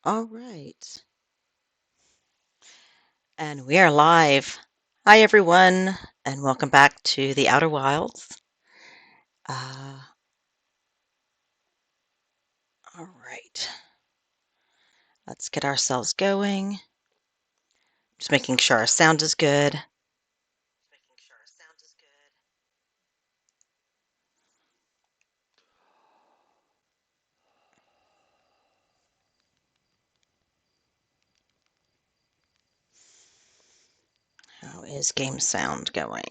All right. And we are live. Hi, everyone, and welcome back to the Outer Wilds. Uh, all right. Let's get ourselves going. Just making sure our sound is good. How is game sound going?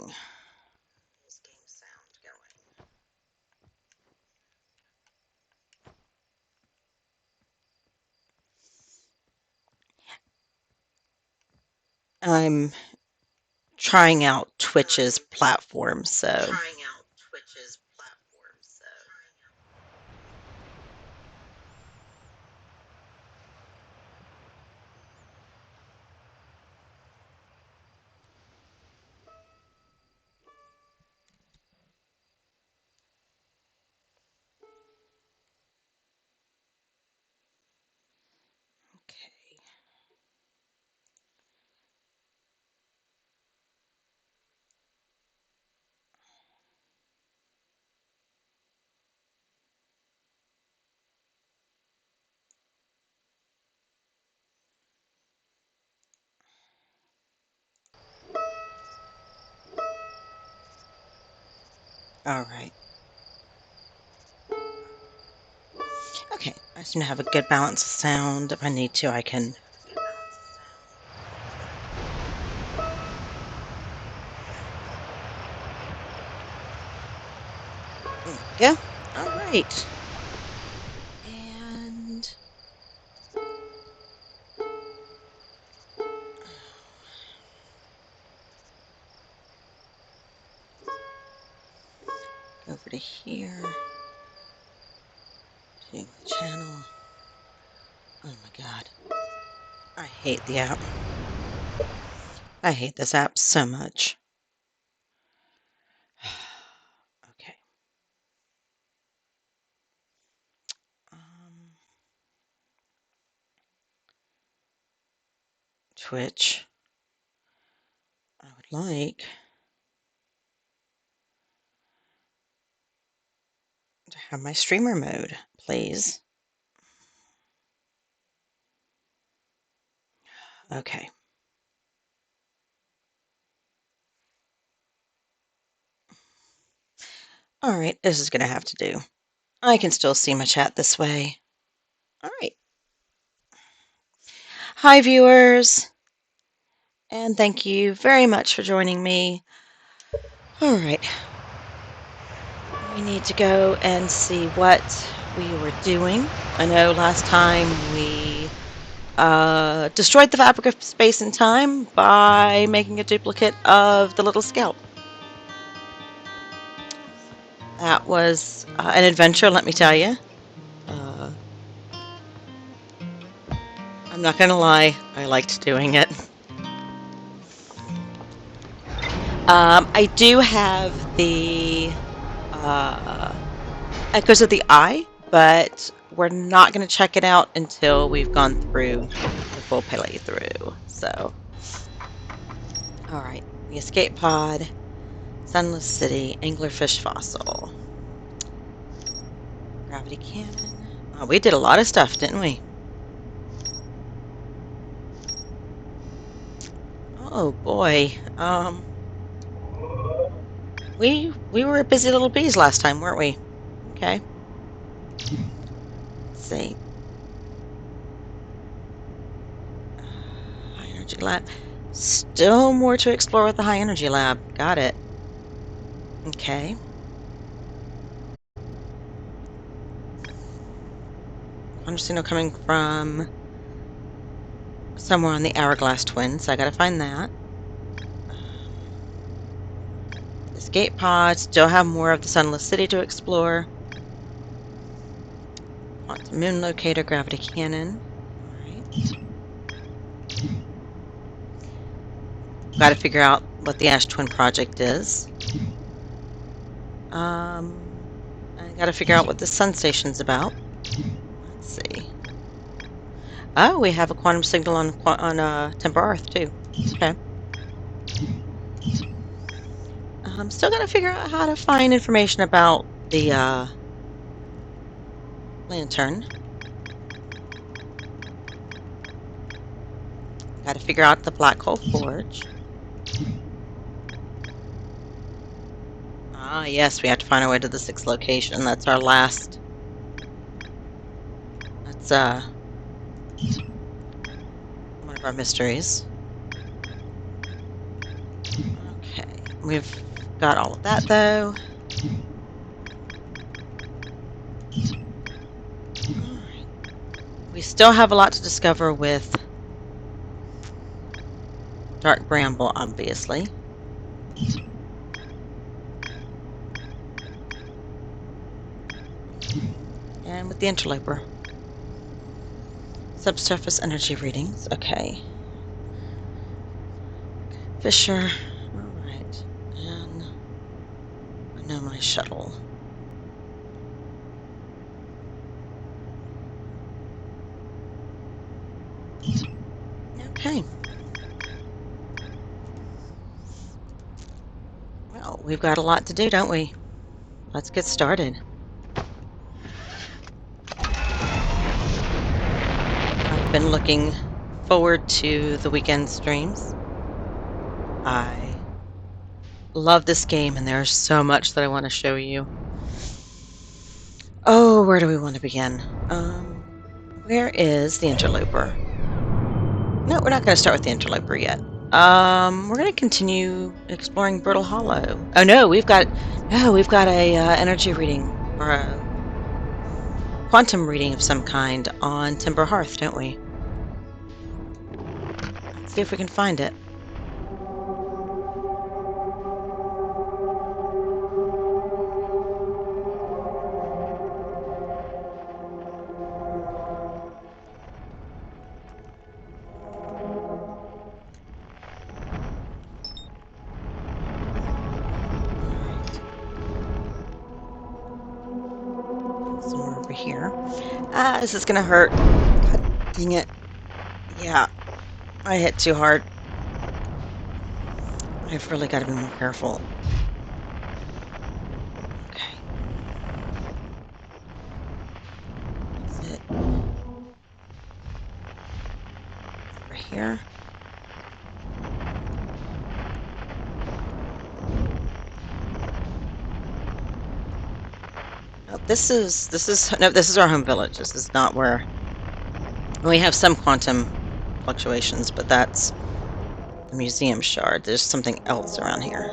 I'm trying out Twitch's platform, so. Okay. All right. Okay. I seem to have a good balance of sound. If I need to, I can. There we go. All right. And go over to here. Change the channel. Oh my god. I hate the app. I hate this app so much. Okay. Twitch. I would like to have my streamer mode, please. Okay. All right, this is going to have to do. I can still see my chat this way. All right. Hi, viewers. And thank you very much for joining me. All right. We need to go and see what we were doing. I know last time we destroyed the fabric of space and time by making a duplicate of the little scout. That was an adventure, let me tell you. I'm not going to lie, I liked doing it. I do have the Echoes of the Eye, but we're not going to check it out until we've gone through the full playthrough. So, all right, the escape pod, Sunless City, Anglerfish Fossil, gravity cannon. Oh, we did a lot of stuff, didn't we? Oh boy, we were busy little bees last time, weren't we? Okay. Let's see. High energy lab. Still more to explore with the high energy lab. Got it. Okay. Quantum signal coming from somewhere on the Hourglass Twin, so I gotta find that. Escape pod. Still have more of the Sunless City to explore. Quantum moon locator, gravity cannon. Alright. Gotta figure out what the Ash Twin project is. I gotta figure out what the sun station's about. Let's see. Oh, we have a quantum signal on Temper Earth too. Okay. I'm still gonna figure out how to find information about the lantern. Got to figure out the Black Hole Forge. Ah, yes, we have to find our way to the sixth location. That's our last. That's one of our mysteries. Okay, we've got all of that though. All right. We still have a lot to discover with Dark Bramble, obviously. And with the interloper. Subsurface energy readings. Okay. Fisher. All right. And I know my shuttle. Okay. Well, we've got a lot to do, don't we? Let's get started. I've been looking forward to the weekend streams. I love this game, and there's so much that I want to show you. Oh, where do we want to begin? Where is the interloper? No, we're not going to start with the interloper yet. We're going to continue exploring Brittle Hollow. Oh no, we've got a energy reading or a quantum reading of some kind on Timber Hearth, don't we? Let's see if we can find it. Somewhere over here. Ah, this is gonna hurt. God dang it. Yeah, I hit too hard. I've really got to be more careful. Okay. Is it over here? No, this is our home village. This is not where we have some quantum fluctuations, but that's the museum shard. There's something else around here.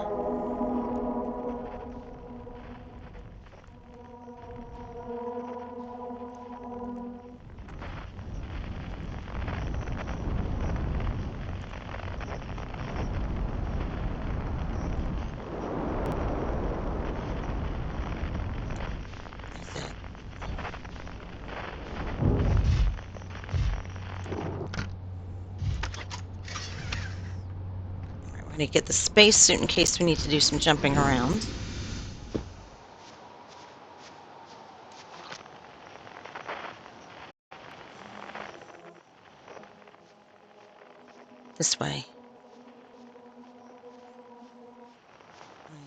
Is it? All right, we're gonna get the spacesuit in case we need to do some jumping around. This way.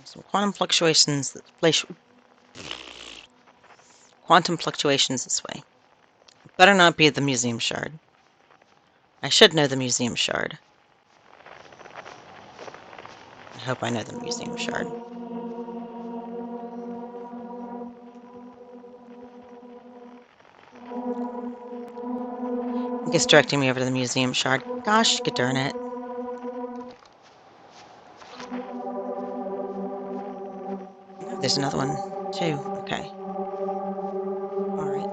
Some quantum fluctuations. Quantum fluctuations this way. Better not be the museum shard. I should know the museum shard. I hope I know the museum shard. I guess directing me over to the museum shard. Gosh, darn it. Oh, there's another one, too. Okay. All right.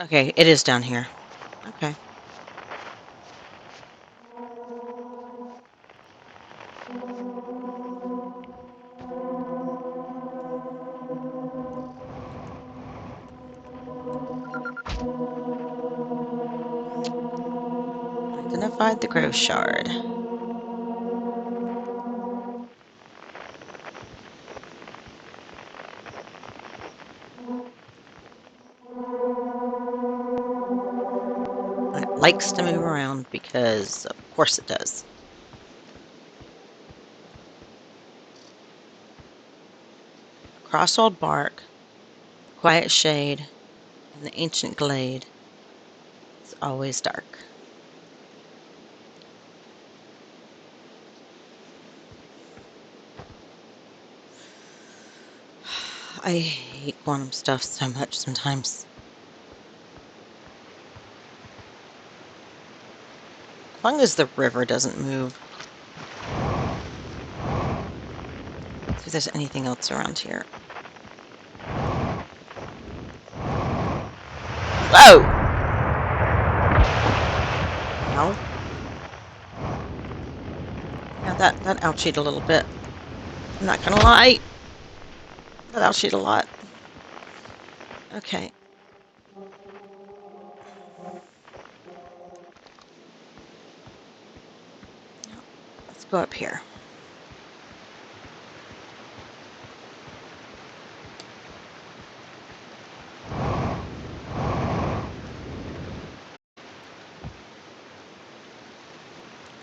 Okay, it is down here. Okay. Identified the Grove Shard. likes to move around because, of course, it does. Across old bark, quiet shade, and the ancient glade, it's always dark. I hate quantum stuff so much sometimes. As long as the river doesn't move. See if there's anything else around here. Whoa! No. Yeah, that ouchied a little bit. I'm not gonna lie. That ouchied a lot. Okay. Let's go up here.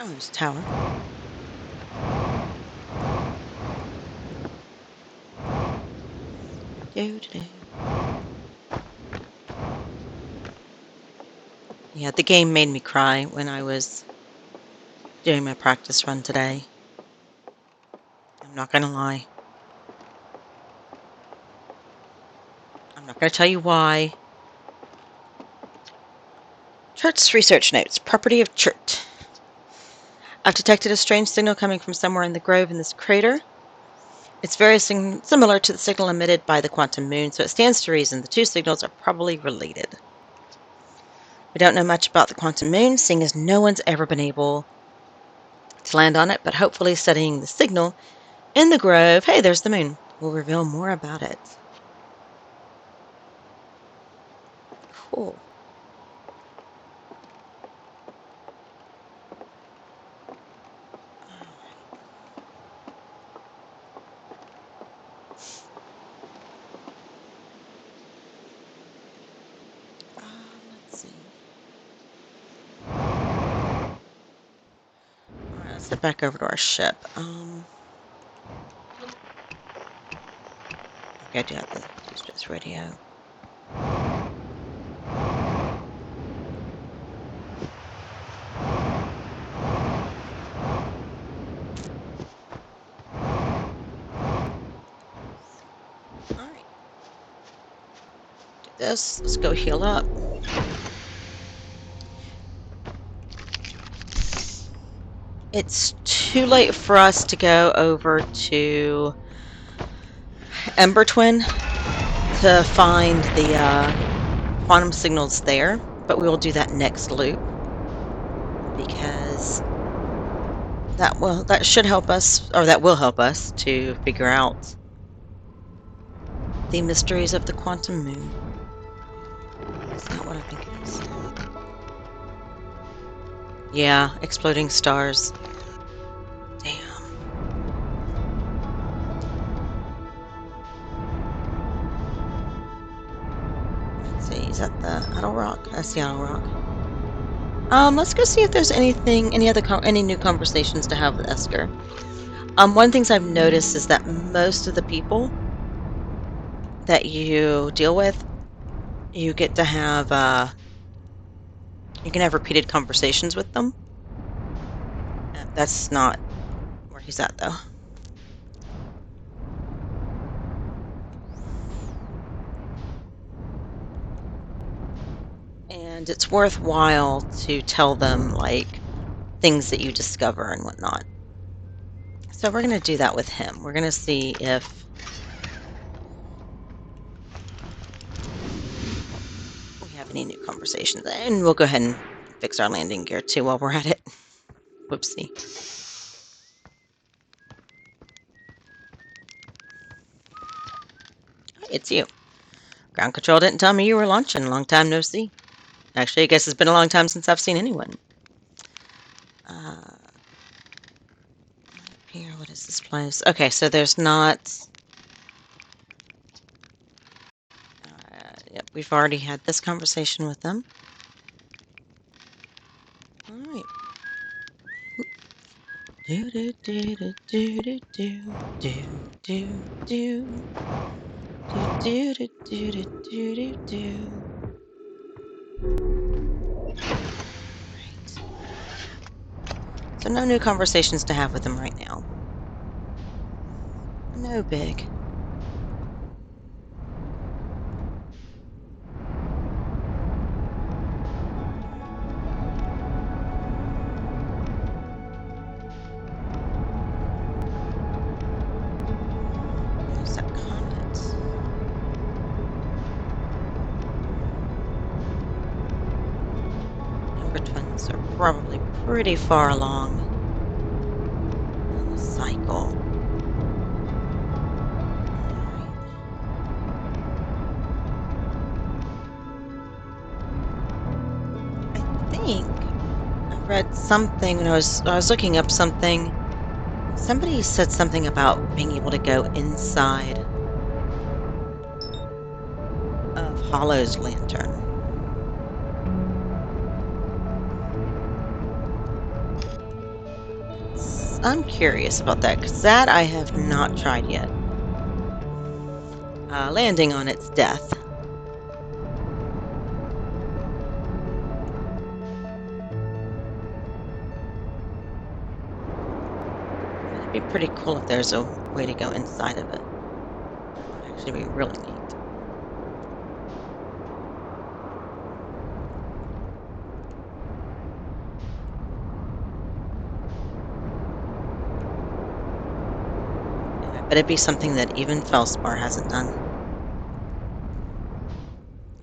Oh, there's a tower. Yeah, the game made me cry when I was doing my practice run today. I'm not gonna lie. I'm not gonna tell you why. Chert's research notes. Property of Chert. I've detected a strange signal coming from somewhere in the grove in this crater. It's very similar to the signal emitted by the quantum moon, so it stands to reason the two signals are probably related. We don't know much about the quantum moon, seeing as no one's ever been able to land on it, but hopefully studying the signal in the grove, hey, there's the moon, will reveal more about it. Cool. Let's see. Alright, let's head back over to our ship. Okay, I do have the Deep Space radio. Alright. Do this. Let's go heal up. It's too late for us to go over to Ember Twin to find the quantum signals there, but we will do that next loop because that should help us, or that will help us to figure out the mysteries of the quantum moon. Is that what I think it is? Yeah, exploding stars. Damn. Let's see, is that the Idle Rock? That's the Idle Rock. Let's go see if there's any new conversations to have with Esker. One of the things I've noticed is that most of the people that you deal with, you get to have, you can have repeated conversations with them. That's not where he's at, though. And it's worthwhile to tell them, like, things that you discover and whatnot. So we're going to do that with him. We're going to see if we have any new conversations. And we'll go ahead and fix our landing gear, too, while we're at it. Whoopsie. It's you. Ground control didn't tell me you were launching. Long time no see. Actually, I guess it's been a long time since I've seen anyone. Here, what is this place? Okay, so there's not... Yep, we've already had this conversation with them. Do do do do do do do do do do do do do do do do. Right. So no new conversations to have with him right now. No big. There's that convent. Younger twins are probably pretty far along in the cycle. I think I read something when I was looking up something. Somebody said something about being able to go inside of Hollow's lantern. I'm curious about that because that I have not tried yet. Landing on its death. It'd be pretty cool if there's a way to go inside of it. It would actually be really neat. But it'd be something that even Felspar hasn't done.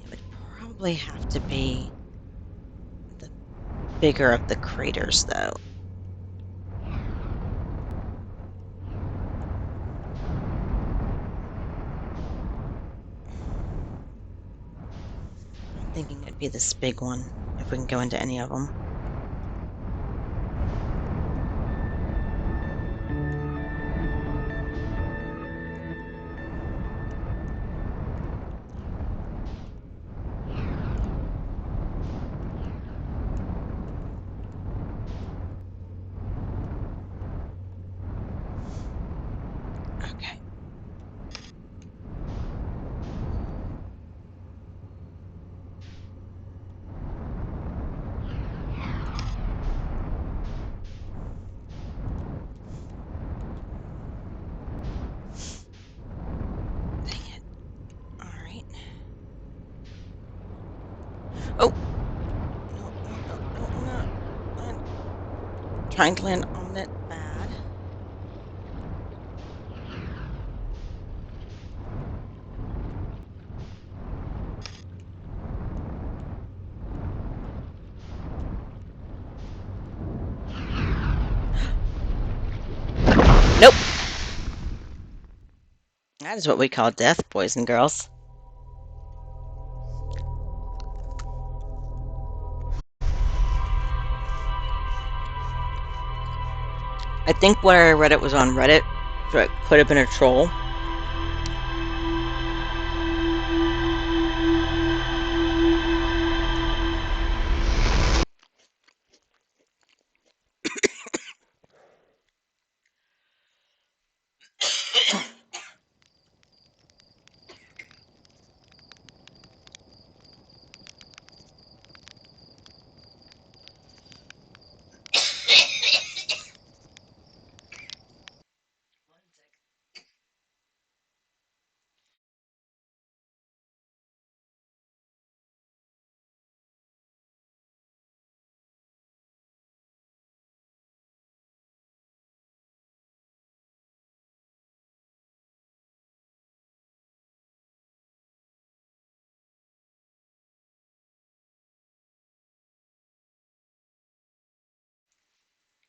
It would probably have to be the bigger of the craters, though. I'm thinking it'd be this big one, if we can go into any of them. Okay. Dang it. Alright. Oh! No, no. I'm trying to land on it bad. Nope. That is what we call death, boys and girls. I think where I read it was on Reddit, so it could have been a troll.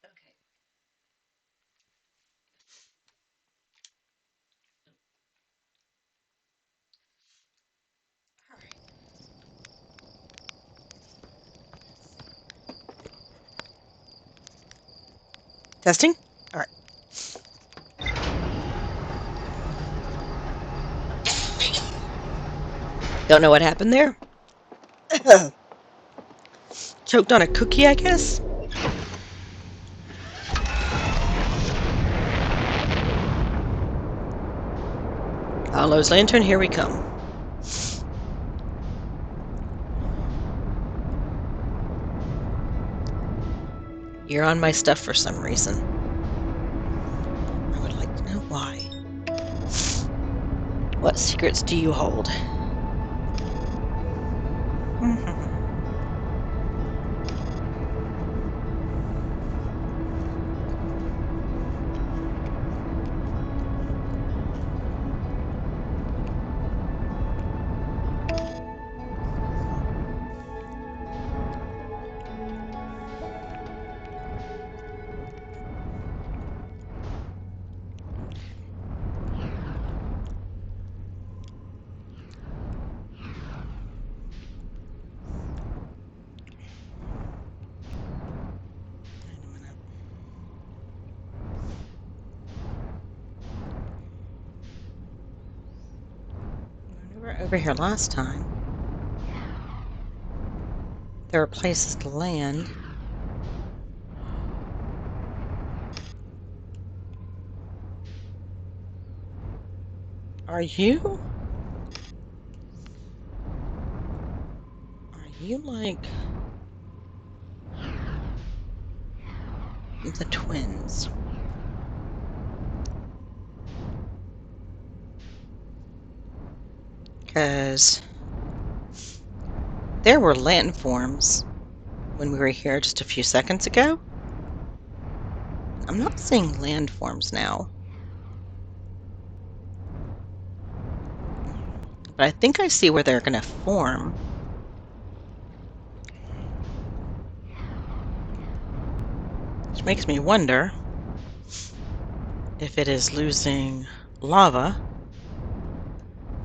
Okay. All right. Testing? All right. Don't know what happened there. Choked on a cookie, I guess? Hollow's Lantern, here we come. You're on my stuff for some reason. I would like to know why. What secrets do you hold? When we were over here last time, there were places to land. Are you like the twins? Because there were landforms when we were here just a few seconds ago. I'm not seeing landforms now. But I think I see where they're going to form. Which makes me wonder if it is losing lava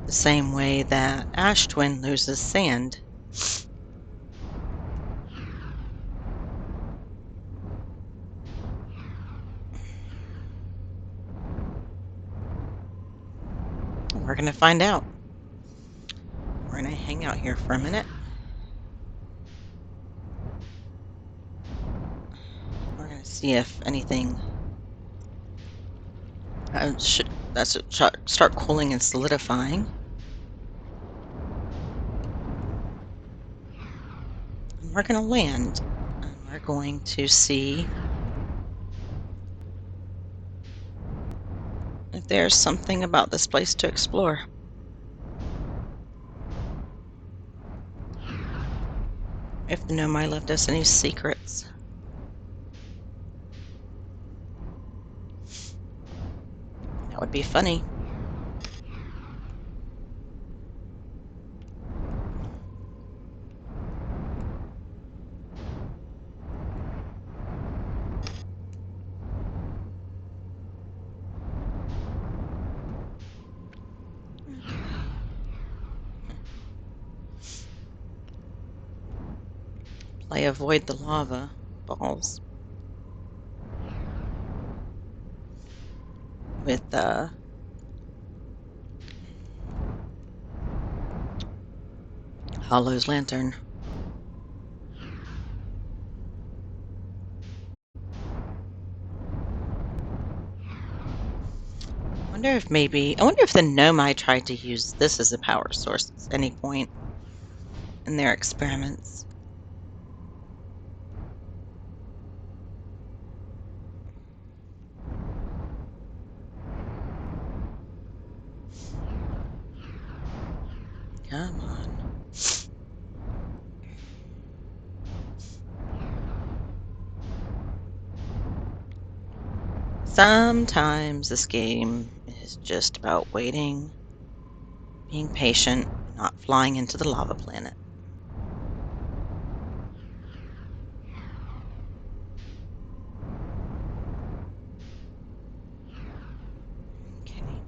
the same way that Ash Twin loses sand. We're going to find out. We're going to hang out here for a minute. We're going to see if anything should start cooling and solidifying. And we're going to land. And we're going to see if there's something about this place to explore. If the Nomai left us any secrets. That would be funny. Play avoid the lava balls with Hollow's Lantern. I wonder if the Nomai tried to use this as a power source at any point in their experiments. Come on. Sometimes this game is just about waiting, being patient, not flying into the lava planet. Okay.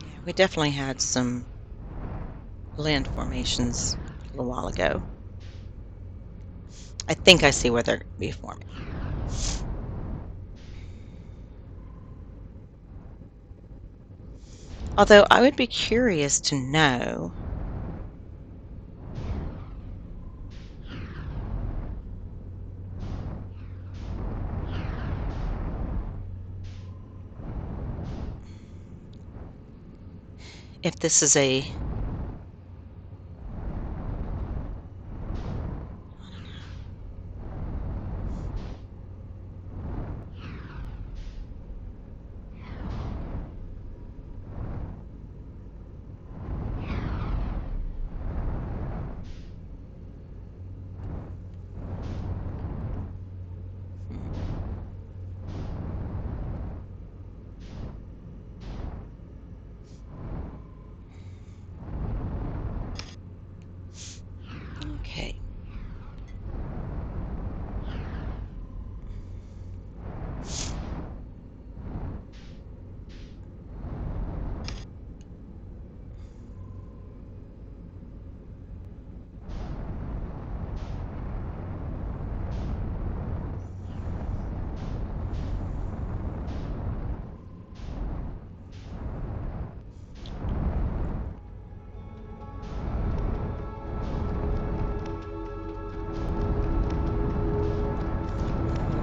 Yeah, we definitely had some land formations a little while ago. I think I see where they're going to be forming. Although I would be curious to know if this is a okay.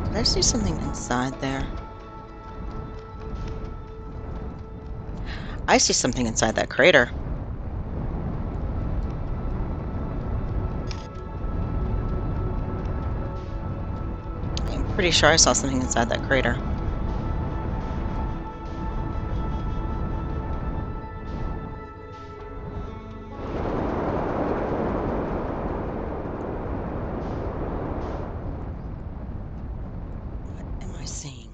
Did I see something inside there? I see something inside that crater. I'm pretty sure I saw something inside that crater. What am I seeing?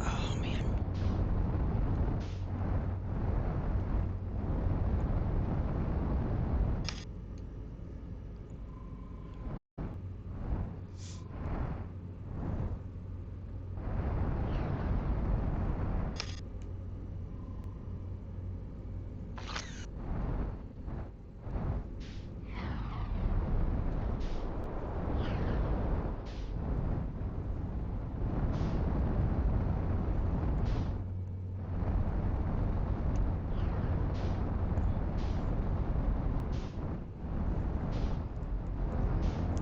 Oh man.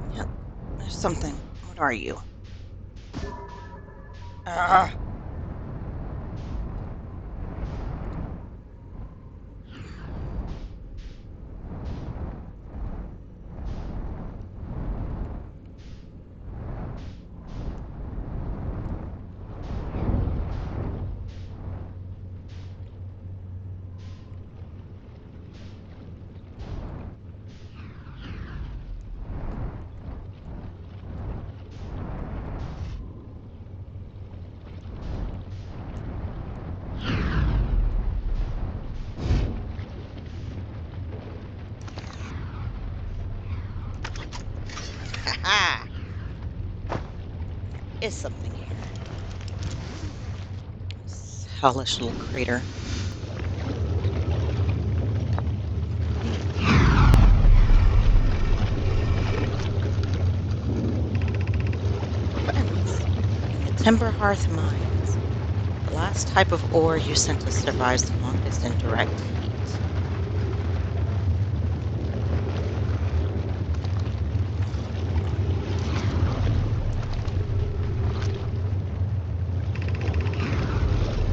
Yep, there's something. What are you? Ah. Ha ha! Is something here. This hellish little crater. Friends, in the Timber Hearth mines, the last type of ore you sent us survives the longest in direct heat.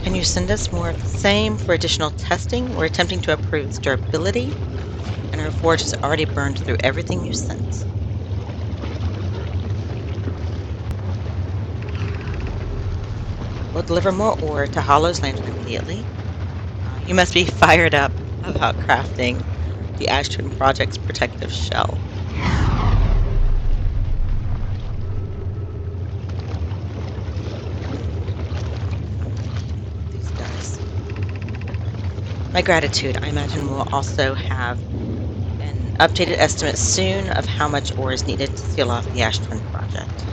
Can you send us more of the same for additional testing? We're attempting to improve its durability, and our forge has already burned through everything you sent. We'll deliver more ore to Hollow's Lantern immediately. You must be fired up about crafting the Ashton Project's protective shell. These guys. My gratitude. I imagine we'll also have an updated estimate soon of how much ore is needed to seal off the Ash Twin project.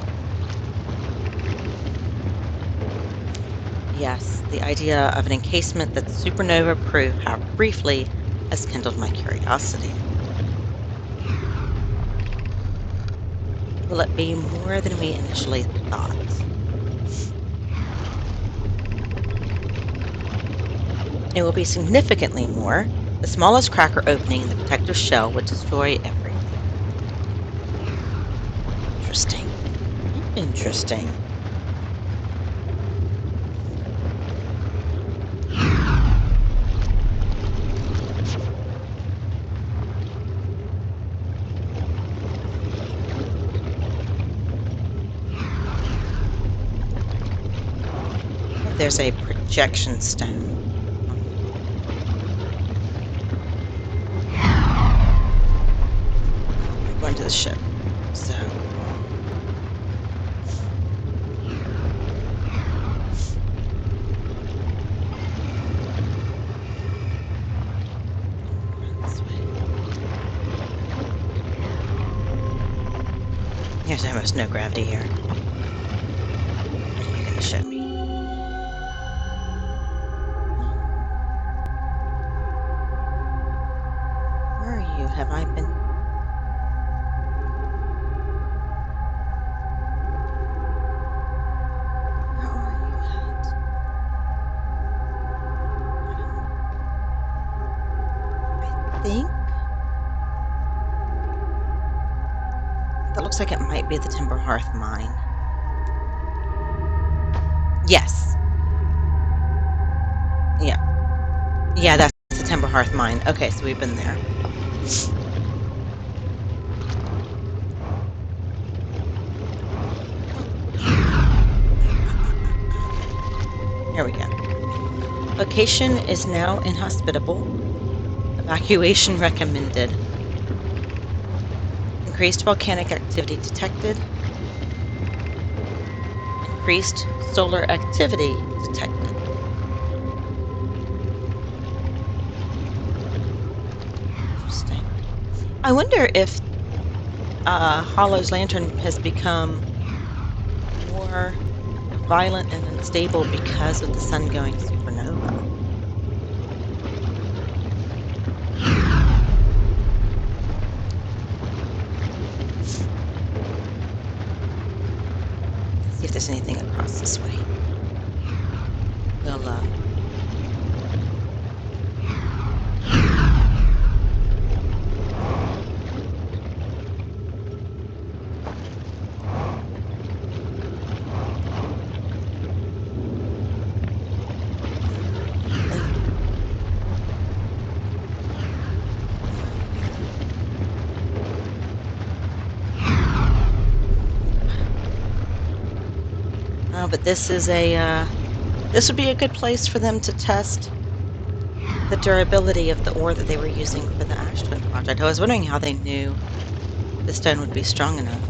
Yes, the idea of an encasement that's supernova-proof, however briefly, has kindled my curiosity. Will it be more than we initially thought? It will be significantly more. The smallest cracker opening in the protective shell would destroy everything. Interesting. Interesting. Oh, there's a projection stone. We're going to the ship. So. This way. There's almost no gravity here. What are you going to show me? Where are you? Have I been? Where are you at? I think that looks like it might be the Timber Hearth mine. Yes. Yeah. Yeah, that's the Timber Hearth mine. Okay, so we've been there. Here we go. Location is now inhospitable. Evacuation recommended. Increased volcanic activity detected. Increased solar activity detected. Interesting. I wonder if Hollow's lantern has become more violent and unstable because of the sun going supernova. Let's see if there's anything across this way. We'll Oh, but this is this would be a good place for them to test the durability of the ore that they were using for the Ash Twin project. I was wondering how they knew the stone would be strong enough.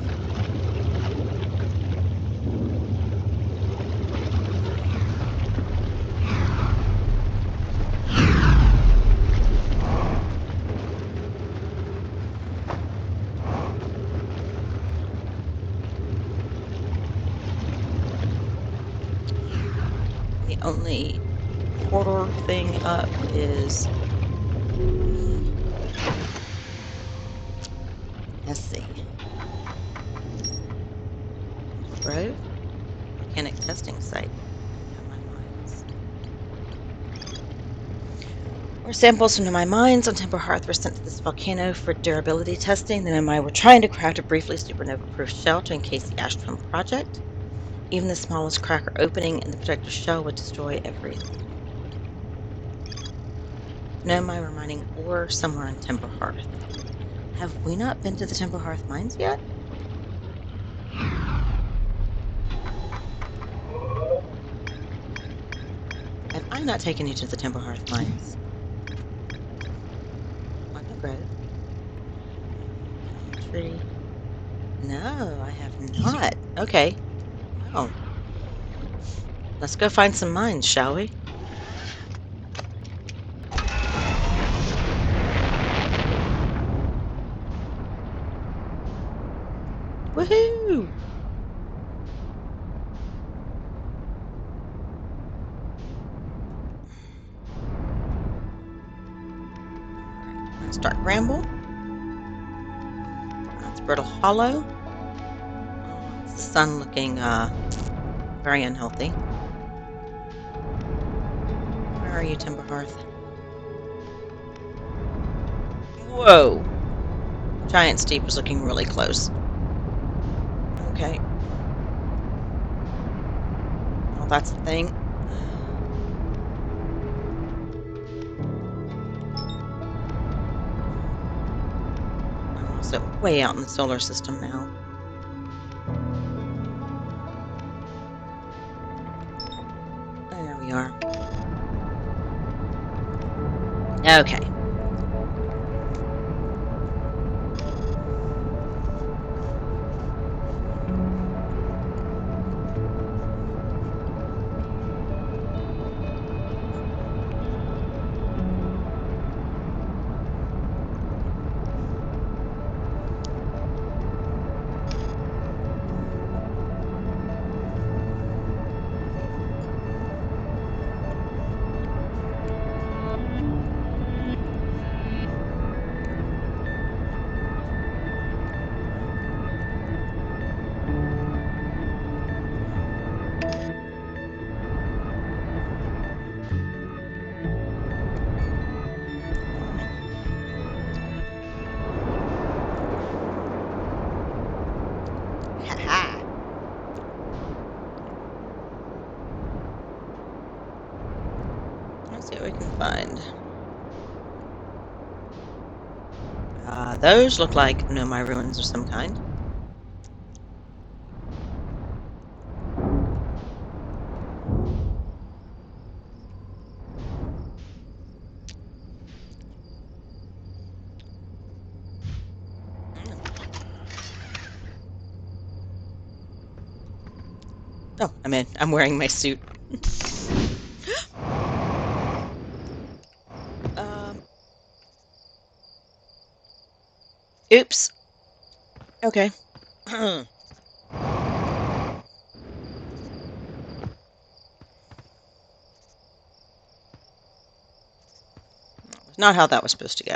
The only portal thing up is, let's see, Grove Volcanic Testing Site. Nomai Mines. Ore samples from Nomai Mines on Timber Hearth were sent to this volcano for durability testing. The Nomai were trying to craft a briefly supernova-proof shell to encase the Ash Twin project. Even the smallest cracker opening in the protective shell would destroy everything. Nomai were mining ore somewhere on Timber Hearth. Have we not been to the Timber Hearth mines yet? Have I not taken you to the Timber Hearth mines? Wagner Grove. Tree. No, I have not. Okay. Well, let's go find some mines, shall we? Woohoo! Alright, let's start Bramble. That's Brittle Hollow. sun looking very unhealthy. Where are you, Timber Hearth? Whoa! Giant Steve was looking really close. Okay. Well, that's the thing. I'm also way out in the solar system now. There we are. Okay. Ha. Let's see what we can find. Those look like Nomai ruins of some kind. Oh, I'm wearing my suit. Oops. Okay. Not how that was supposed to go.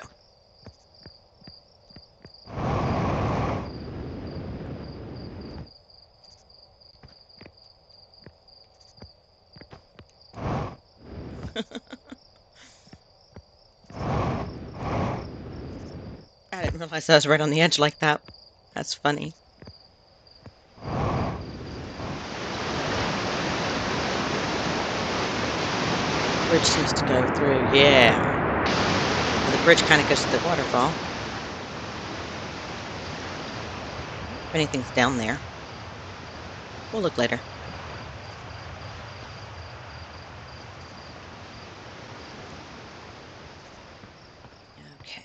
I didn't realize I was right on the edge like that. That's funny. Bridge seems to go through, yeah. The bridge kind of goes to the waterfall. If anything's down there. We'll look later. Okay.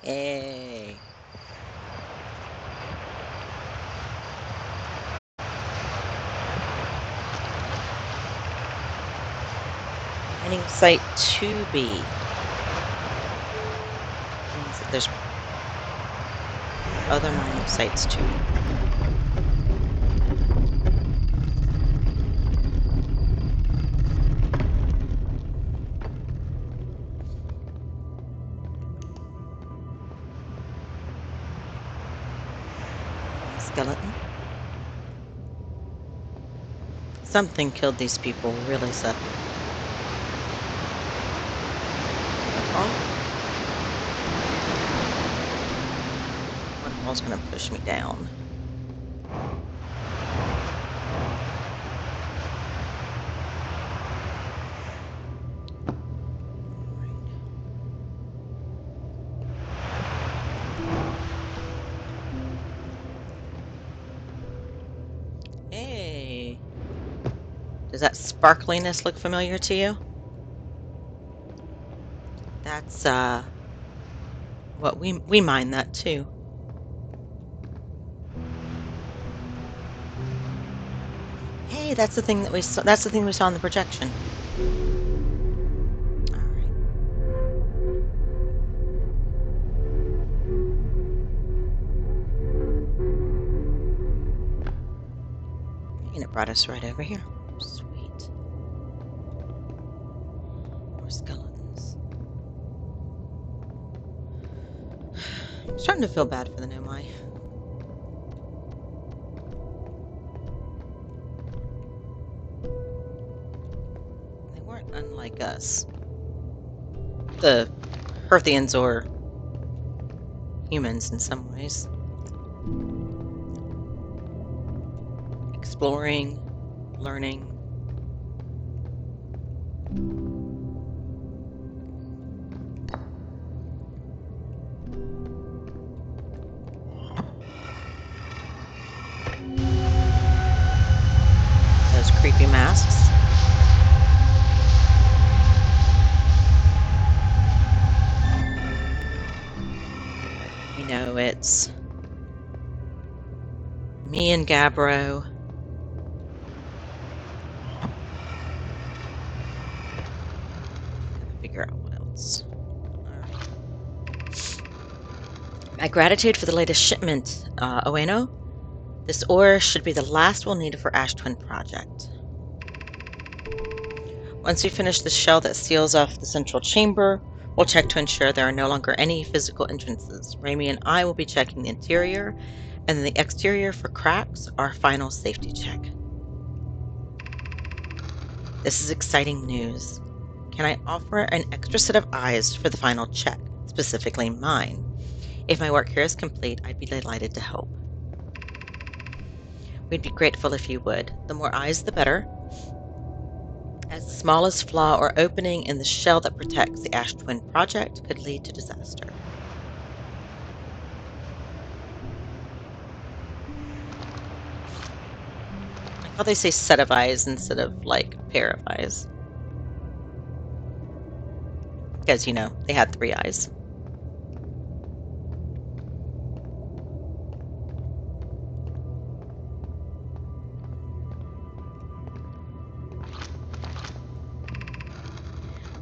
Hey. Mining site 2B. Means that there's other mining sites too. Skeleton. Something killed these people really suddenly. Waterfall's gonna push me down. Hey. Does that sparkliness look familiar to you? That's what we mine that too. Hey, that's the thing that we saw. That's the thing we saw in the projection. All right. And it brought us right over here. Sweet. More skeletons. I'm starting starting to feel bad for the Nomai. They weren't unlike us. The Hearthians or humans in some ways. Exploring, learning. Those creepy masks. You know, it's me and Gabbro. Gotta figure out what else. Alright. My gratitude for the latest shipment, Ueno. This ore should be the last we'll need for Ash Twin Project. Once we finish the shell that seals off the central chamber, we'll check to ensure there are no longer any physical entrances. Raimi and I will be checking the interior, and then the exterior for cracks, our final safety check. This is exciting news. Can I offer an extra set of eyes for the final check, specifically mine? If my work here is complete, I'd be delighted to help. We'd be grateful if you would. The more eyes, the better. As the smallest flaw or opening in the shell that protects the Ash Twin Project could lead to disaster. I thought they say set of eyes instead of, like, a pair of eyes. Because, you know, they had 3 eyes.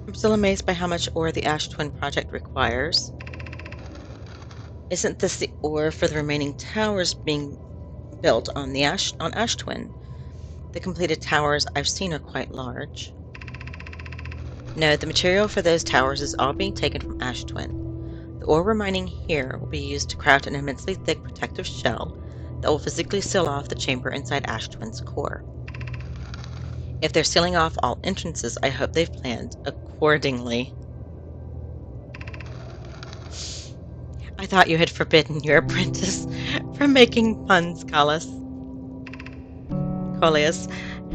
I'm still amazed by how much ore the Ash Twin Project requires. Isn't this the ore for the remaining towers being built on Ash Twin? The completed towers I've seen are quite large. No, the material for those towers is all being taken from Ash Twin. The ore we're mining here will be used to craft an immensely thick protective shell that will physically seal off the chamber inside Ash Twin's core. If they're sealing off all entrances, I hope they've planned accordingly. I thought you had forbidden your apprentice from making puns, Coleus.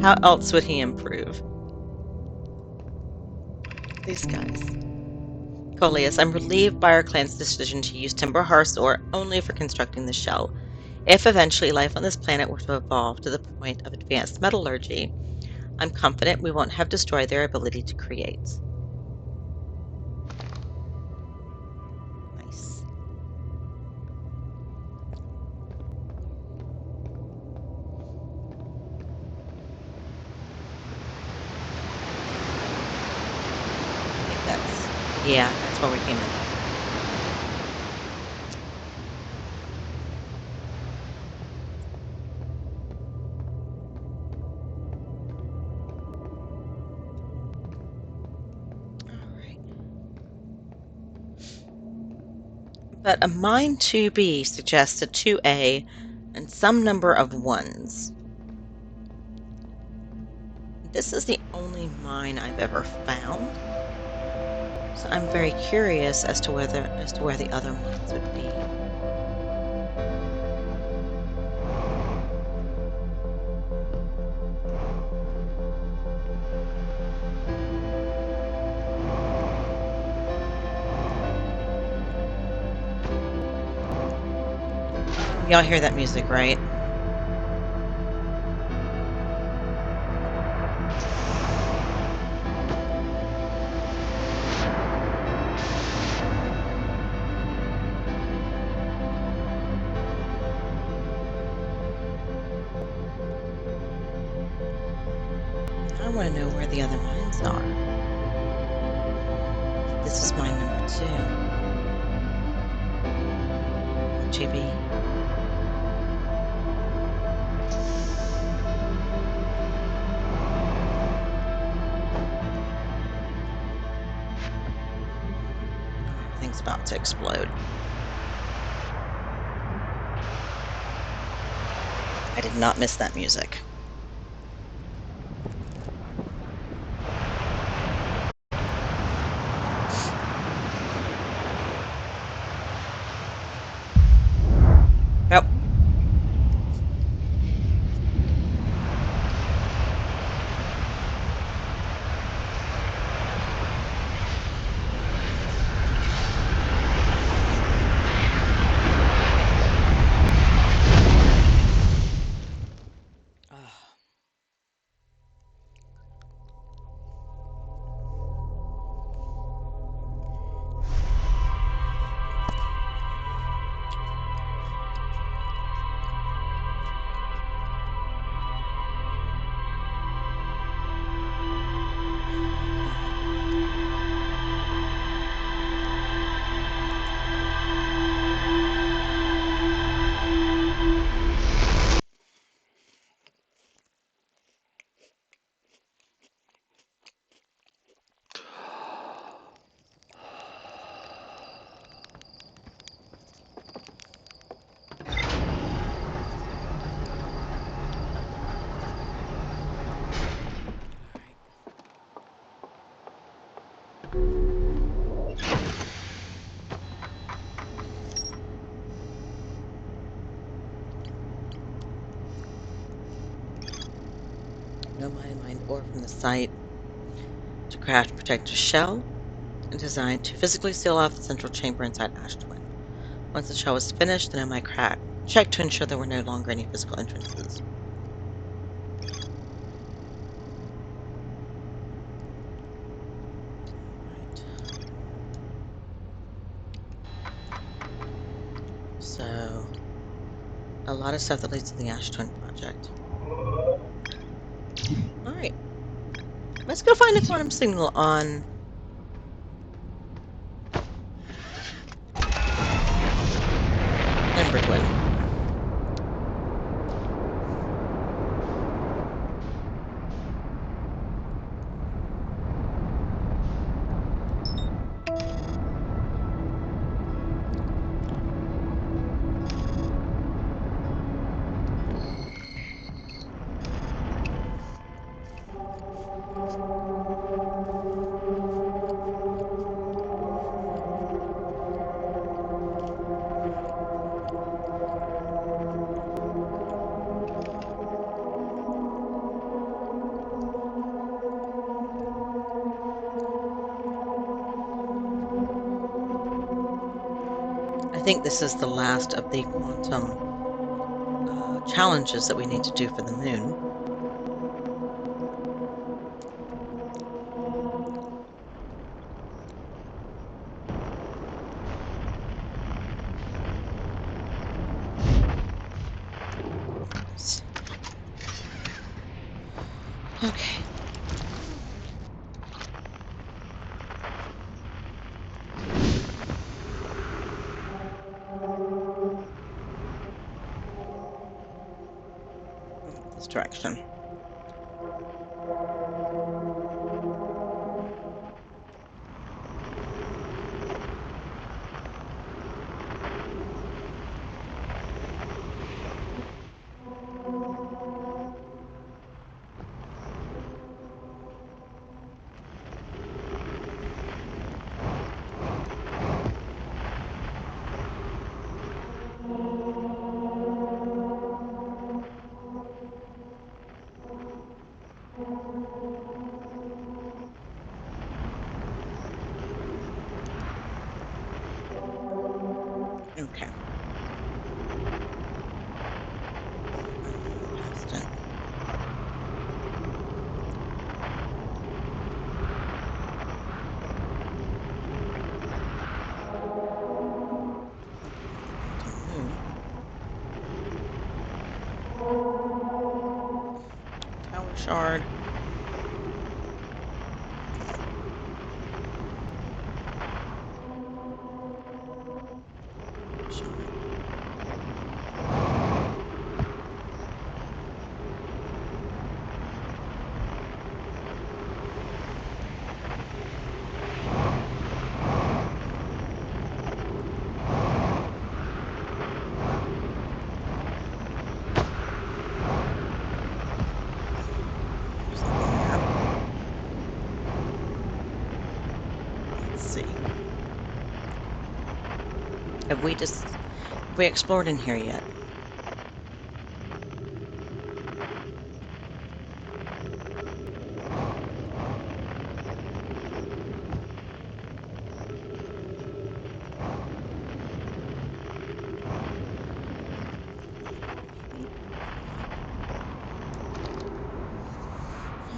How else would he improve? These guys. Coleus, I'm relieved by our clan's decision to use Timber Hearth's ore only for constructing the shell. If eventually life on this planet were to evolve to the point of advanced metallurgy, I'm confident we won't have destroyed their ability to create. Nice. I think that's where we came in. But a mine 2B suggests a 2A and some number of 1s. This is the only mine I've ever found, so I'm very curious as to where the other mines would be. Y'all hear that music, right? I want to know where the other mines are. This is mine number 2. GB. Thing's about to explode. I did not miss that music. Yep. Oh. No mine ore from the site to craft protective shell and designed to physically seal off the central chamber inside Ash Twin. Once the shell was finished, then I might check to ensure there were no longer any physical entrances. So, a lot of stuff that leads to the Ash Twin project. Alright. Let's go find a quantum signal on Ember Twin. I think this is the last of the quantum challenges that we need to do for the moon. Okay. This direction. Okay. Past it. Moon. Tower shard. Have we explored in here yet?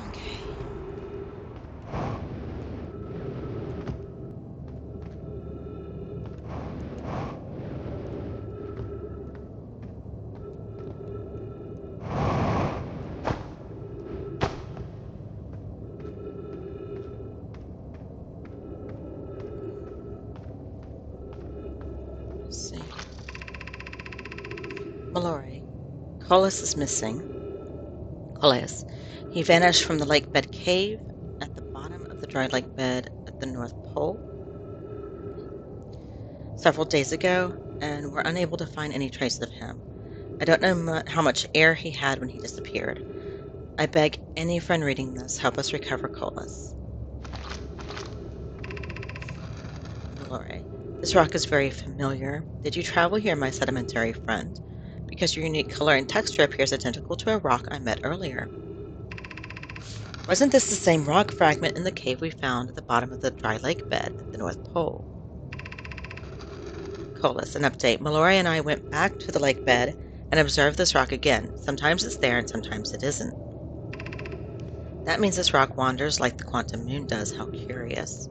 Okay. Let's see. Mallory. Collis is missing. Collis. He vanished from the lake bed cave at the bottom of the dry lake bed at the North Pole several days ago, and we're unable to find any trace of him. I don't know how much air he had when he disappeared. I beg any friend reading this, help us recover Collis. Mallory. This rock is very familiar. Did you travel here, my sedimentary friend? Because your unique color and texture appears identical to a rock I met earlier. Wasn't this the same rock fragment in the cave we found at the bottom of the dry lake bed at the North Pole? Collis, an update. Mallory and I went back to the lake bed and observed this rock again. Sometimes it's there and sometimes it isn't. That means this rock wanders like the quantum moon does. How curious.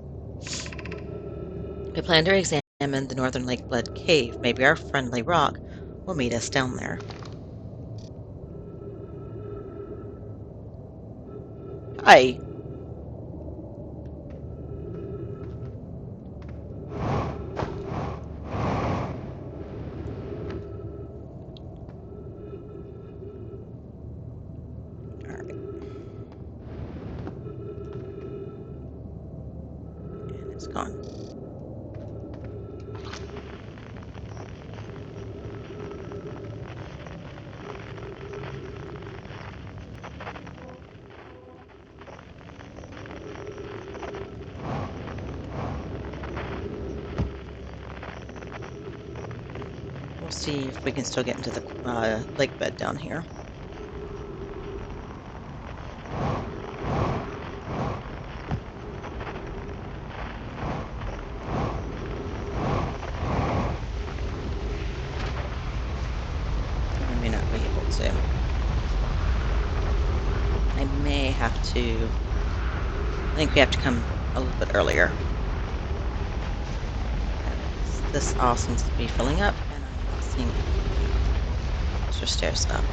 I plan to examine the northern lake bed cave. Maybe our friendly rock will meet us down there. Hi. Alright. And it's gone. We'll see if we can still get into the lake bed down here. We may not be able to. I may have to. I think we have to come a little bit earlier. This all seems to be filling up, and I'm not seeing extra stair stuff.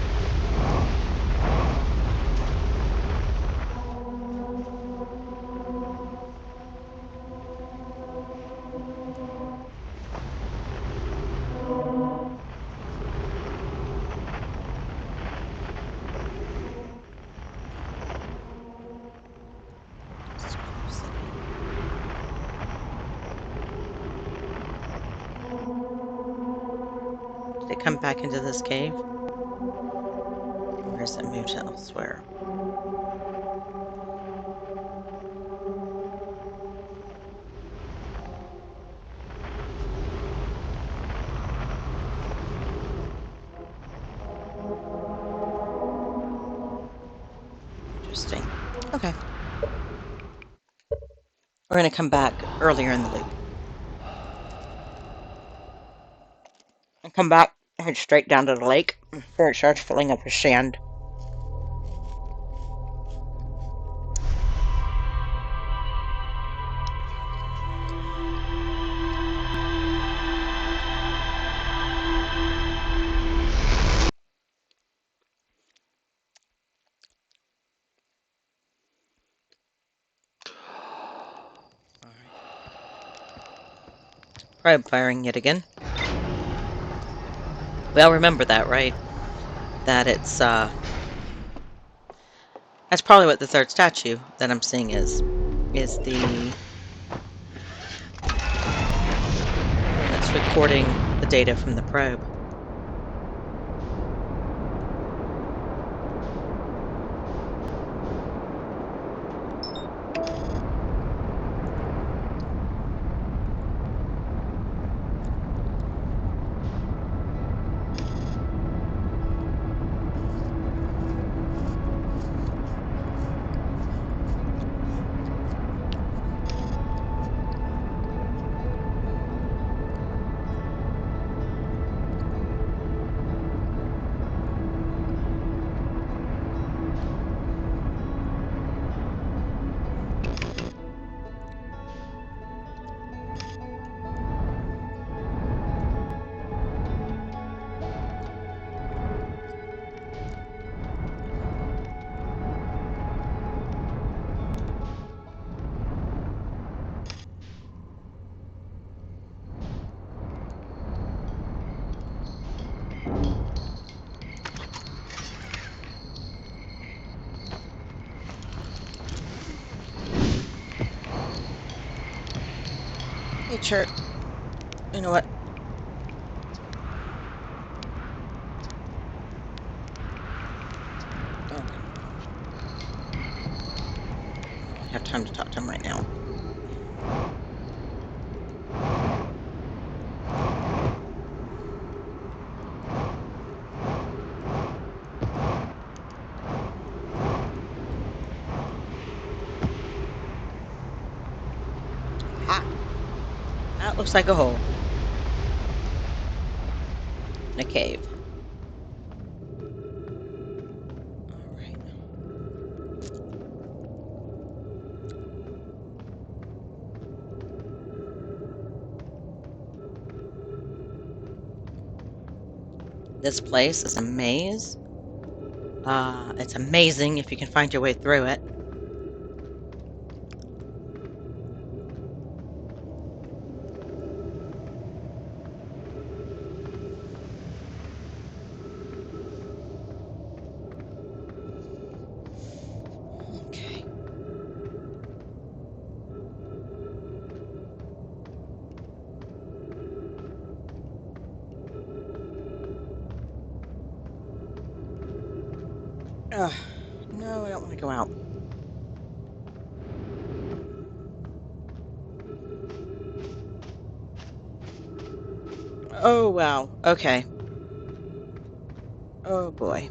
Did it come back into this cave? Or has it moved elsewhere? Interesting. Okay. We're going to come back earlier in the loop. And come back, head straight down to the lake before it starts filling up with sand. Probe firing yet again. We all remember that, right? That it's, that's probably what the third statue that I'm seeing is the that's recording the data from the probe. Hey, church. You know what? Okay. I don't have time to talk to him right now. Ha! That looks like a hole in a cave. All right. This place is a maze. It's amazing if you can find your way through it. Okay. Ugh. No, I don't want to go out. Oh, wow. Okay. Oh, boy.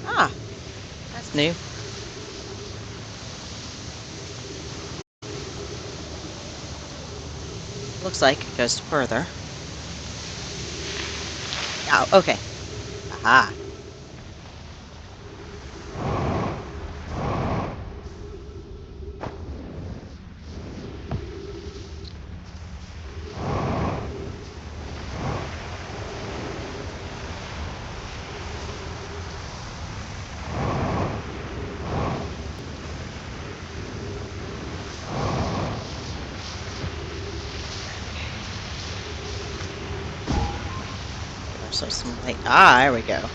Ah, that's new. Looks like it goes further. Oh, okay. Aha. There's some light. Ah, there we go.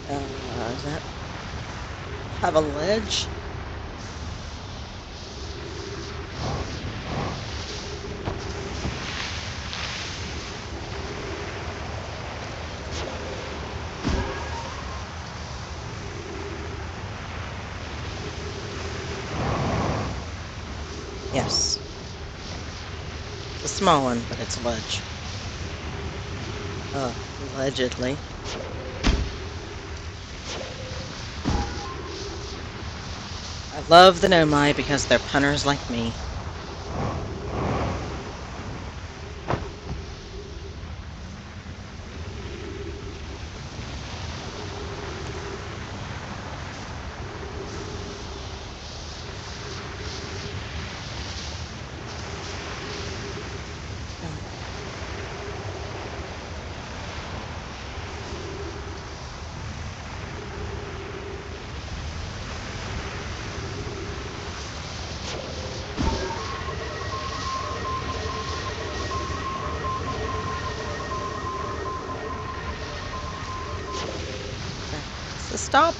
Does that have a ledge? Yes. It's a small one, but it's a ledge. Allegedly. I love the Nomai because they're punters like me. So stop.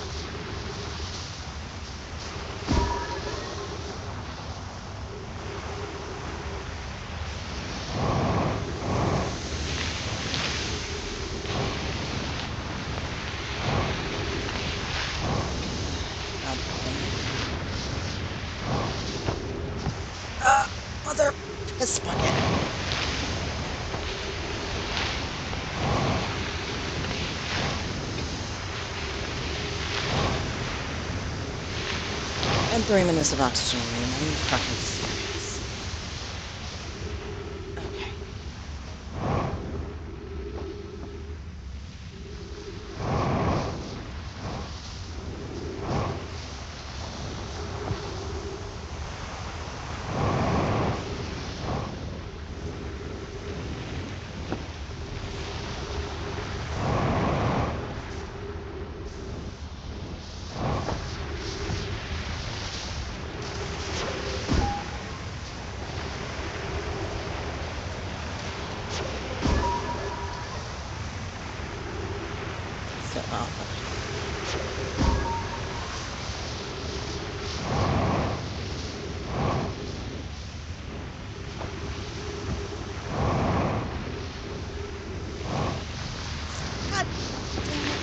God dang it. Mother piss bucket. And 3 minutes of oxygen remaining. Fucking serious. Oh, okay. God damn it.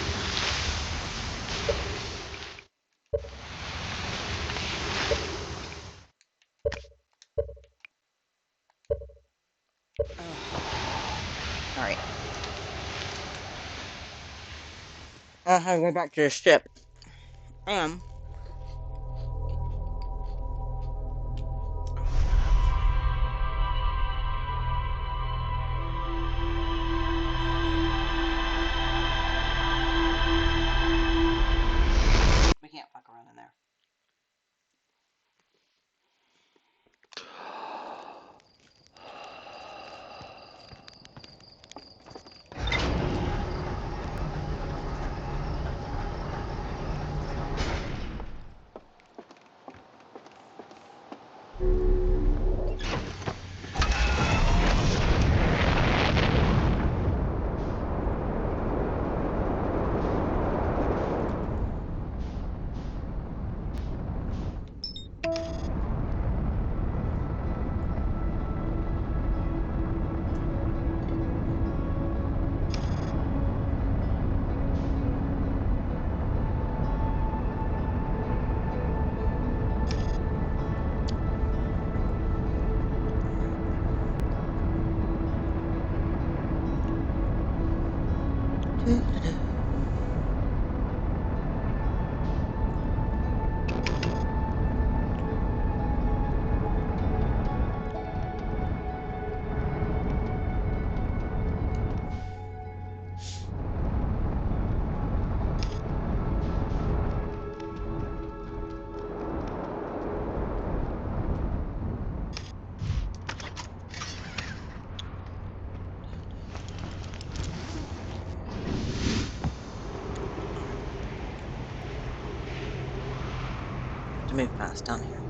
All right. I go back to the ship. Um. We can't fuck around in there. To move fast down here.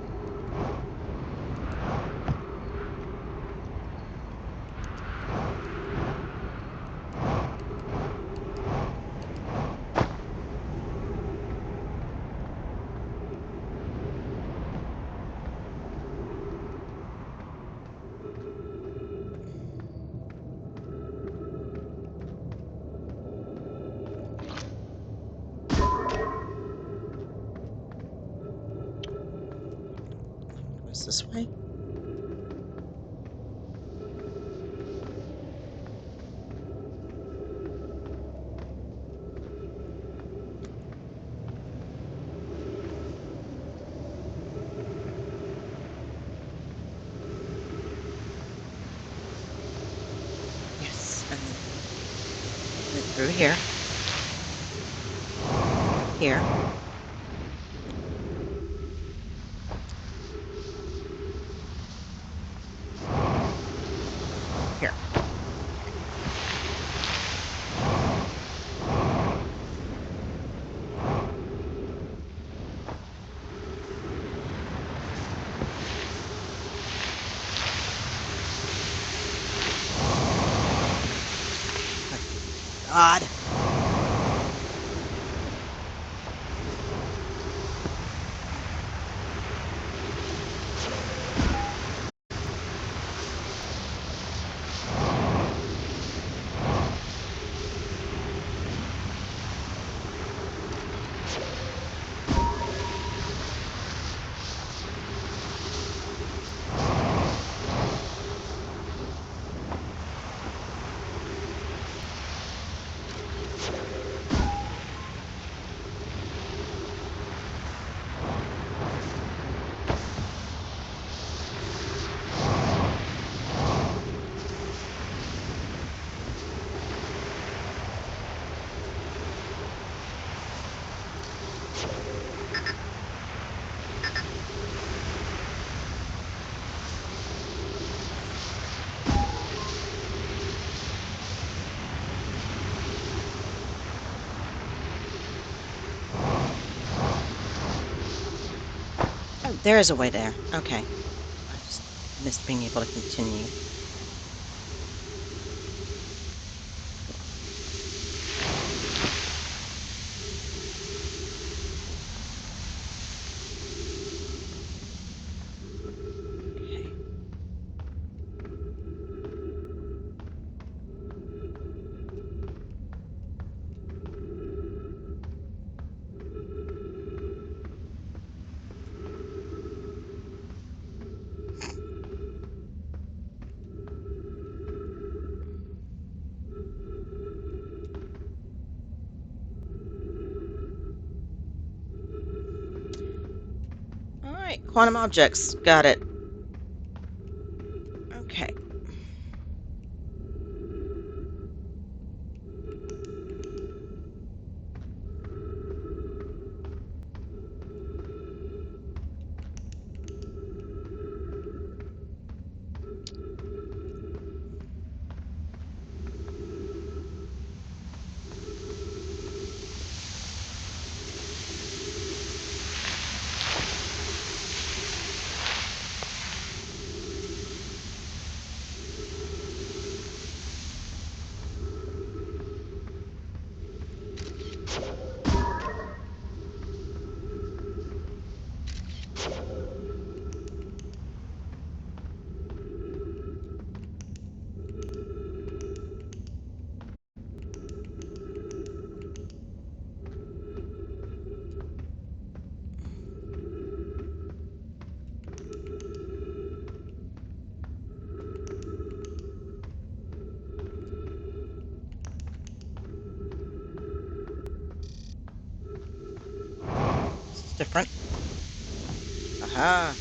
Goes this way. Yes, and move through here. Here. Here. God. Oh, there is a way there. Okay. I just missed being able to continue. quantum objects. Got it. Okay. This is different. Aha.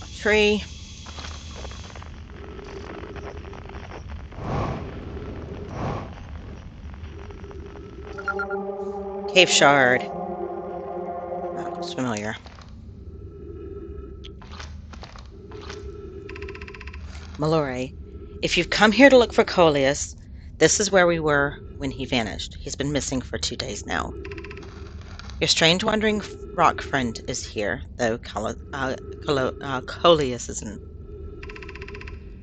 A tree. Cave shard. That looks familiar. Mallory, if you've come here to look for Coleus, this is where we were when he vanished. He's been missing for 2 days now. Your strange wandering rock friend is here, though Coleus isn't.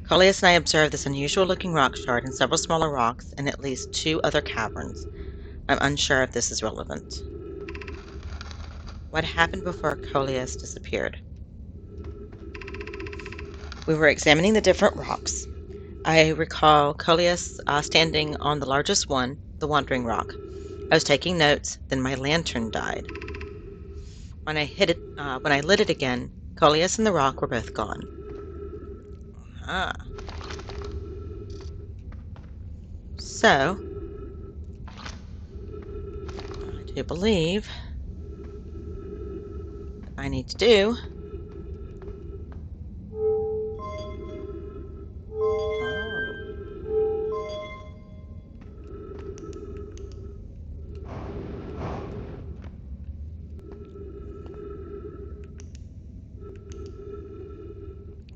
Coleus and I observed this unusual-looking rock shard and several smaller rocks and at least 2 other caverns. I'm unsure if this is relevant. What happened before Coleus disappeared? We were examining the different rocks. I recall Coleus standing on the largest one, the Wandering Rock. I was taking notes, then my lantern died. When I lit it again, Coleus and the rock were both gone. Ah. So, I do believe what I need to do. Oh.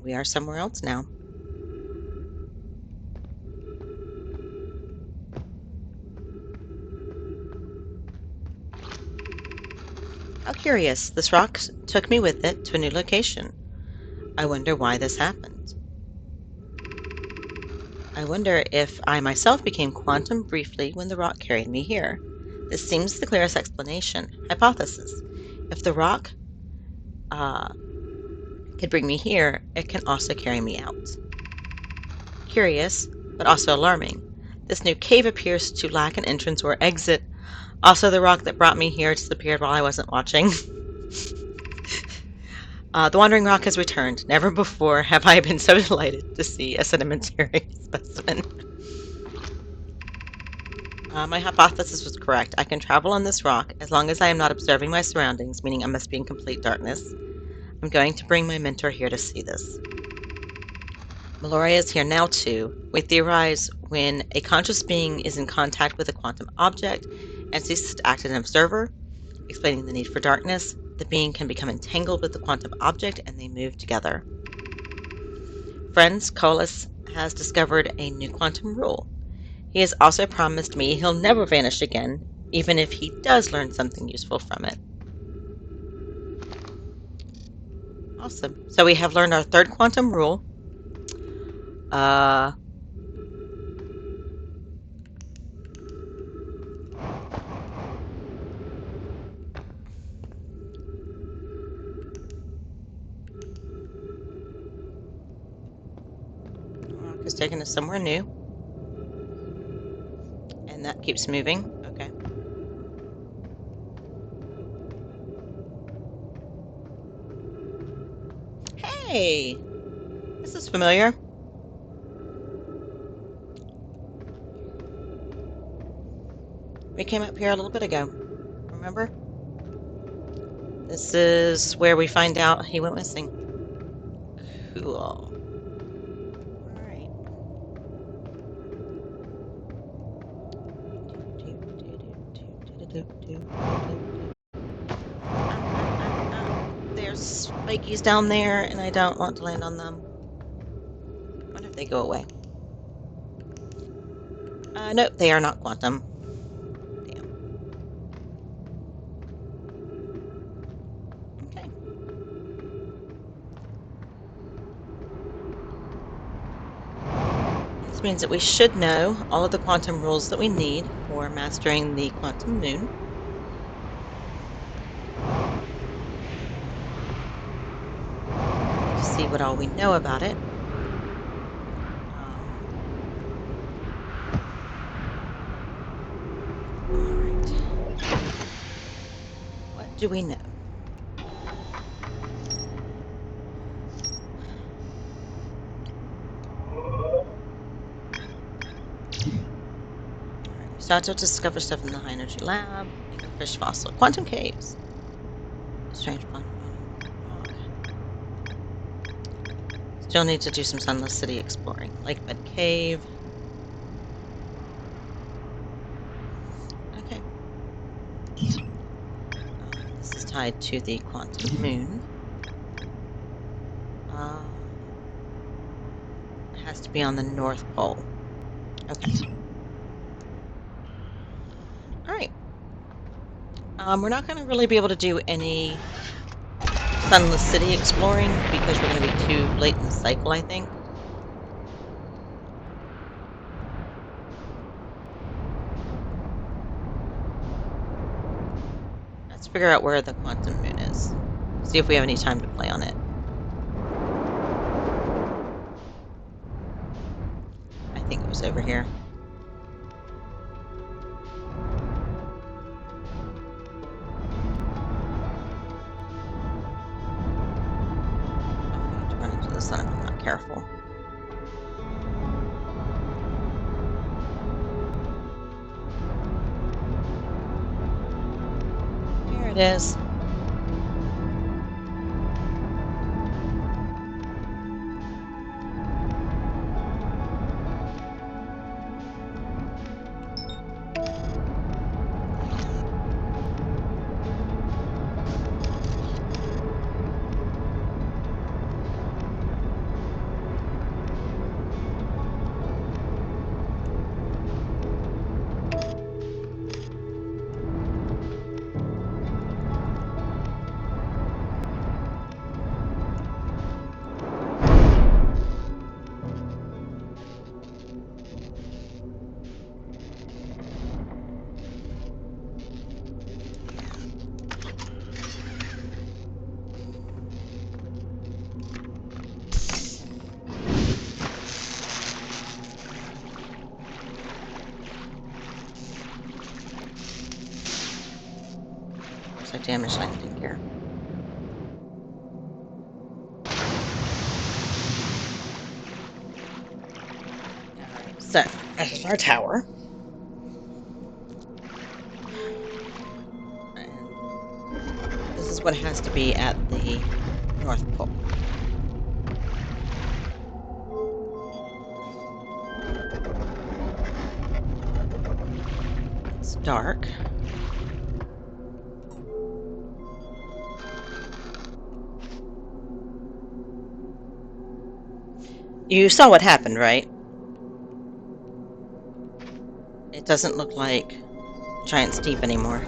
We are somewhere else now. How curious. This rock took me with it to a new location. I wonder why this happened. I wonder if I myself became quantum briefly when the rock carried me here. This seems the clearest explanation. Hypothesis. If the rock could bring me here, it can also carry me out. Curious, but also alarming. This new cave appears to lack an entrance or exit. Also, the rock that brought me here disappeared while I wasn't watching. The Wandering Rock has returned. Never before have I been so delighted to see a sedimentary specimen. My hypothesis was correct. I can travel on this rock as long as I am not observing my surroundings, meaning I must be in complete darkness. I'm going to bring my mentor here to see this. Meloria is here now too. We theorize when a conscious being is in contact with a quantum object and ceases to act as an observer, explaining the need for darkness, the being can become entangled with the quantum object and they move together. Friends, Coleus has discovered a new quantum rule. He has also promised me he'll never vanish again, even if he does learn something useful from it. Awesome. So we have learned our third quantum rule. Rock is taking us somewhere new. And that keeps moving. Okay. Hey! This is familiar. We came up here a little bit ago. remember? This is where we find out he went missing. Cool. All right. There's spikies down there, and I don't want to land on them. I wonder if they go away. Nope, they are not quantum. Damn. Okay. This means that we should know all of the quantum rules that we need for mastering the quantum moon. To see what all we know about it. Alright. What do we know? We start to discover stuff in the high energy lab. Fish fossil. Quantum caves. Strange quantum. Still need to do some Sunless City exploring. Lakebed Cave. Okay. This is tied to the quantum moon. It has to be on the North Pole. Okay. Alright. We're not going to really be able to do any Sunless City exploring because we're going to be too late in the cycle, I think. Let's figure out where the quantum moon is. See if we have any time to play on it. I think it was over here. I'm going to run into the sun if I'm not careful. Here it is. Looks like damage landing here. Alright, so this is our tower. And this is what has to be at the North Pole. It's dark. You saw what happened, right? It doesn't look like Giant Steep anymore.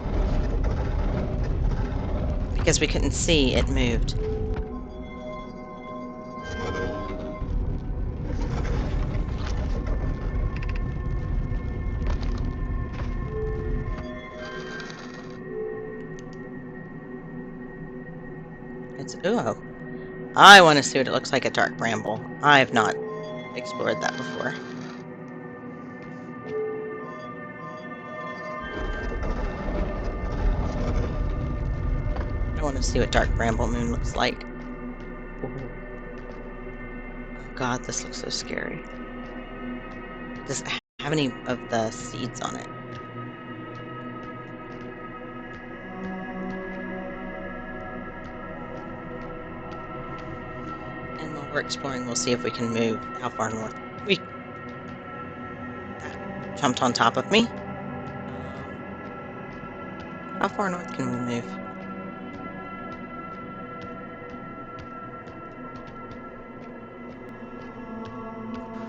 Because we couldn't see it moved. It's... ooh. I want to see what it looks like at Dark Bramble. I have not explored that before. I want to see what Dark Bramble Moon looks like. Oh god, this looks so scary. Does it have any of the seeds on it? And while we're exploring, we'll see if we can move how far north. We that jumped on top of me. How far north can we move?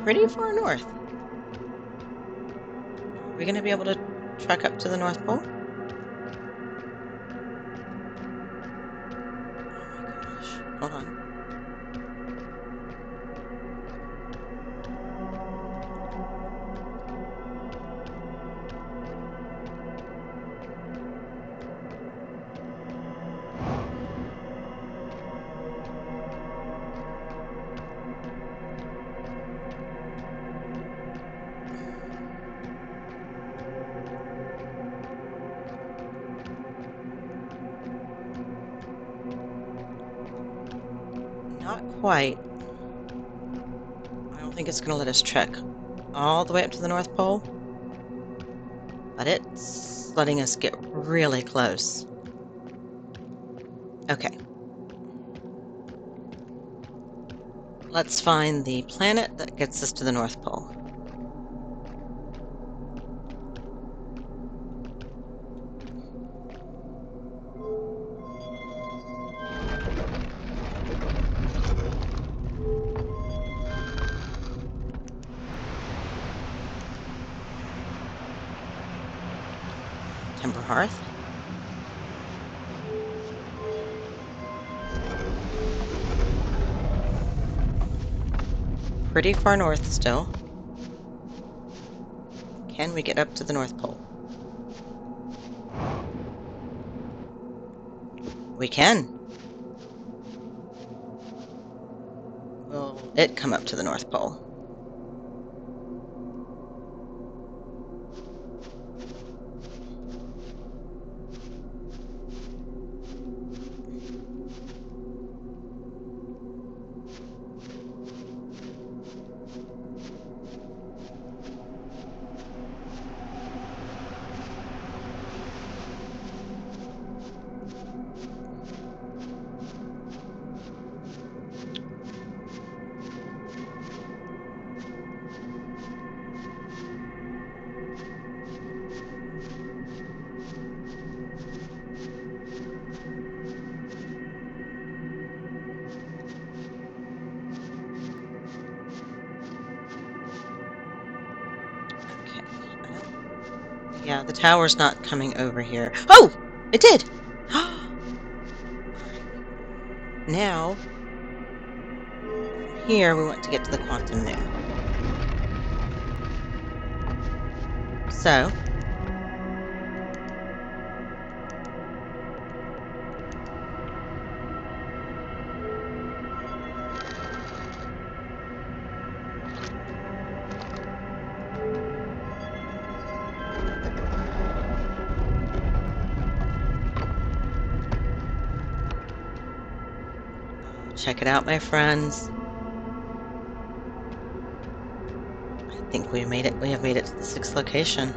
Pretty far north. Are we going to be able to trek up to the North Pole? Oh my gosh. Hold on. Not quite. I don't think it's going to let us trek all the way up to the North Pole, but it's letting us get really close. Okay. Let's find the planet that gets us to the North Pole. Timber Hearth. Pretty far north still. Can we get up to the North Pole? We can. Will it come up to the North Pole? Yeah, the tower's not coming over here. Oh! It did! Now, here we want to get to the quantum moon. So, check it out, my friends. I think we made it. We have made it to the 6th location.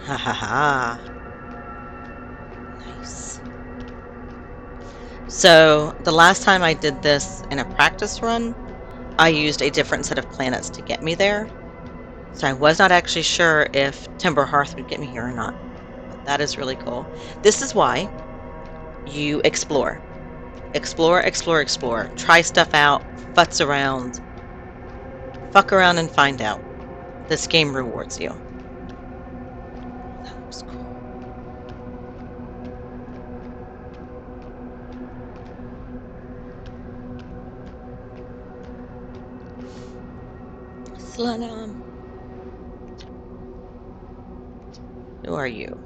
Ha ha ha. Nice. So, the last time I did this in a practice run, I used a different set of planets to get me there. So I was not actually sure if Timber Hearth would get me here or not. But that is really cool. This is why you explore. Explore, explore, explore. Try stuff out, futz around, fuck around and find out. This game rewards you. That was cool. Slanam. Who are you?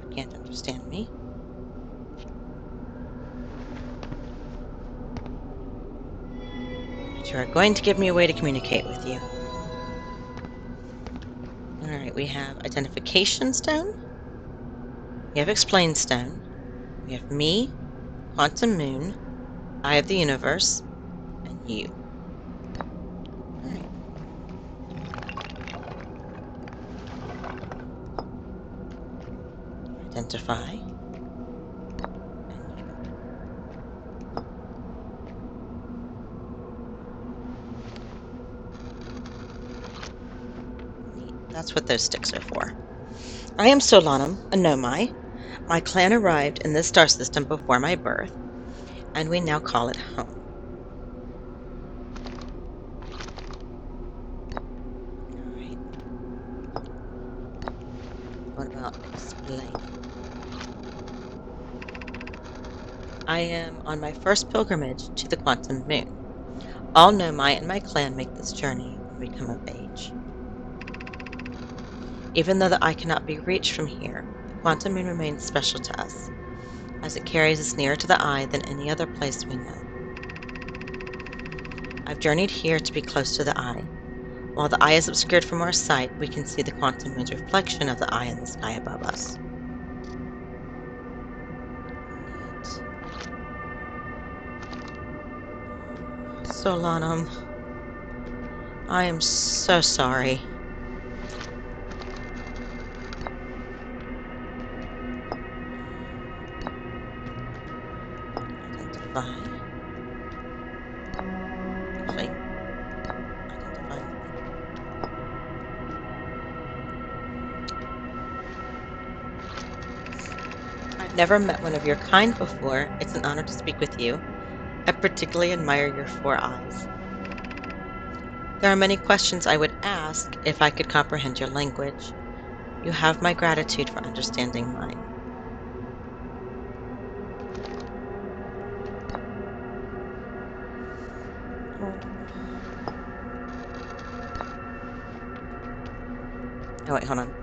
You can't understand me. But you are going to give me a way to communicate with you. Alright, we have Identification Stone. We have Explain Stone. We have me, Quantum Moon, Eye of the Universe, and you. Alright. Identify. That's what those sticks are for. I am Solanum, a Nomai. My clan arrived in this star system before my birth, and we now call it home. Alright. What about explaining? I am on my first pilgrimage to the Quantum Moon. All Nomai and my clan make this journey when we come of age. Even though the eye cannot be reached from here, the Quantum Moon remains special to us, as it carries us nearer to the eye than any other place we know. I've journeyed here to be close to the eye. While the eye is obscured from our sight, we can see the Quantum Moon's reflection of the eye in the sky above us. Solanum, I am so sorry. Identify. Actually, identify. I've never met one of your kind before. It's an honor to speak with you. I particularly admire your 4 eyes. There are many questions I would ask if I could comprehend your language. You have my gratitude for understanding mine. Oh, wait, hold on.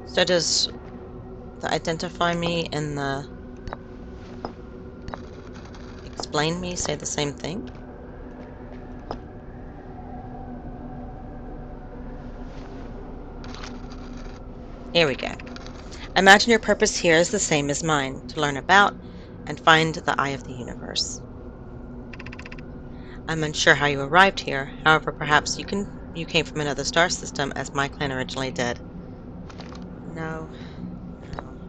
So does the identify me and the explain me say the same thing? Here we go. Imagine your purpose here is the same as mine, to learn about and find the eye of the universe. I'm unsure how you arrived here, however, perhaps you came from another star system as my clan originally did. No,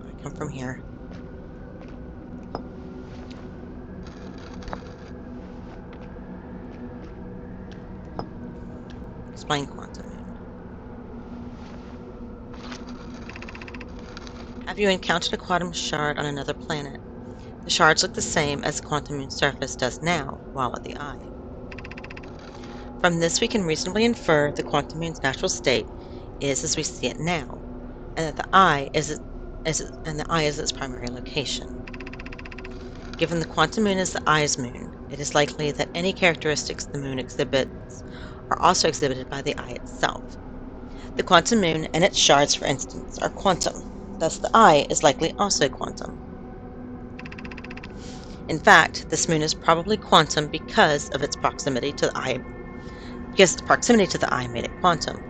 I come from here. Explain Quantum Moon. Have you encountered a quantum shard on another planet? The shards look the same as the Quantum Moon's surface does now, while at the eye. From this we can reasonably infer the Quantum Moon's natural state is as we see it now, and that the eye is its primary location. Given the Quantum Moon is the eye's moon, it is likely that any characteristics the moon exhibits are also exhibited by the eye itself. The Quantum Moon and its shards, for instance, are quantum. Thus, the eye is likely also quantum. In fact, this moon is probably quantum because its proximity to the eye made it quantum.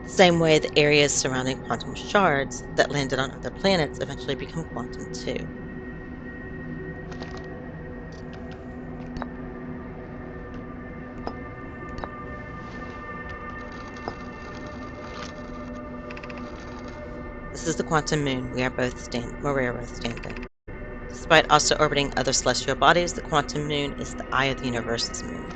The same way the areas surrounding quantum shards that landed on other planets eventually become quantum too. This is the Quantum Moon where we are both standing. Despite also orbiting other celestial bodies, the Quantum Moon is the eye of the universe's moon.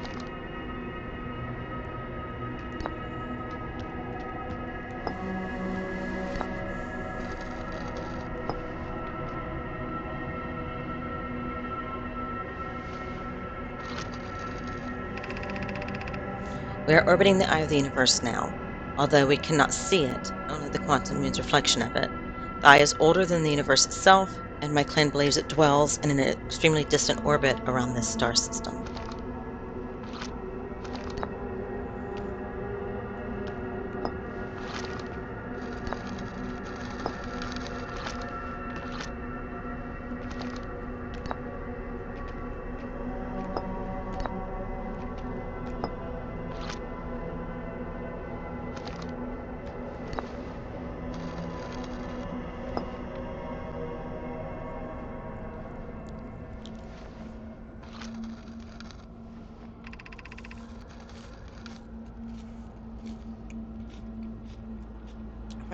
We are orbiting the eye of the universe now. Although we cannot see it, only the Quantum Moon's reflection of it. The eye is older than the universe itself, and my clan believes it dwells in an extremely distant orbit around this star system.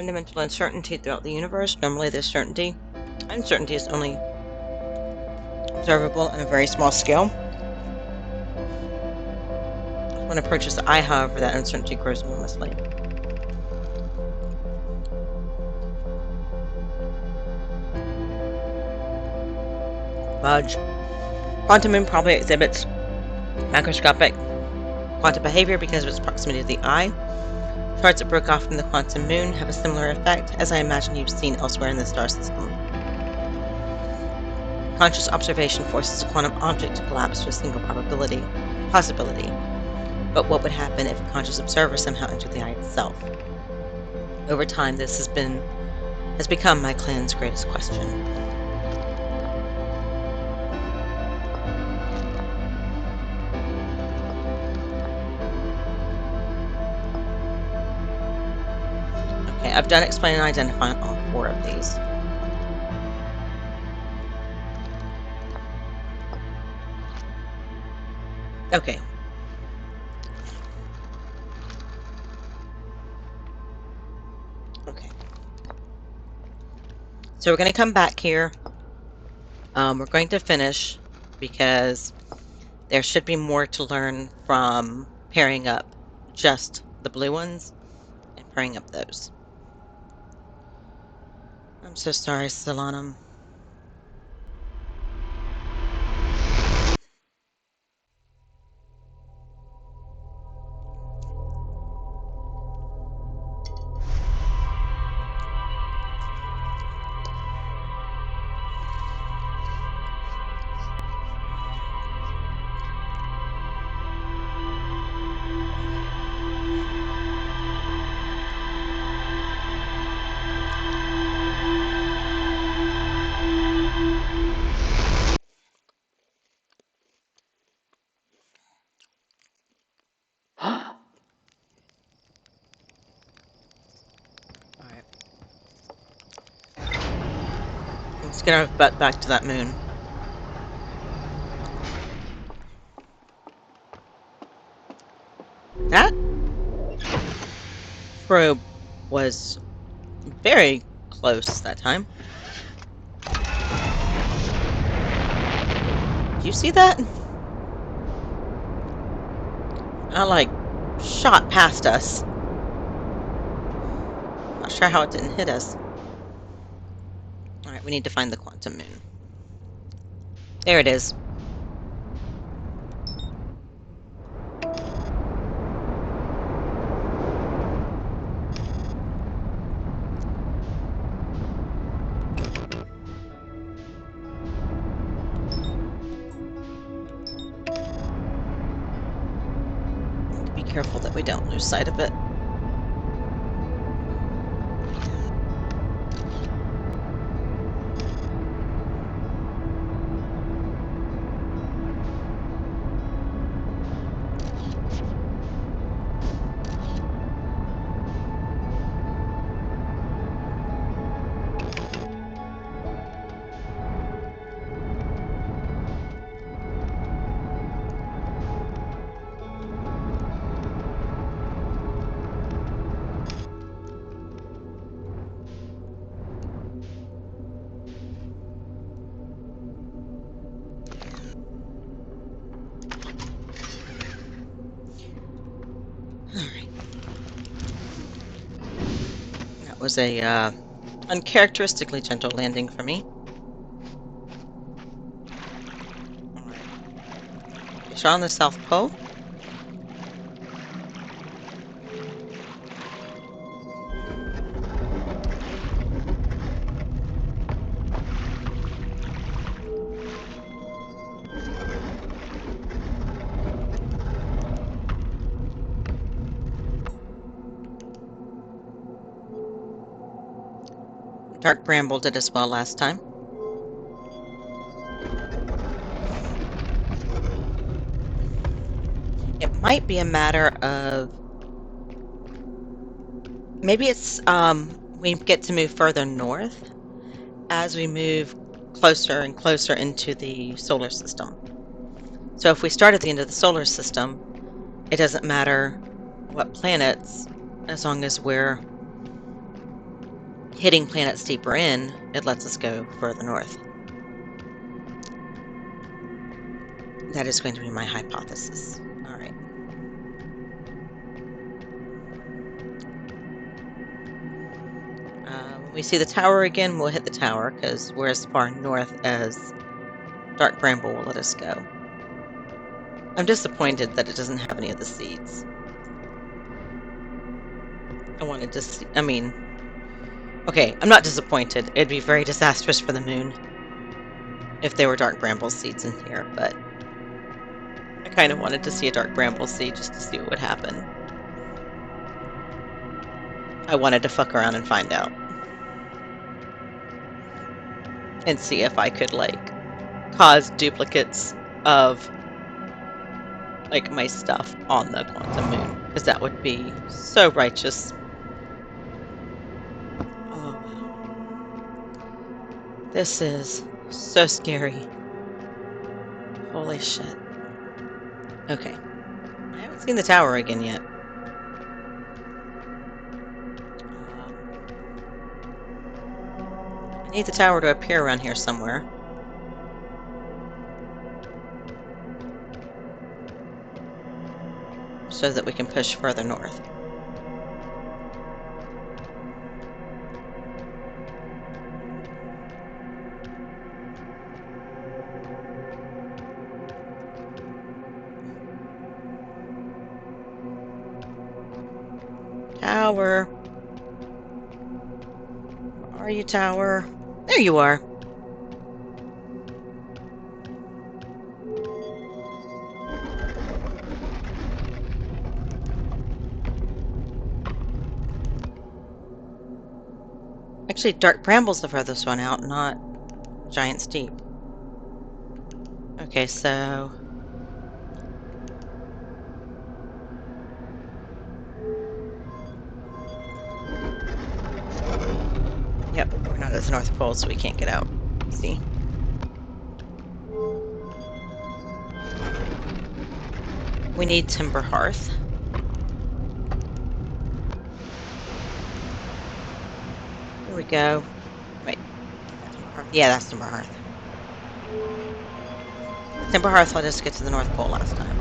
fundamental uncertainty throughout the universe. Normally, this uncertainty is only observable on a very small scale. When it approaches the eye, however, that uncertainty grows enormously. Fudge. Quantum moon probably exhibits macroscopic quantum behavior because of its proximity to the eye. Charts that broke off from the quantum moon have a similar effect, as I imagine you've seen elsewhere in the star system. Conscious observation forces a quantum object to collapse to a single possibility. But what would happen if a conscious observer somehow entered the eye itself? Over time, this has become my clan's greatest question. Okay, I've done explaining and identifying all 4 of these. Okay. Okay. So we're going to come back here. We're going to finish because there should be more to learn from pairing up just the blue ones and pairing up those. I'm so sorry, Solanum. Alright. Let's get our butt back to that moon. That probe was very close that time. Did you see that? Like, shot past us. Not sure how it didn't hit us. Alright, we need to find the quantum moon. There it is. Be careful that we don't lose sight of it. That was a uncharacteristically gentle landing for me. Alright. Shot on the South Pole. Dark Bramble did as well last time. It might be a matter of... Maybe it's, we get to move further north as we move closer and closer into the solar system. So if we start at the end of the solar system, it doesn't matter what planets, as long as we're hitting planets deeper in, it lets us go further north. That is going to be my hypothesis. All right. When we see the tower again, we'll hit the tower because we're as far north as Dark Bramble will let us go. I'm disappointed that it doesn't have any of the seeds. I wanted to see, okay, I'm not disappointed. It'd be very disastrous for the moon if there were Dark Bramble seeds in here, but I kind of wanted to see a Dark Bramble seed just to see what would happen. I wanted to fuck around and find out. And see if I could, like, cause duplicates of, like, my stuff on the quantum moon. Because that would be so righteous. Oh, this is so scary. Holy shit. Okay. I haven't seen the tower again yet. I need the tower to appear around here somewhere. So that we can push further north. Tower. Where are you, tower? There you are. Actually, Dark Bramble's the furthest one out, not Giant's Deep. Okay, so... Yep, we're not at the North Pole, so we can't get out. See? We need Timber Hearth. Here we go. Wait. Yeah, that's Timber Hearth. Timber Hearth let us get to the North Pole last time.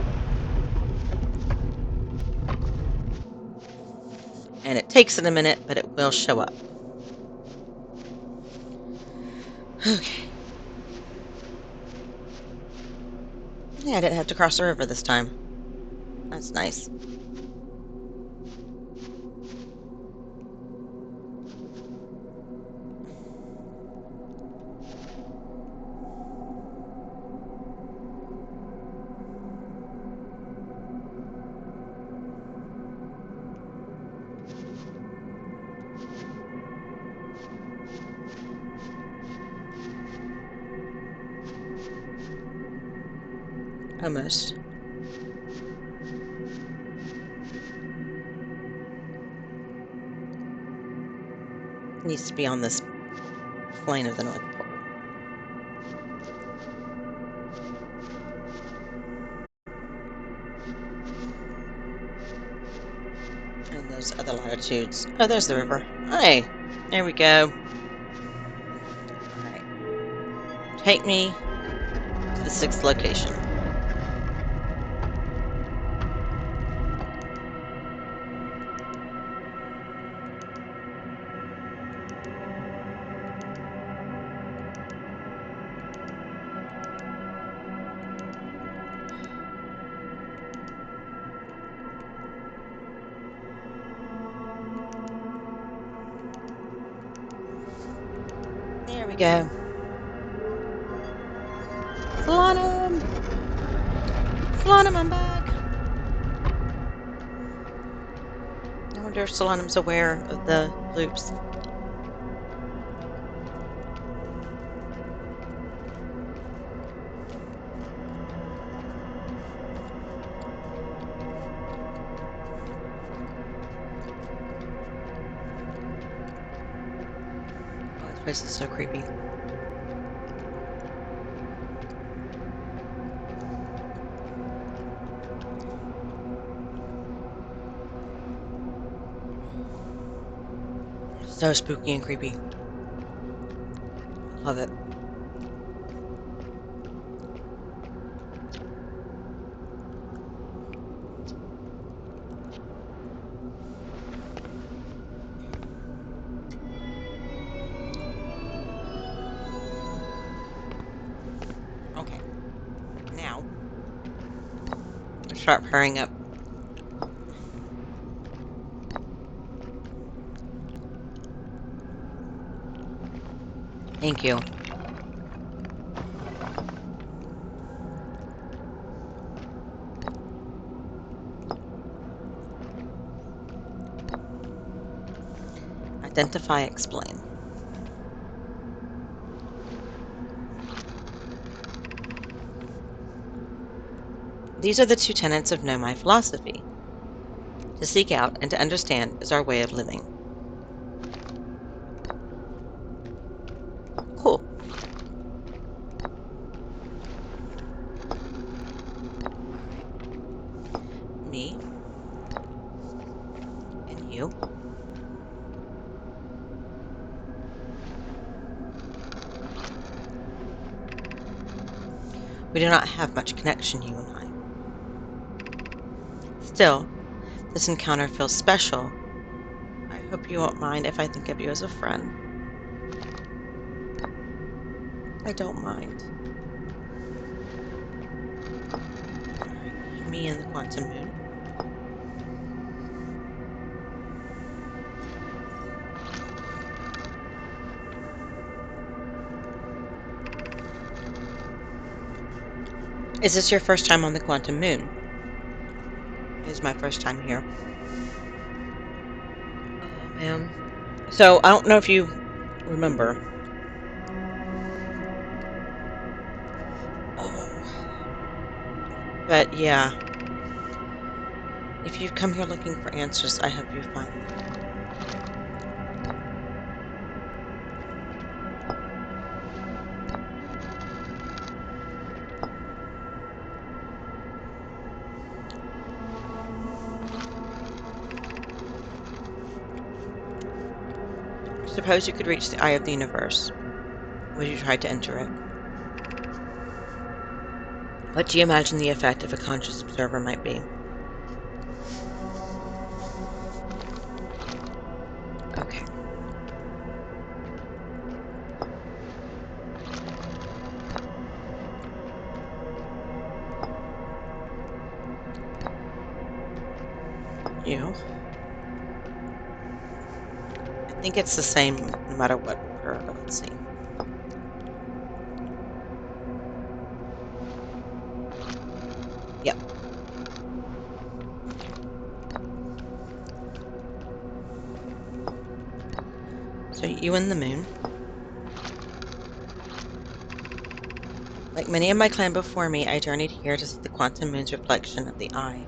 And it takes it a minute, but it will show up. Okay. Yeah, I didn't have to cross the river this time. That's nice. Almost. Needs to be on this plane of the North Pole. And those other latitudes. Oh, there's the river. Hey, there we go. Alright. Take me to the 6th location. There we go. Solanum! Solanum, I'm back! I wonder if Solanum's aware of the loops. Oh, this place is so creepy. So spooky and creepy. Love it. Okay. Now, start hurrying up. Thank you. Identify, explain. These are the two tenets of Know My philosophy. To seek out and to understand is our way of living. Cool. Me and you. We do not have much connection, you and I. Still, this encounter feels special. I hope you won't mind if I think of you as a friend. I don't mind. Me and the quantum moon. Is this your first time on the quantum moon? It is my first time here. Oh, man. So, I don't know if you remember. Oh. But yeah, if you come here looking for answers, I hope you find them. Suppose you could reach the eye of the universe. Would you try to enter it? What do you imagine the effect of a conscious observer might be? Okay. You? I think it's the same no matter what order. Let's see. Yep. So you and the moon. Like many of my clan before me, I journeyed here to see the quantum moon's reflection of the eye.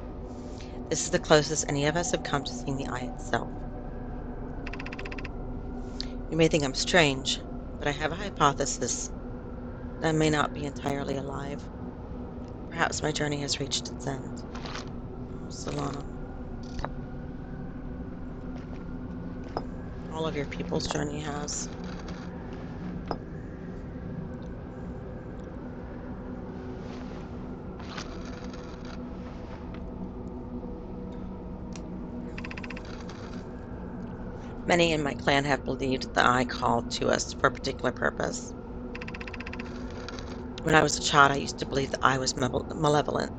This is the closest any of us have come to seeing the eye itself. You may think I'm strange, but I have a hypothesis that I may not be entirely alive. Perhaps my journey has reached its end. Oh, Solana. All of your people's journey has. Many in my clan have believed the eye called to us for a particular purpose. When I was a child, I used to believe the eye was malevolent,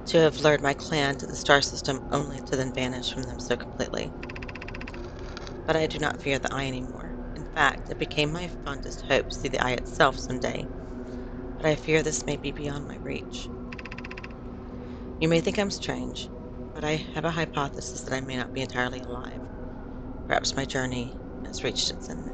to have lured my clan to the star system only to then vanish from them so completely. But I do not fear the eye anymore. In fact, it became my fondest hope to see the eye itself someday, but I fear this may be beyond my reach. You may think I'm strange, but I have a hypothesis that I may not be entirely alive. Perhaps my journey has reached its end now.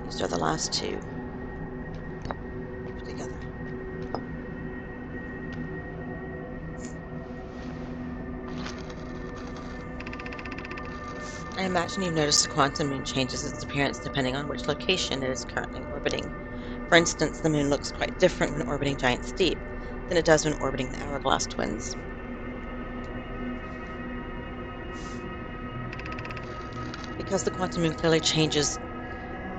These are the last two together. I imagine you've noticed the quantum moon changes its appearance depending on which location it is currently orbiting. For instance, the moon looks quite different when orbiting Giant Steep than it does when orbiting the Hourglass Twins. Because the quantum moon clearly changes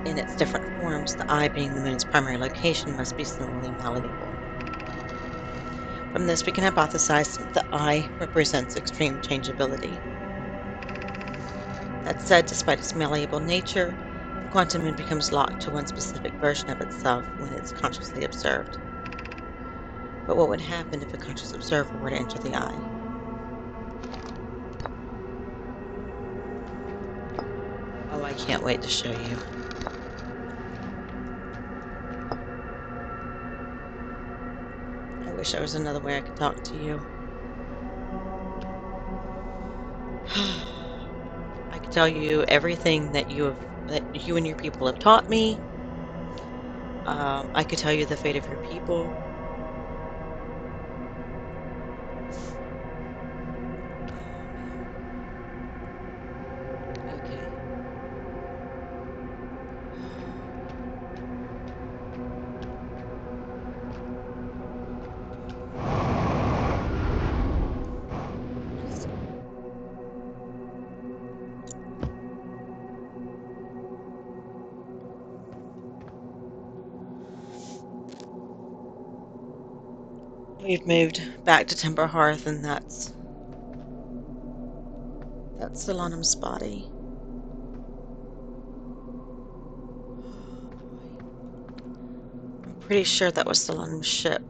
in its different forms, the eye being the moon's primary location must be similarly malleable. From this, we can hypothesize that the eye represents extreme changeability. That said, despite its malleable nature, the quantum moon becomes locked to one specific version of itself when it's consciously observed. But what would happen if a conscious observer were to enter the eye? Oh, I can't wait to show you. I wish there was another way I could talk to you. I could tell you everything that you and your people have taught me. I could tell you the fate of your people. Okay. We've moved back to Timber Hearth, and that's Solanum's body. I'm pretty sure that was Solanum's ship.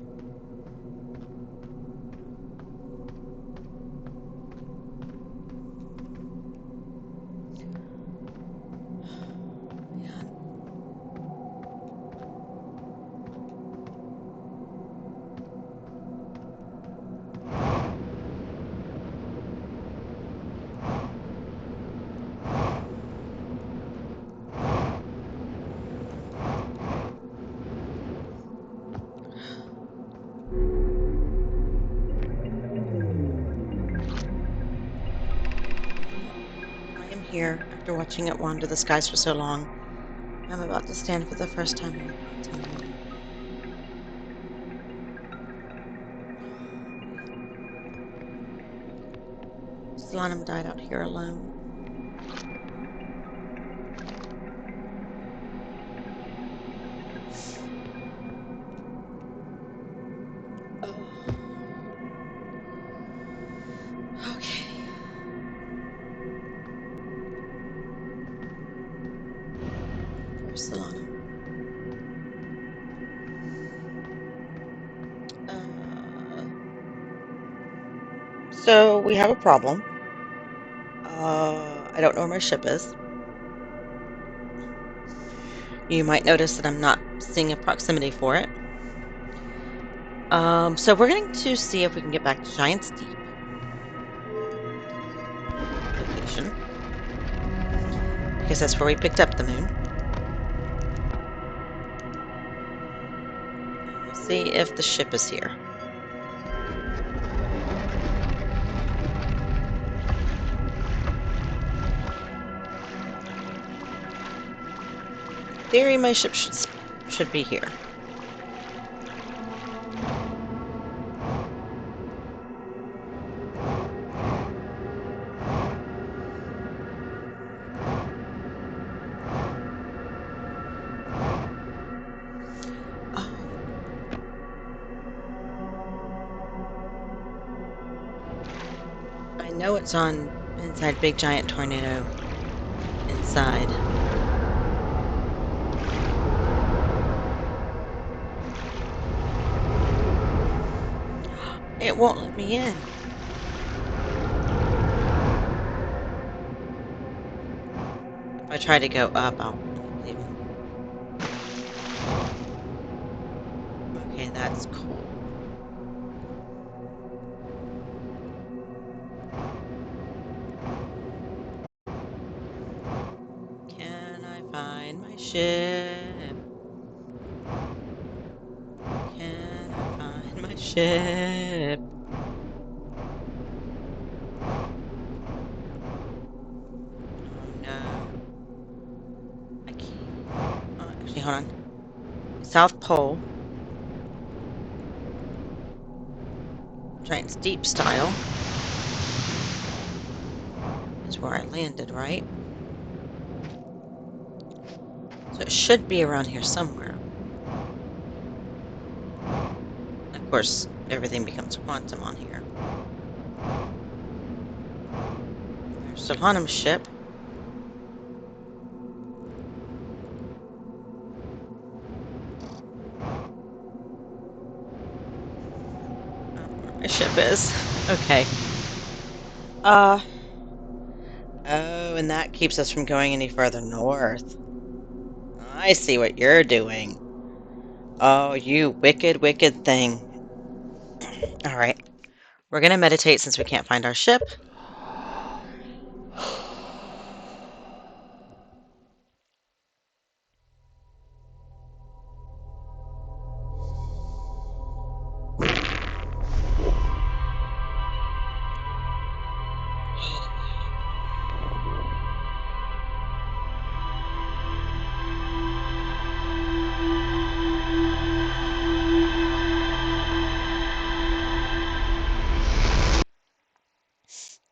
I am here after watching it wander the skies for so long. I'm about to stand for the first time on the quantum moon. Solanum died out here alone. Okay. Poor Solanum. So we have a problem. I don't know where my ship is. You might notice that I'm not seeing a proximity for it. So we're going to see if we can get back to Giant Steep location, because that's where we picked up the moon. We'll see if the ship is here. In theory, my ship should be here. Oh. I know it's on inside Big Giant Tornado inside. It won't let me in. If I try to go up, I'll leave. Okay, that's cool. Can I find my ship? Can I find my ship? Oh Okay, hold on. South Pole. Giant's Deep style. Is where I landed, right? So it should be around here somewhere. Of course, everything becomes quantum on here. There's Solanum's ship. Where my ship is. Okay. Oh, and that keeps us from going any further north. I see what you're doing. Oh, you wicked, wicked thing. All right. We're going to meditate since we can't find our ship.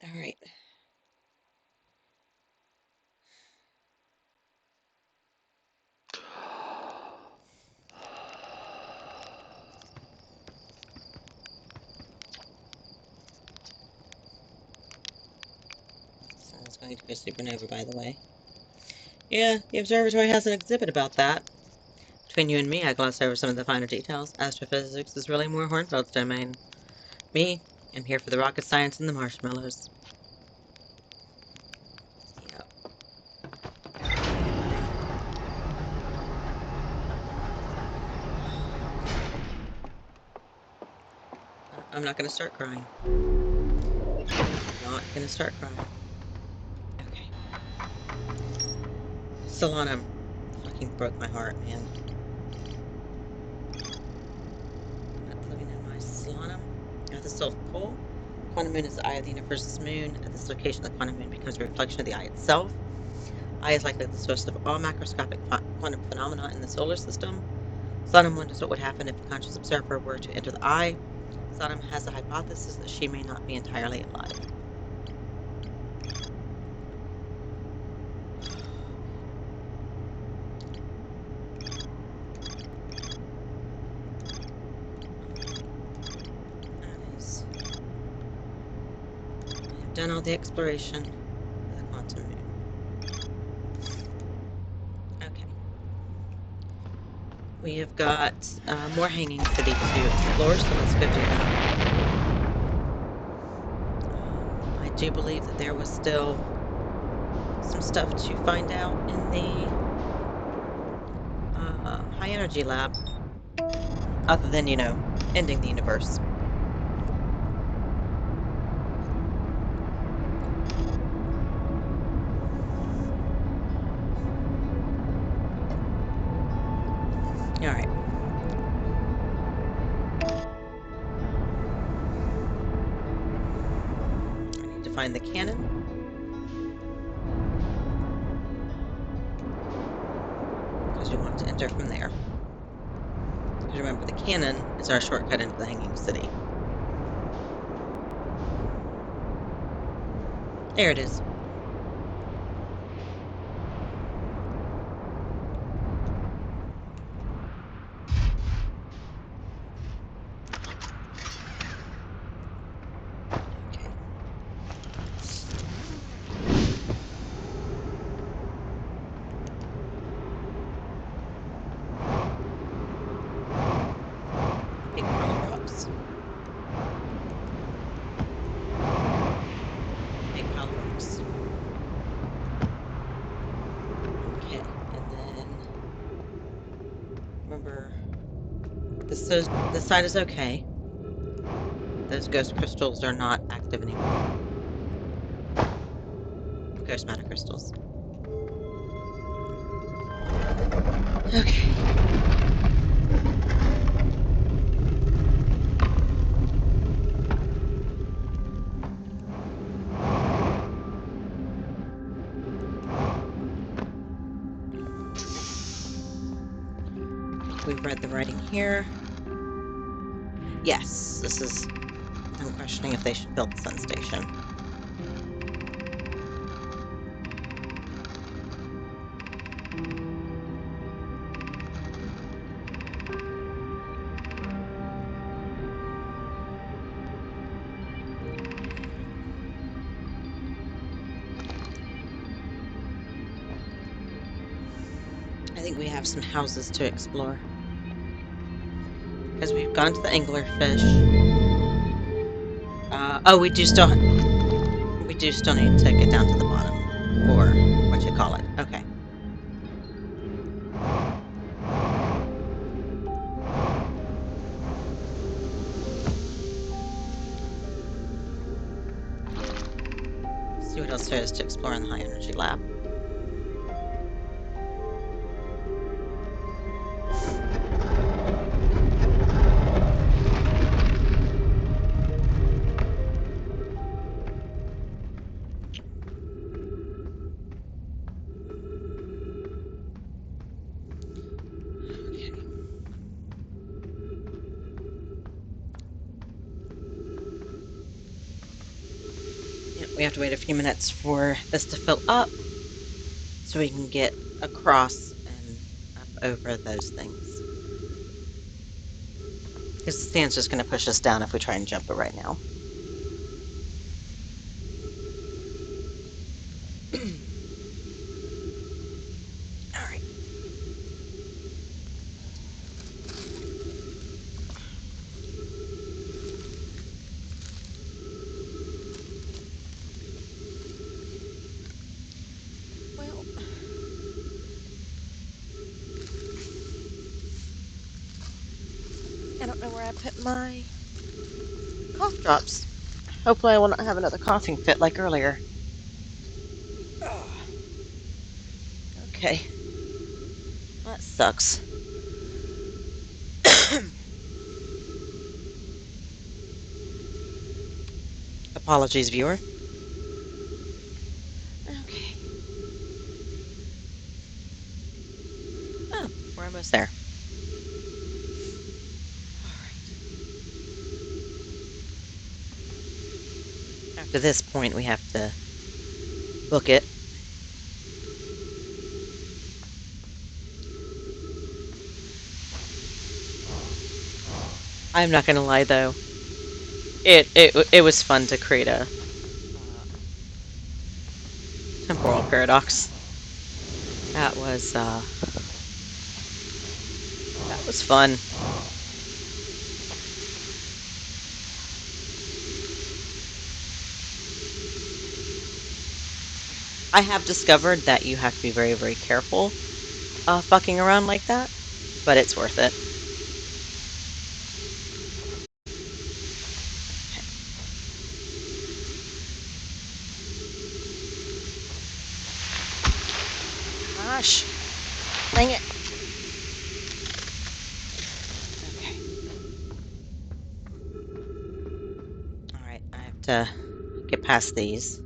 All right. Sun's going to go supernova, by the way. Yeah, the observatory has an exhibit about that. Between you and me, I glossed over some of the finer details. Astrophysics is really more Hornfeld's domain. Me, I'm here for the rocket science and the marshmallows. Yep. I'm not going to start crying. Not going to start crying. Okay. Solanum fucking broke my heart, man. I'm not plugging in my Solanum. At the South Pole. Quantum moon is the eye of the universe's moon. At this location, the quantum moon becomes a reflection of the eye itself. Eye is likely the source of all macroscopic quantum phenomena in the solar system. Solanum wonders what would happen if a conscious observer were to enter the eye. Solanum has the hypothesis that she may not be entirely alive. I've done all the exploration of the quantum moon. Okay. We have got more Hanging City to explore, so let's go do that. I do believe that there was still some stuff to find out in the high energy lab, other than, ending the universe. Alright. I need to find the cannon. Because we want to enter from there. Because remember, the cannon is our shortcut into the Hanging City. There it is. Okay. Big pile of rocks. Big pile of rocks. Okay, and then remember, this side is okay. Those ghost crystals are not active anymore. Ghost matter crystals. Okay. we've read the writing here. Yes, this is them questioning if they should build the sun station. I think we have some houses to explore. Because we've gone to the anglerfish. Oh, we do still need to get down to the bottom for what you call it. Okay. See what else there is to explore in the high energy lab. We have to wait a few minutes for this to fill up so we can get across and up over those things. Because the sand's just going to push us down if we try and jump it right now. All right. Well, I don't know where I put my cough drops. Hopefully I will not have another coughing fit like earlier. Okay. That sucks. Apologies, viewer. Okay. Oh, we're almost there. After this point, we have to book it. I'm not gonna lie though, it was fun to create a temporal paradox. That was fun. I have discovered that you have to be very, very careful fucking around like that, but it's worth it. Gosh, dang it. Okay. Alright, I have to get past these.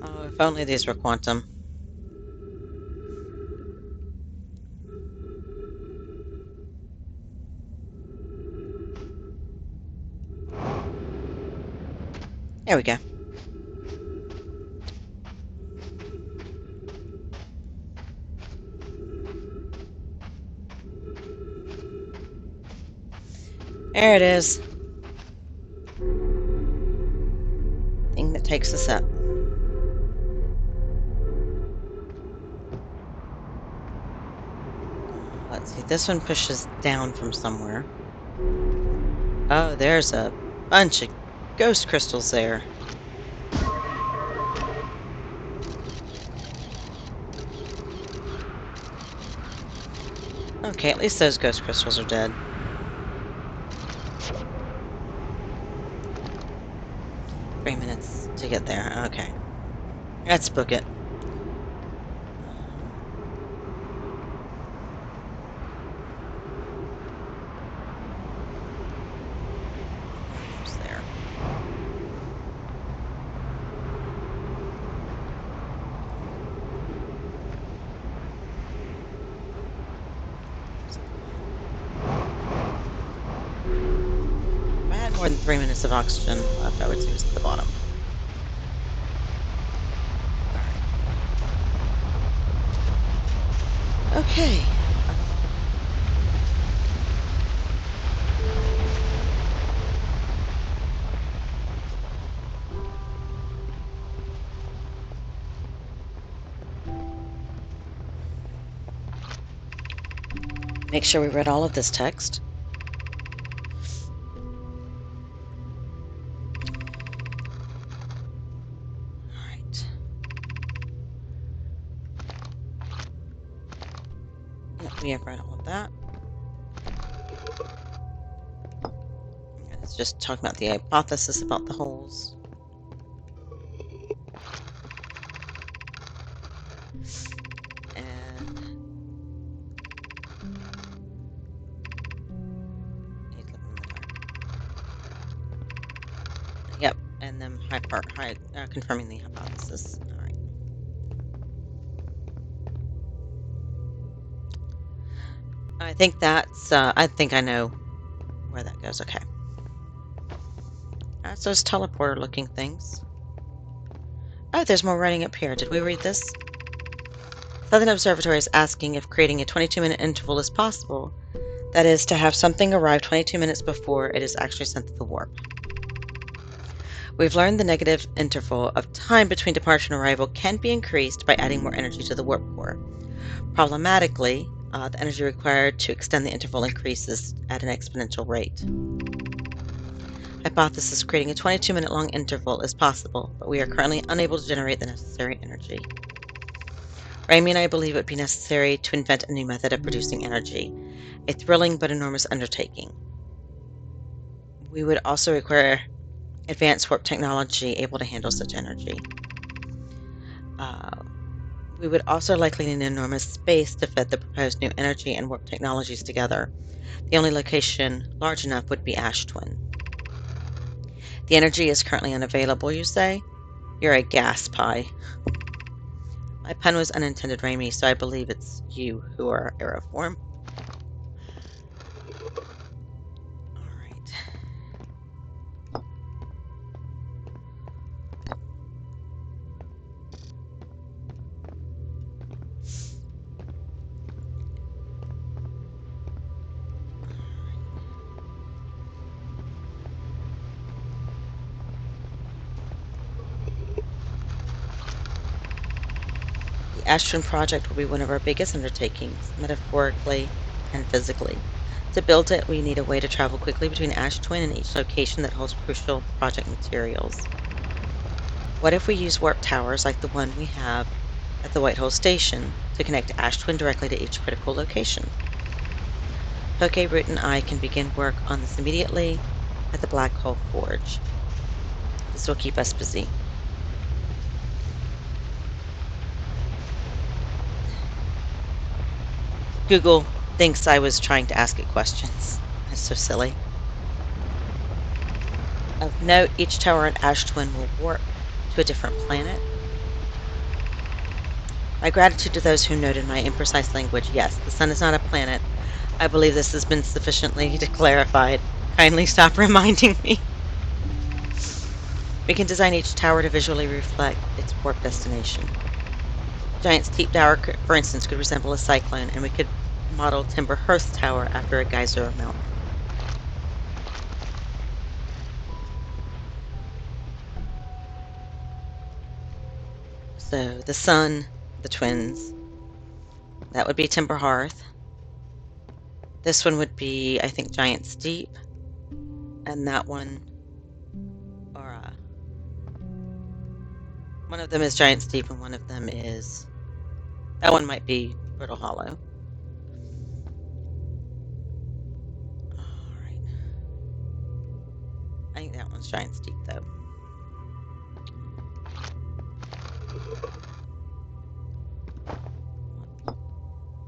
Oh, if only these were quantum. There we go. There it is. Thing that takes us up. Let's see, this one pushes down from somewhere. Oh, there's a bunch of ghost crystals there. Okay, at least those ghost crystals are dead. Minutes to get there. Okay. Let's book it. Almost there. more than 3 minutes of oxygen left, I would say, was at the bottom. Okay. Make sure we read all of this text. All right. Yep, we have read all of that. It's just talking about the hypothesis about the holes. Yep, and then confirming the hypothesis. All right. I think that's. I think I know where that goes. Okay. That's those teleporter-looking things. Oh, there's more writing up here. Did we read this? Southern Observatory is asking if creating a 22-minute interval is possible. That is, to have something arrive 22 minutes before it is actually sent to the warp. We've learned the negative interval of time between departure and arrival can be increased by adding more energy to the warp core. Problematically, the energy required to extend the interval increases at an exponential rate. Hypothesis: creating a 22-minute long interval is possible, but we are currently unable to generate the necessary energy. Raimi and I believe it would be necessary to invent a new method of producing energy, a thrilling but enormous undertaking. We would also require advanced warp technology able to handle such energy. We would also likely need enormous space to fit the proposed new energy and warp technologies together. The only location large enough would be Ash Twin. The energy is currently unavailable, you say? You're a gas pie. My pun was unintended, Raimi, so I believe it's you who are Aeroform. Alright. The Ash Twin project will be one of our biggest undertakings, metaphorically and physically. To build it, we need a way to travel quickly between Ash Twin and each location that holds crucial project materials. What if we use warp towers like the one we have at the White Hole Station to connect Ash Twin directly to each critical location? Poke, Root, and I can begin work on this immediately at the Black Hole Forge. This will keep us busy. Google thinks I was trying to ask it questions. That's so silly. Of note, each tower at Ash Twin will warp to a different planet. My gratitude to those who noted my imprecise language. Yes, the sun is not a planet. I believe this has been sufficiently clarified. Kindly stop reminding me. We can design each tower to visually reflect its warp destination. Giant Steep Tower, for instance, could resemble a cyclone, and we could model Timber Hearth Tower after a geyser mountain. So the sun, the twins, that would be Timber Hearth. This one would be, I think, Giant Steep, and that one, or one of them is Giant Steep, and one of them is, that one might be Brittle Hollow. Alright. I think that one's Giant Steep, though.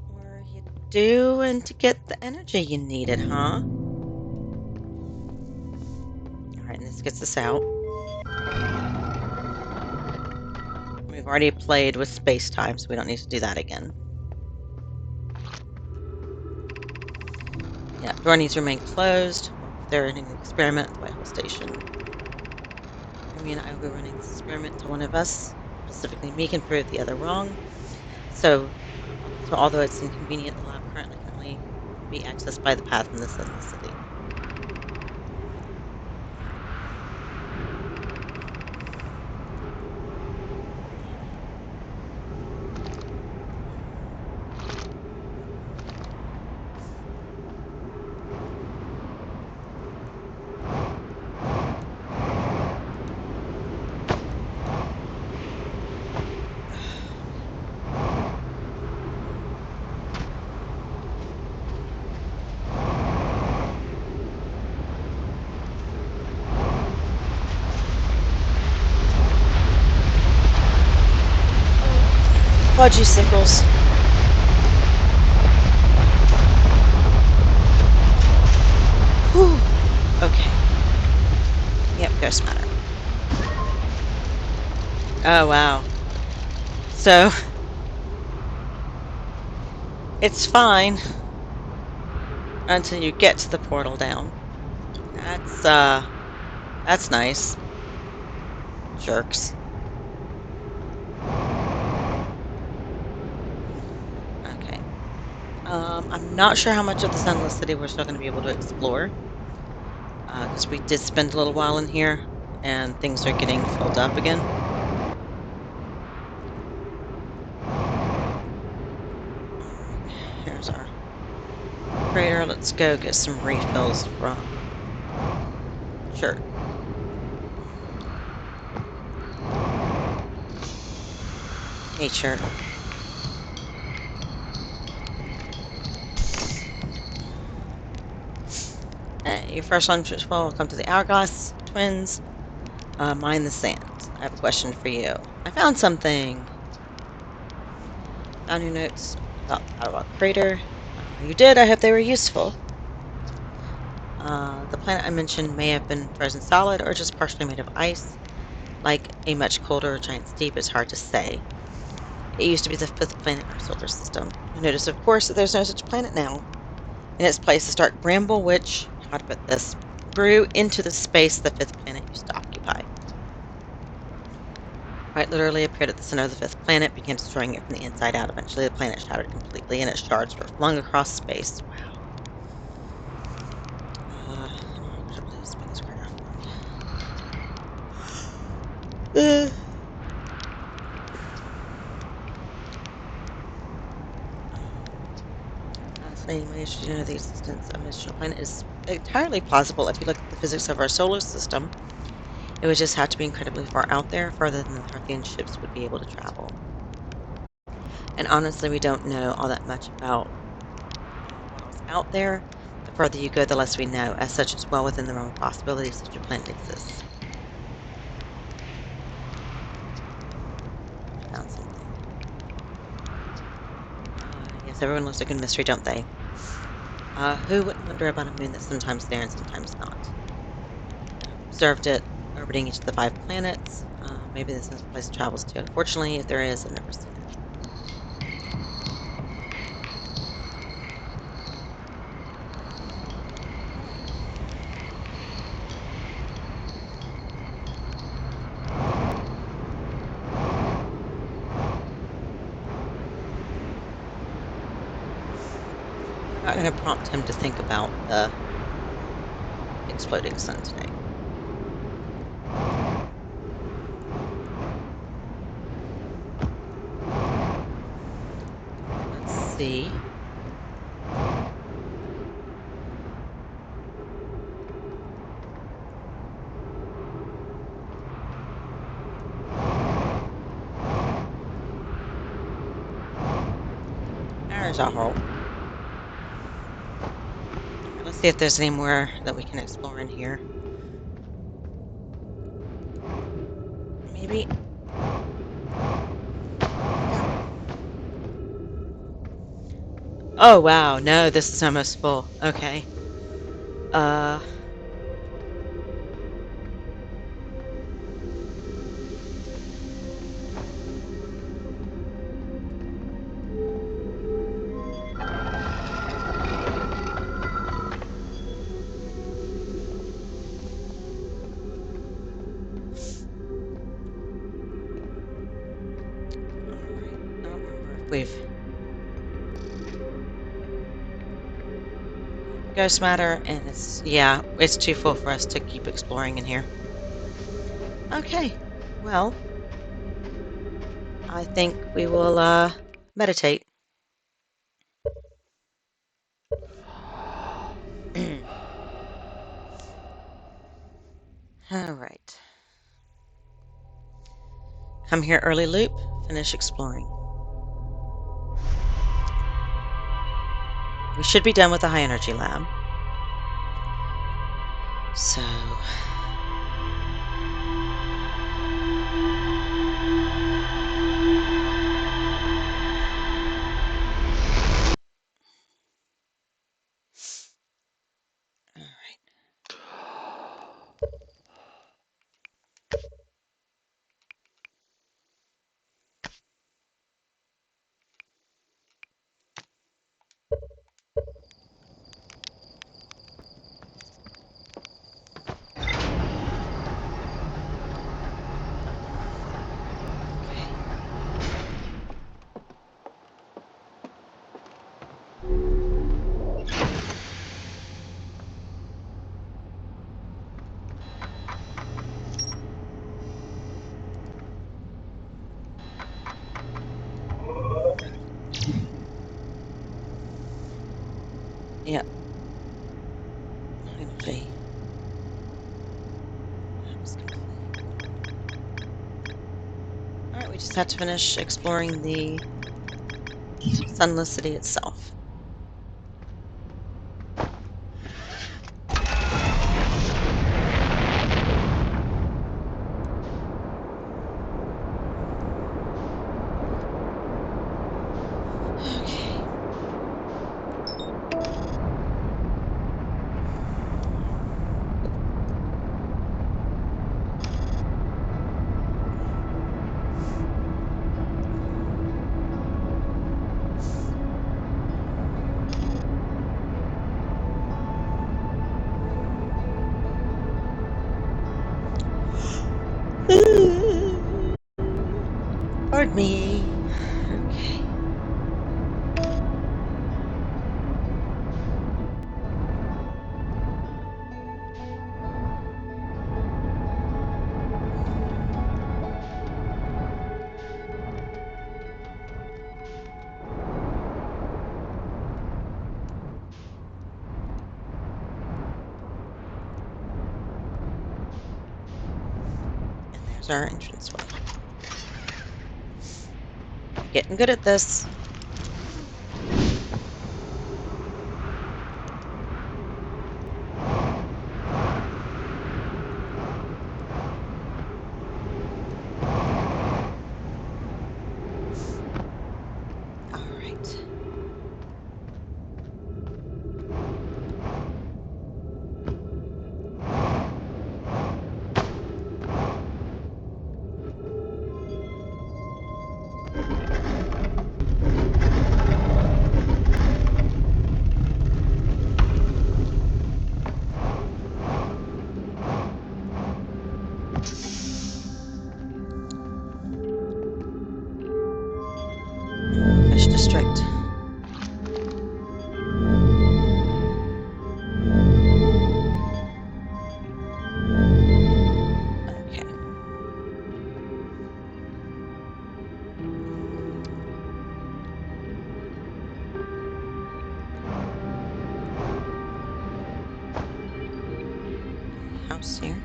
What were you doing to get the energy you needed, huh? Alright, and this gets us out. We've already played with space-time, so we don't need to do that again. Yeah, door needs to remain closed. if they're running an experiment at the White Hole Station. Remy and I will be running this experiment until one of us, specifically me, can prove the other wrong. So although it's inconvenient, the lab currently can only be accessed by the path in the Sunless City. Fudgy sickles. Whew. Okay. Yep, ghost matter. Oh, wow. So, it's fine until you get to the portal down. That's nice. Jerks. Okay. I'm not sure how much of the Sunless City we're still going to be able to explore. Because we did spend a little while in here, and things are getting filled up again. Here's our crater. Let's go get some refills from... Sure. Nature. Hey, first on welcome to the Hourglass Twins. Mine the sand. I have a question for you. I found something. Found your notes about the Outer Crater. You did. I hope they were useful. The planet I mentioned may have been frozen solid or just partially made of ice. Like a much colder giant steep, it's hard to say. It used to be the fifth planet in our solar system. You notice, of course, that there's no such planet now. In its place, the stark bramble which, how to put this, grew into the space the fifth planet used to occupy. Quite literally appeared at the center of the fifth planet, began destroying it from the inside out. Eventually, the planet shattered completely, and its shards were flung across space. Wow. Fascinating. My interest in the existence of an additional planet is entirely plausible if you look at the physics of our solar system. It would just have to be incredibly far out there, further than the Harthian ships would be able to travel. And honestly, we don't know all that much about what else out there. The further you go, the less we know. As such, it's well within the realm of possibility such a planet exists. Found something. Yes, everyone loves a good mystery, don't they? Who wouldn't wonder about a moon that's sometimes there and sometimes not? I've observed it orbiting each of the 5 planets. Maybe this is a place it travels to. Unfortunately, if there is, I've never seen it. I'm not going to prompt him to think about the exploding sun today. Let's see. There's a hole. Alright, let's see if there's any more that we can explore in here. Maybe. Oh, wow. No, this is almost full. Okay. we've ghost matter, and it's too full for us to keep exploring in here. Okay, well, I think we will meditate. All right. Come here, early loop. Finish exploring. We should be done with the high energy lab. So. All right. Yep. Energy. All right, we just have to finish exploring the Sunless City itself. Pardon me. Okay. And there's our entranceway. Getting good at this. All right. Fish District. Okay. House here.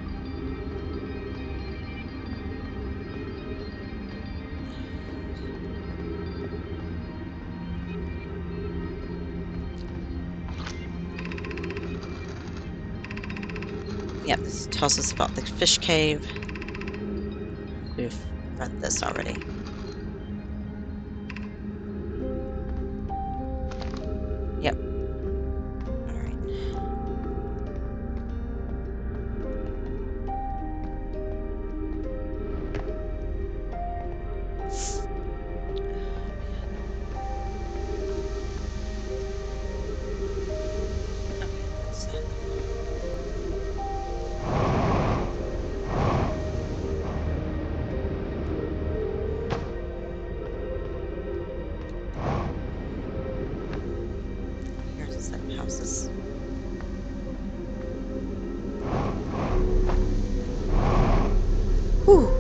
Yep, this tells us about the fish cave. We've read this already. Yep. All right. houses. Whew.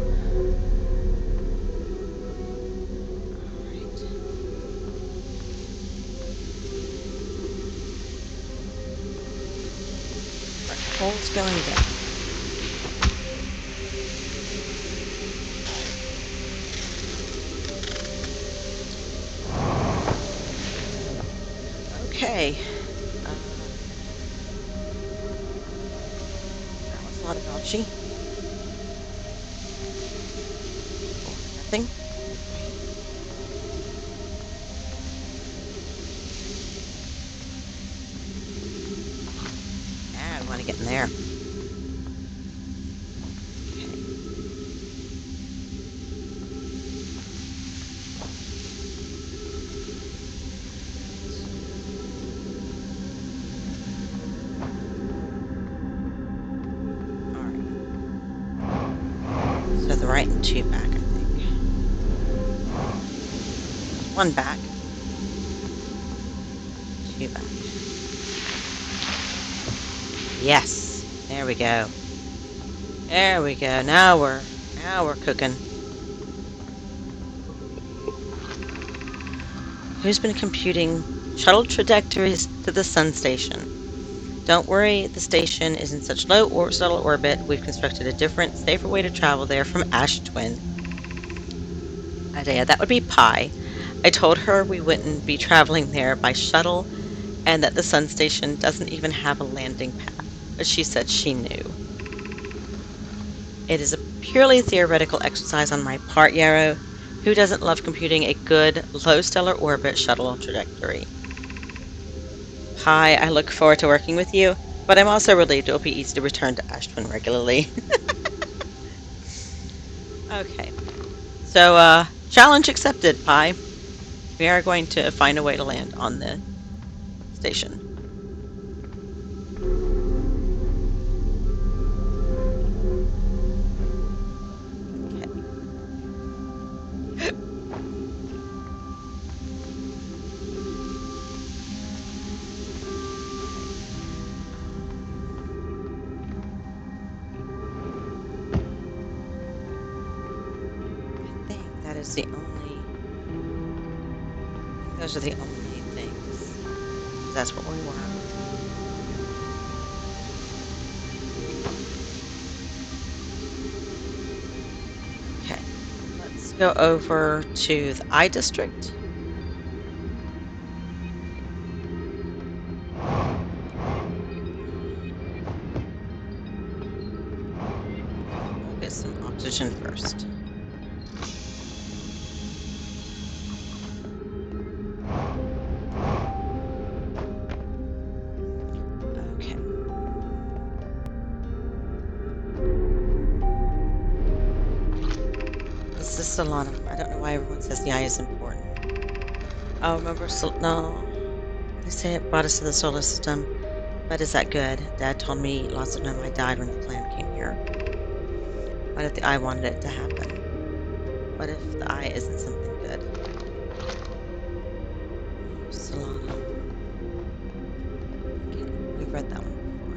Hole's going down. Okay. That was a lot of algae. Nothing. I want to get in there. So the right and two back, I think. One back. Two back. Yes. There we go. There we go. Now we're cooking. Who's been computing shuttle trajectories to the sun station? Don't worry, the station is in such low subtle orbit, we've constructed a different, safer way to travel there from Ash Twin. Idea, that would be Pi. I told her we wouldn't be traveling there by shuttle and that the sun station doesn't even have a landing pad, but she said she knew. It is a purely theoretical exercise on my part, Yarrow. Who doesn't love computing a good, low stellar orbit shuttle trajectory? Pi, I look forward to working with you, but I'm also relieved it'll be easy to return to Ash Twin regularly. Okay. So, challenge accepted, Pi. We are going to find a way to land on the station. I think that is the only... those are the only things. That's what we were. Okay. Let's go over to the I District. We'll get some oxygen first. Okay. This is Solana. I don't know why everyone says the eye is important. Oh, remember, no. They say it brought us to the solar system, but is that good? Dad told me lots of them I died when the plan came here. What if the eye wanted it to happen? What if the eye isn't something good? Solana. Okay, we've read that one before.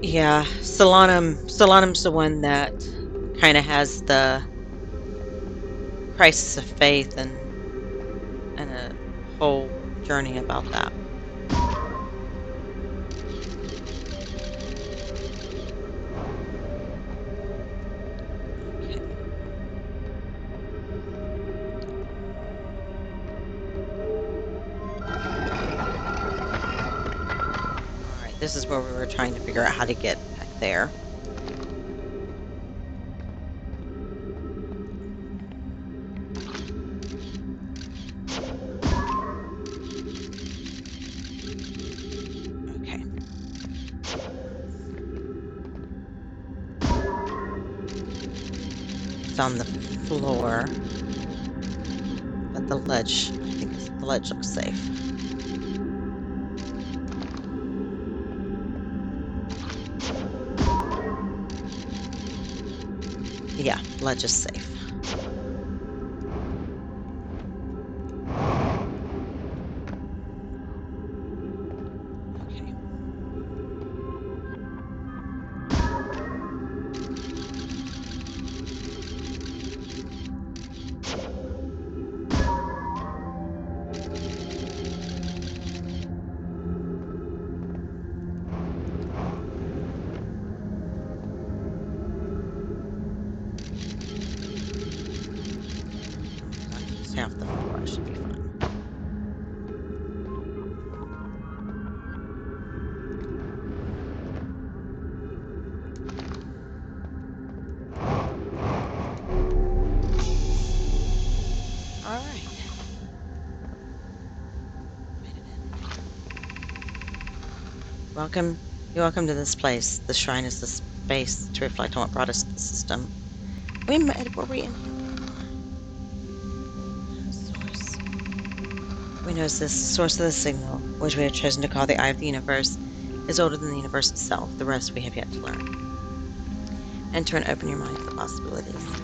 Yeah, Solanum's the one that kind of has the crisis of faith and a whole journey about that. Okay. Alright, this is where we were trying to figure out how to get back there. Okay. It's on the floor. But the ledge, I think the ledge looks safe. Yeah, ledge is safe. Okay. That takes half the floor. I should be fine. All right. Made it in. Welcome. You're welcome to this place. The shrine is the space to reflect on what brought us to the system. Were we in here before? Source. We know this. The source of the signal, which we have chosen to call the Eye of the Universe, is older than the universe itself. The rest we have yet to learn. Enter and open your mind to the possibilities.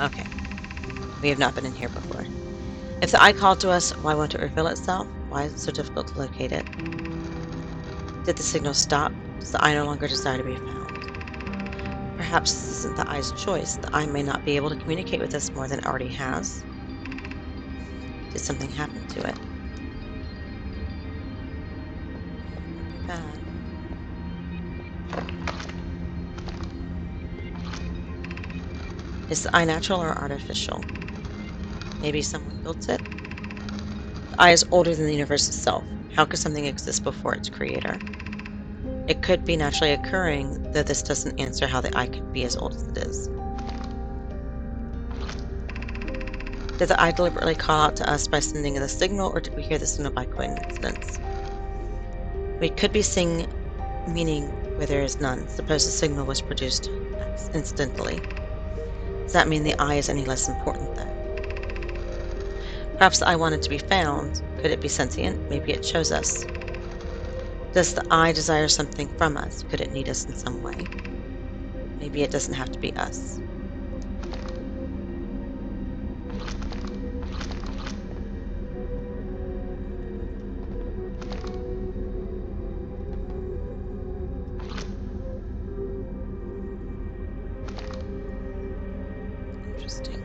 Okay. We have not been in here before. If the eye called to us, why won't it reveal itself? Why is it so difficult to locate it? Did the signal stop? Does the eye no longer desire to be found? Perhaps this isn't the eye's choice. The eye may not be able to communicate with us more than it already has. Did something happen to it? Could be bad. Is the eye natural or artificial? Maybe someone built it? The eye is older than the universe itself. How could something exist before its creator? It could be naturally occurring, though this doesn't answer how the eye could be as old as it is. Did the eye deliberately call out to us by sending the signal, or did we hear the signal by coincidence? We could be seeing meaning where there is none. Suppose the signal was produced incidentally. Does that mean the eye is any less important, though? Perhaps the eye wanted to be found. Could it be sentient? Maybe it chose us. Does the eye desire something from us? Could it need us in some way? Maybe it doesn't have to be us. Interesting.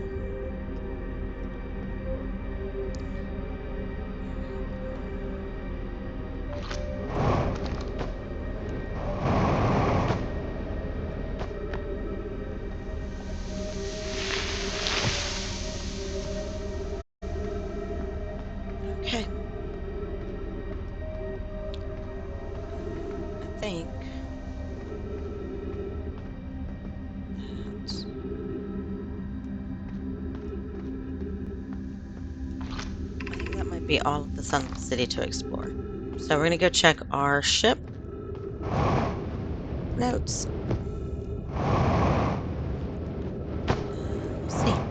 Okay. I think that might be all of the Sunless City to explore. So we're going to go check our ship notes. We'll see.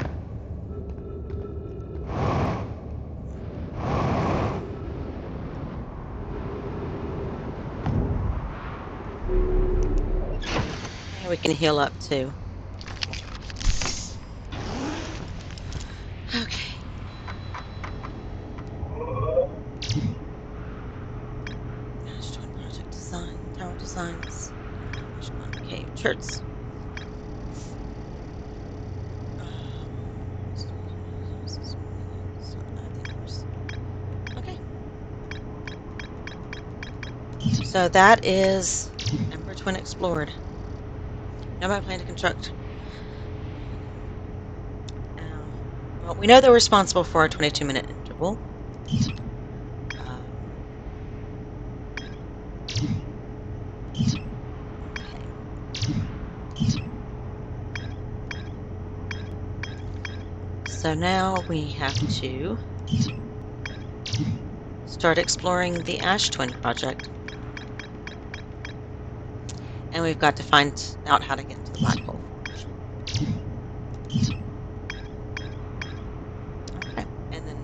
And we can heal up too. Okay. Ash Twin Project Design, Tower Designs, Ashcon Cave Church. Okay. So that is Ember Twin explored. Now I plan to construct. Well, we know they're responsible for a 22-minute interval. So now we have to start exploring the Ash Twin Project. And we've got to find out how to get into the black hole. Okay. And then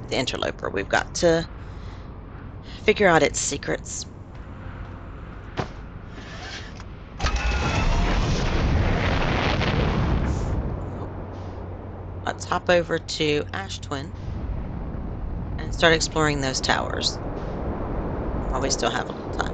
the interloper. We've got to figure out its secrets. hop over to Ash Twin and start exploring those towers while we still have a little time.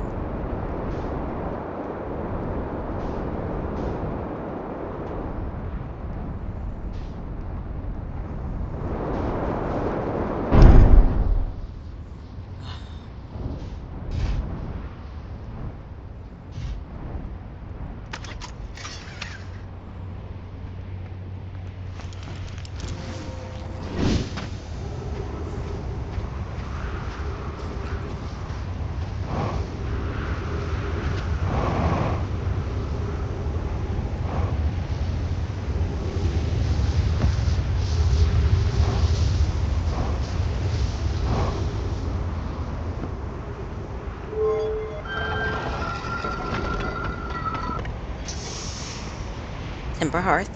Timber Hearth.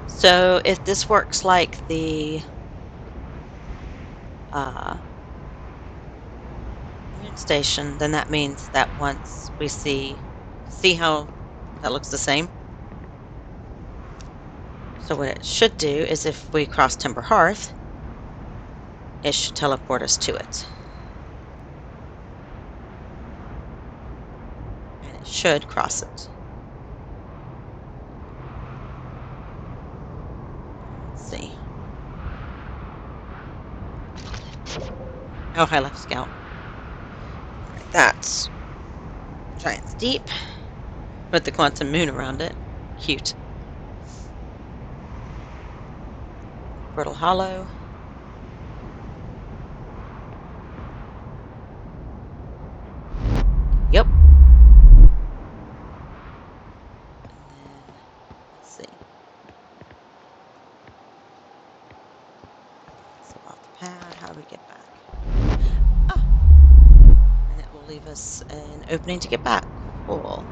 So if this works like the moon station, then that means that once we see how that looks the same. So what it should do is if we cross Timber Hearth, it should teleport us to it. And it should cross it. Let's see. Oh, I left Scout. That's Giant's Deep with the quantum moon around it. Cute. Brittle Hollow. Yep. And then, let's see. So off the pad, how do we get back? Ah! And it will leave us an opening to get back. Cool.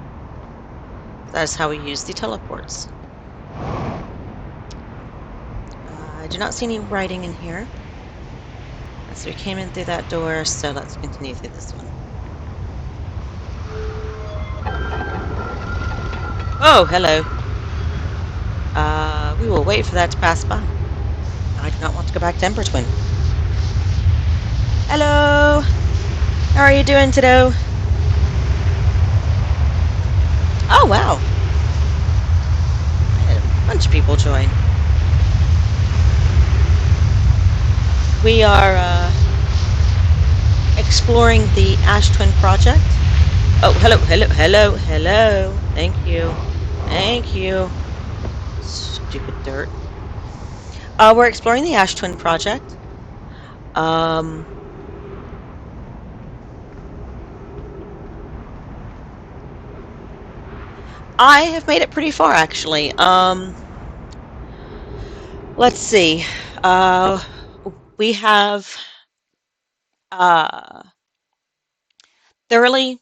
That is how we use the teleports. I do not see any writing in here. So we came in through that door, so let's continue through this one. Oh, hello. We will wait for that to pass by. I do not want to go back to Ember Twin. Hello! How are you doing today? Oh, wow. I had a bunch of people join. We are exploring the Ash Twin project. Oh, hello, hello, hello, hello. Thank you. Thank you. Stupid dirt. We're exploring the Ash Twin project. I have made it pretty far, actually. Let's see. We have thoroughly,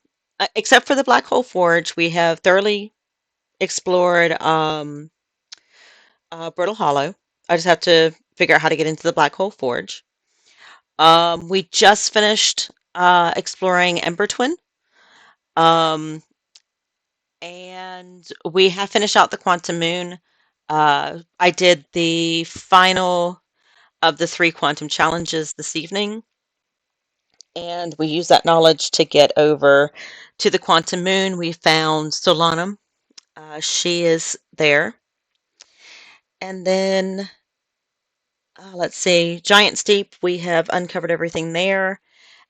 except for the Black Hole Forge, we have thoroughly explored Brittle Hollow. I just have to figure out how to get into the Black Hole Forge. We just finished exploring Ember Twin. And we have finished out the Quantum Moon. I did the final of the 3 quantum challenges this evening. And we used that knowledge to get over to the Quantum Moon. We found Solanum. She is there. And then, let's see, Giant's Deep, we have uncovered everything there.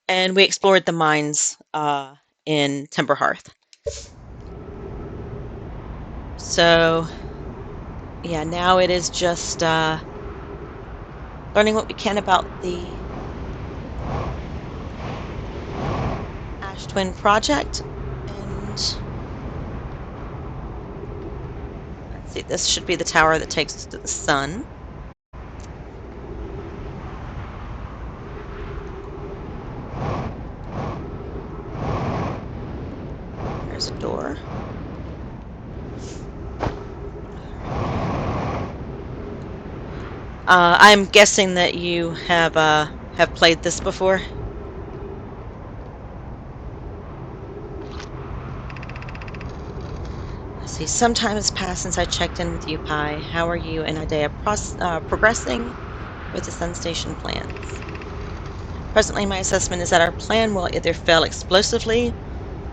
And we explored the mines in Timber Hearth. So, yeah, now it is just learning what we can about the Ash Twin project. And let's see, this should be the tower that takes us to the sun. There's a door. I'm guessing that you have played this before. See, some time has passed since I checked in with you, Pi. How are you and Idea progressing with the Sun Station plans? Presently, my assessment is that our plan will either fail explosively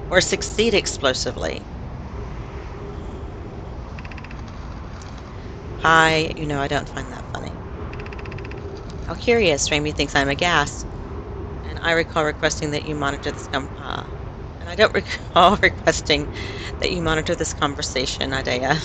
or succeed explosively. Pi, I don't find that funny. How curious, Raimi thinks I'm a gas, and I recall requesting that you monitor this and I don't recall requesting that you monitor this conversation, Idea.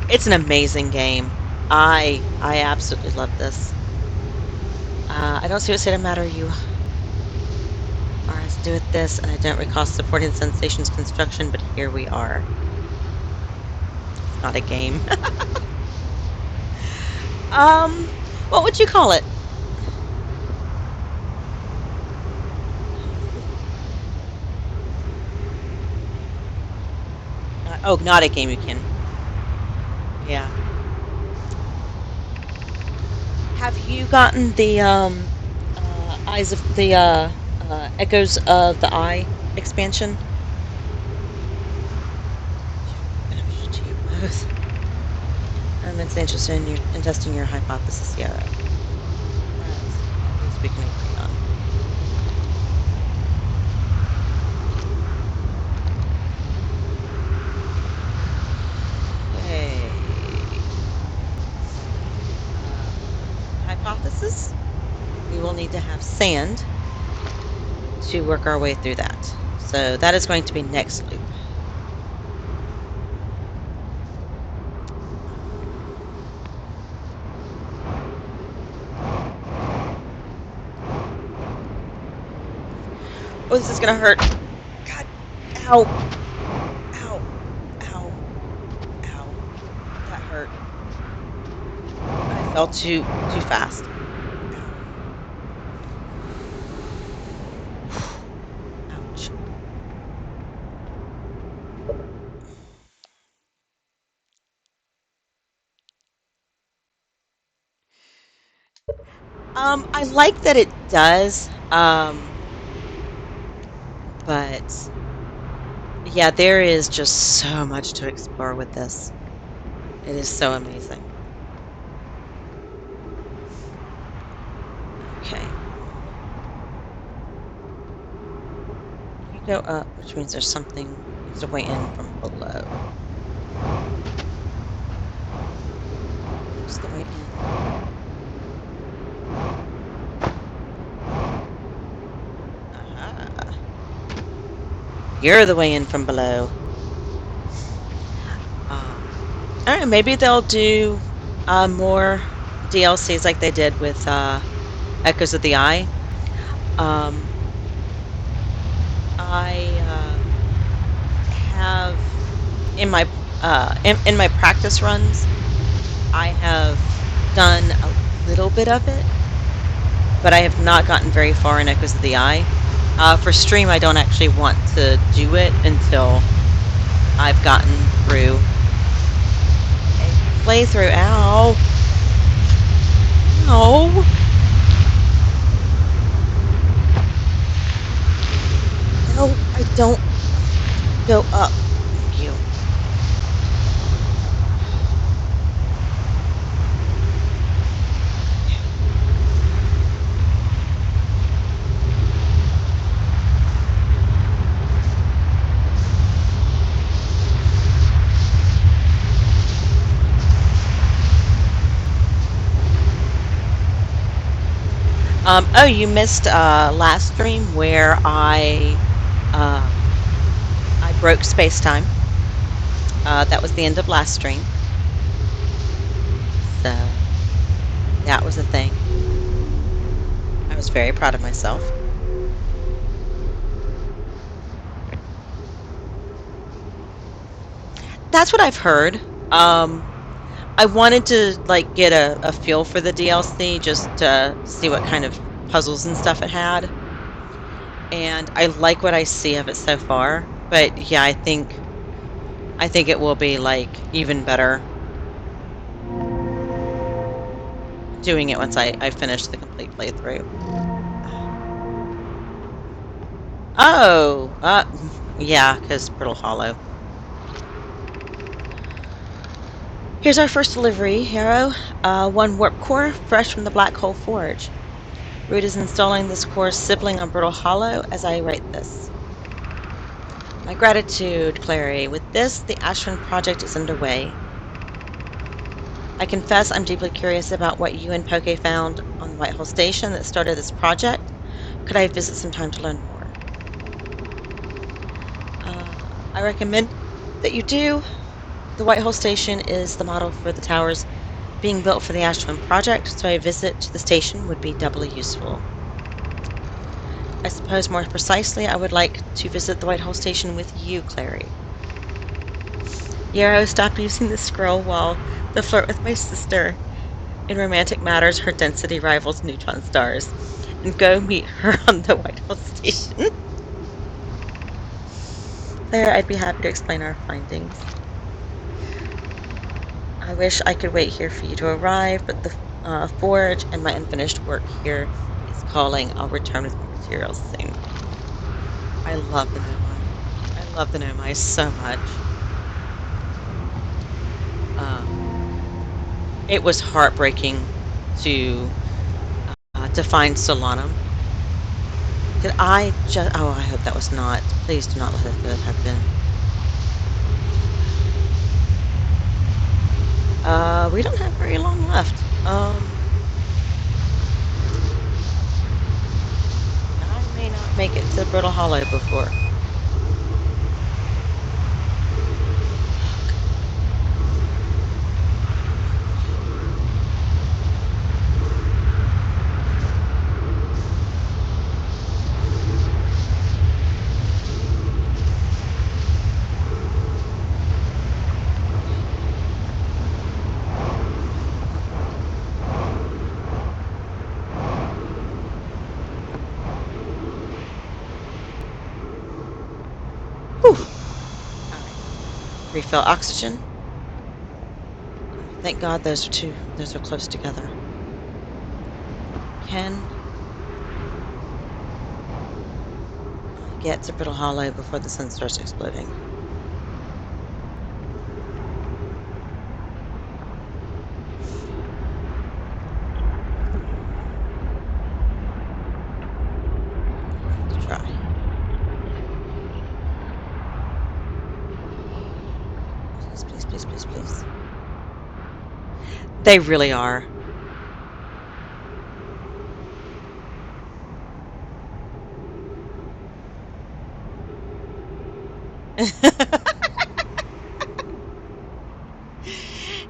It's an amazing game. I absolutely love this. I don't see what's going to matter. You are has to do with this, and I don't recall supporting Sensations construction, but here we are. It's not a game. What would you call it? Oh, not a game. You can. Yeah. Have you gotten the eyes of the echoes of the eye expansion? To you both. I'm interested in testing your hypothesis, Yarrow. That at least we can agree on. Okay. Hypothesis? We will need to have sand to work our way through that. So that is going to be next loop. Oh, this is going to hurt. God. Ow. Ow. Ow. Ow. That hurt. I fell too fast. Ouch. I like that it does. But yeah, there is just so much to explore with this. It is so amazing. Okay. You go up, which means there's something needs to weigh in from below. What's the way in? Aha. You're the way in from below. I don't know, maybe they'll do more DLCs like they did with Echoes of the Eye. Um, I have in my practice runs, I have done a little bit of it, but I have not gotten very far in Echoes of the Eye. For stream, I don't actually want to do it until I've gotten through a playthrough. Ow! No! No, I don't go up. Thank you. Oh, you missed last stream where I broke space time. That was the end of last stream. So that was a thing. I was very proud of myself. That's what I've heard. I wanted to like get a feel for the DLC just to see what kind of puzzles and stuff it had. And I like what I see of it so far. But yeah, I think it will be like even better. doing it once I finish the complete playthrough. Oh, yeah, because Brittle Hollow. Here's our first delivery, Hero. One warp core, fresh from the Black Hole Forge. Root is installing this core's sibling on Brittle Hollow as I write this. My gratitude, Clary. With this, the Ashwin project is underway. I confess I'm deeply curious about what you and Poke found on the Whitehole Station that started this project. Could I visit sometime to learn more? I recommend that you do. The Whitehole Station is the model for the towers being built for the Ashwin project, so a visit to the station would be doubly useful. I suppose more precisely, I would like to visit the Whitehall Station with you, Clary. Yarrow, stop using the scroll while the flirt with my sister. In romantic matters, her density rivals neutron stars. And go meet her on the Whitehall Station. There, I'd be happy to explain our findings. I wish I could wait here for you to arrive, but the forge and my unfinished work here is calling. I'll return with more materials soon. I love the Nomai. I love the Nomai so much. It was heartbreaking to find Solanum. Did I just? Oh, I hope that was not. Please do not let it have been. We don't have very long left. I may not make it to Brittle Hollow before. Whew. All right. Refill oxygen. Thank God those are close together. Can I get to Brittle Hollow before the sun starts exploding? Let's try. Please, please, please, please, please. They really are.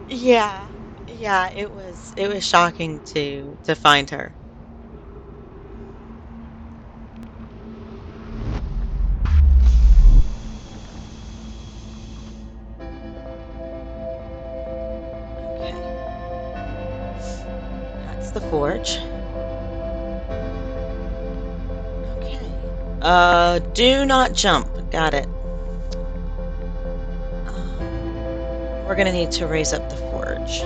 Yeah. Yeah, it was shocking to find her. Okay. That's the forge. Okay. Do not jump. Got it. We're gonna need to raise up the forge.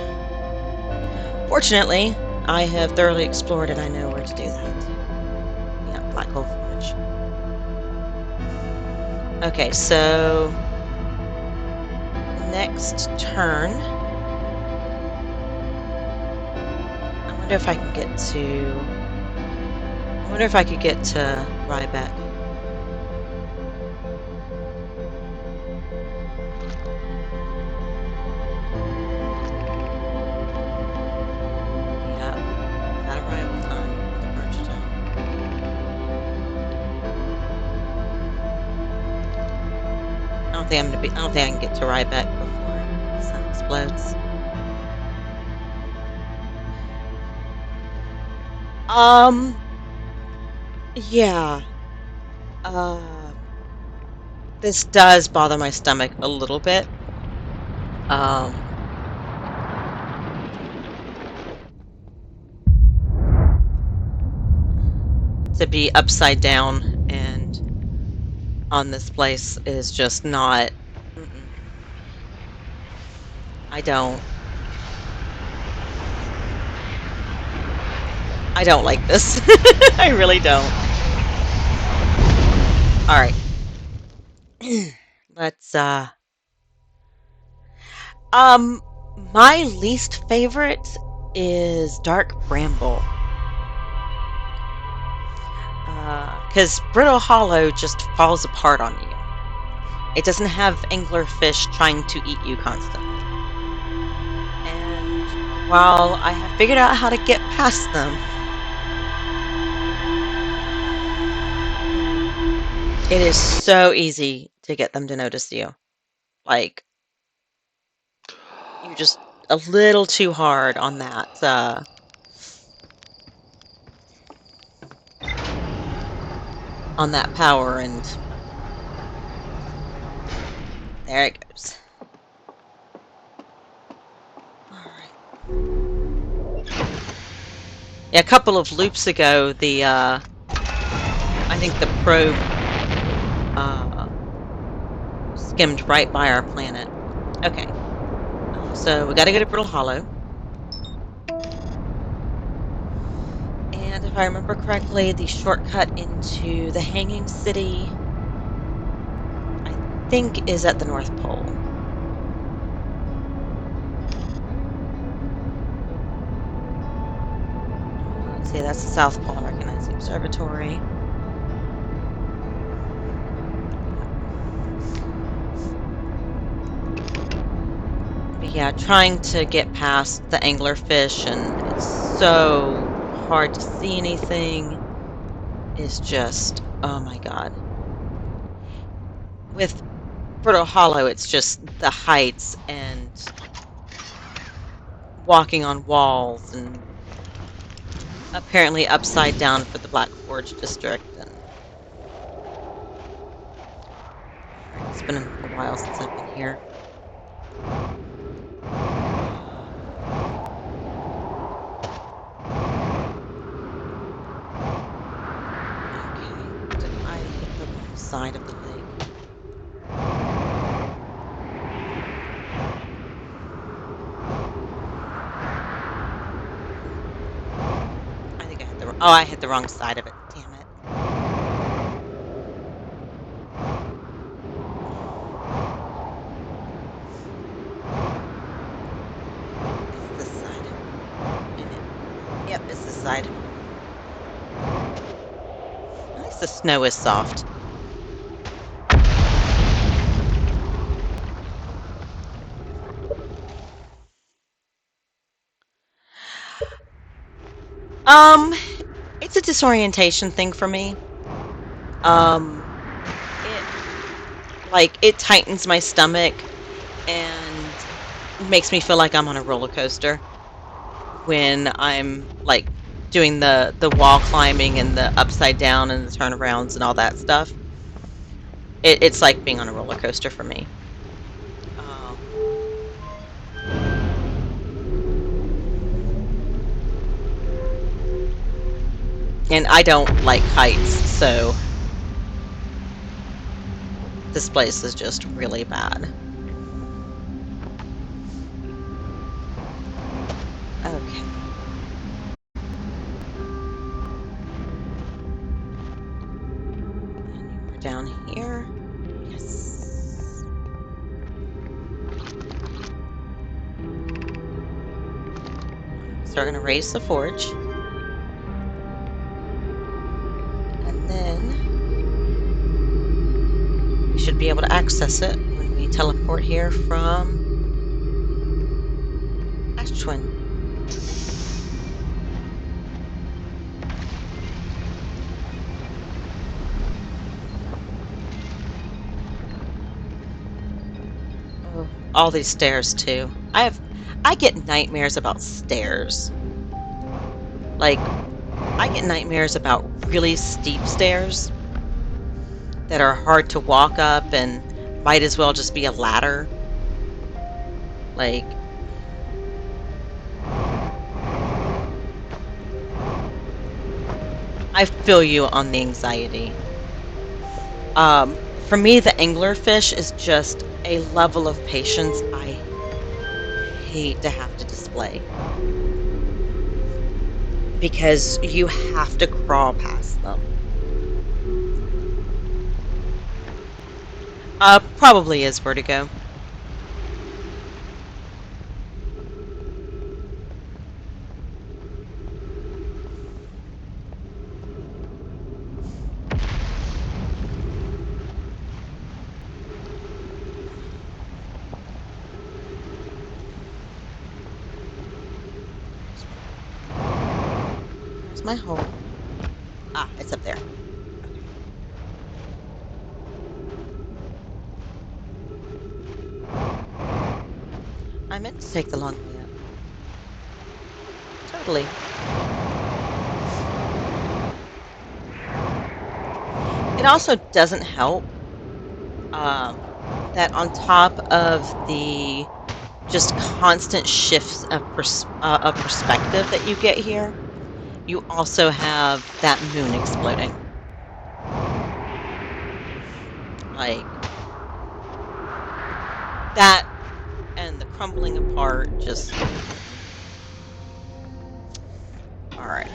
Fortunately, I have thoroughly explored and I know where to do that. Yeah, Black Hole Forge. Okay, so next turn. I wonder if I can get to. I wonder if I could get to Ryback. Yeah, that arrival time, departure time. I don't think I'm gonna be. I don't think I can get to Ryback before the sun explodes. Um. Yeah. Uh. This does bother my stomach a little bit. Um. To be upside down and on this place is just not. Mm-mm. I don't. I don't like this. I really don't. All right. Let's um my least favorite is Dark Bramble. Because Brittle Hollow just falls apart on you. It doesn't have anglerfish trying to eat you constantly. And while I have figured out how to get past them, it is so easy to get them to notice you. Like, you're just a little too hard on that power, and there it goes. All right. Yeah, a couple of loops ago, I think the probe uh, skimmed right by our planet. Okay, so we got to go to Brittle Hollow, and if I remember correctly, the shortcut into the Hanging City, I think, is at the North Pole. Let's see, that's the South Pole. I recognize the observatory. But yeah, trying to get past the anglerfish, and it's so hard to see anything, is just, oh my god. With Brittle Hollow, it's just the heights and walking on walls, and apparently upside down for the Black Forge district. And it's been a while since I've been here. Okay, did I hit the wrong side of the lake? I think I hit the I hit the wrong side of it. Damn it. It's this side. Isn't it? Yep, it's this side. At least the snow is soft. Um, it's a disorientation thing for me. It tightens my stomach and makes me feel like I'm on a roller coaster when I'm like doing the wall climbing and the upside down and the turnarounds and all that stuff. It's like being on a roller coaster for me. Um, and I don't like heights, so this place is just really bad. Okay. And we're down here. Yes. So we're going to raise the forge. And then we should be able to access it when we teleport here from Ash Twin. Oh, all these stairs too. I get nightmares about stairs. Like, I get nightmares about really steep stairs that are hard to walk up and might as well just be a ladder. Like, I feel you on the anxiety. For me, the anglerfish is just a level of patience I hate to have to display. because you have to crawl past them. Probably is vertigo. Where's my hole? Ah, it's up there. I meant to take the long way up. Totally. It also doesn't help that on top of the just constant shifts of perspective that you get here, you also have that moon exploding. Like, that and the crumbling apart just... Alright.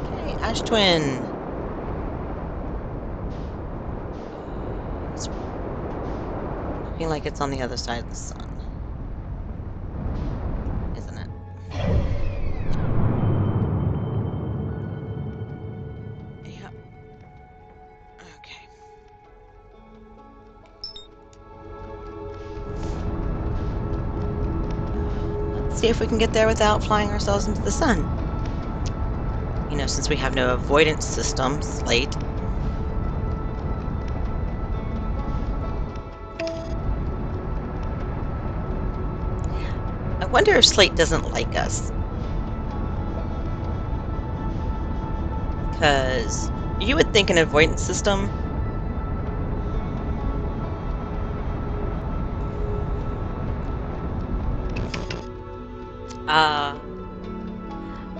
Okay, Ash Twin. It's looking like it's on the other side of the sun. Isn't it? Yep. Okay. Let's see if we can get there without flying ourselves into the sun. You know, since we have no avoidance system, Slate. I wonder if Slate doesn't like us. Because you would think an avoidance system...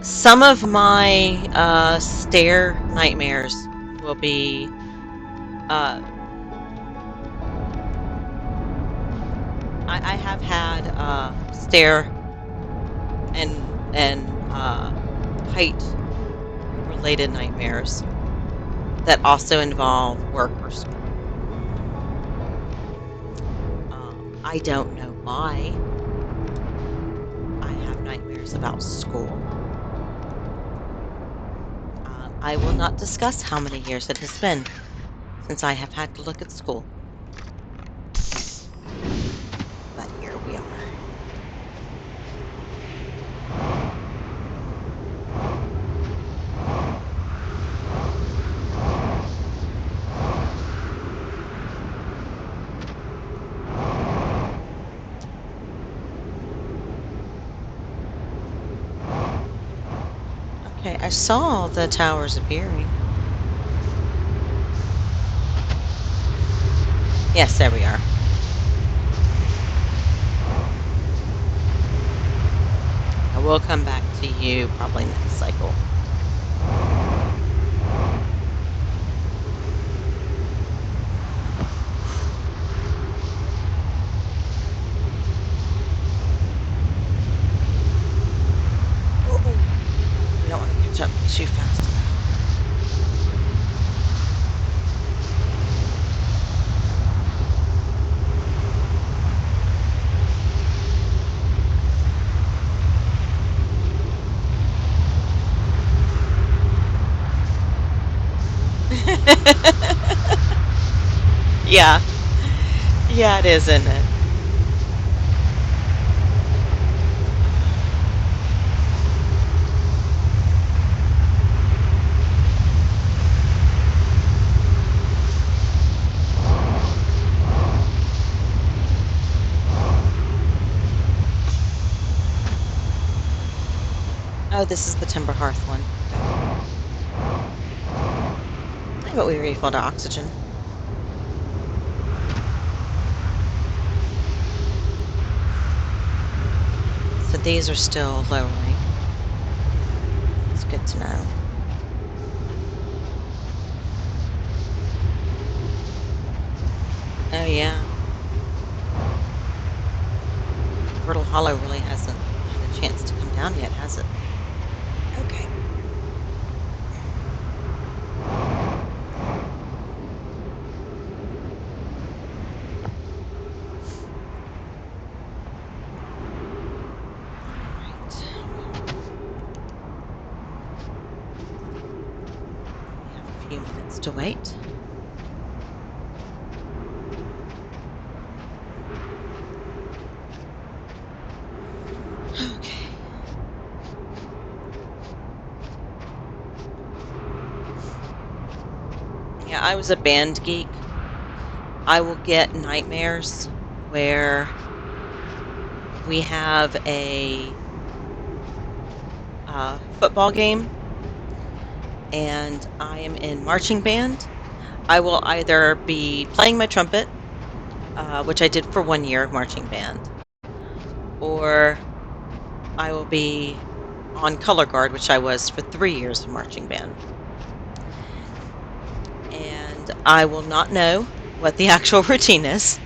some of my stair nightmares will be... I have had stair and height related nightmares that also involve work or school. I don't know why I have nightmares about school. I will not discuss how many years it has been since I have had to look at school. But here we are. Okay, I saw the towers appearing. Yes, there we are. I will come back to you probably next cycle. We don't want to catch up too fast. Yeah. Yeah, it is, isn't it? Oh, this is the Timber Hearth one. But we refilled our oxygen. So these are still lowering. It's good to know. Oh, yeah. Brittle Hollow really hasn't had a chance to come down yet, has it? Okay. Few minutes to wait. Okay. Yeah, I was a band geek. I will get nightmares where we have a football game and I am in marching band. I will either be playing my trumpet, which I did for 1 year of marching band, or I will be on color guard, which I was for 3 years of marching band. And I will not know what the actual routine is,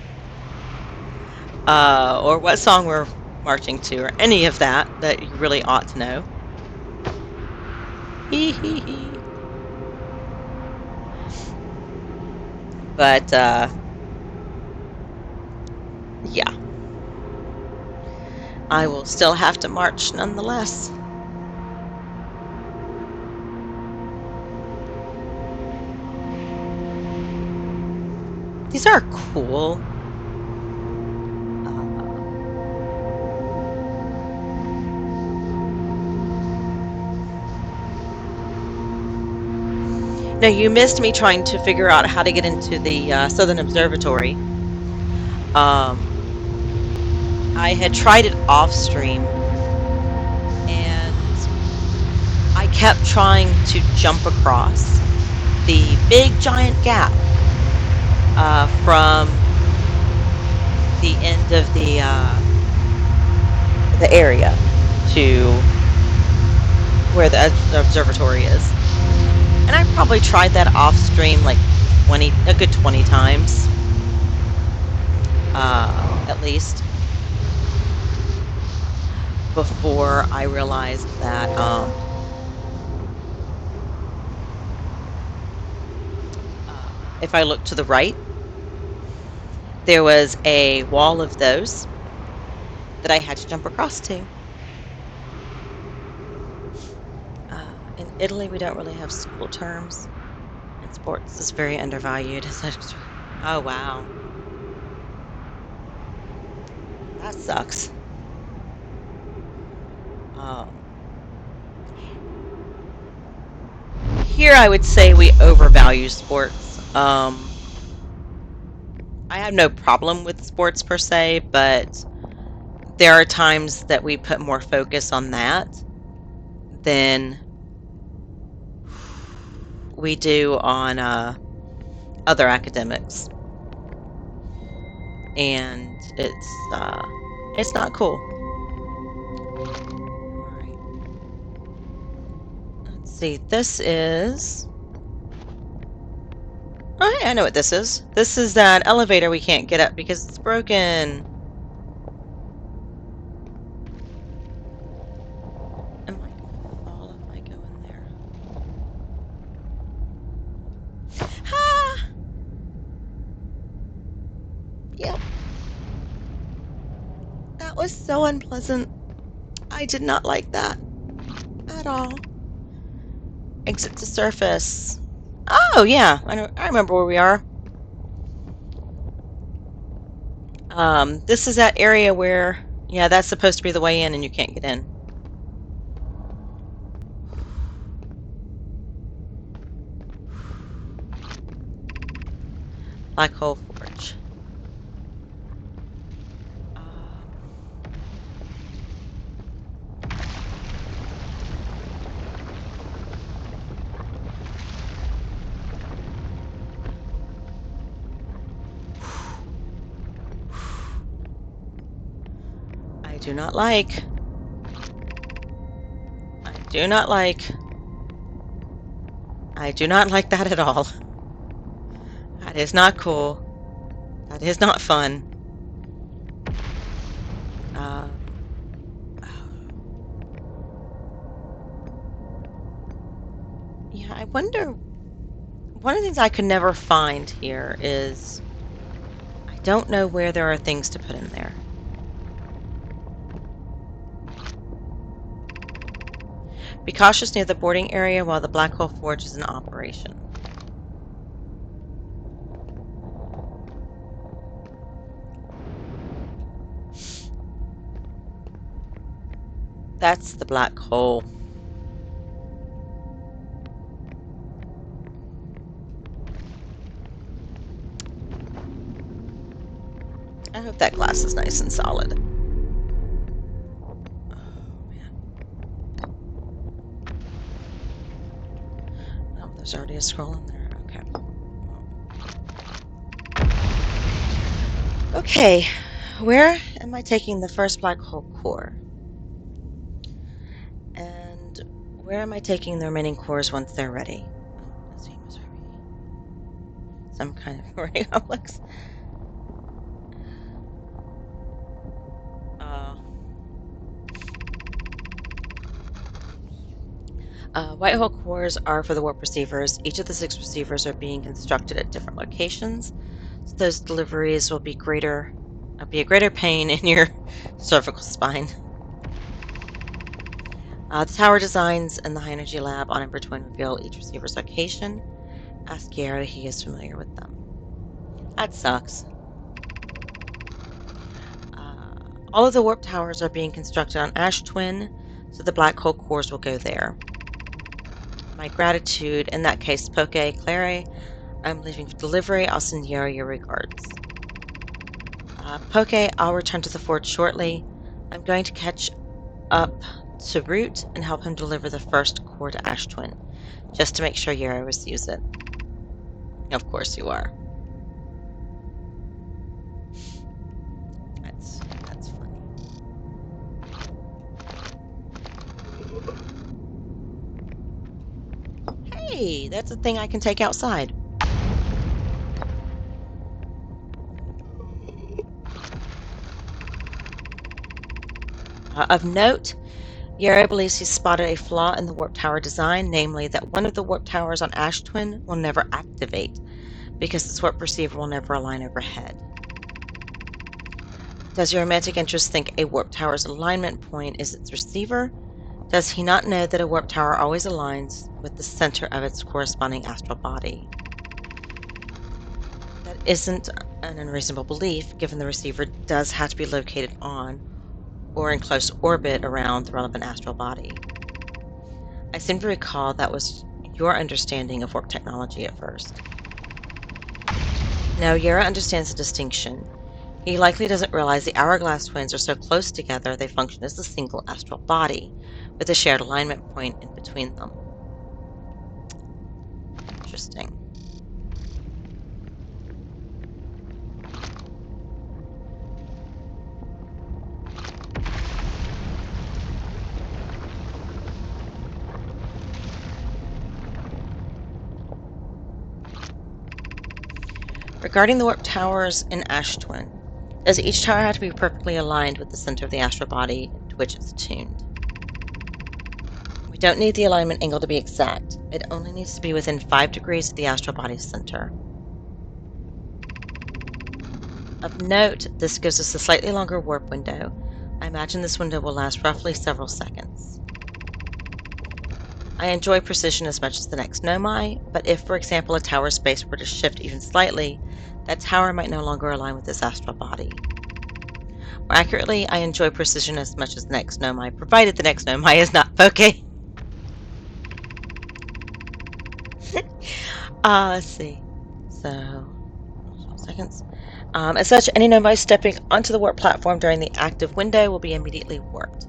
or what song we're marching to, or any of that you really ought to know. Hee hee hee. But, yeah. I will still have to march nonetheless. These are cool. No, you missed me trying to figure out how to get into the Southern Observatory. I had tried it off stream, and I kept trying to jump across the big giant gap from the end of the area to where the observatory is. And I probably tried that off stream like a good 20 times, at least, before I realized that if I looked to the right, there was a wall of those that I had to jump across to. In Italy, we don't really have school terms, and sports is very undervalued. Oh, wow. That sucks. Here, I would say we overvalue sports. I have no problem with sports per se, but there are times that we put more focus on that than we do on other academics, and it's not cool. All right. Let's see. This is. Oh, hey, I know what this is. This is that elevator we can't get up because it's broken. Am I gonna fall if I go in there? Ah! Yep. That was so unpleasant. I did not like that at all. Exit to surface. Oh, yeah. I remember where we are. This is that area where, yeah, that's supposed to be the way in and you can't get in. Black Hole Forge. I do not like. I do not like. I do not like that at all. That is not cool. That is not fun. Oh. Yeah, I wonder. One of the things I could never find here is I don't know where there are things to put in there. Be cautious near the boarding area while the Black Hole Forge is in operation. That's the black hole. I hope that glass is nice and solid. Oh, there's already a scroll in there. Okay. Okay, where am I taking the first black hole core? And where am I taking the remaining cores once they're ready? Some kind of array complex. White hole cores are for the warp receivers. Each of the 6 receivers are being constructed at different locations, so those deliveries will be a greater pain in your cervical spine. The tower designs in the High Energy Lab on Ember Twin reveal each receiver's location. Ask Yara, he is familiar with them. That sucks. All of the warp towers are being constructed on Ash Twin, so the black hole cores will go there. My gratitude, in that case, Poke, Clary, I'm leaving for delivery. I'll send Yara your regards. Poke, I'll return to the forge shortly. I'm going to catch up to Root and help him deliver the first core to Ash Twin, just to make sure Yara receives it. Of course you are. That's funny. Hey, that's a thing I can take outside. Of note, Yara believes he spotted a flaw in the warp tower design, namely that one of the warp towers on Ash Twin will never activate because its warp receiver will never align overhead. Does your romantic interest think a warp tower's alignment point is its receiver? Does he not know that a warp tower always aligns with the center of its corresponding astral body? That isn't an unreasonable belief, given the receiver does have to be located on or in close orbit around the relevant astral body. I seem to recall that was your understanding of warp technology at first. No, Yara understands the distinction. He likely doesn't realize the hourglass twins are so close together they function as a single astral body, with a shared alignment point in between them. Interesting. Regarding the warp towers in Ash Twin, does each tower have to be perfectly aligned with the center of the astral body to which it's tuned? We don't need the alignment angle to be exact. It only needs to be within 5 degrees of the astral body's center. Of note, this gives us a slightly longer warp window. I imagine this window will last roughly several seconds. I enjoy precision as much as the next Nomai, but if, for example, a tower's base were to shift even slightly, that tower might no longer align with this astral body. More accurately, I enjoy precision as much as the next Nomai, provided the next Nomai is not Poke. Let's see. So, 12 seconds. As such, any Nomai stepping onto the warp platform during the active window will be immediately warped.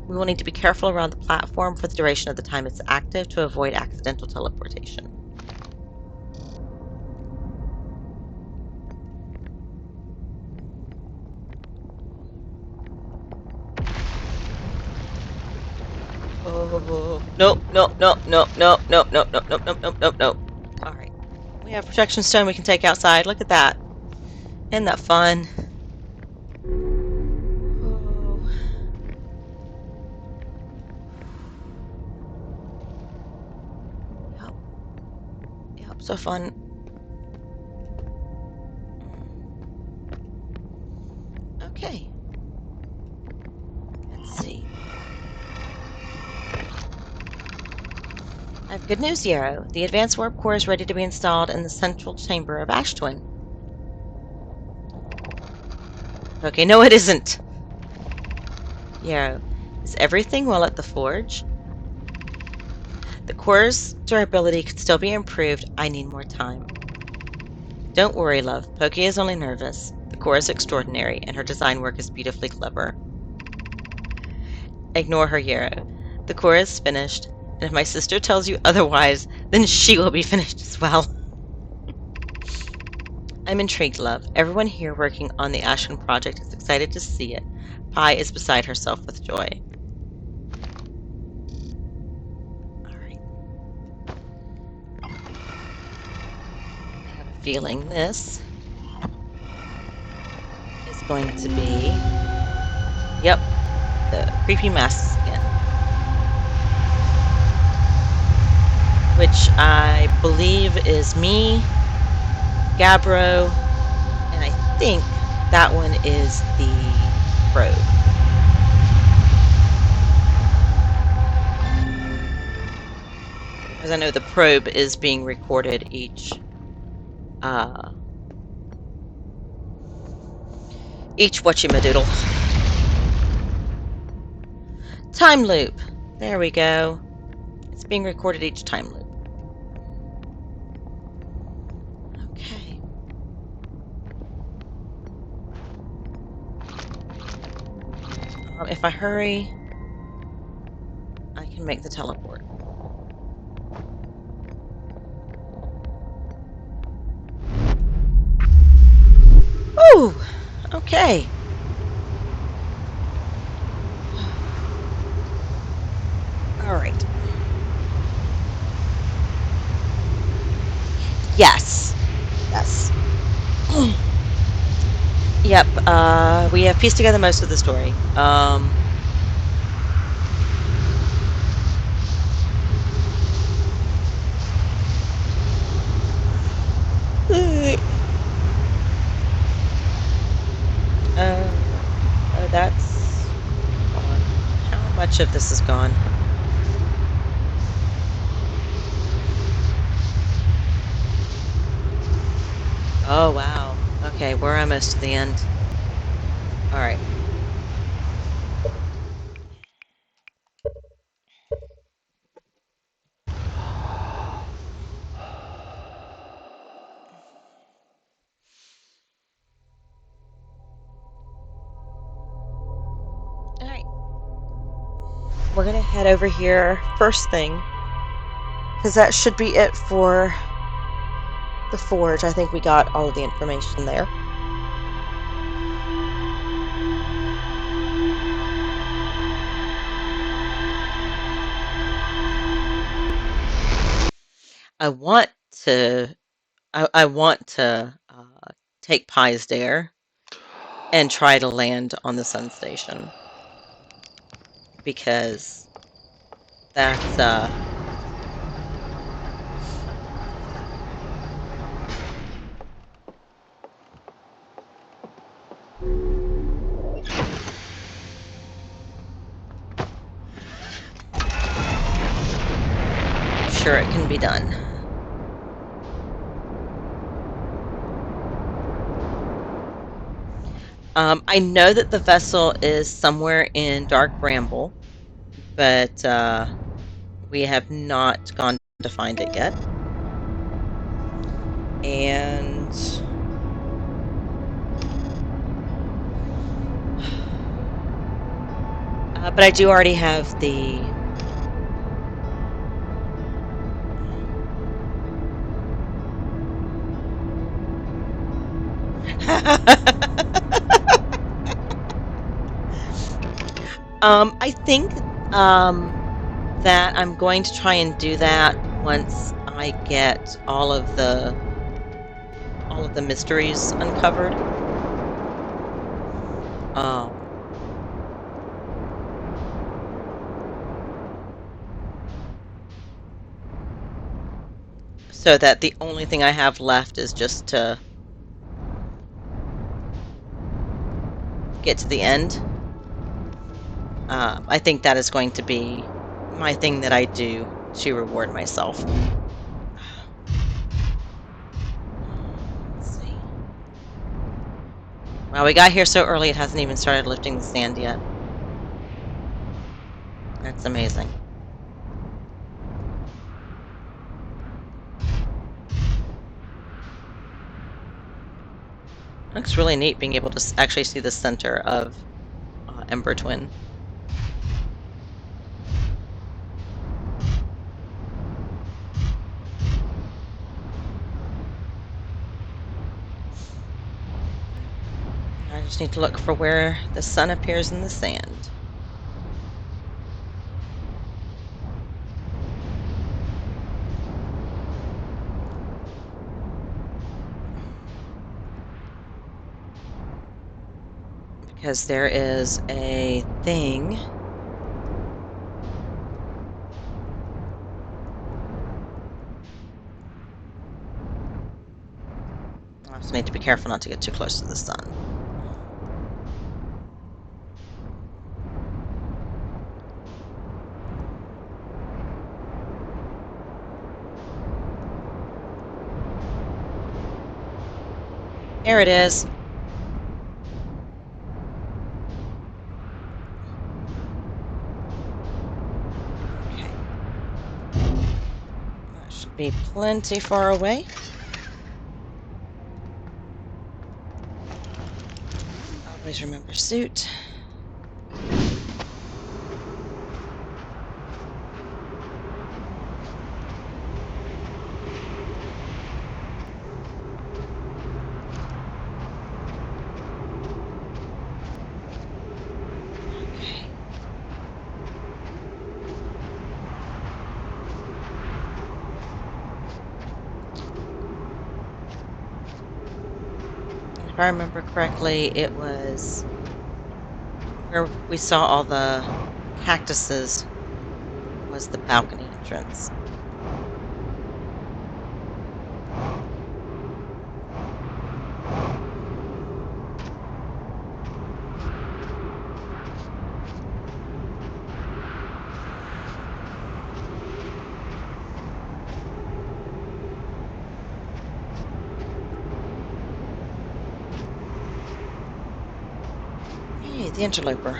We will need to be careful around the platform for the duration of the time it's active to avoid accidental teleportation. Oh, nope, nope, nope, nope, nope, nope, nope, nope, nope, nope, nope, nope, nope. All right. We have protection stone we can take outside. Look at that. Isn't that fun? So fun. Okay. Let's see. I have good news, Yarrow. The advanced warp core is ready to be installed in the central chamber of Ash Twin. Okay, no it isn't. Yarrow, is everything well at the forge? The core's durability could still be improved. I need more time. Don't worry, love. Pokey is only nervous. The core is extraordinary, and her design work is beautifully clever. Ignore her, Yarrow. The core is finished, and if my sister tells you otherwise, then she will be finished as well. I'm intrigued, love. Everyone here working on the Ashwin project is excited to see it. Pi is beside herself with joy. Alright. I have a feeling this is going to be... Yep, the creepy masks again. Which I believe is me, Gabbro, and I think that one is the probe. Because I know the probe is being recorded each whatchamadoodle. Time loop. There we go. It's being recorded each time loop. Okay. If I hurry, I can make the teleport. Ooh! Okay. Alright. Yes. Yes. Yep, we have pieced together most of the story. That's gone. How much of this is gone? Oh, wow. Okay, we're almost to the end. Alright. Alright. We're gonna head over here first thing, because that should be it for the forge. I think we got all of the information there. I want to I want to take Pi's Dare and try to land on the Sun Station, because that's I'm sure it can be done. I know that the vessel is somewhere in Dark Bramble, but we have not gone to find it yet. And but I do already have the I think that I'm going to try and do that once I get all of the mysteries uncovered. so that the only thing I have left is just to get to the end. I think that is going to be my thing that I do to reward myself. Let's see. Well, we got here so early it hasn't even started lifting the sand yet. That's amazing. Looks really neat being able to actually see the center of Ember Twin. I just need to look for where the sun appears in the sand. Because there is a thing. I also need to be careful not to get too close to the sun. There it is. Okay. That should be plenty far away. Always remember suit. If I remember correctly, it was where we saw all the cactuses was the balcony entrance. Hey, the interloper.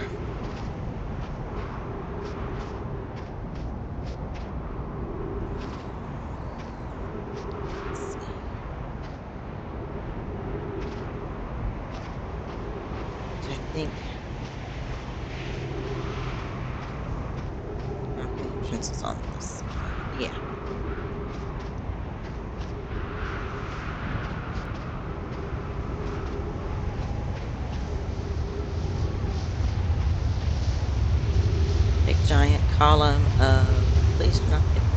Let's see. I think balcony entrance is on this side. Yeah. Big giant column of please do not hit me.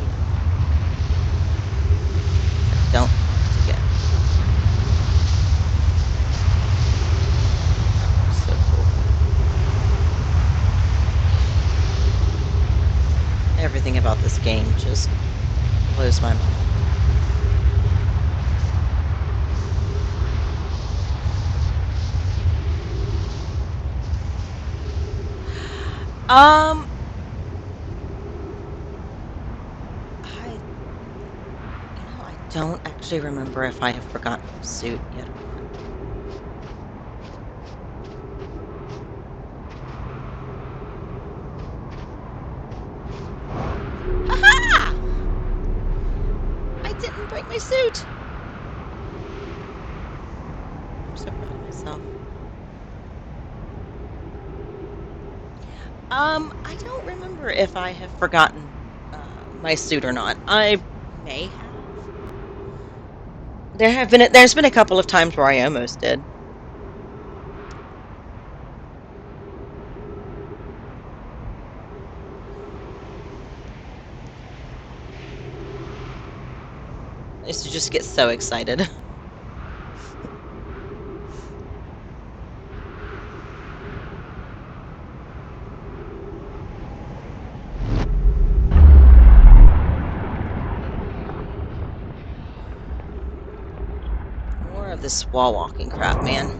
I don't want to get. So cool. Everything about this game just blows my mind. Um, I don't actually remember if I have forgotten the suit yet or not. Aha! I didn't break my suit. I'm so proud of myself. I don't remember if I have forgotten my suit or not. I may have. There's been a couple of times where I almost did. I used to just get so excited. this wall walking crap, man.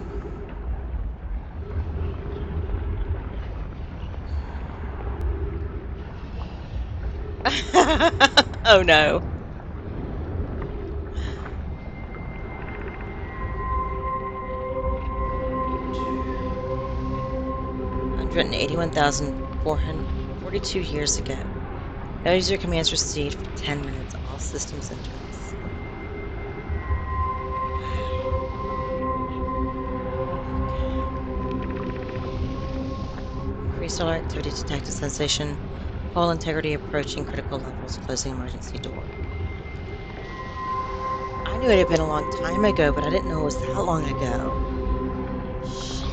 Oh no. 181,442 years ago. No user commands received for 10 minutes. All systems intermits. Increased solar activity detected sensation. Pole integrity approaching critical levels. Closing emergency door. I knew it had been a long time ago, but I didn't know it was that long ago. Shit.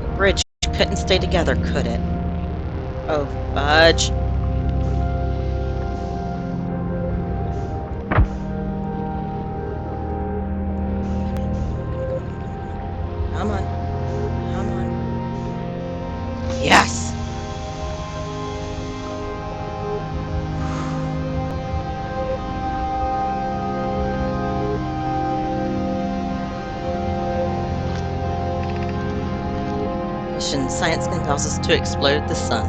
The bridge couldn't stay together, could it? Oh, fudge. Come on. Come on. Yes! Mission. Science compels us to explode the sun.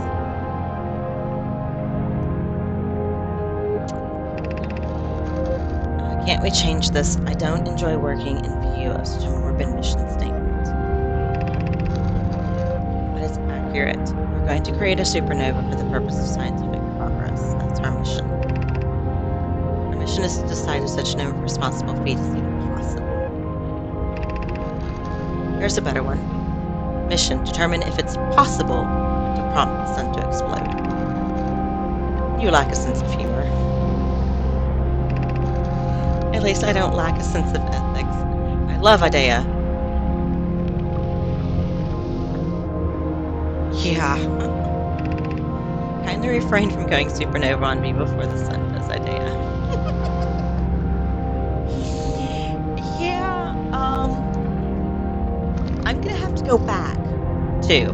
Can't we change this? I don't enjoy working in view of such a morbid mission statement. But it's accurate. We're going to create a supernova for the purpose of scientific progress. That's our mission. Our mission is to decide if such an irresponsible feat is even possible. Here's a better one. Mission. Determine if it's possible to prompt the sun to explode. You lack a sense of humor. At least I don't lack a sense of ethics. I love Idea. Yeah. Kindly refrain from going supernova on me before the sun does, Idea. Yeah, I'm gonna have to go back too.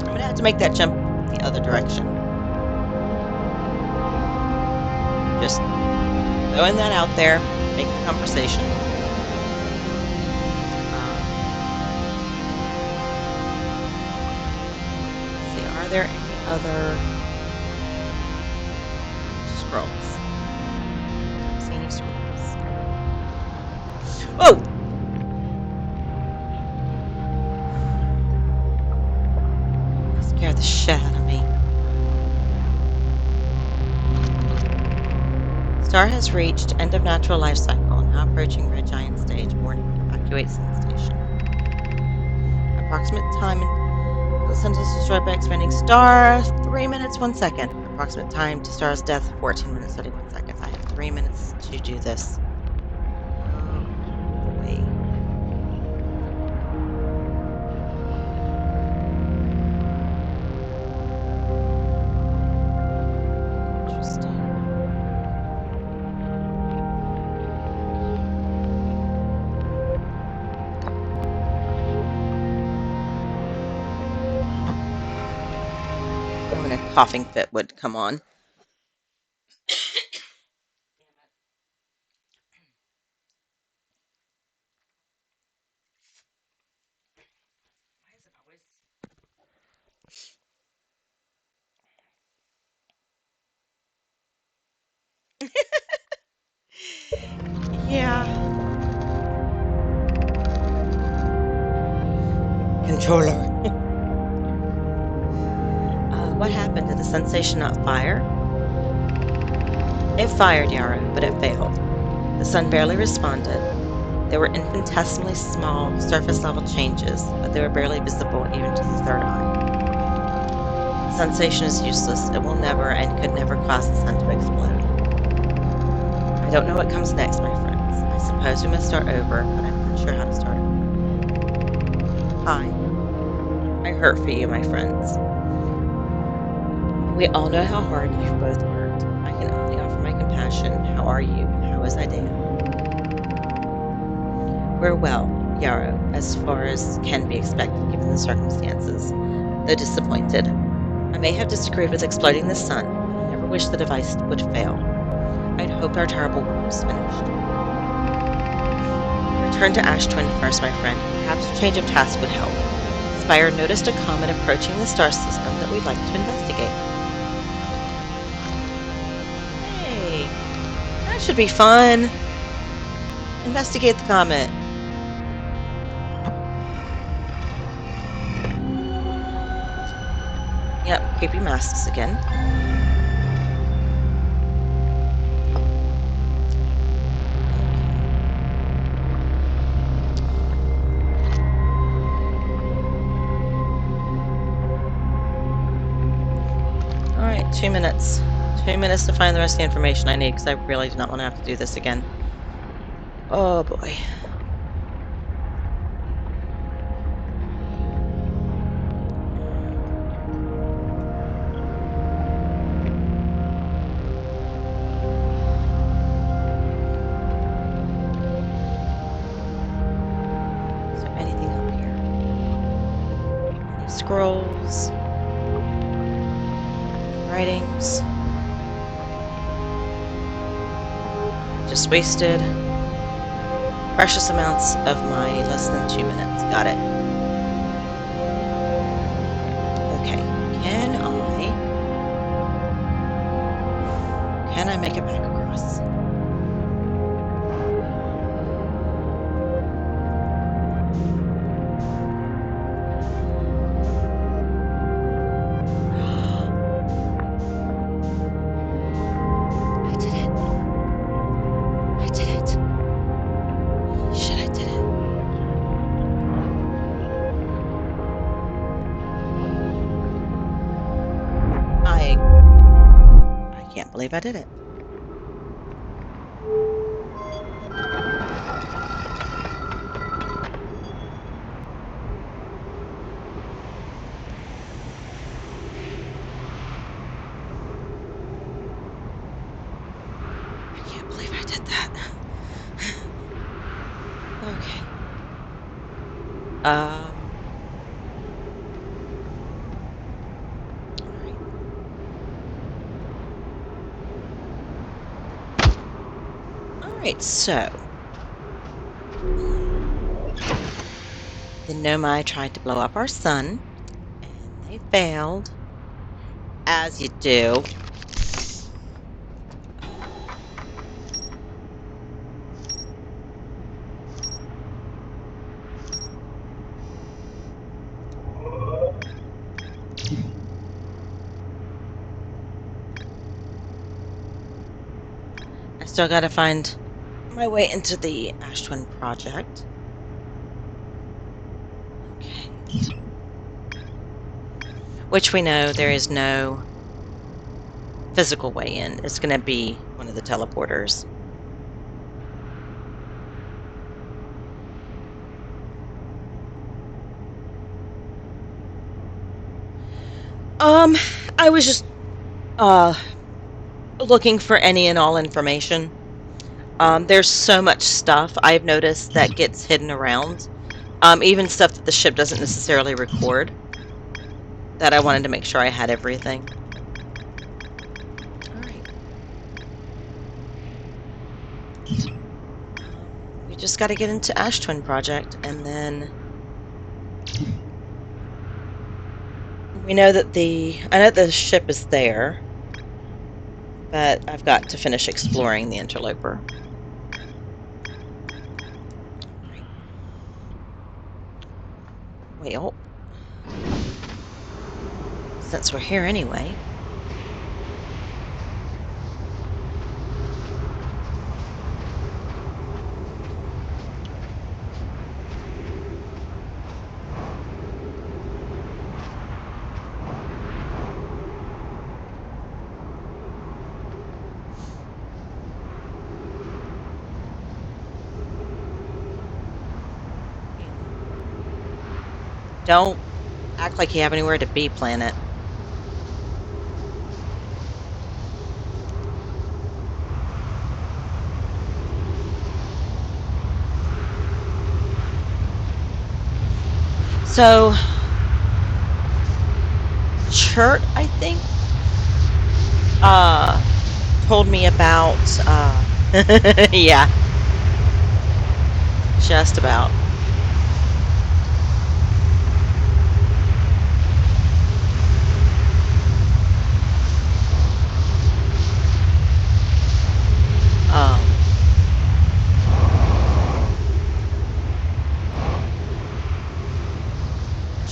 I'm gonna have to make that jump the other direction. Just throwing that out there, make the conversation. Let's see, are there any other scrolls? See any scrolls? Oh! That scared the shit out of me. Star has reached end of natural life cycle, now approaching red giant stage. Warning, evacuate sun station. Approximate time the sun is destroyed by expanding star, 3 minutes, 1 second. Approximate time to star's death, 14 minutes, 31 seconds. I have 3 minutes to do this. Oh, boy. Interesting. Oh, and a coughing fit would come on. Yeah. Controller. What happened? Did the sensation not fire? It fired, Yarrow, but it failed. The sun barely responded. There were infinitesimally small surface-level changes, but they were barely visible even to the third eye. The sensation is useless. It will never and could never cause the sun to explode. I don't know what comes next, my friends. I suppose we must start over, but I'm not sure how to start over. Hi. I hurt for you, my friends. We all know how hard you've both worked. I can only offer my compassion. How are you? How is Idea? We're well, Yarrow, as far as can be expected given the circumstances, though disappointed. I may have disagreed with exploding the sun, but I never wished the device would fail. I'd hoped our terrible work was finished. Return to Ash Twin first, my friend. Perhaps a change of task would help. Spire noticed a comet approaching the star system that we'd like to investigate. Hey, that should be fun. Investigate the comet. Yep, creepy masks again. Alright, 2 minutes. 2 minutes to find the rest of the information I need, because I really do not want to have to do this again. Oh boy. Is there anything up here? Any scrolls? Any writings? Just wasted precious amounts of my less than 2 minutes. Got it. Okay. Can I make it back across? I did it. I did it. Holy shit, I did it. I can't believe I did it. I can't believe I did that. Okay. All right. All right, so the Nomai tried to blow up our sun, and they failed, as you do. I still got to find my way into the Ash Twin project. Okay. Which we know there is no physical way in. It's going to be one of the teleporters. I was just looking for any and all information. There's so much stuff I've noticed that gets hidden around. Even stuff that the ship doesn't necessarily record. That I wanted to make sure I had everything. Alright. We just got to get into Ash Twin Project, and then we know that I know the ship is there, but I've got to finish exploring the interloper. Well, since we're here anyway. Don't act like you have anywhere to be, planet. So, Chert, I think, uh, told me about, yeah, just about. Um,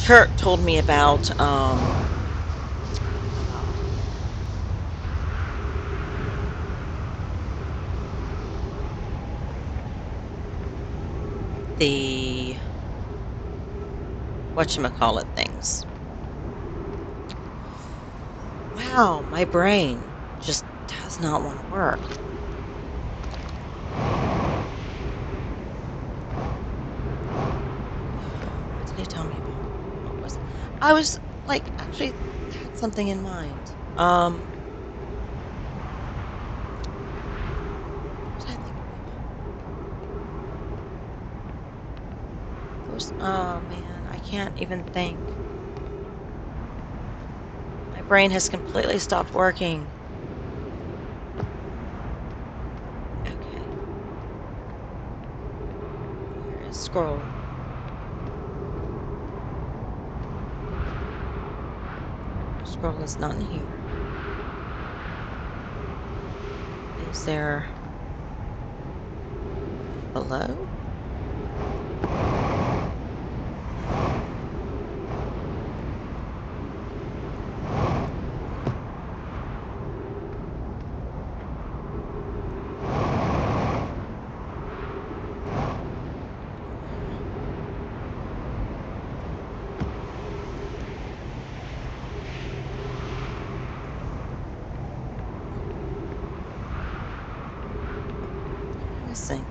Chert told me uh, the whatchamacallit things. Wow, my brain just does not want to work. What did he tell me about? What was it? I was like actually had something in mind. What was I thinking about? Oh man, I can't even think. My brain has completely stopped working. Okay, where is scroll? Scroll is not in here. Is there one below? One. What am I missing?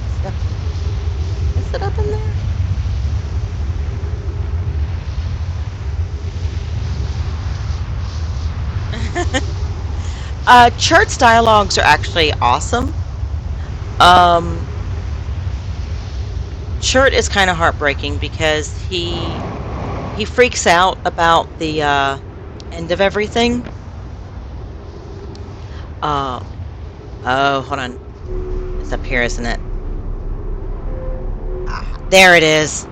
Is it up in there? Is it up in there? Church dialogues are actually awesome. Um, Chert is kind of heartbreaking because he freaks out about the end of everything. Um, oh, hold on, it's up here, isn't it? Ah, there it is.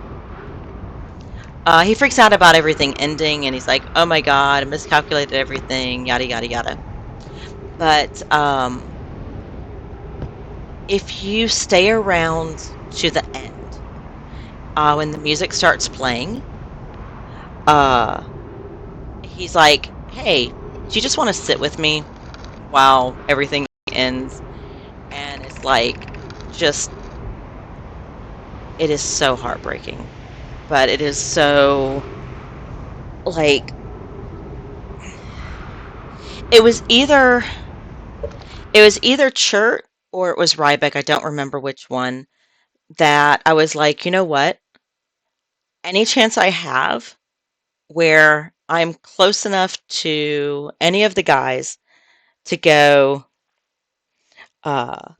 He freaks out about everything ending, and he's like, "Oh my God, I miscalculated everything." Yada yada yada. But if you stay around to the end, when the music starts playing, uh, he's like, "Hey, do you just want to sit with me while everything ends?" And it's like, just it is so heartbreaking, but it is so like it was either it was either Chert or it was Rybeck. I don't remember which one. That I was like, you know what? Any chance I have where I'm close enough to any of the guys to go, uh,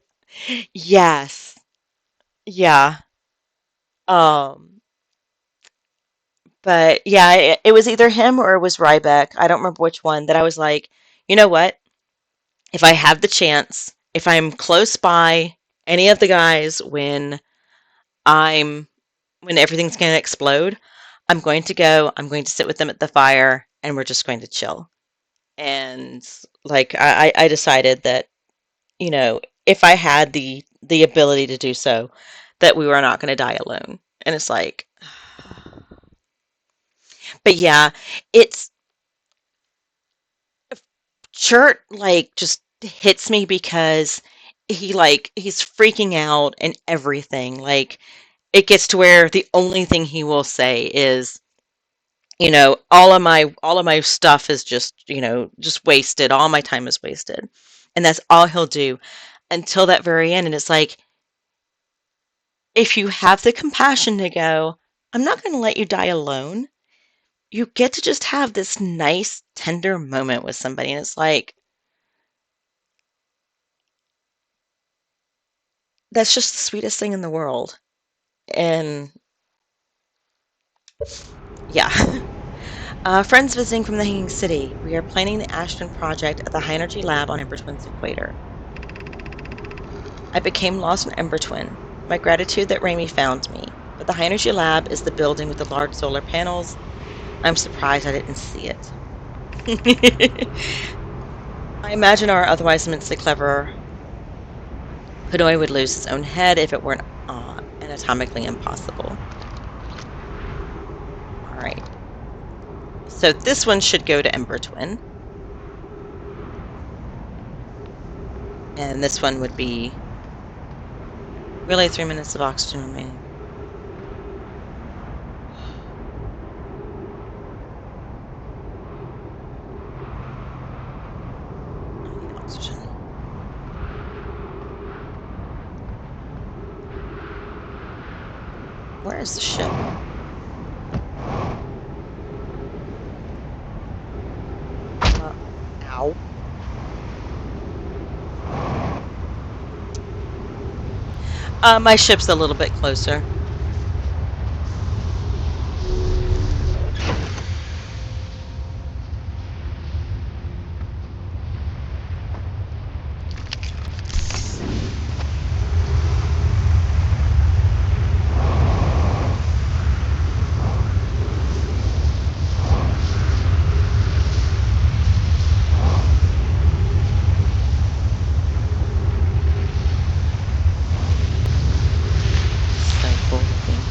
yes, yeah. Um, but yeah, it was either him or it was Rybeck. I don't remember which one. That I was like, you know what? If I have the chance, if I'm close by any of the guys I'm when everything's going to explode, I'm going to go, I'm going to sit with them at the fire, and we're just going to chill. And like I decided that, if I had the ability to do so, that we were not going to die alone. And it's like, but yeah, it's Chert like just hits me because he's freaking out and everything. Like it gets to where the only thing he will say is, all of my stuff is just wasted. All my time is wasted. And that's all he'll do until that very end. And it's like, if you have the compassion to go, I'm not going to let you die alone, you get to just have this nice, tender moment with somebody. And it's like, that's just the sweetest thing in the world. And yeah. Friends visiting from the Hanging City. We are planning the Ashton project at the High Energy Lab on Ember Twin's equator. I became lost in Ember Twin. My gratitude that Raimi found me. But the High Energy Lab is the building with the large solar panels. I'm surprised I didn't see it. I imagine our otherwise immensely clever Hanoi would lose its own head if it weren't anatomically impossible. All right. So this one should go to Ember Twin. And this one would be really 3 minutes of oxygen remaining. I need oxygen. Where is the ship? Ow. My ship's a little bit closer. So cool looking.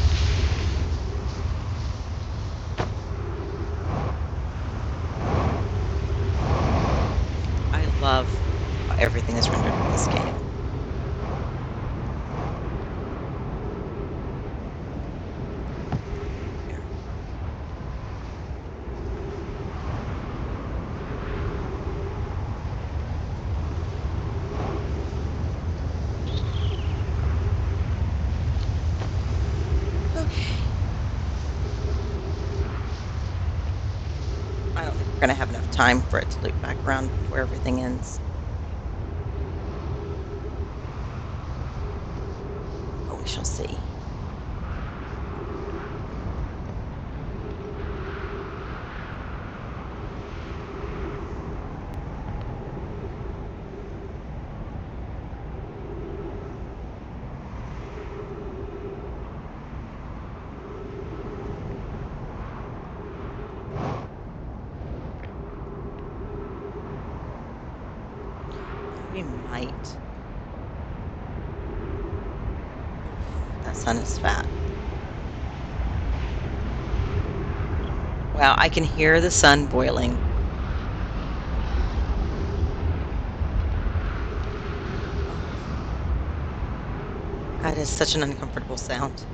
I love how everything is rendered in this game. Okay. I don't think we're going to have enough time for it to loop back around before everything ends. But we shall see. We might. That sun is fat. Wow, I can hear the sun boiling. That is such an uncomfortable sound.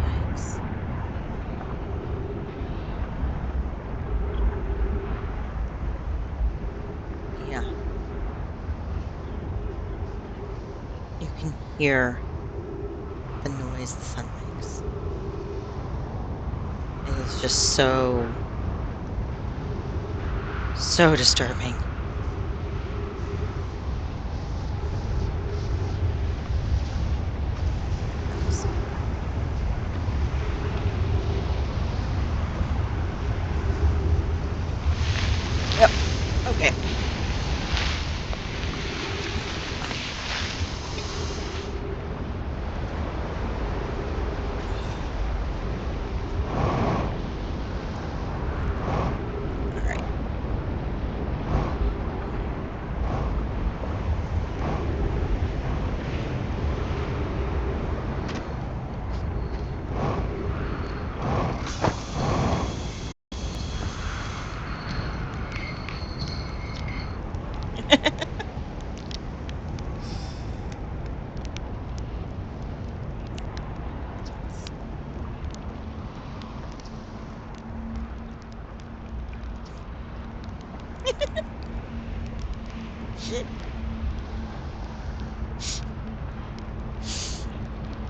Yikes. Yeah. You can hear the noise the sun makes. It is just so disturbing. Oops. Yep. Okay. All right.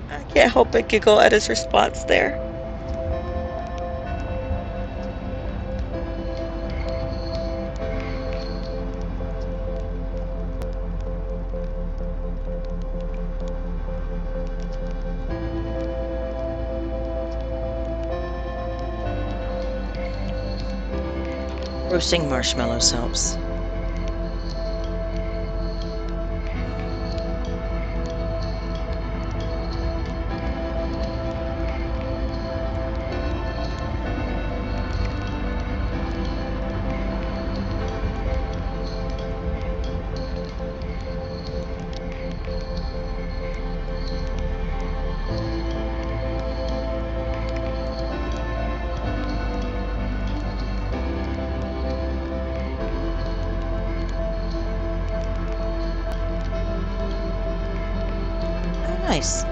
I can't help but giggle at his response there. Roasting marshmallows helps. Oh, nice.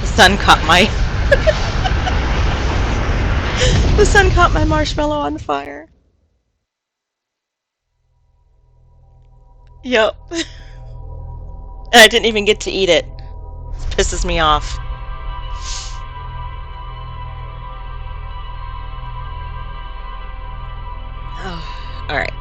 The sun caught my the sun caught my marshmallow on the fire. Yep. And I didn't even get to eat it. This pisses me off. Oh, all right.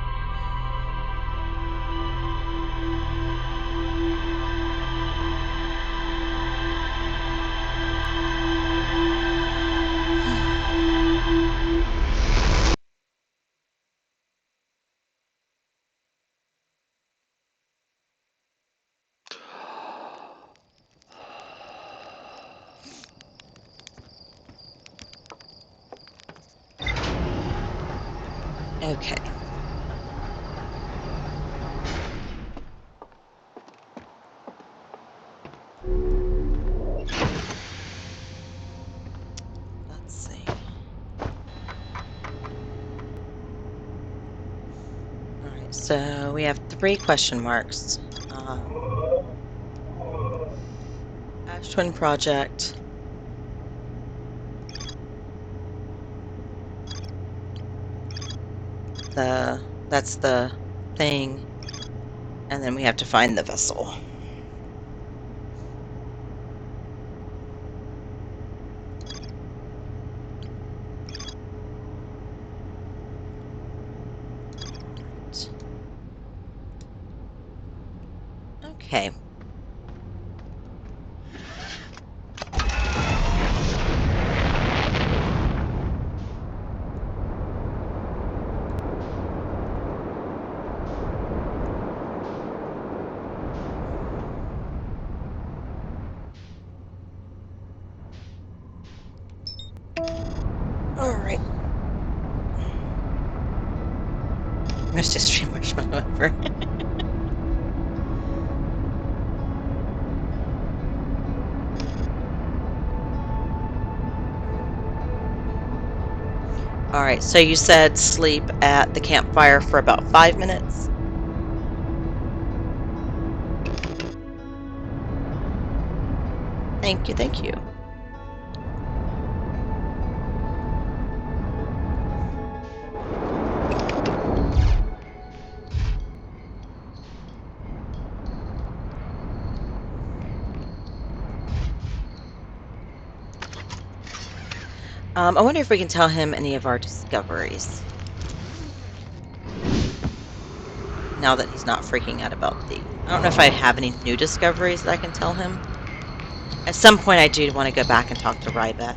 Okay. Let's see. All right, so we have 3 question marks. Ash Twin Project. That's the thing. And then we have to find the vessel. Okay. All right. Let's just stream marshmallow over. All right, so you said sleep at the campfire for about 5 minutes? Thank you, thank you. I wonder if we can tell him any of our discoveries. Now that he's not freaking out about the... I don't know if I have any new discoveries that I can tell him. At some point, I do want to go back and talk to Rybet.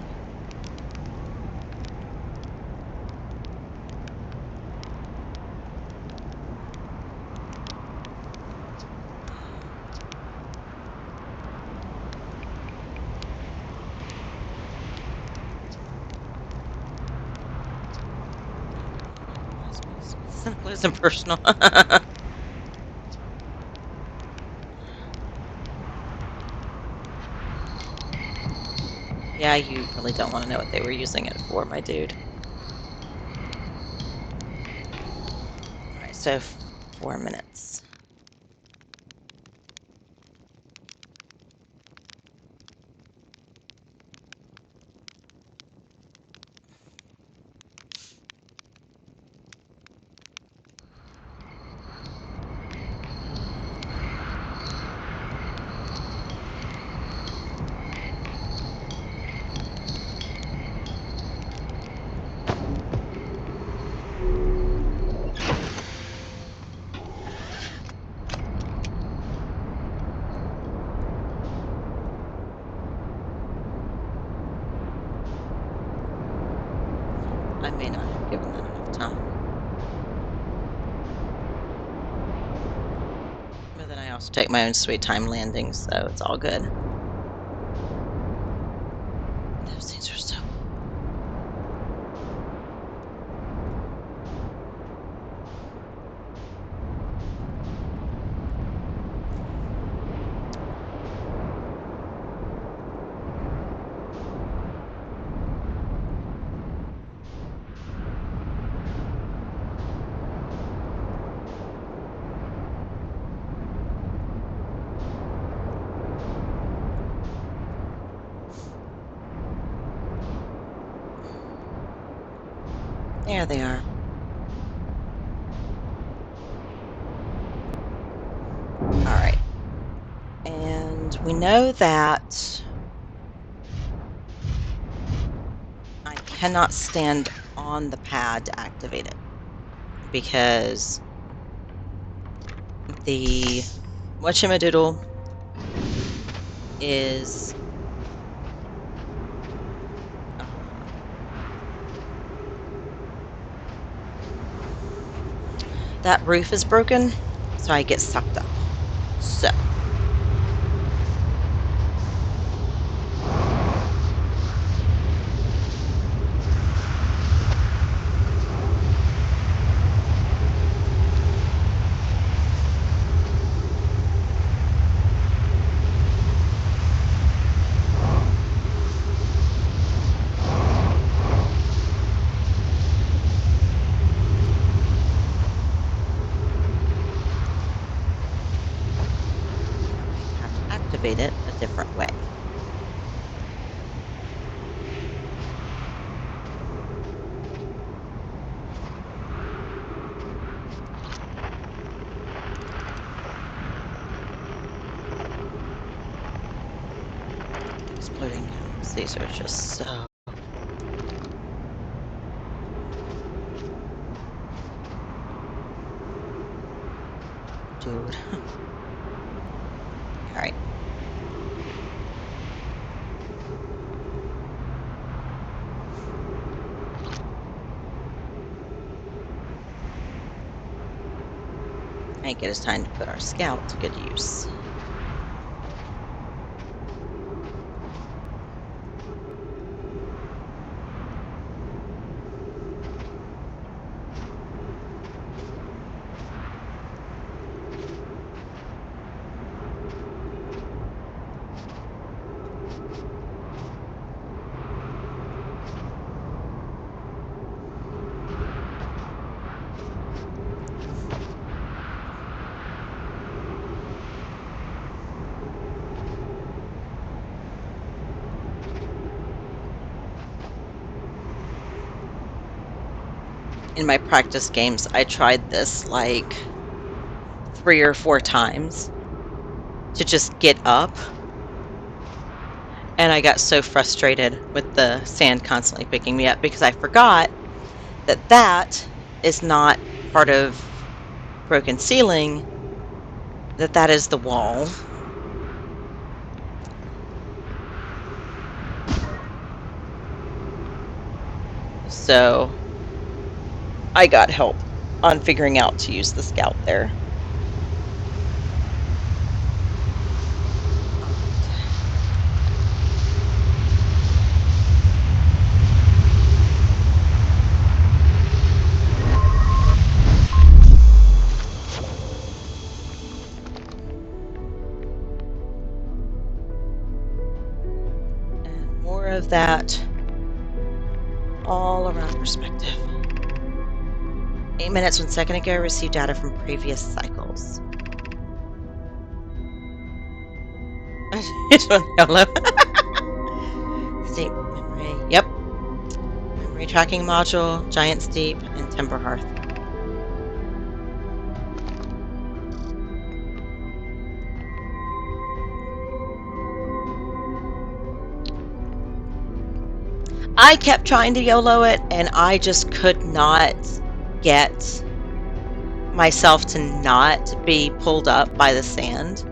Close and personal. Yeah, you really don't want to know what they were using it for, my dude. All right, so 4 minutes. I may not have given that enough time. But then I also take my own sweet time landings, so it's all good. Those things are so... There they are. All right. And we know that I cannot stand on the pad to activate it because the whatchamadoodle is that roof is broken, so I get sucked up. So I have to activate it a different way. Exploding galaxies are just so... Dude. All right. I think it is time to put our scout to good use. In my practice games, I tried this like 3 or 4 times to just get up. And I got so frustrated with the sand constantly picking me up because I forgot that that is not part of broken ceiling, that is the wall. So I got help on figuring out to use the scout there. of that all around perspective. 8 minutes 1 second ago, received data from previous cycles. It's on YOLO. Steep memory. Yep. Memory tracking module, Giant Steep, and Timber Hearth. I kept trying to YOLO it, and I just could not get myself to not be pulled up by the sand.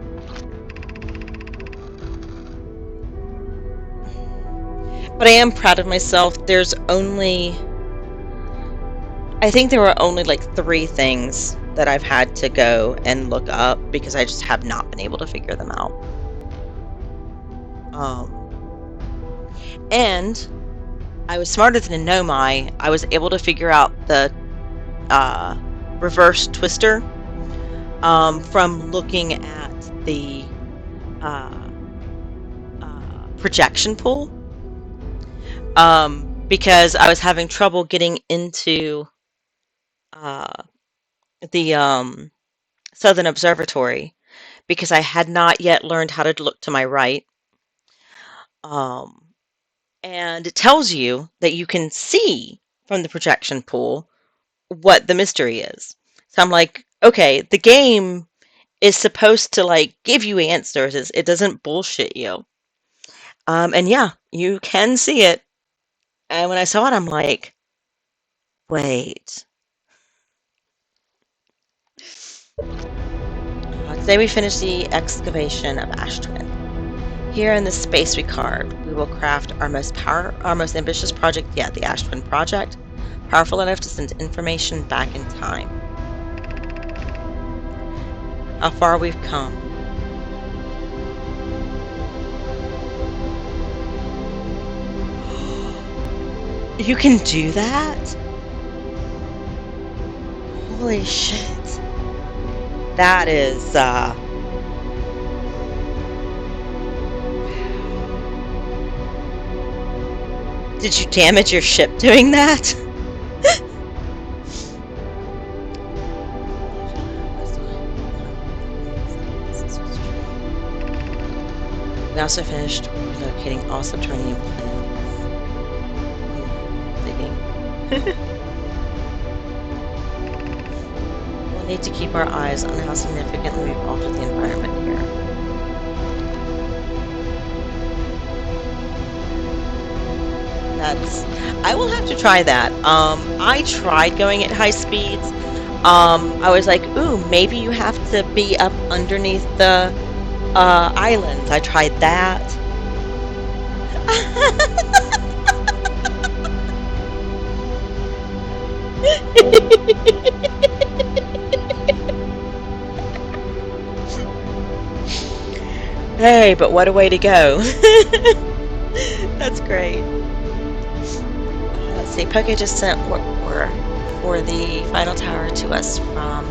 But I am proud of myself. I think there were only like 3 things that I've had to go and look up because I just have not been able to figure them out. And I was smarter than a Nomai. I was able to figure out the reverse twister from looking at the projection pool, because I was having trouble getting into the Southern Observatory because I had not yet learned how to look to my right. And it tells you that you can see from the projection pool what the mystery is. So I'm like, okay, the game is supposed to like give you answers. It doesn't bullshit you. And yeah, you can see it. And when I saw it, I'm like, wait. Today we finished the excavation of Ash Twin. Here in this space we carved, we will craft our most ambitious project yet, the Ash Twin Project, powerful enough to send information back in time. How far we've come. You can do that? Holy shit. That is, Did you damage your ship doing that? We also finished relocating all subterranean planets. Digging. We'll need to keep our eyes on how significantly we've altered the environment here. I will have to try that. I tried going at high speeds. I was like, ooh, maybe you have to be up underneath the islands. I tried that. Hey, but what a way to go. That's great. Let's see, Poke just sent word for the final tower to us from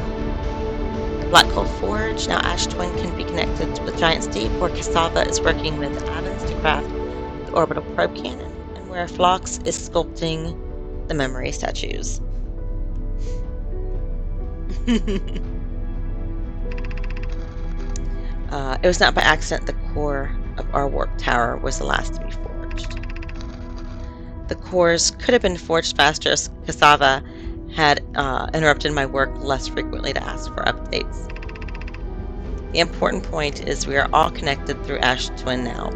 the Black Hole Forge. Now Ash Twin can be connected with Giant Steep, where Cassava is working with Avens to craft the orbital probe cannon, and where Phlox is sculpting the memory statues. It was not by accident the core of our warp tower was the last to be forged. The cores could have been forged faster if Cassava had interrupted my work less frequently to ask for updates. The important point is we are all connected through Ash Twin now,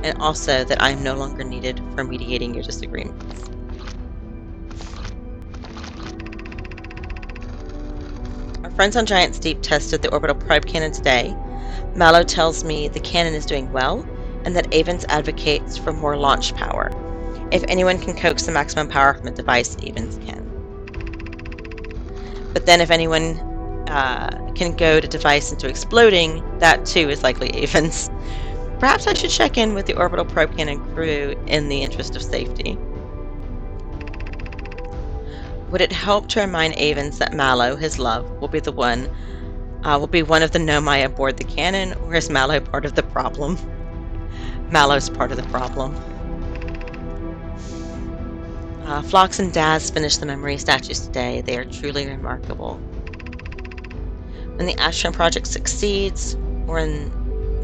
and also that I am no longer needed for mediating your disagreements. Our friends on Giant Steep tested the orbital probe cannon today. Mallow tells me the cannon is doing well, and that Avens advocates for more launch power. If anyone can coax the maximum power from a device, Avens can. But then if anyone can goad a device into exploding, that too is likely Avens. Perhaps I should check in with the orbital probe cannon crew in the interest of safety. Would it help to remind Avens that Mallow, his love, will be one of the Nomai aboard the cannon, or is Mallow part of the problem? Mallow's part of the problem. Phlox and Daz finished the memory statues today. They are truly remarkable. When the Astron project succeeds, or in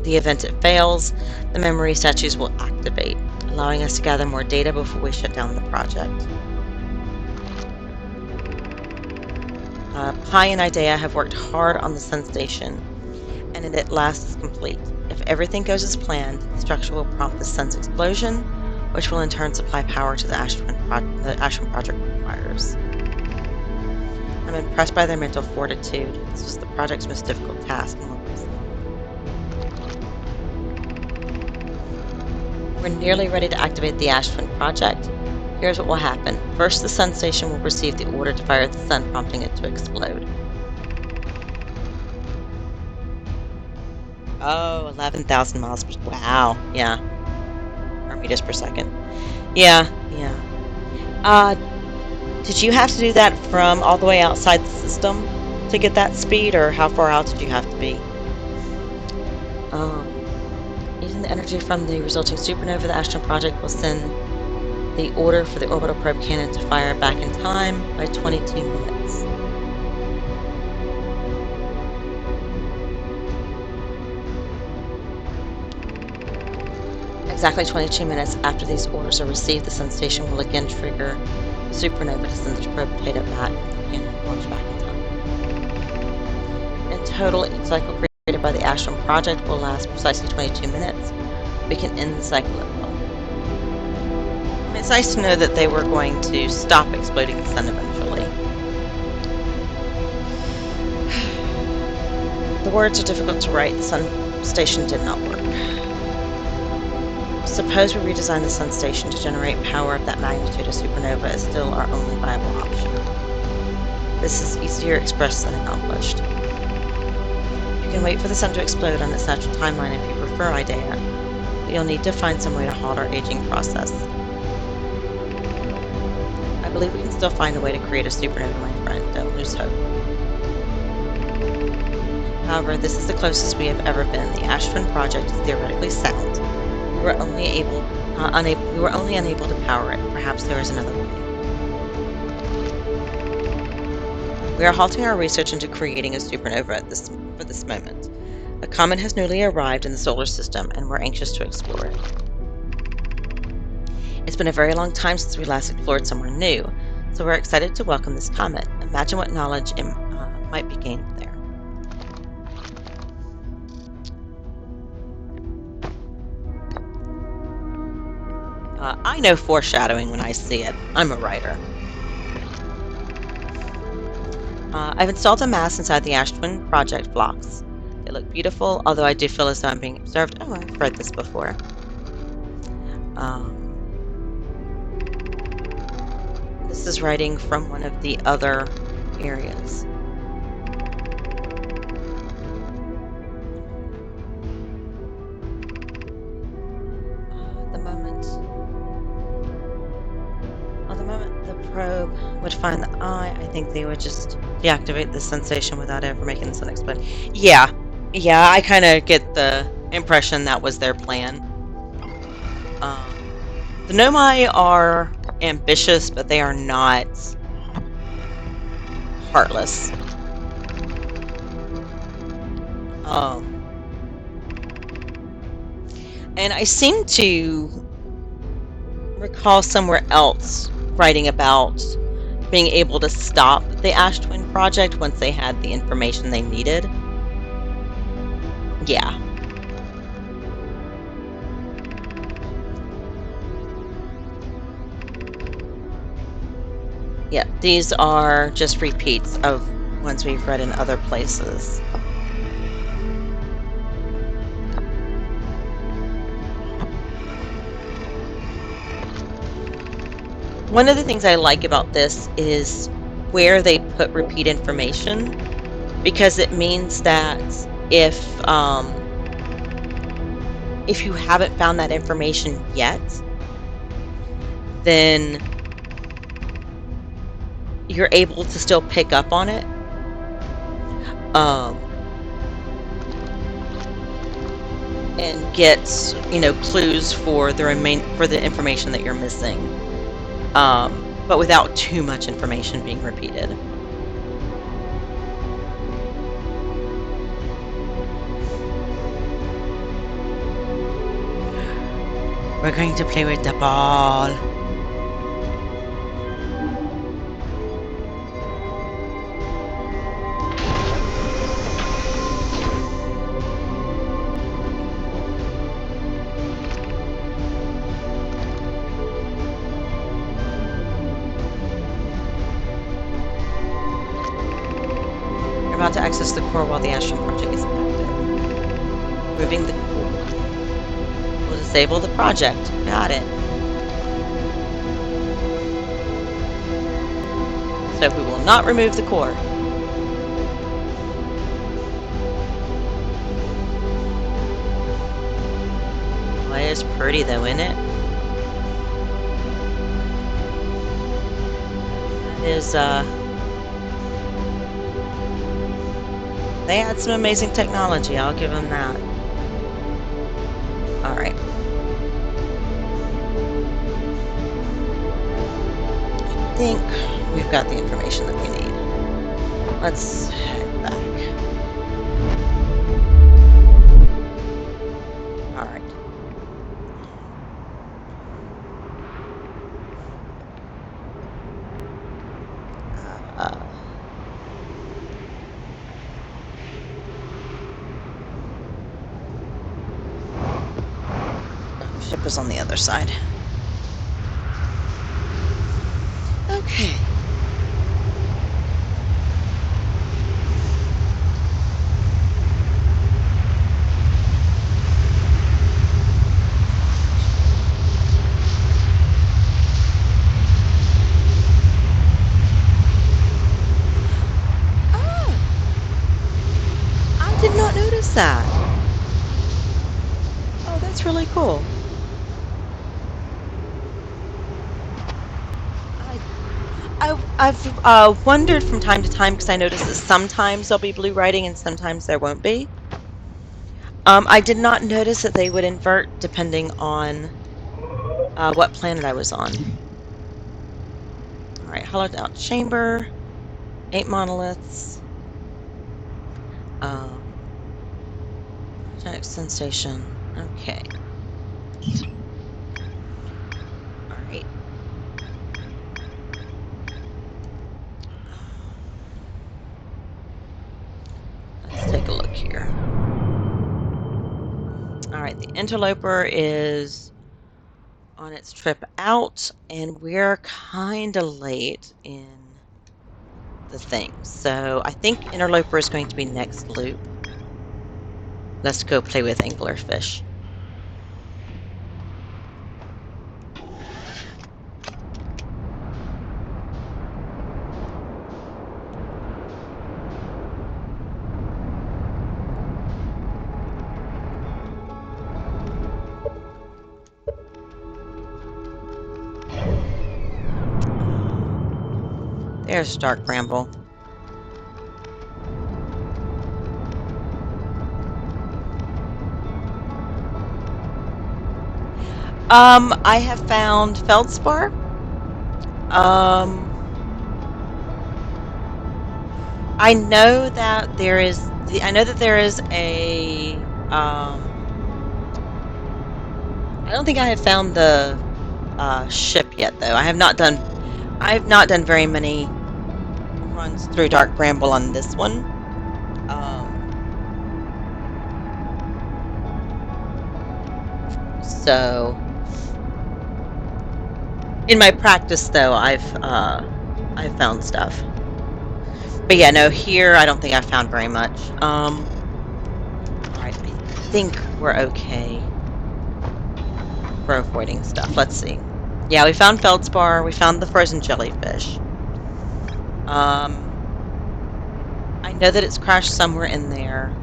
the event it fails, the memory statues will activate, allowing us to gather more data before we shut down the project. Pi and Idea have worked hard on the Sun Station, and it at last is complete. If everything goes as planned, the structure will prompt the Sun's explosion, which will in turn supply power to the Astron project requires. I'm impressed by their mental fortitude. This was the project's most difficult task. We're nearly ready to activate the Astron project. Here's what will happen. First, the Sun Station will receive the order to fire at the Sun, prompting it to explode. Oh, 11,000 miles per... Wow, yeah. Or meters per second. Yeah. Did you have to do that from all the way outside the system to get that speed, or how far out did you have to be? Using the energy from the resulting supernova, the Astron project will send the order for the orbital probe cannon to fire back in time by 22 minutes. Exactly 22 minutes after these orders are received, the Sun Station will again trigger supernova to send the probe data back and launch back in time. In total, each cycle created by the Astron project will last precisely 22 minutes. We can end the cycle at will. I mean, it's nice to know that they were going to stop exploding the Sun eventually. The words are difficult to write. The Sun Station did not work. Suppose we redesign the Sun Station to generate power of that magnitude. A supernova is still our only viable option. This is easier expressed than accomplished. You can wait for the Sun to explode on its natural timeline if you prefer, Idea, but you'll need to find some way to halt our aging process. I believe we can still find a way to create a supernova, my friend. Don't lose hope. However, this is the closest we have ever been. The Astron project is theoretically sound. We were only unable to power it. Perhaps there is another way. We are halting our research into creating a supernova for this moment. A comet has newly arrived in the solar system, and we're anxious to explore it. It's been a very long time since we last explored somewhere new, so we're excited to welcome this comet. Imagine what knowledge might be gained there. I know foreshadowing when I see it. I'm a writer. I've installed a mass inside the Astron project blocks. They look beautiful, although I do feel as though I'm being observed. Oh, I've read this before. This is writing from one of the other areas. The moment the probe would find the eye, I think they would just deactivate the Sun Station without ever making the Sun explode. Yeah, I kind of get the impression that was their plan. The Nomai are ambitious, but they are not heartless. And I seem to recall somewhere else writing about being able to stop the Ash Twin project once they had the information they needed. Yeah. Yeah, these are just repeats of ones we've read in other places. One of the things I like about this is where they put repeat information, because it means that if you haven't found that information yet, then you're able to still pick up on it. And get, clues for the information that you're missing. but without too much information being repeated. We're going to play with the ball. You're about to access the core while the Astrum project is active. Moving the core will disable the project. Got it. So we will not remove the core. Well, it is pretty though, isn't it? It is, they had some amazing technology, I'll give them that. Alright. I think we've got the information that we need. Let's head back. Alright. Ship is on the other side. Okay. Oh! I did not notice that. Oh, that's really cool. I've wondered from time to time because I noticed that sometimes there'll be blue writing and sometimes there won't be. I did not notice that they would invert depending on what planet I was on. All right, hollowed out chamber, 8 monoliths, giant sensation. Okay. All right. Let's take a look here. All right, the interloper is on its trip out, and we're kind of late in the thing. So I think interloper is going to be next loop. Let's go play with anglerfish. There's Dark Bramble. I have found feldspar. I know that there is a I don't think I have found the ship yet though. I have not done very many runs through Dark Bramble on this one. So in my practice though, I've found stuff. But yeah, no, here I don't think I found very much. Alright, I think we're okay for avoiding stuff. Let's see. Yeah, we found feldspar, we found the frozen jellyfish. I know that it's crashed somewhere in there.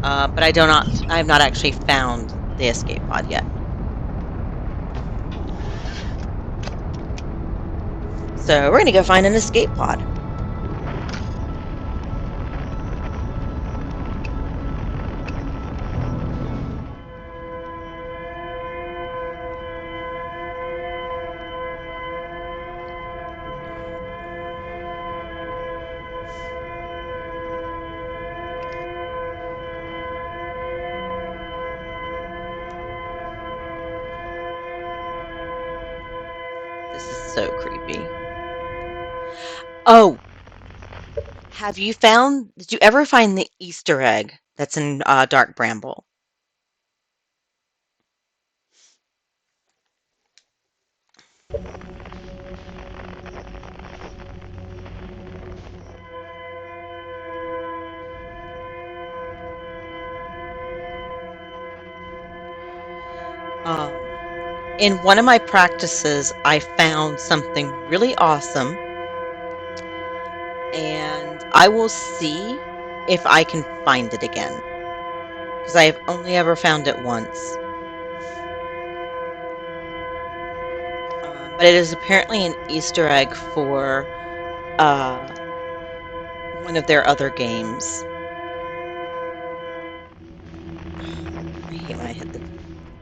But I have not actually found the escape pod yet. So we're gonna go find an escape pod. so creepy. Oh, did you ever find the Easter egg that's in Dark Bramble? Um, in one of my practices, I found something really awesome, and I will see if I can find it again because I have only ever found it once. But it is apparently an Easter egg for uh, one of their other games. I hate when I hit the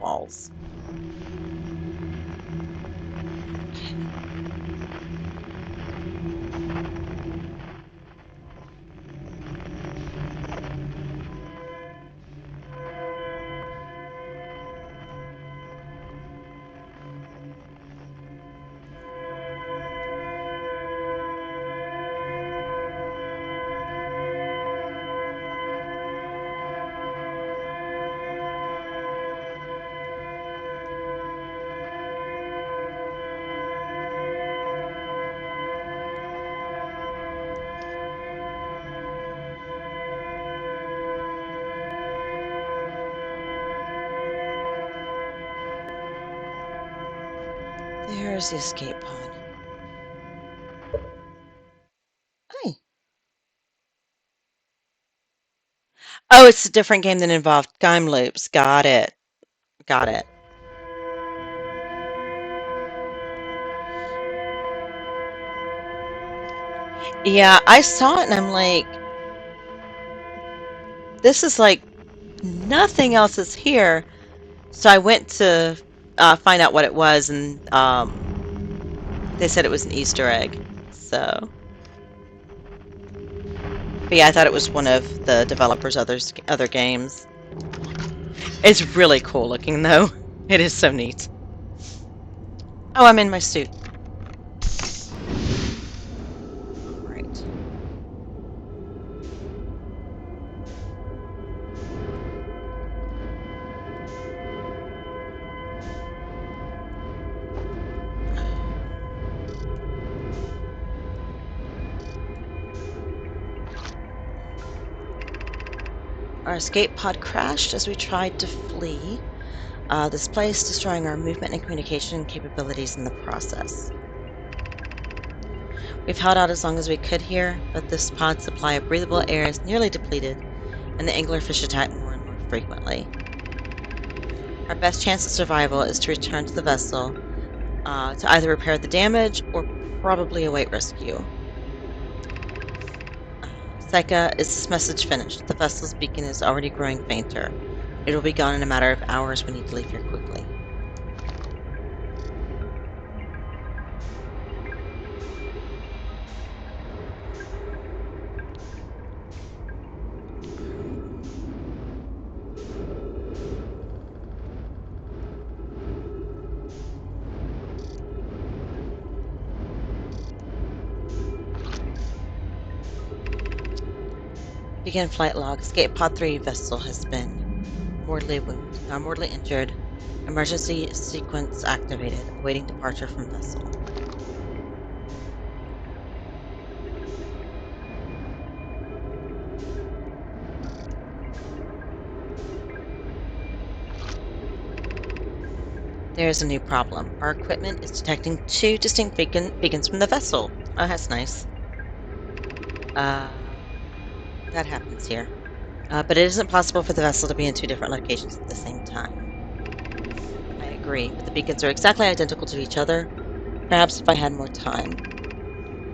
walls. Okay. There's the escape pod. Hi. Oh, it's a different game that involved time loops. Got it. Got it. Yeah, I saw it and I'm like, this is like nothing else is here. So I went to find out what it was, and they said it was an Easter egg. So, but yeah, I thought it was one of the developers' other games. It's really cool looking, though. It is so neat. Oh, I'm in my suit. All right. Our escape pod crashed as we tried to flee this place, destroying our movement and communication capabilities in the process. We've held out as long as we could here, but this pod's supply of breathable air is nearly depleted, and the anglerfish attack more and more frequently. Our best chance of survival is to return to the vessel to either repair the damage or probably await rescue. Seika, is this message finished? The vessel's beacon is already growing fainter. It will be gone in a matter of hours. We need to leave here quickly. Begin flight log. Escape Pod 3 vessel has been mortally injured. Emergency sequence activated. Awaiting departure from vessel. There's a new problem. Our equipment is detecting two distinct beacons from the vessel. Oh, that's nice. Uh, that happens here. But it isn't possible for the vessel to be in two different locations at the same time. I agree, but the beacons are exactly identical to each other. Perhaps if I had more time.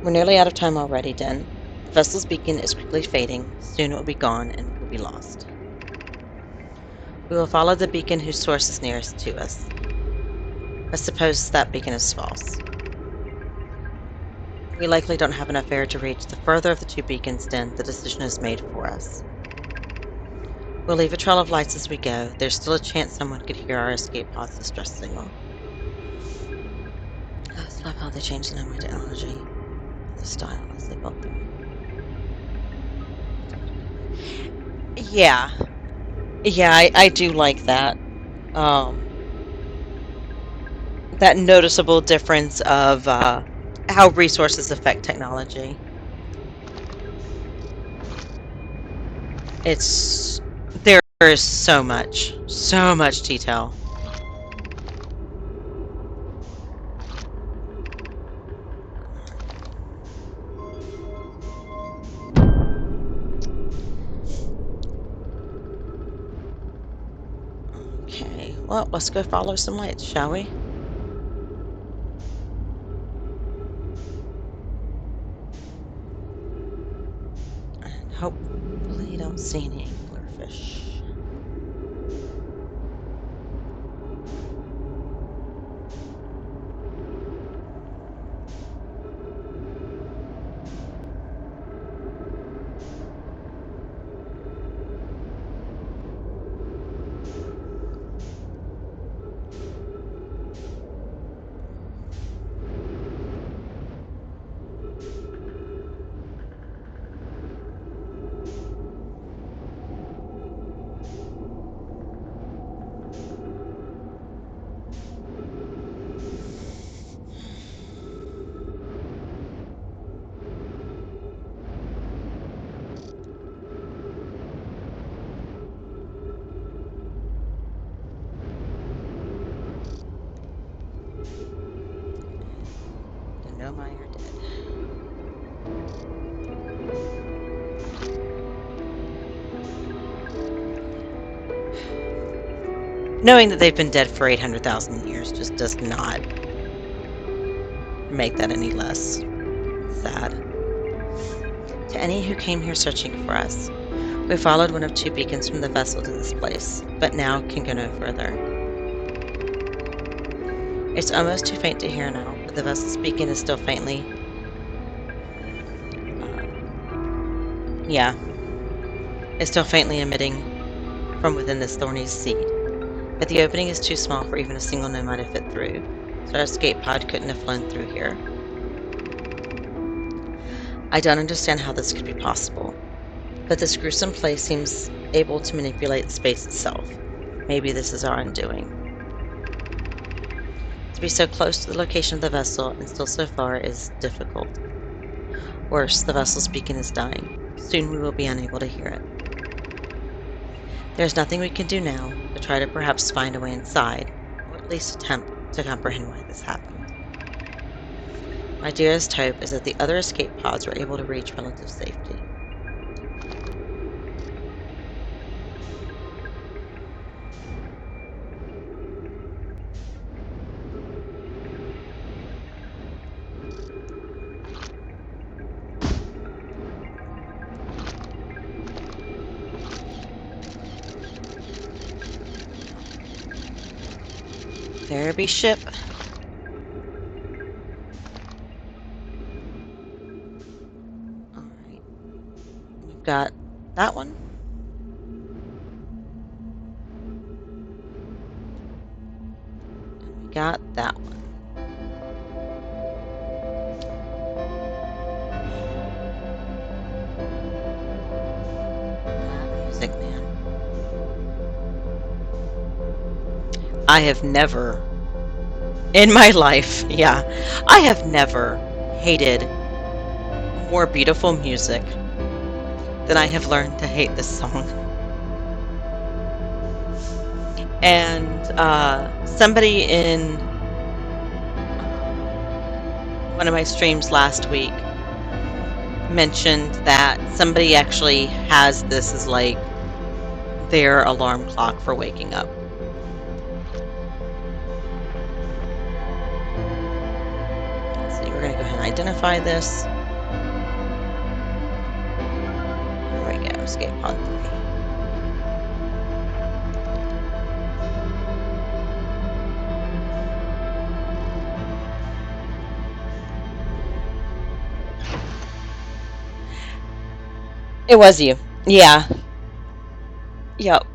We're nearly out of time already, Den. The vessel's beacon is quickly fading. Soon it will be gone and we'll be lost. We will follow the beacon whose source is nearest to us. But suppose that beacon is false. We likely don't have enough air to reach the further of the two beacons, Den. The decision is made for us. We'll leave a trail of lights as we go. There's still a chance someone could hear our escape pod's distress signal. Love how they changed the name of technology, the style as they built them. Yeah, yeah, I do like that. That noticeable difference of how resources affect technology. It's there is so much detail. Okay, well, let's go follow some lights, shall we? And hopefully don't see any anglerfish. The Nomai are dead. Knowing that they've been dead for 800,000 years just does not make that any less sad. To any who came here searching for us, we followed one of two beacons from the vessel to this place, but now can go no further. It's almost too faint to hear now, but the vessel's beacon is still faintly. Yeah, it's still faintly emitting from within this thorny seed. But the opening is too small for even a single nomad to fit through, so our escape pod couldn't have flown through here. I don't understand how this could be possible, but this gruesome place seems able to manipulate space itself. Maybe this is our undoing. To be so close to the location of the vessel and still so far is difficult. Worse, the vessel's beacon is dying. Soon we will be unable to hear it. There's nothing we can do now but try to perhaps find a way inside, or at least attempt to comprehend why this happened. My dearest hope is that the other escape pods were able to reach relative safety. There be ship. Alright. We've got that one. And we got that one. That music, man. I have never, in my life, yeah, I have never hated more beautiful music than I have learned to hate this song. And somebody in one of my streams last week mentioned that somebody actually has this as like their alarm clock for waking up. Let's see, we're going to go ahead and identify this. There we go, escape pod 3. It was you. Yeah. Yep.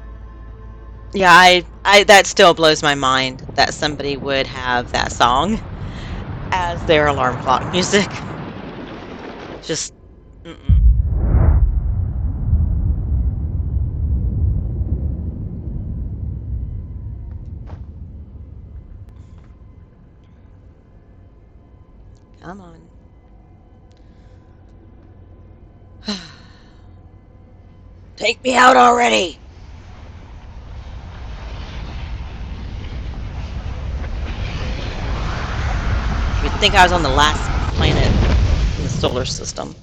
Yeah, I that still blows my mind that somebody would have that song as their alarm clock music. Just, mm-mm. Come on. Take me out already! You'd think I was on the last planet in the solar system.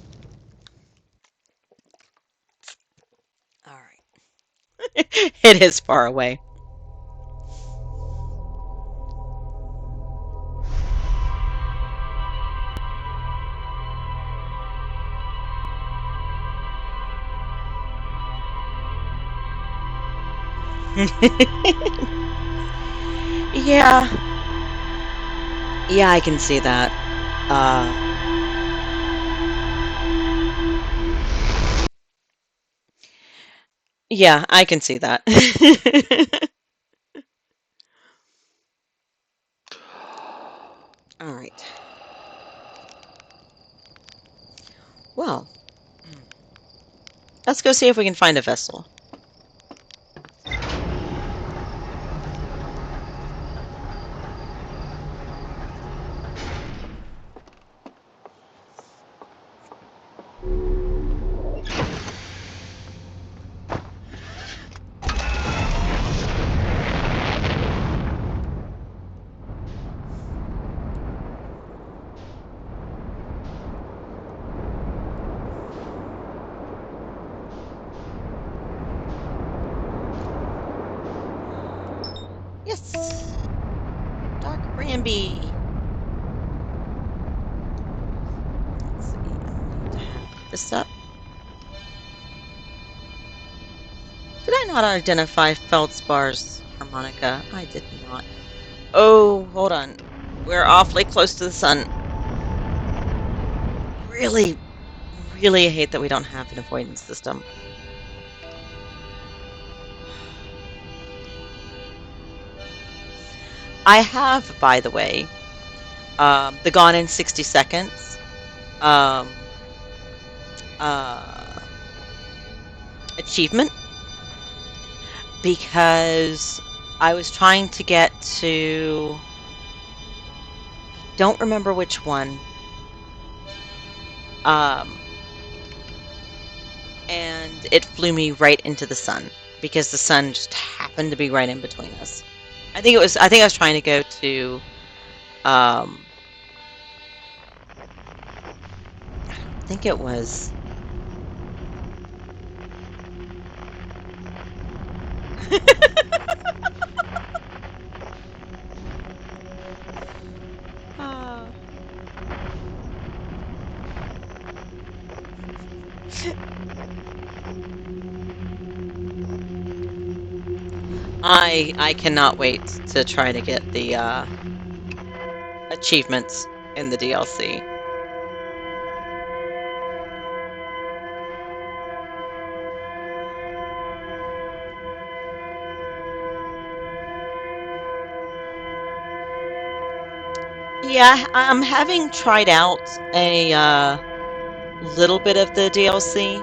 Alright. It is far away. Yeah. Yeah, I can see that. Yeah, I can see that. All right. Well, let's go see if we can find a vessel. Yes. Doc Granby. Let's see. I need to have this up. Did I not identify Feldspar's harmonica? I did not. Oh, hold on. We're awfully close to the sun. Really, really hate that we don't have an avoidance system. I have, by the way, the Gone in 60 Seconds um, uh, achievement because I was trying to get to, don't remember which one, um, and it flew me right into the sun because the sun just happened to be right in between us. I think I was trying to go to, I think it was. Ah. I cannot wait to try to get the achievements in the DLC. Yeah, I'm having tried out a little bit of the DLC.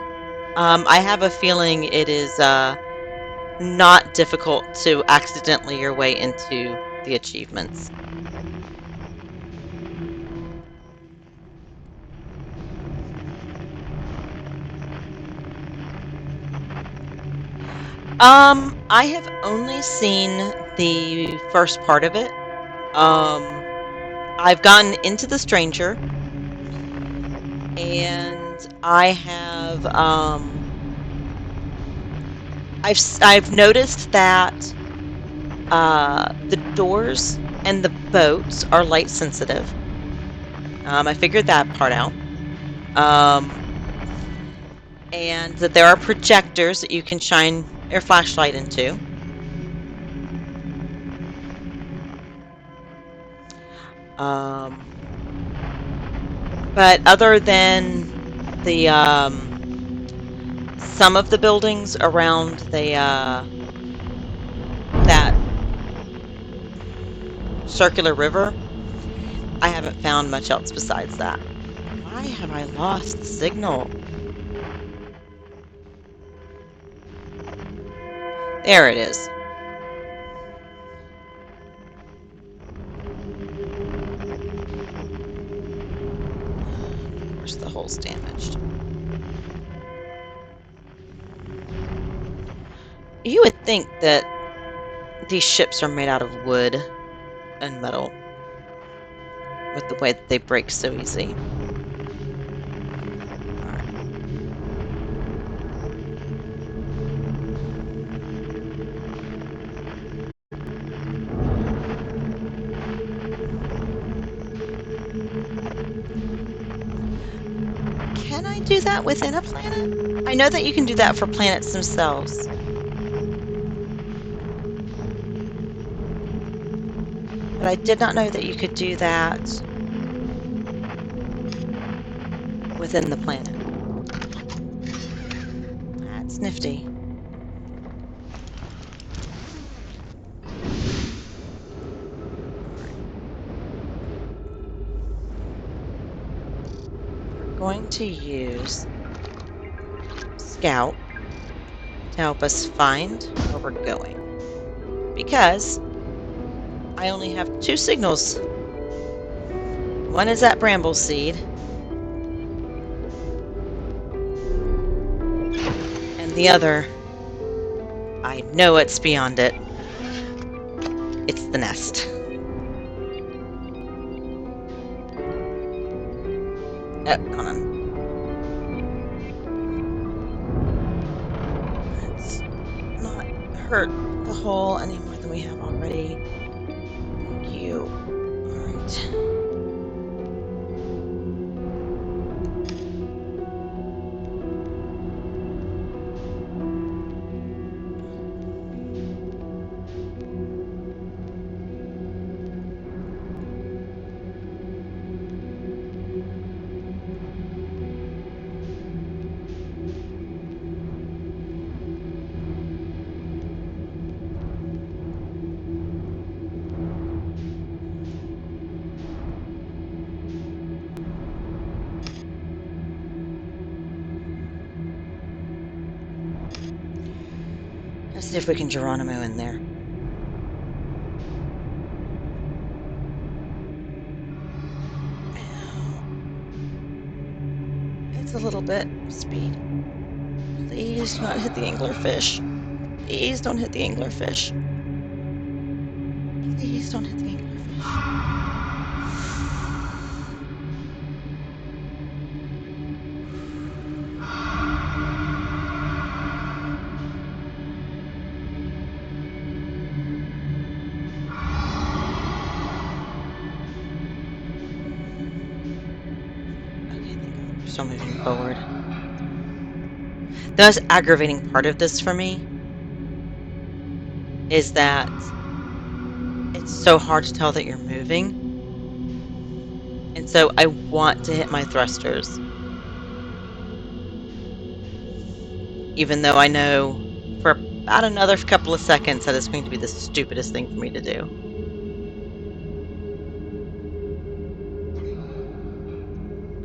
I have a feeling it is not difficult to accidentally your way into the achievements. I have only seen the first part of it. I've gotten into the Stranger, and I have I've noticed that the doors and the boats are light sensitive. I figured that part out. Um, and that there are projectors that you can shine your flashlight into. Um, but other than the some of the buildings around the that circular river, I haven't found much else besides that. Why have I lost signal? There it is. Of course, the hull's damaged. You would think that these ships are made out of wood and metal with the way that they break so easy. Alright. Can I do that within a planet? I know that you can do that for planets themselves. But I did not know that you could do that within the planet. That's nifty. Alright. We're going to use Scout to help us find where we're going. Because I only have 2 signals. One is at Brambleseed, and the other, I know it's beyond it. It's the nest. Hold on. Let's not hurt the hull any more than we have already. Thank you. Alright. Let's see if we can Geronimo in there. It's a little bit. Speed. Please do not hit the anglerfish. Please don't hit the anglerfish. Please don't hit the anglerfish. Okay, thank God we're still moving forward. The most aggravating part of this for me is that it's so hard to tell that you're moving. And so I want to hit my thrusters. Even though I know for about another couple of seconds that it's going to be the stupidest thing for me to do.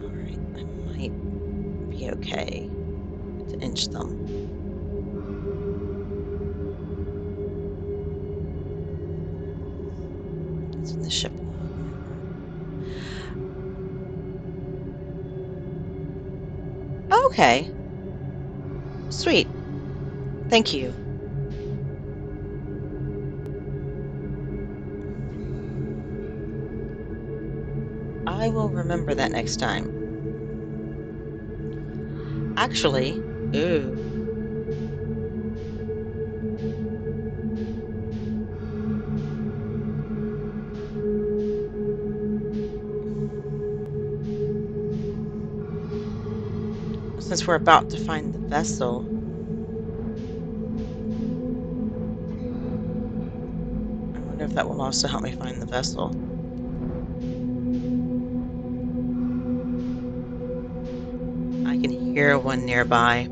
Alright, I might be okay to inch them. It's in the ship log. Okay. Sweet. Thank you. I will remember that next time. Actually, ooh, since we're about to find the vessel, I wonder if that will also help me find the vessel. I can hear one nearby.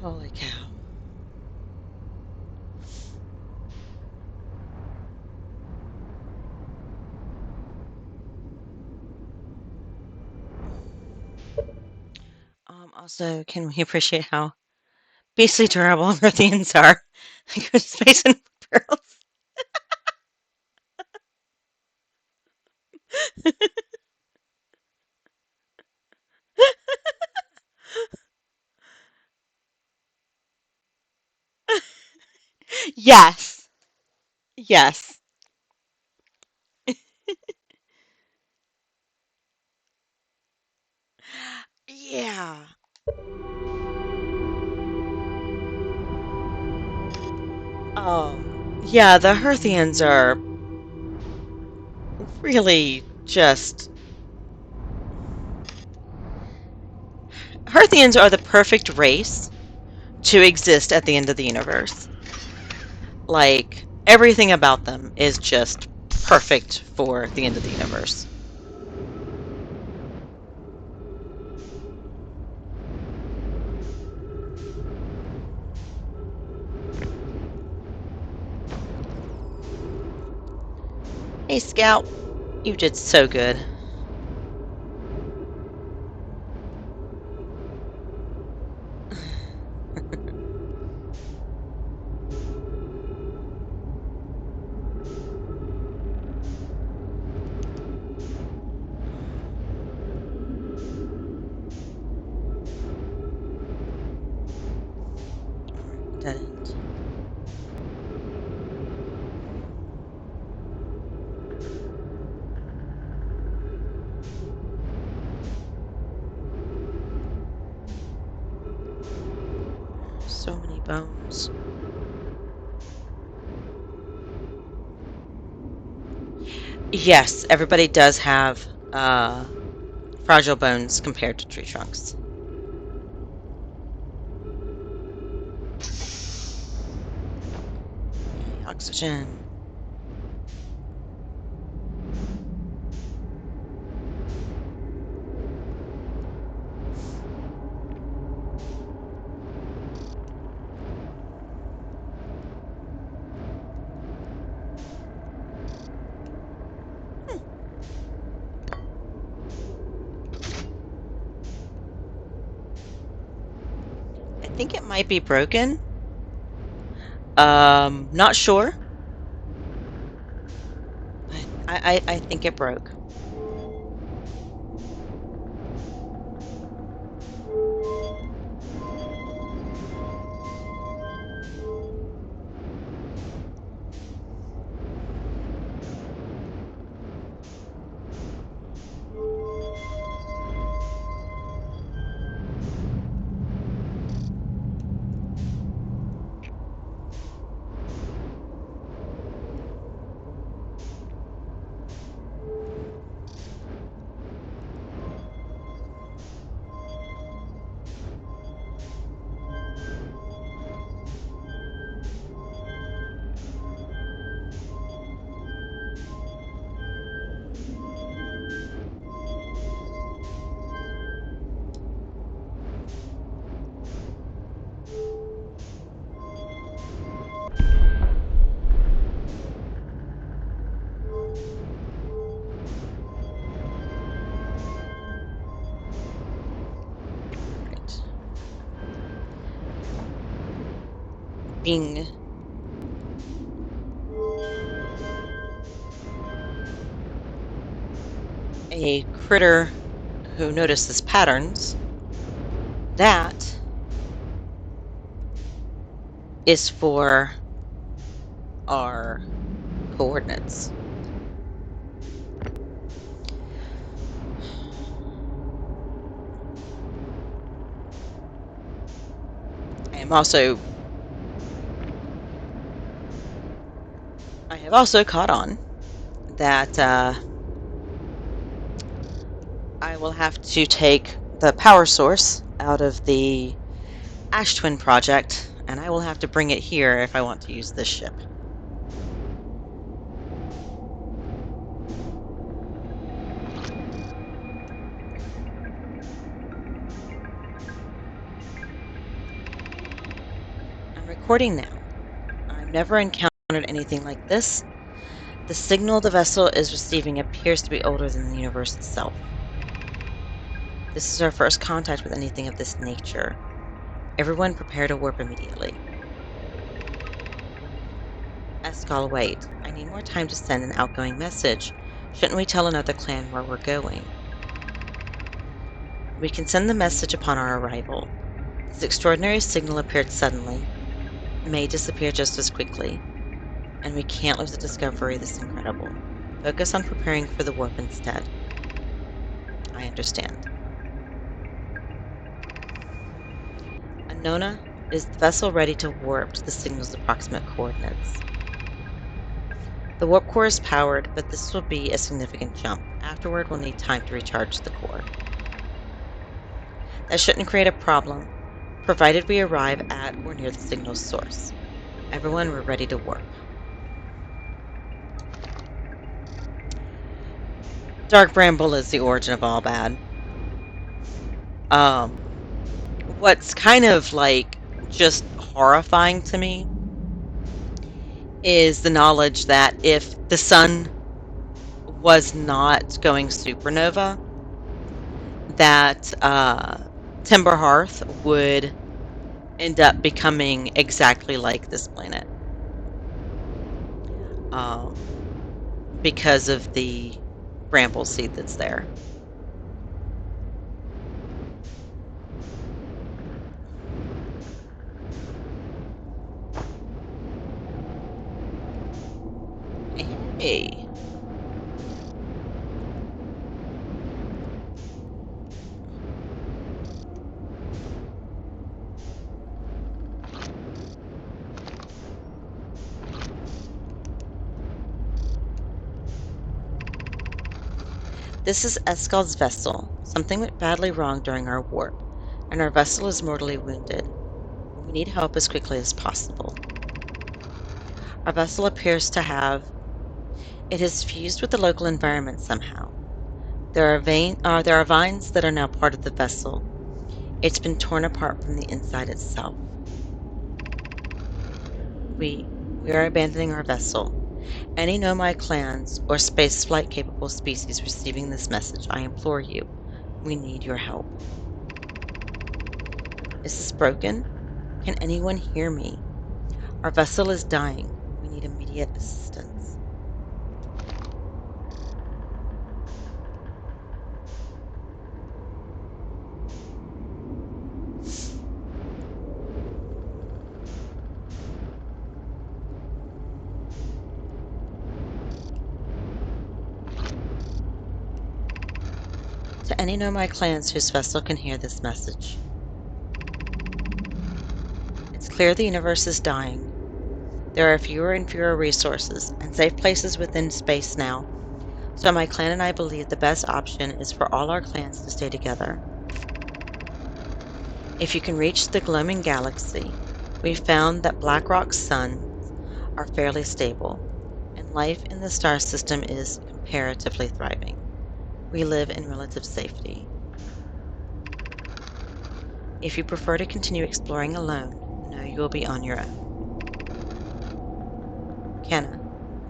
Holy cow. Also, can we appreciate how beastly durable Earthians are? Good space and barrels. Yes. Yes. Yeah. Yeah, the Hearthians are really just. Hearthians are the perfect race to exist at the end of the universe. Like, everything about them is just perfect for the end of the universe. Hey, Scout, you did so good. Dead end. So many bones. Yes, everybody does have fragile bones compared to tree trunks. Oxygen. I think it might be broken. Not sure. I think it broke. Right. Being a critter who notices patterns, that is for our coordinates. I am also I have also caught on that I will have to take the power source out of the Ash Twin project, and I will have to bring it here if I want to use this ship. I'm recording now. I've never encountered anything like this. The signal the vessel is receiving appears to be older than the universe itself. This is our first contact with anything of this nature. Everyone prepare to warp immediately. Escal, wait. I need more time to send an outgoing message. Shouldn't we tell another clan where we're going? We can send the message upon our arrival. This extraordinary signal appeared suddenly, may disappear just as quickly, and we can't lose the discovery this incredible. Focus on preparing for the warp instead. I understand. Anona, is the vessel ready to warp to the signal's approximate coordinates? The warp core is powered, but this will be a significant jump. Afterward, we'll need time to recharge the core. That shouldn't create a problem, provided we arrive at or near the signal's source. Everyone, we're ready to warp. Dark Bramble is the origin of all bad. What's kind of like just horrifying to me is the knowledge that if the sun was not going supernova, that Timber Hearth would end up becoming exactly like this planet, because of the bramble seed that's there. Hey. This is Escald's vessel. Something went badly wrong during our warp, and our vessel is mortally wounded. We need help as quickly as possible. Our vessel appears to have... It has fused with the local environment somehow. There are vines that are now part of the vessel. It's been torn apart from the inside itself. We are abandoning our vessel. Any Nomai clans or spaceflight capable species receiving this message, I implore you, we need your help. Is this broken? Can anyone hear me? Our vessel is dying. We need immediate assistance. To any Nomai clans whose vessel can hear this message. It's clear the universe is dying. There are fewer and fewer resources and safe places within space now, so my clan and I believe the best option is for all our clans to stay together. If you can reach the Gloaming Galaxy, we've found that Blackrock's suns are fairly stable, and life in the star system is comparatively thriving. We live in relative safety. If you prefer to continue exploring alone, know you will be on your own. Kenna,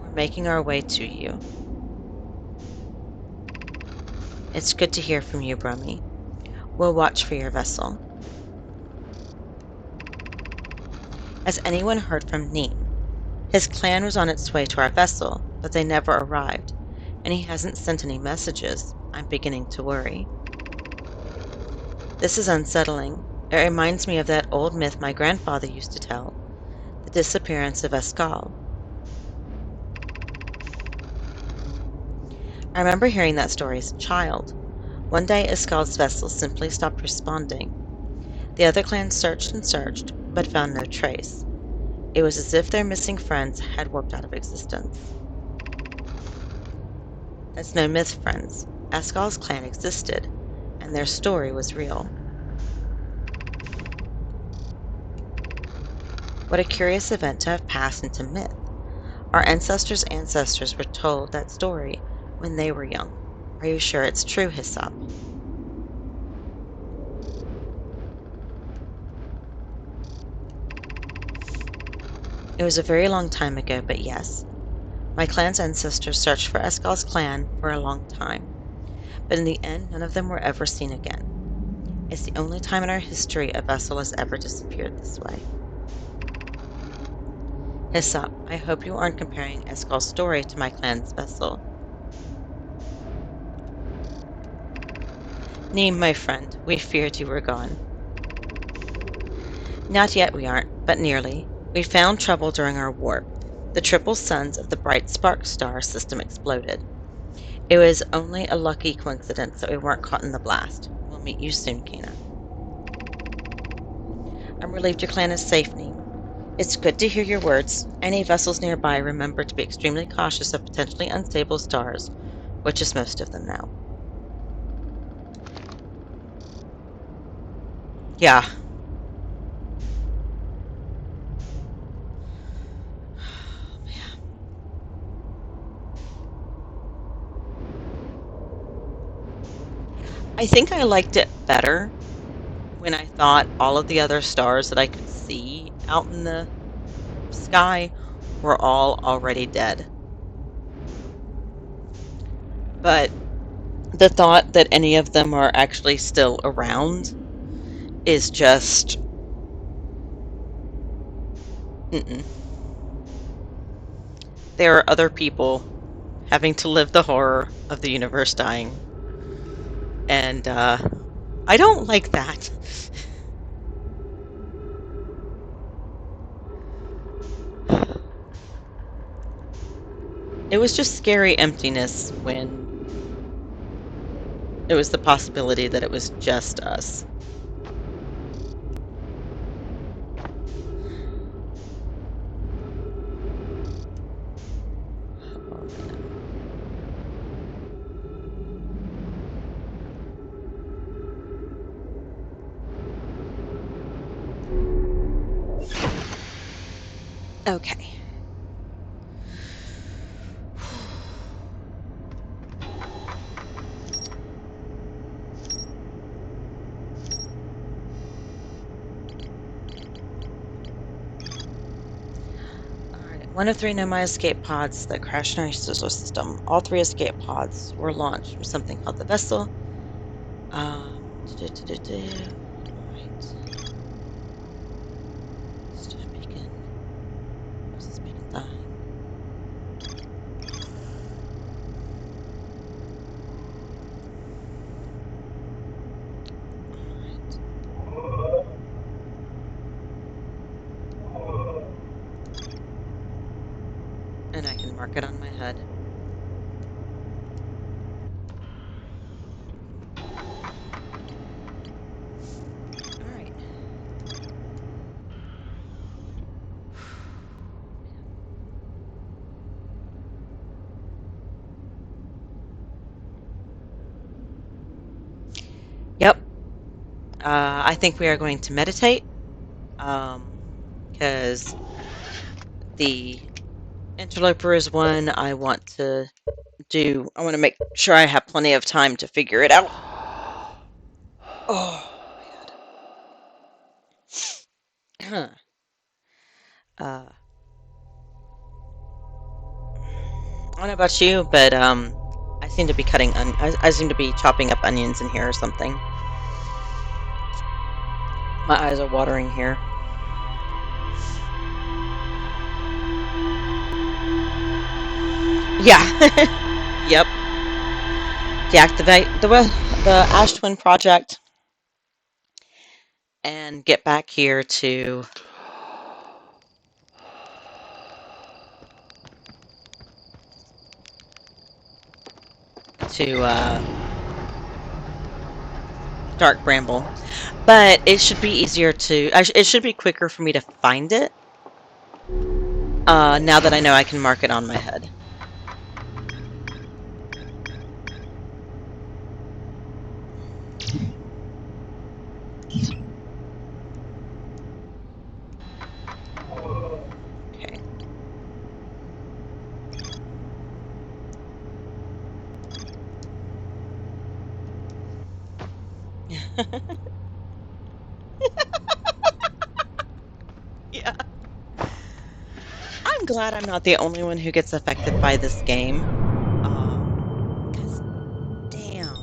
we're making our way to you. It's good to hear from you, Brummy. We'll watch for your vessel. Has anyone heard from Neem? His clan was on its way to our vessel, but they never arrived, and he hasn't sent any messages. I'm beginning to worry. This is unsettling. It reminds me of that old myth my grandfather used to tell, the disappearance of Escal. I remember hearing that story as a child. One day, Escal's vessel simply stopped responding. The other clans searched and searched, but found no trace. It was as if their missing friends had warped out of existence. That's no myth, friends. Escal's clan existed, and their story was real. What a curious event to have passed into myth. Our ancestors' ancestors were told that story when they were young. Are you sure it's true, Hyssop? It was a very long time ago, but yes. My clan's ancestors searched for Eskal's clan for a long time, but in the end, none of them were ever seen again. It's the only time in our history a vessel has ever disappeared this way. Hyssop, I hope you aren't comparing Eskal's story to my clan's vessel. Neem, my friend, we feared you were gone. Not yet we aren't, but nearly. We found trouble during our warp. The triple suns of the bright spark star system exploded. It was only a lucky coincidence that we weren't caught in the blast. We'll meet you soon, Kana. I'm relieved your clan is safe, Neem. It's good to hear your words. Any vessels nearby, remember to be extremely cautious of potentially unstable stars, which is most of them now. Yeah. I think I liked it better when I thought all of the other stars that I could see out in the sky were all already dead. But the thought that any of them are actually still around is just mm-mm. There are other people having to live the horror of the universe dying, and I don't like that. It was just scary emptiness when it was the possibility that it was just us. Oh, man. Okay. Alright. One of three Nomai escape pods that crashed in our solar system. All three escape pods were launched from something called the vessel. Alright. Stuff beacon. What's this beacon thing? Alright. And I can mark it on my HUD. Alright. Yep. I think we are going to meditate. Because the interloper is one I want to do. I want to make sure I have plenty of time to figure it out. Oh, man. I don't know about you, but I seem to be I seem to be chopping up onions in here or something. My eyes are watering here. Yeah. Yep. Deactivate the Ash Twin project and get back here to Dark Bramble. But it should be easier to. It should be quicker for me to find it. Now that I know I can mark it on my head. Okay. Yeah. glad I'm not the only one who gets affected by this game. 'Cause damn.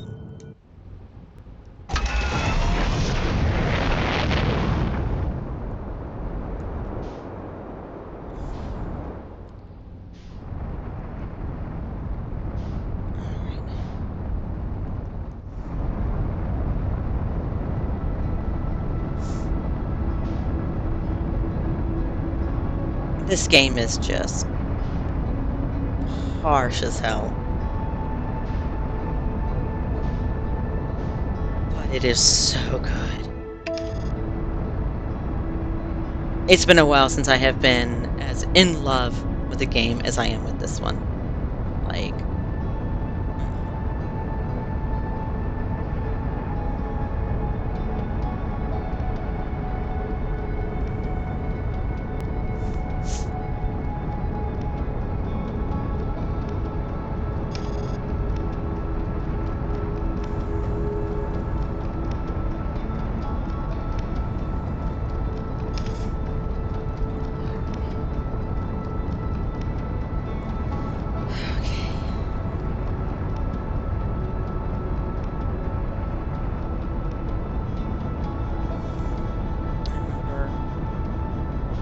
This game is just harsh as hell. But it is so good. It's been a while since I have been as in love with a game as I am with this one. Like,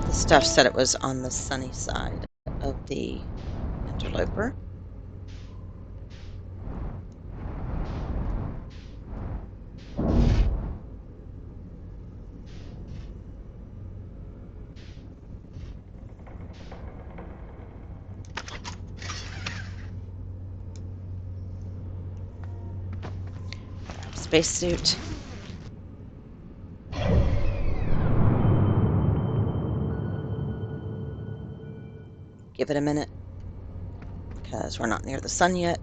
the stuff said it was on the sunny side of the interloper. Spacesuit. Give it a minute, because we're not near the sun yet.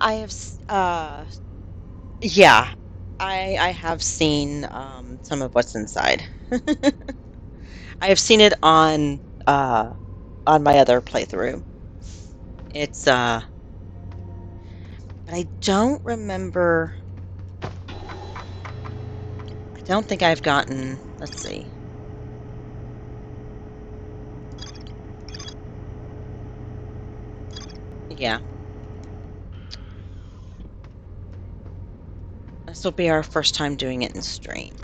I have, yeah, I have seen some of what's inside. I have seen it on my other playthrough. It's but I don't remember. I don't think I've gotten. Let's see. Yeah, this will be our first time doing it in stream.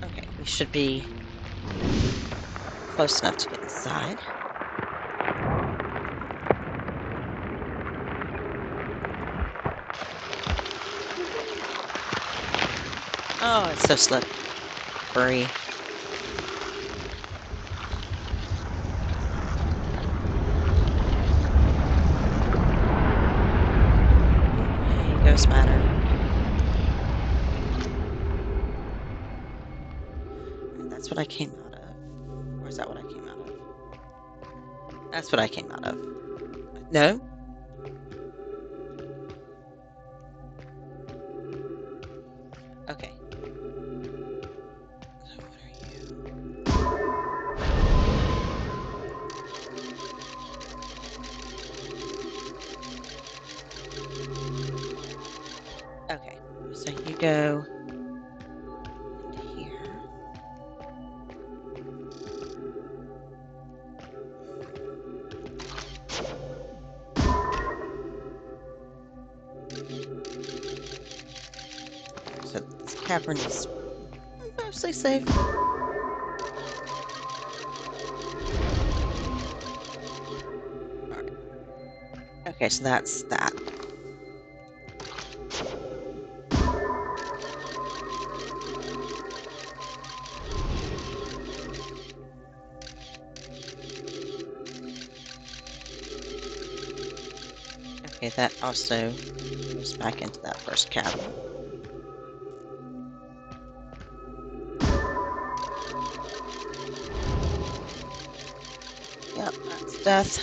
Okay, we should be close enough to get inside. Oh, it's so slippery. Hey, ghost matter. That's what I came out of. Or is that what I came out of? That's what I came out of. No? Okay. So what are you? Okay. So you go into here. So this cavern is mostly safe. Alright. Okay, so that's that. Okay, that also goes back into that first cavern. death.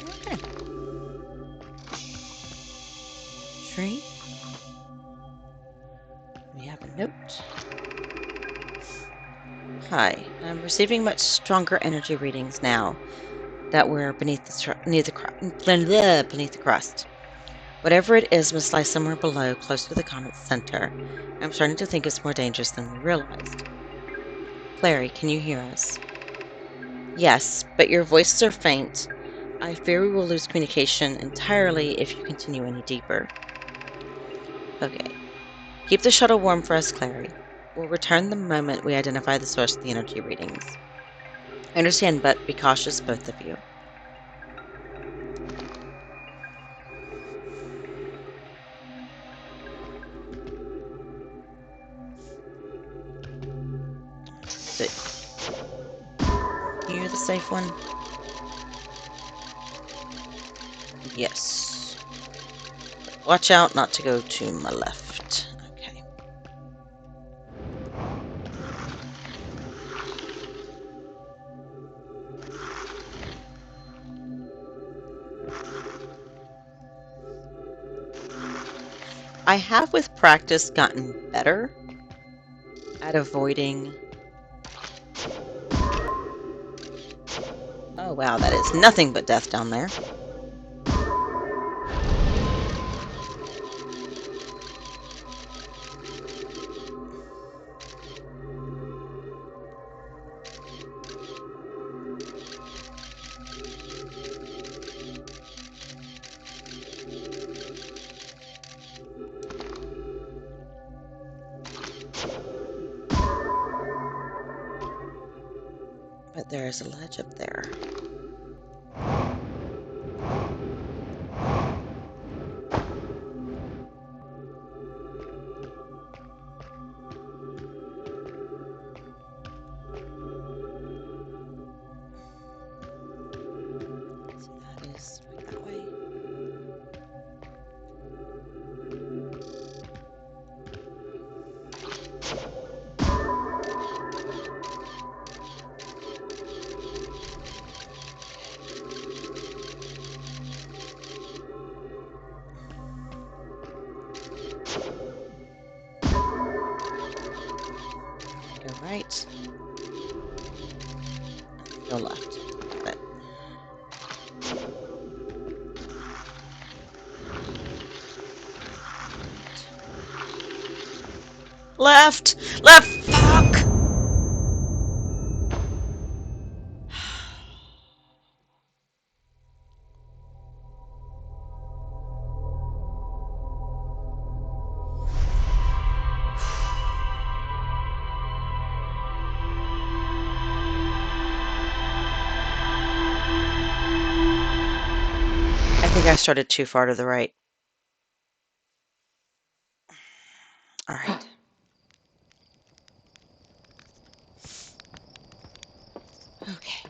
Okay. Tree. We have a note. Hi, I'm receiving much stronger energy readings now that we're beneath the crust. Whatever it is must lie somewhere below, close to the comet's center. I'm starting to think it's more dangerous than we realized. Clary, can you hear us? Yes, but your voices are faint. I fear we will lose communication entirely if you continue any deeper. Okay. Keep the shuttle warm for us, Clary. We'll return the moment we identify the source of the energy readings. I understand, but be cautious, both of you. You're the safe one? Yes. Watch out not to go to my left. Okay. I have, with practice, gotten better at avoiding... Oh wow, that is nothing but death down there. But there is a ledge up there. So that is right that way. Go right. Go left. Got it. Left! Left! Fuck! I think I started too far to the right. All right. Okay.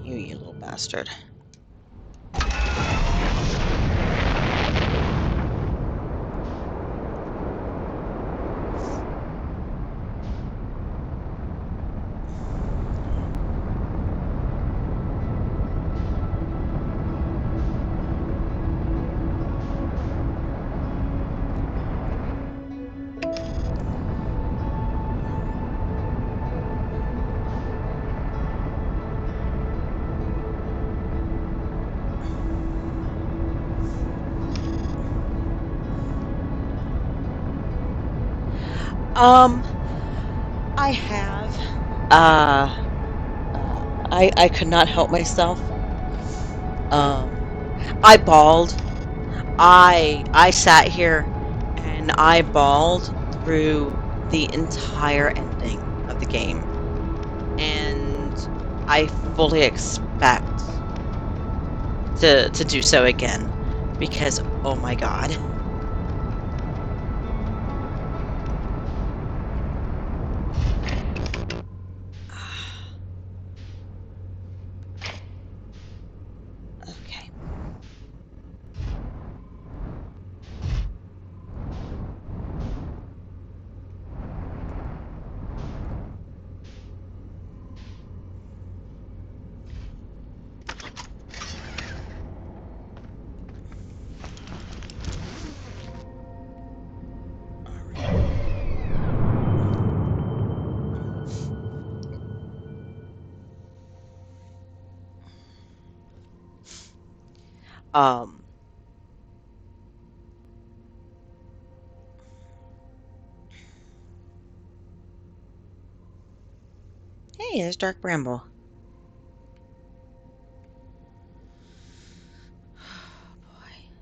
You little bastard. I have. I could not help myself. I bawled. I sat here and I bawled through the entire ending of the game, and I fully expect to do so again because oh my god. Okay. All right. Um, hey, there's Dark Bramble. Oh boy.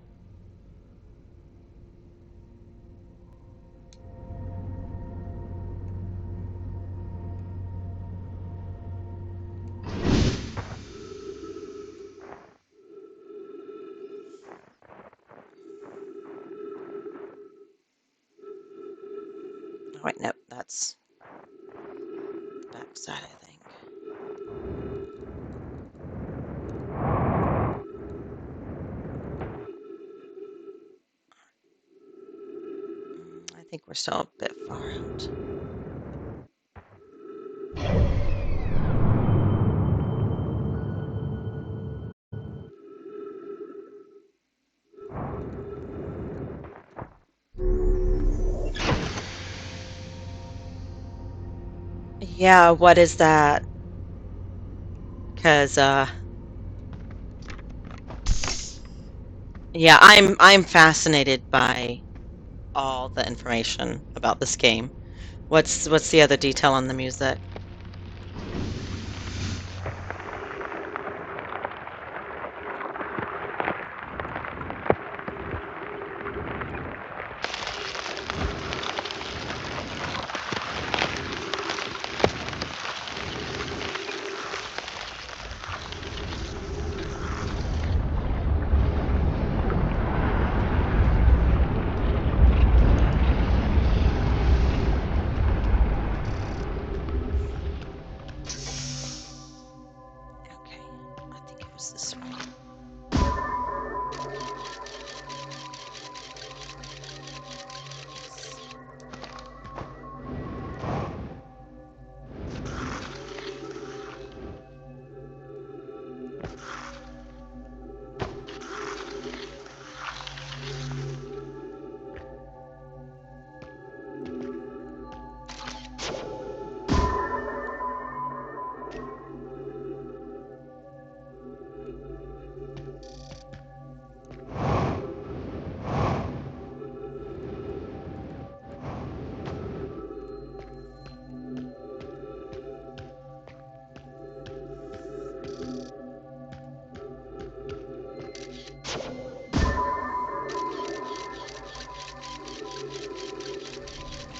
Oh, wait, nope, that's the backside, I think. I think we're still a bit far out. Yeah, what is that? Because yeah, I'm fascinated by all the information about this game. What's the other detail on the music? Okay, I think it was this way. Yes.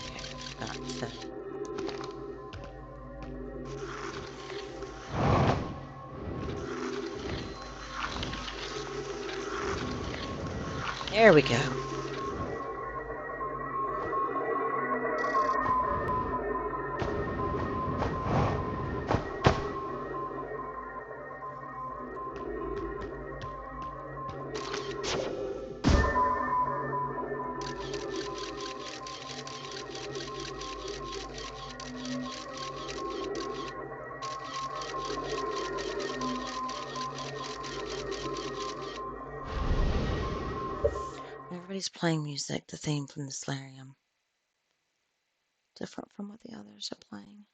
Okay, got to. There we go. Everybody's playing music, the theme from the Solarium. Different from what the others are playing.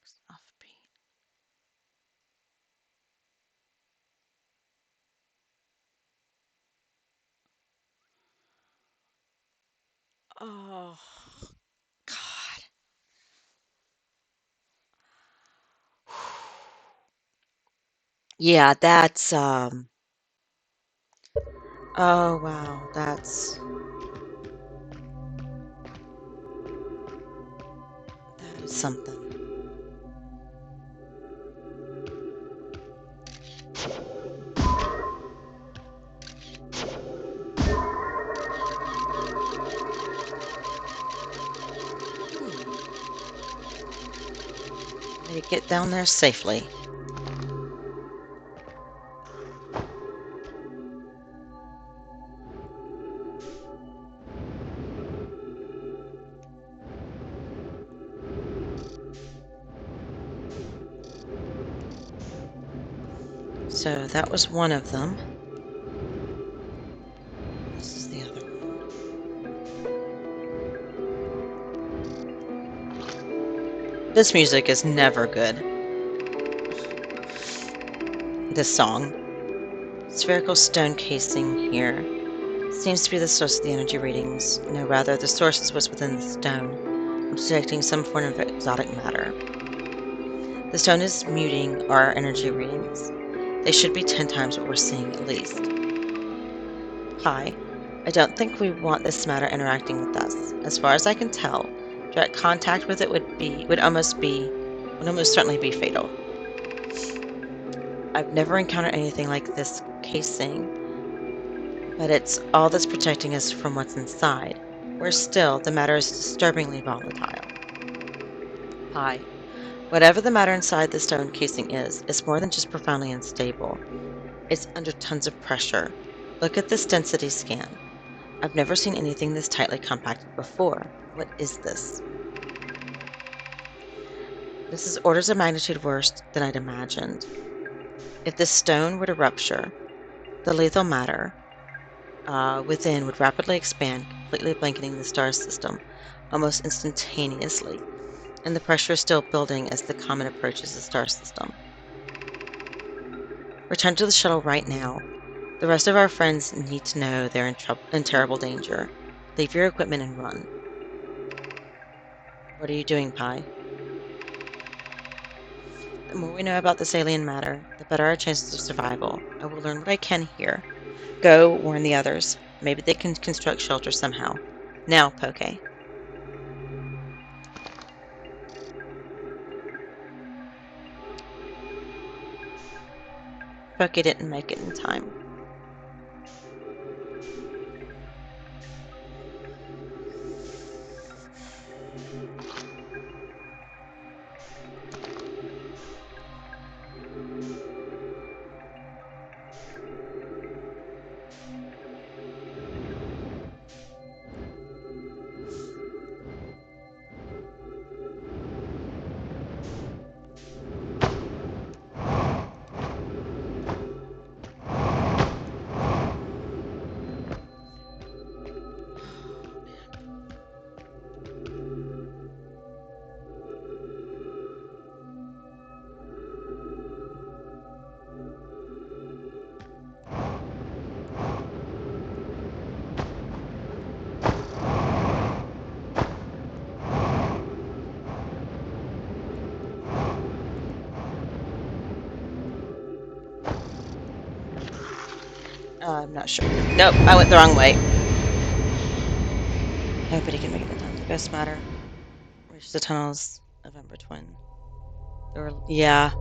It's offbeat. Oh, God. Yeah, that's oh wow, that's was something. Made it get down there safely. So that was one of them. This is the other one. This music is never good. This song. Spherical stone casing here. Seems to be the source of the energy readings. No, rather, the source is what's within the stone. I'm detecting some form of exotic matter. The stone is muting our energy readings. They should be 10 times what we're seeing at least. Pi, I don't think we want this matter interacting with us. As far as I can tell, direct contact with it would almost certainly be fatal. I've never encountered anything like this casing, but it's all that's protecting us from what's inside. Worse still, the matter is disturbingly volatile. Pi, whatever the matter inside the stone casing is, it's more than just profoundly unstable. It's under tons of pressure. Look at this density scan. I've never seen anything this tightly compacted before. What is this? This is orders of magnitude worse than I'd imagined. If this stone were to rupture, the lethal matter within would rapidly expand, completely blanketing the star system almost instantaneously, and the pressure is still building as the comet approaches the star system. Return to the shuttle right now. The rest of our friends need to know they're in terrible danger. Leave your equipment and run. What are you doing, Pi? The more we know about this alien matter, the better our chances of survival. I will learn what I can here. Go warn the others. Maybe they can construct shelter somehow. Now, Poke. Poke didn't make it in time. I'm not sure. Nope, I went the wrong way. Nobody can make it in time. The ghost matter. Reach the tunnels of Ember Twin. Yeah.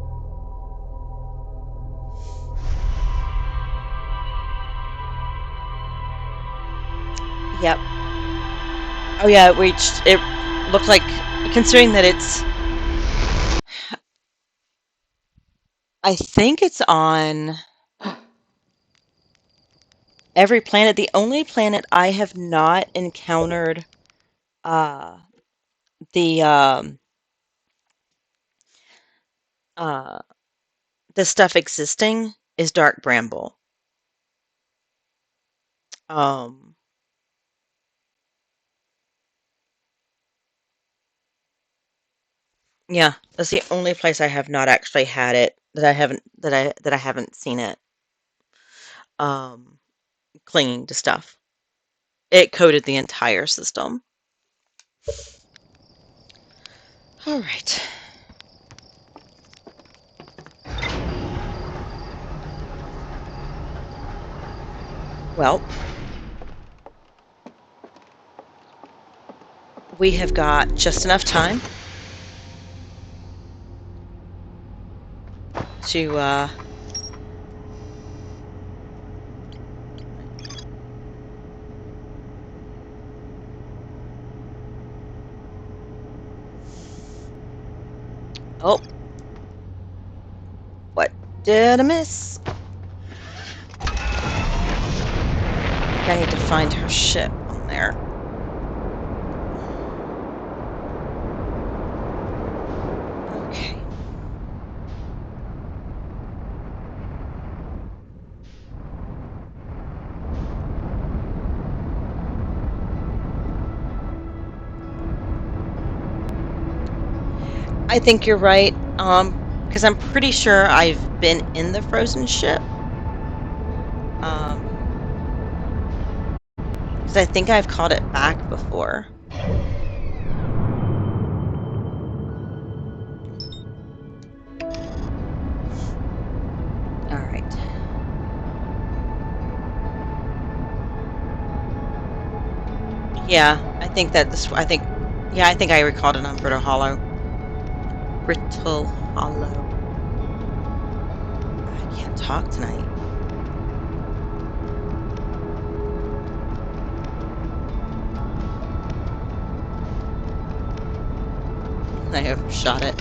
Yep. Oh yeah, it reached. It looked like, considering that it's. I think it's on every planet. The only planet I have not encountered uh, the um, uh, the stuff existing is Dark Bramble. Um, yeah, that's the only place I have not actually had it that I haven't seen it um, clinging to stuff. It coated the entire system. All right. Well, we have got just enough time to oh, what did I miss? I need to find her ship on there. Okay. I think you're right. Because I'm pretty sure I've been in the frozen ship. Because I think I've caught it back before. All right. Yeah, I think that this. I think. Yeah, I think I recalled it on Brittle Hollow. Brittle Hollow. I can't talk tonight. I overshot it.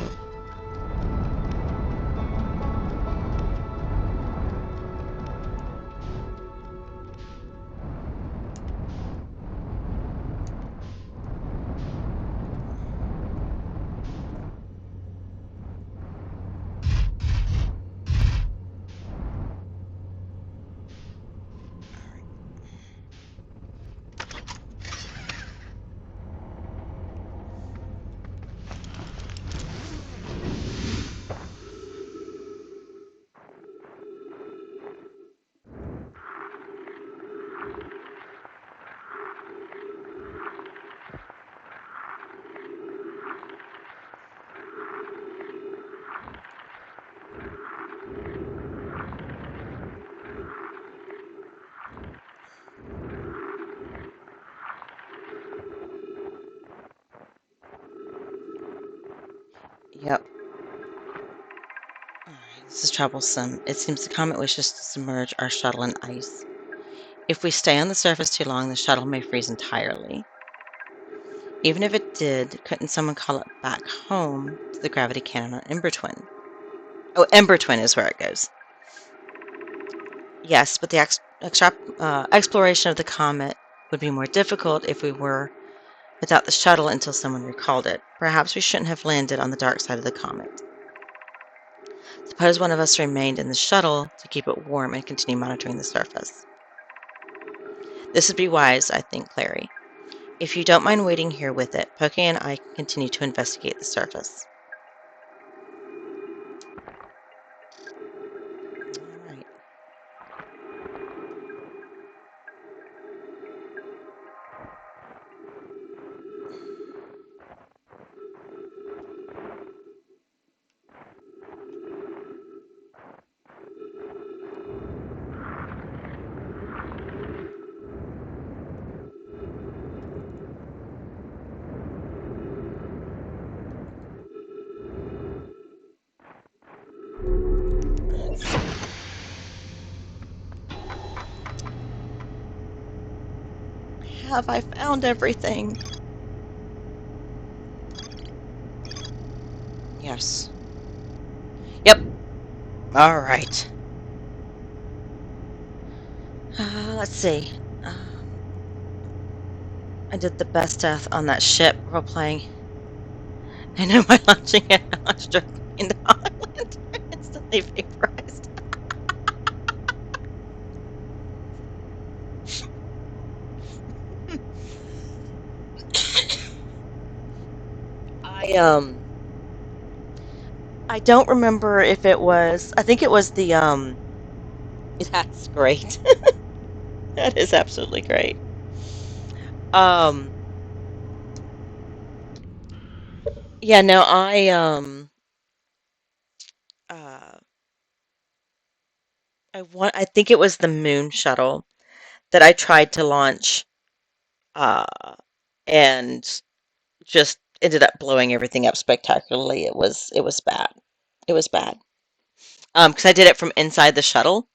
Yep. All right. This is troublesome. It seems the comet wishes to submerge our shuttle in ice. If we stay on the surface too long, the shuttle may freeze entirely. Even if it did, couldn't someone call it back home to the gravity cannon on Ember Twin? Oh, Ember Twin is where it goes. Yes, but the exploration of the comet would be more difficult if we were without the shuttle until someone recalled it. Perhaps we shouldn't have landed on the dark side of the comet. Suppose one of us remained in the shuttle to keep it warm and continue monitoring the surface. This would be wise, I think, Clary. If you don't mind waiting here with it, Poke and I can continue to investigate the surface. All right. Have I found everything? Yes. Yep. All right. Let's see. I did the best death on that ship while playing. I know by launching it, I launched directly into Holland. Instantly vaporized. I I don't remember if it was. I think it was the. That's great. That is absolutely great. Um. Yeah. No. Uh. I think it was the moon shuttle that I tried to launch. Uh. And just ended up blowing everything up spectacularly. It was bad. It was bad. because I did it from inside the shuttle,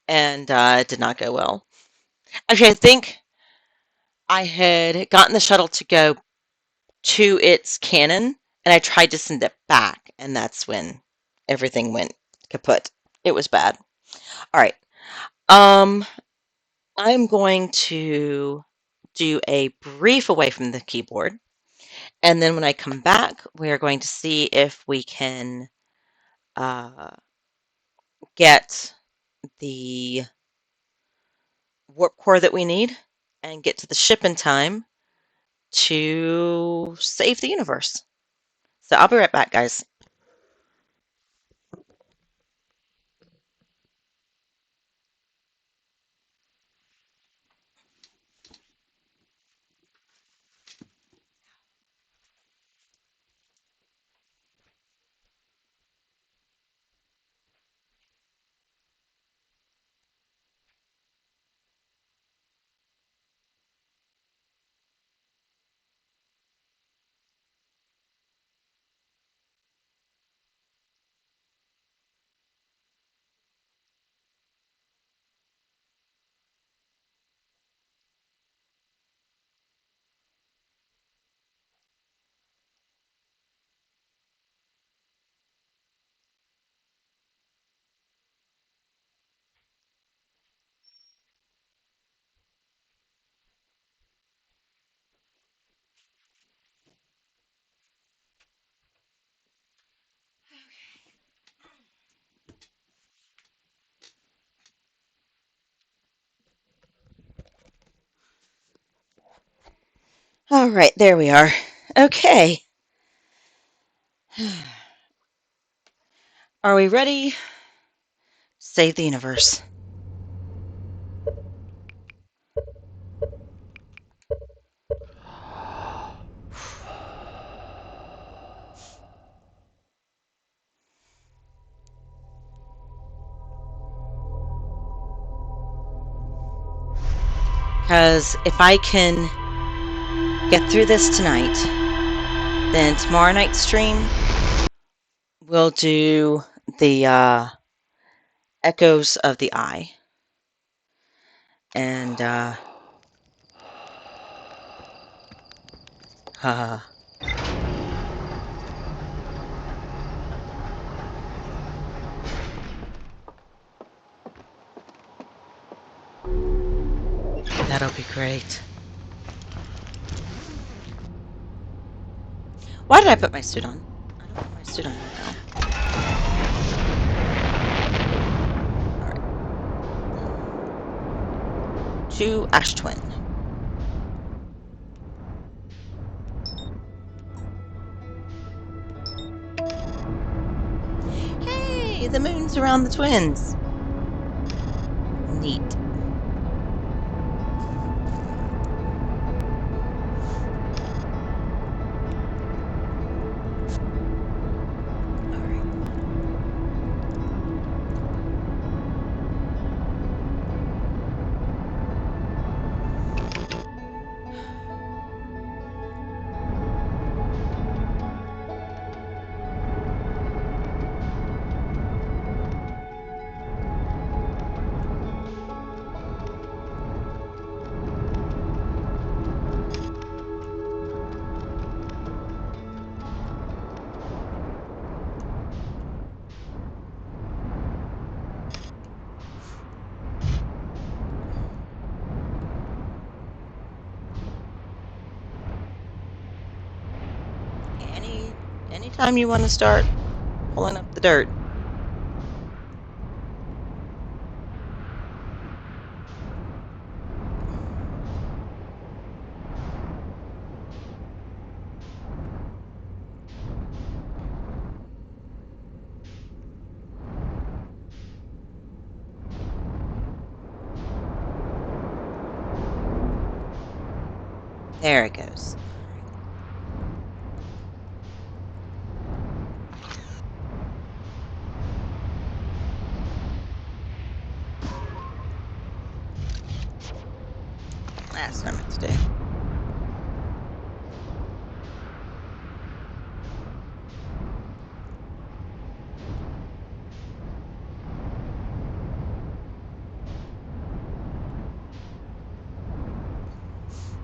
and it did not go well. Actually, I think I had gotten the shuttle to go to its cannon, and I tried to send it back, and that's when everything went kaput. It was bad. All right. Um, I'm going to do a brief away from the keyboard, and then when I come back, we are going to see if we can uh, get the warp core that we need and get to the ship in time to save the universe. So I'll be right back, guys. All right, there we are. Okay. Are we ready? Save the universe. Because if I can get through this tonight, then tomorrow night's stream we'll do the Echoes of the Eye. And that'll be great. Why did I put my suit on? I don't put my suit on right now. Alright. To Ash Twin. Hey, the moon's around the twins. Neat. Anytime you want to start pulling up the dirt. There it goes. That's what I meant to do.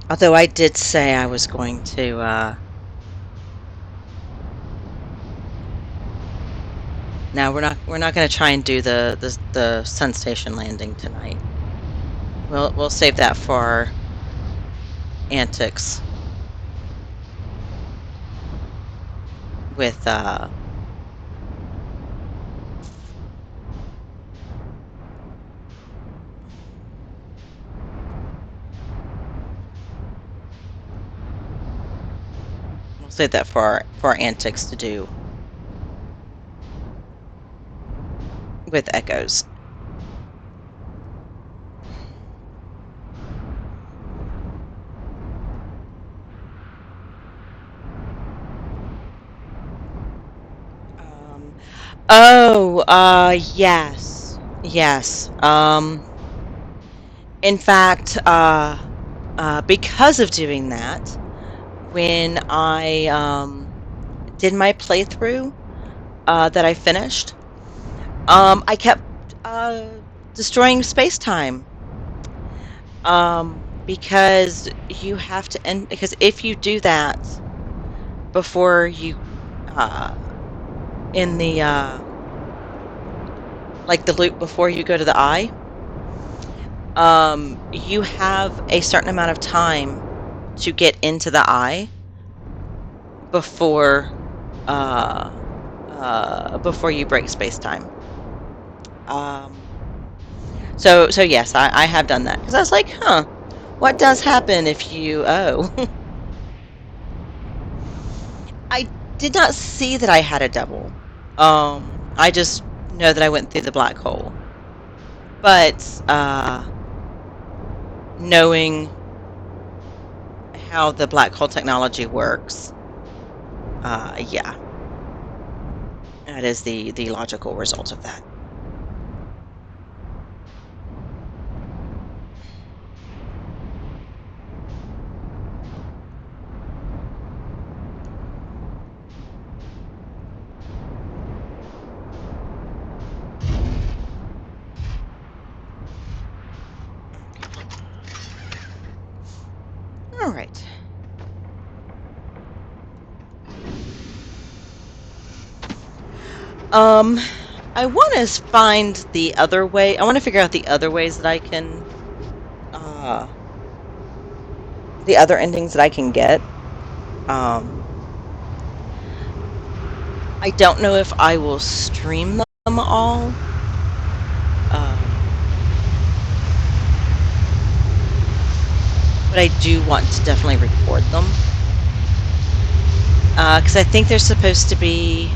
Although I did say I was going to, now we're not gonna try and do the Sun Station landing tonight. We'll save that for our antics with, we'll save that for our antics to do with echoes. Um, oh, yes, yes. In fact, because of doing that, when I did my playthrough that I finished, I kept uh, destroying space time because you have to end. Because if you do that before you uh, in the like the loop before you go to the eye, you have a certain amount of time to get into the eye before uh, before you break space time. Um, so yes, I have done that because I was like, huh, what does happen if you I did not see that I had a double. I just know that I went through the black hole. But knowing how the black hole technology works, yeah, that is the logical result of that. All right. Um, I want to find the other way. I want to figure out the other ways that I can, uh, the other endings that I can get. Um, I don't know if I will stream them all. Um, but I do want to definitely record them. Because I think there's supposed to be,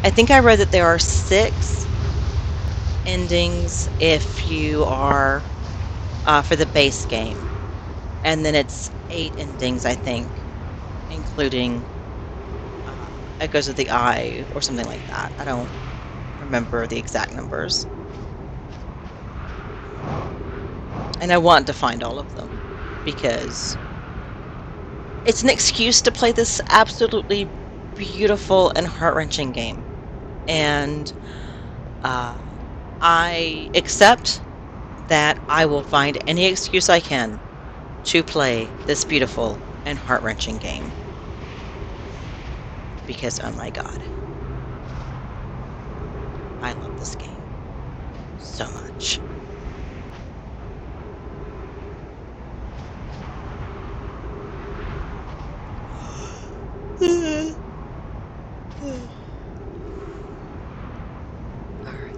I think I read that there are 6 endings if you are for the base game, and then it's 8 endings, I think, including Echoes of the Eye or something like that. I don't remember the exact numbers, and I want to find all of them because it's an excuse to play this absolutely beautiful and heart-wrenching game, and uh, I accept that I will find any excuse I can to play this beautiful and heart-wrenching game because, oh my god, I love this game so much. All right.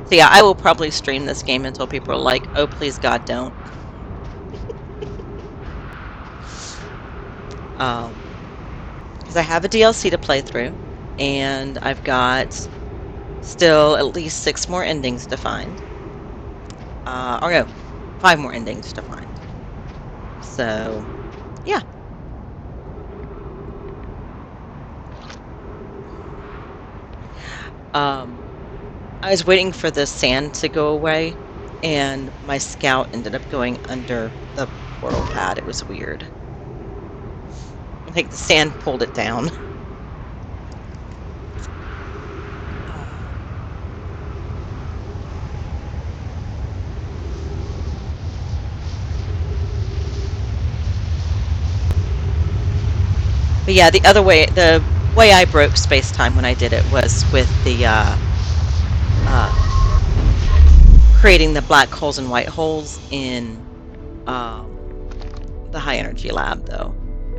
So yeah, I will probably stream this game until people are like, "Oh, please God, don't." Because I have a DLC to play through, and I've got still at least 6 more endings to find. Or no, 5 more endings to find. So yeah. Um, I was waiting for the sand to go away, and my scout ended up going under the portal pad. It was weird. Like the sand pulled it down. But yeah, the way I broke space time when I did it was with the uh, creating the black holes and white holes in the high energy lab, though.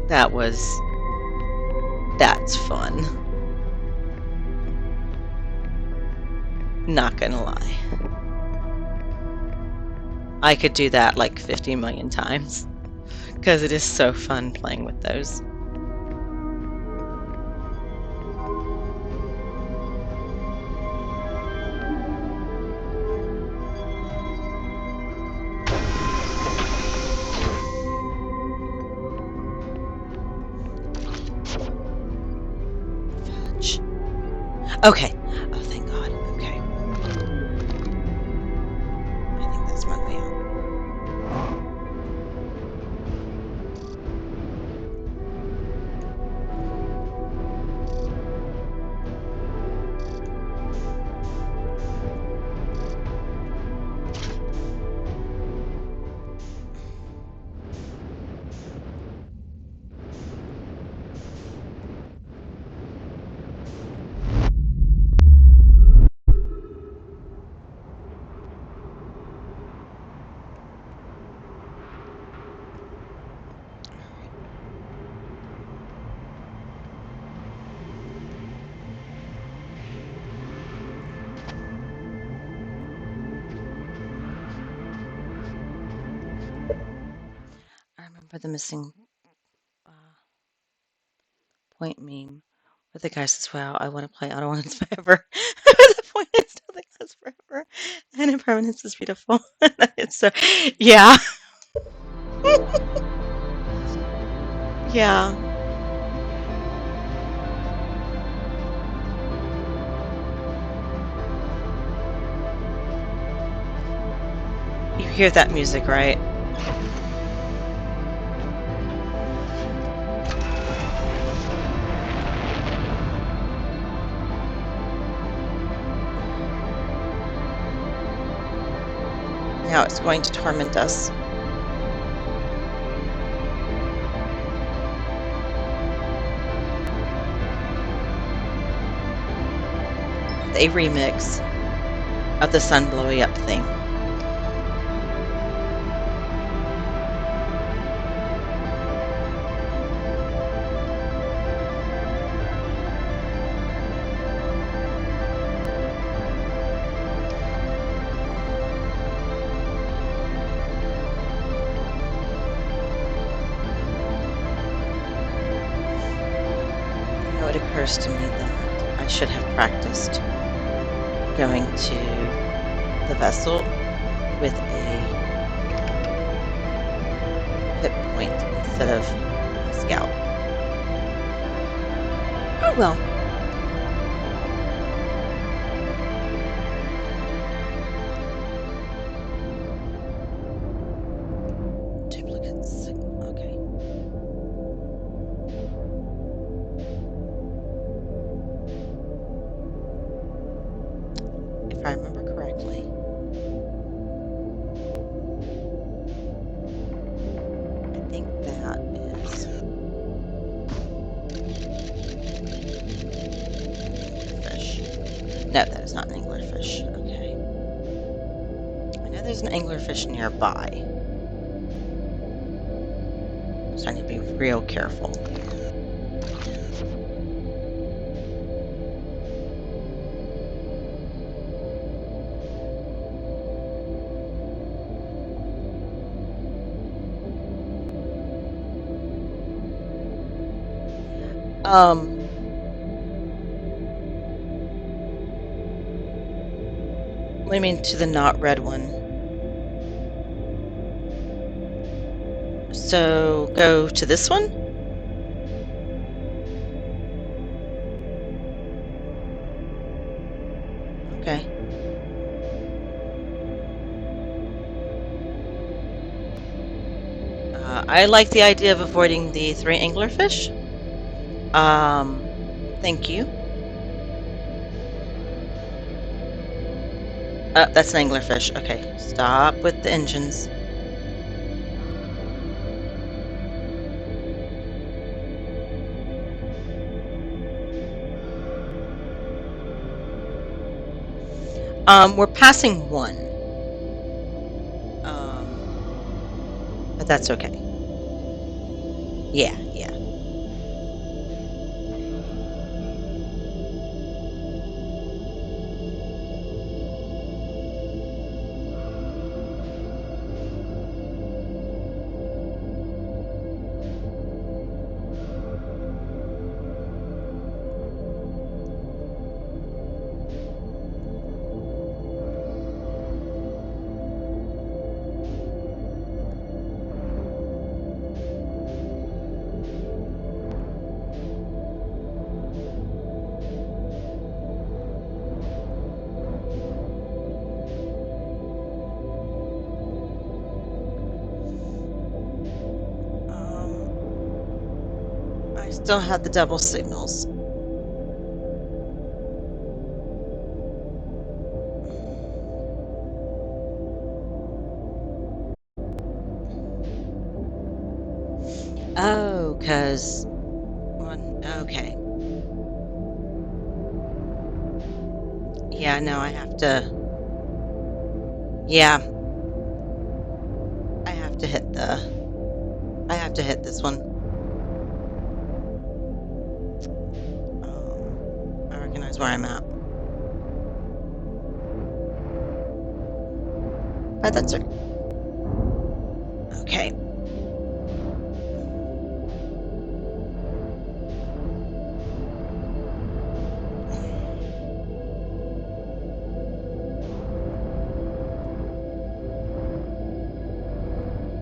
That was that's fun. Not gonna lie, I could do that like 50 million times because it is so fun playing with those. Fudge. Okay. Oh, thank God. Okay. I think that's my way out. I remember the missing uh, point meme where the guy says, "Wow, I want to play Auto Ones forever." The point is nothing lasts forever, and impermanence is beautiful. It's so, yeah, yeah. You hear that music, right? Now it's going to torment us. A remix of the sun blowing up thing. You know, it occurs to me that I should have practiced going to the vessel with a hit point instead of a scout. Oh well. Duplicates. Okay. If I remember correctly, I think that is fish. No, that is not an anglerfish. Okay. I know there's an anglerfish nearby, so I need to be real careful. Um, what do you mean to the not red one? So go to this one? Okay. I like the idea of avoiding the 3 anglerfish. Thank you. That's an anglerfish. Okay, stop with the engines. We're passing one. But that's okay. Yeah, yeah. I still have the double signals. Oh, because one. Okay. Yeah, no, I have to. Yeah, I have to hit the. I have to hit this one. I recognize where I'm at. But that's okay.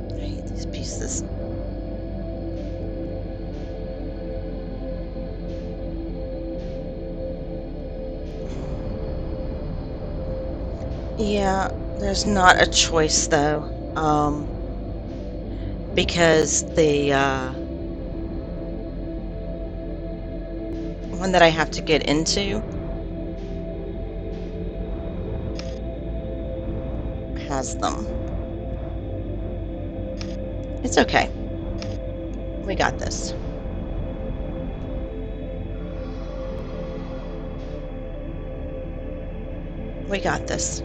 I hate these pieces. Yeah, there's not a choice though. Because the one that I have to get into has them. It's okay. We got this. We got this.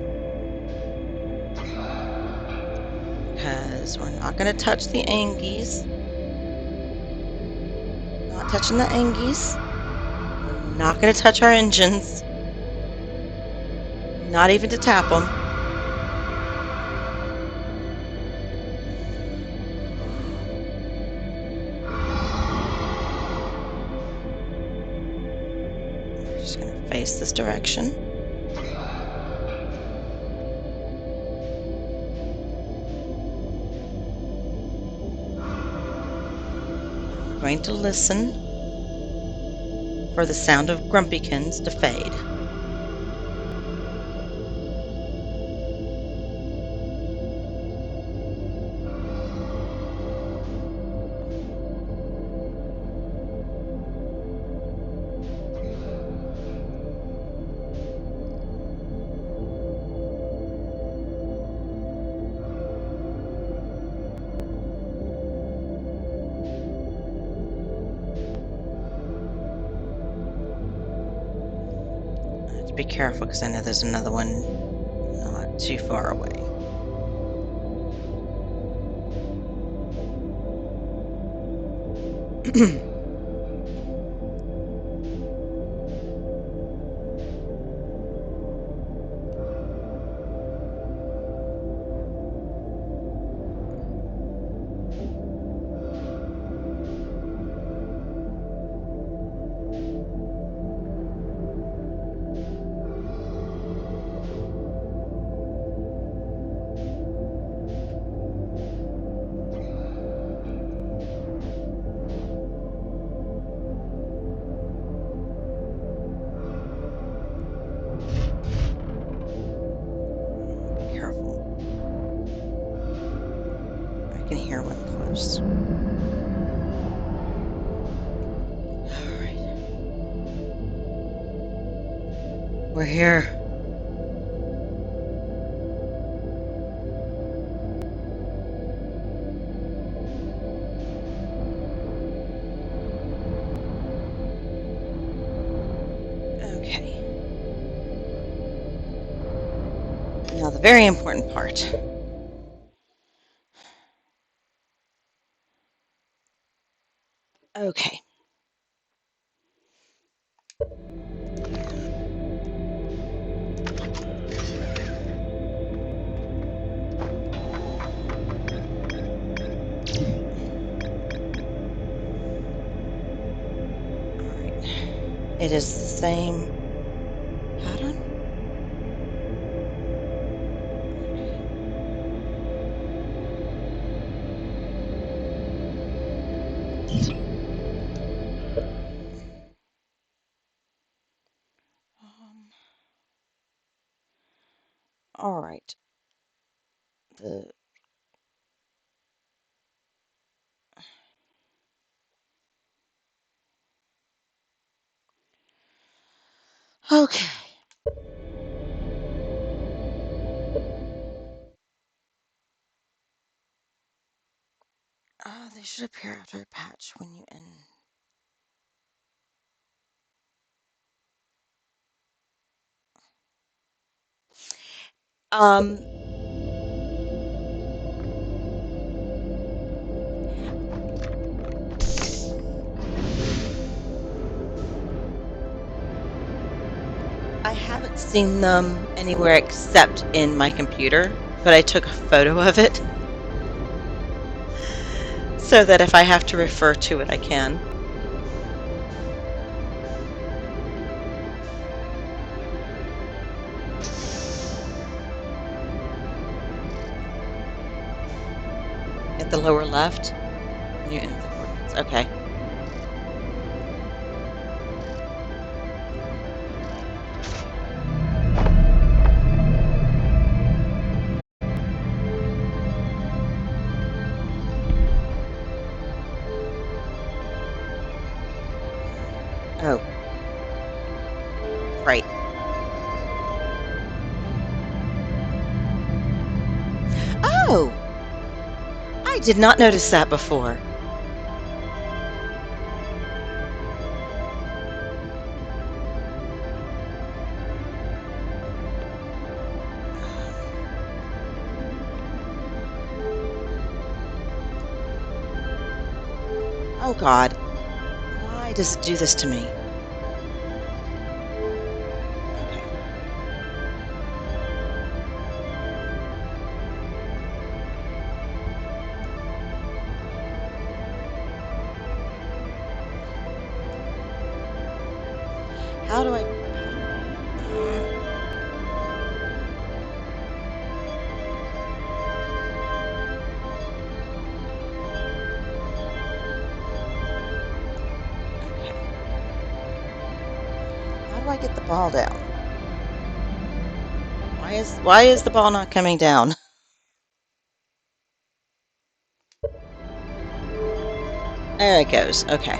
Because we're not going to touch the Angies. Not touching the Angies. We're not going to touch our engines. Not even to tap them. We're just going to face this direction. We're going to listen for the sound of Grumpykins to fade. I have to be careful because I know there's another one not too far away. Careful. I can hear one close. All we're here. Okay. Now the very important part. Okay. It is the same pattern. All right. The okay. They should appear after a patch when you end. Um, I haven't seen them anywhere except in my computer, but I took a photo of it so that if I have to refer to it, I can. At the lower left, you enter the coordinates. Okay. Oh, right. Oh, I did not notice that before. Oh God, why does it do this to me? Okay. How do I? Okay. How do I get the ball down? Why is the ball not coming down? There it goes. Okay.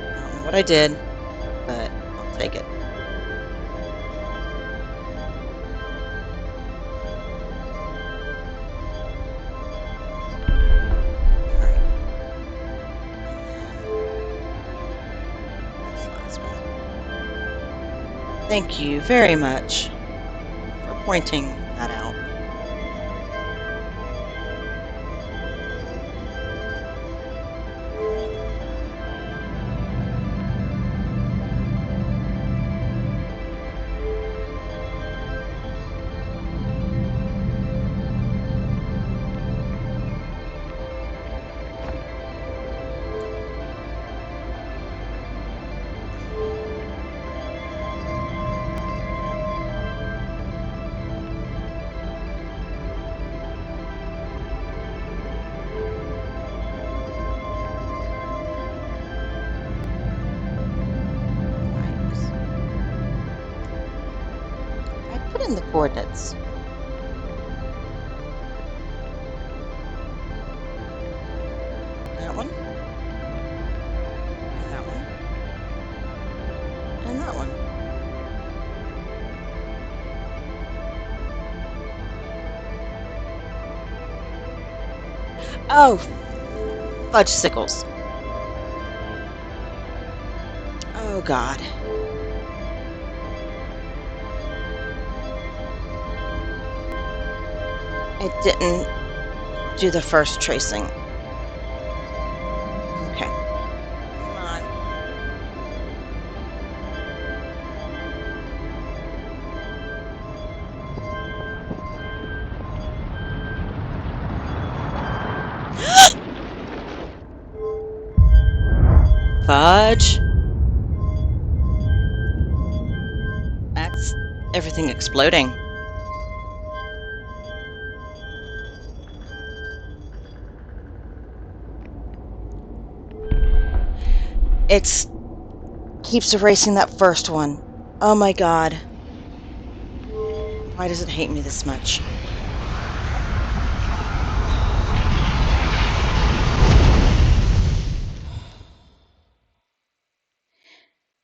I don't know what I did, but I'll take it. All right. This last one. Thank you very much for pointing that out. I put in the coordinates. That one. And that one. Oh, fudge sickles. Oh, God. It didn't do the first tracing. Okay. Come on. Fudge. That's everything exploding. It's keeps erasing that first one. Oh my God. Why does it hate me this much?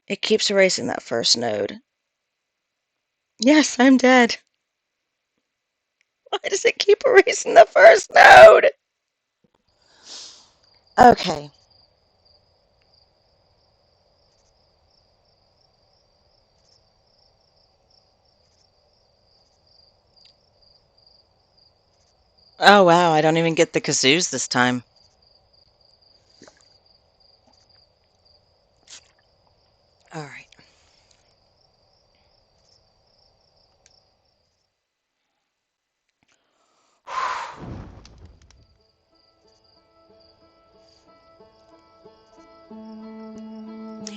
It keeps erasing that first node. Yes, I'm dead. Why does it keep erasing the first node? Okay. Oh wow, I don't even get the kazoos this time. All right.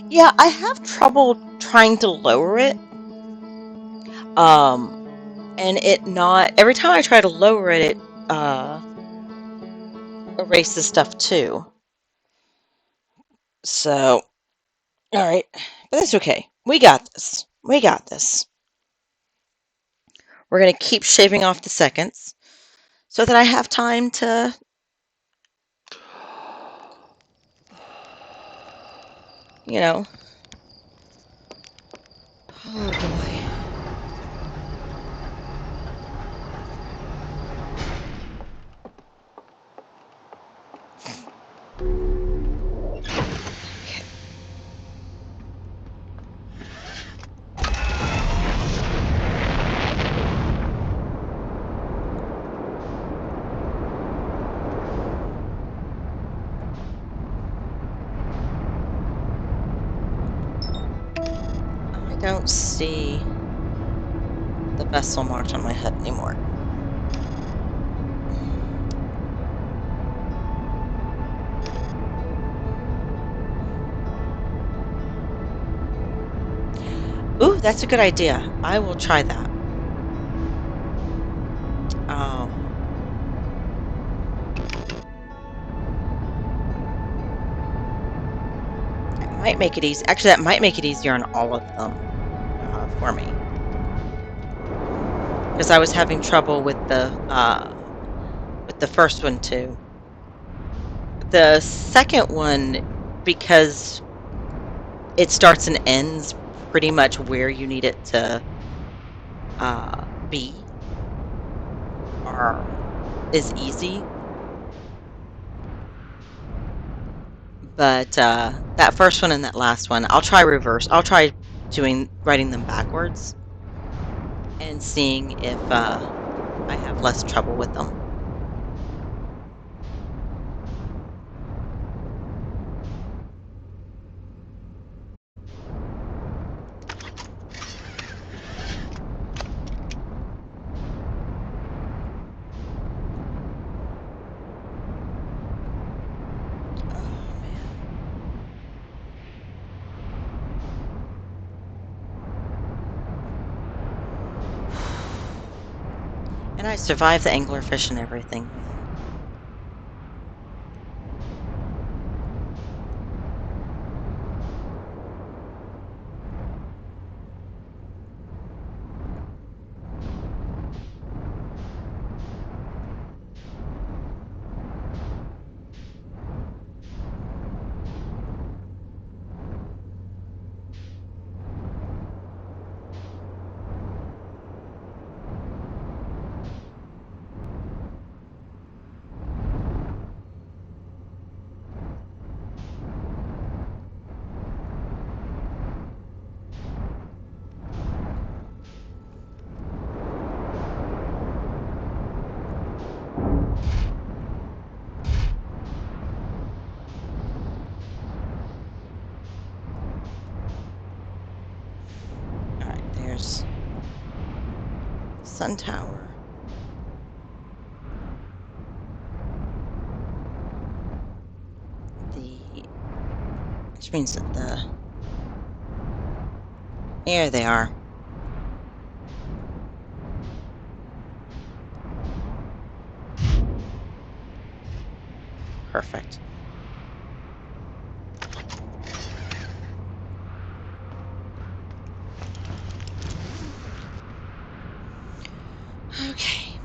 Yeah, I have trouble trying to lower it. And it not every time I try to lower it, it erases stuff too. So, all right, but that's okay. We got this. We got this. We're gonna keep shaving off the seconds so that I have time to. You know. Oh boy. I don't see the vessel marked on my head anymore. Ooh, that's a good idea. I will try that. It might make it easy. Actually, that might make it easier on all of them for me. Because I was having trouble with the first one too. The second one, because it starts and ends pretty much where you need it to be, or is easy. But that first one and that last one, I'll try reverse. I'll try writing them backwards and seeing if I have less trouble with them. And I survived the anglerfish and everything. there's Sun Tower. Which means that there they are. Perfect. Okay.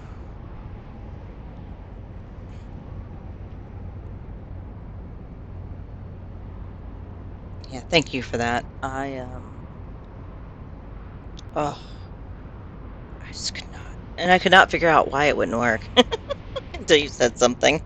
Yeah, thank you for that. Oh, I just could not. And I could not figure out why it wouldn't work until you said something.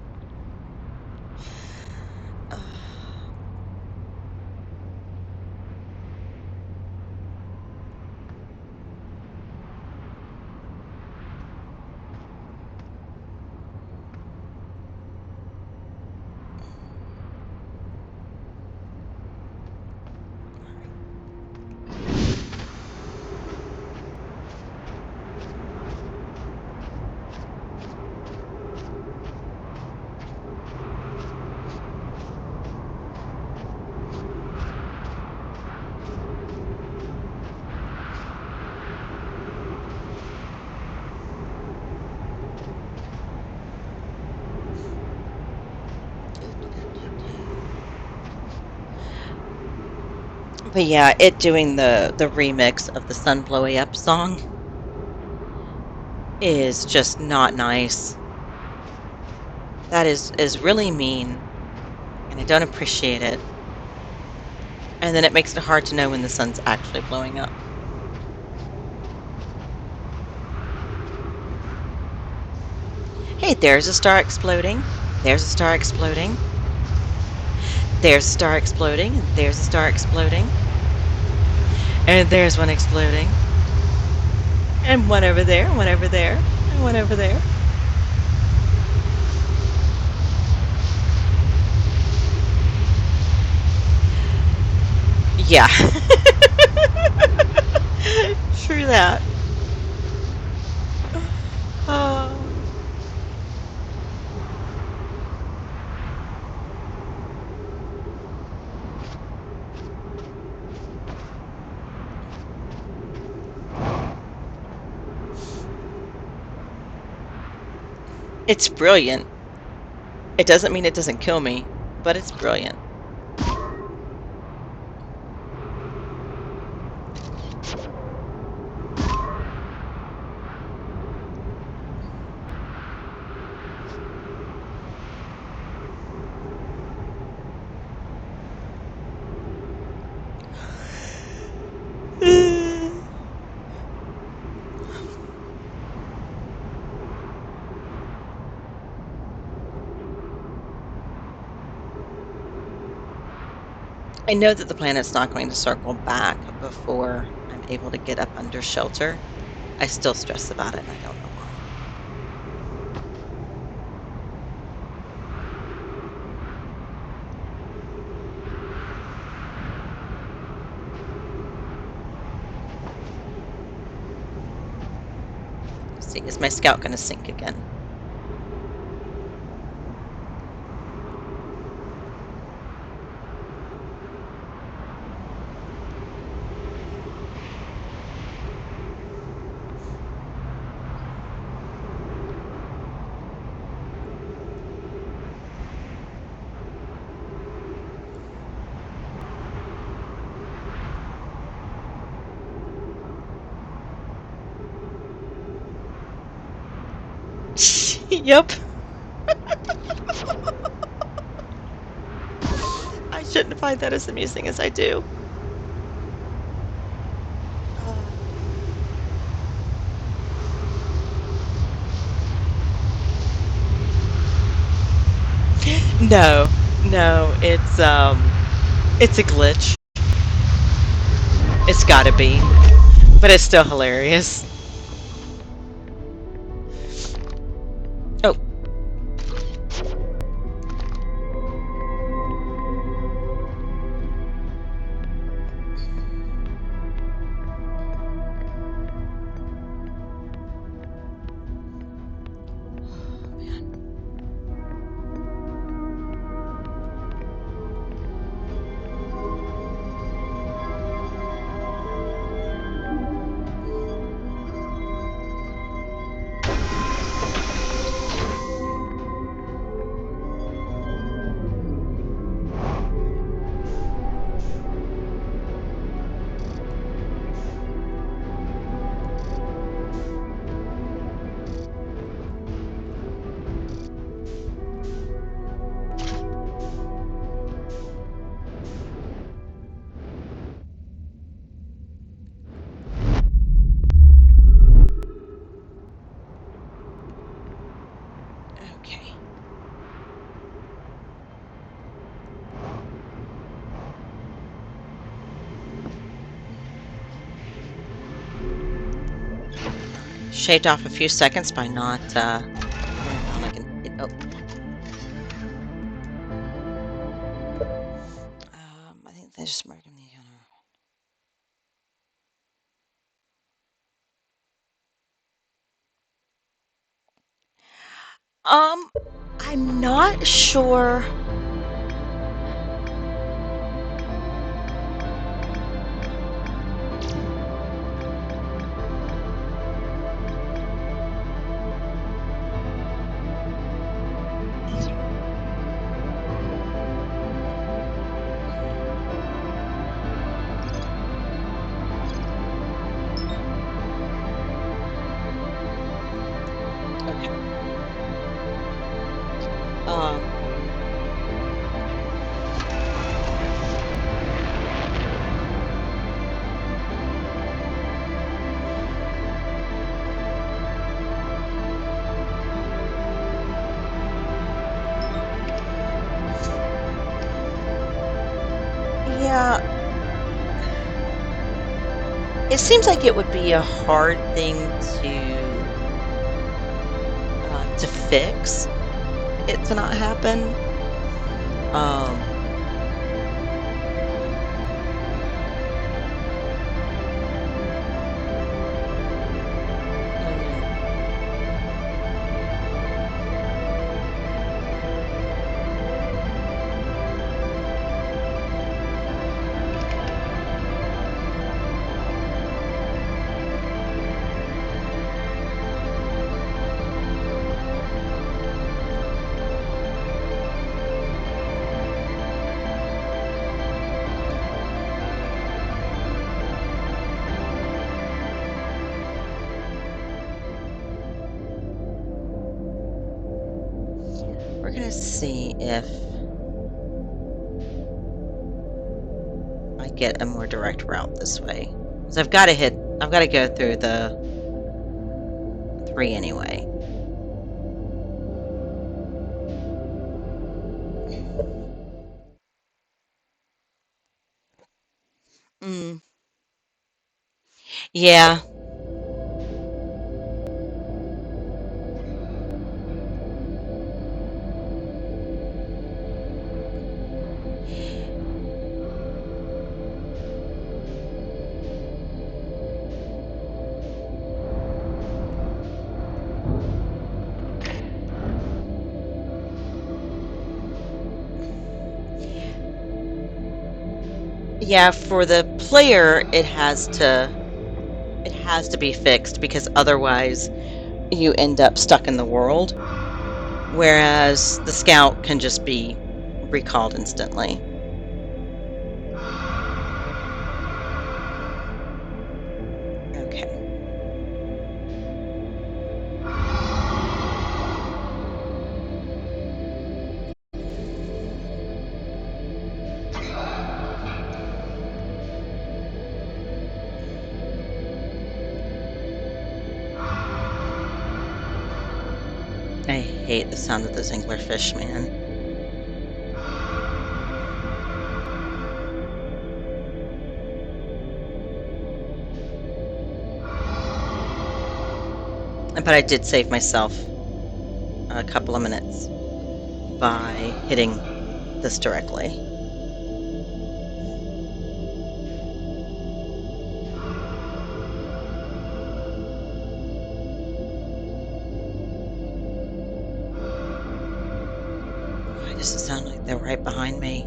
But yeah, it doing the remix of the Sun Blowing Up song is just not nice. That is really mean, and I don't appreciate it. And then it makes it hard to know when the sun's actually blowing up. Hey, there's a star exploding. There's a star exploding. There's a star exploding. And there's a star exploding. And there's one exploding. And one over there, one over there, and one over there. Yeah. True that. Oh. It's brilliant. It doesn't mean it doesn't kill me, but it's brilliant. I know that the planet's not going to circle back before I'm able to get up under shelter. I still stress about it, and I don't know why. Let's see, is my scout going to sink again? Yep. I shouldn't find that as amusing as I do. No, no, it's a glitch. It's gotta be, but it's still hilarious. Oh, shaved off a few seconds by not going around like an oh, I think they just marking the I'm not sure. Okay. Um, yeah, it seems like it would be a hard thing to fix it to not happen. Um, mm, we're gonna see if I get a more direct route this way. 'Cause I've got to go through the three anyway. Mm, yeah, yeah. For the player, it has to be fixed because otherwise you end up stuck in the world. Whereas the scout can just be recalled instantly. Okay. I hate the sound of those anglerfish, man. But I did save myself a couple of minutes by hitting this directly. Why does it sound like they're right behind me?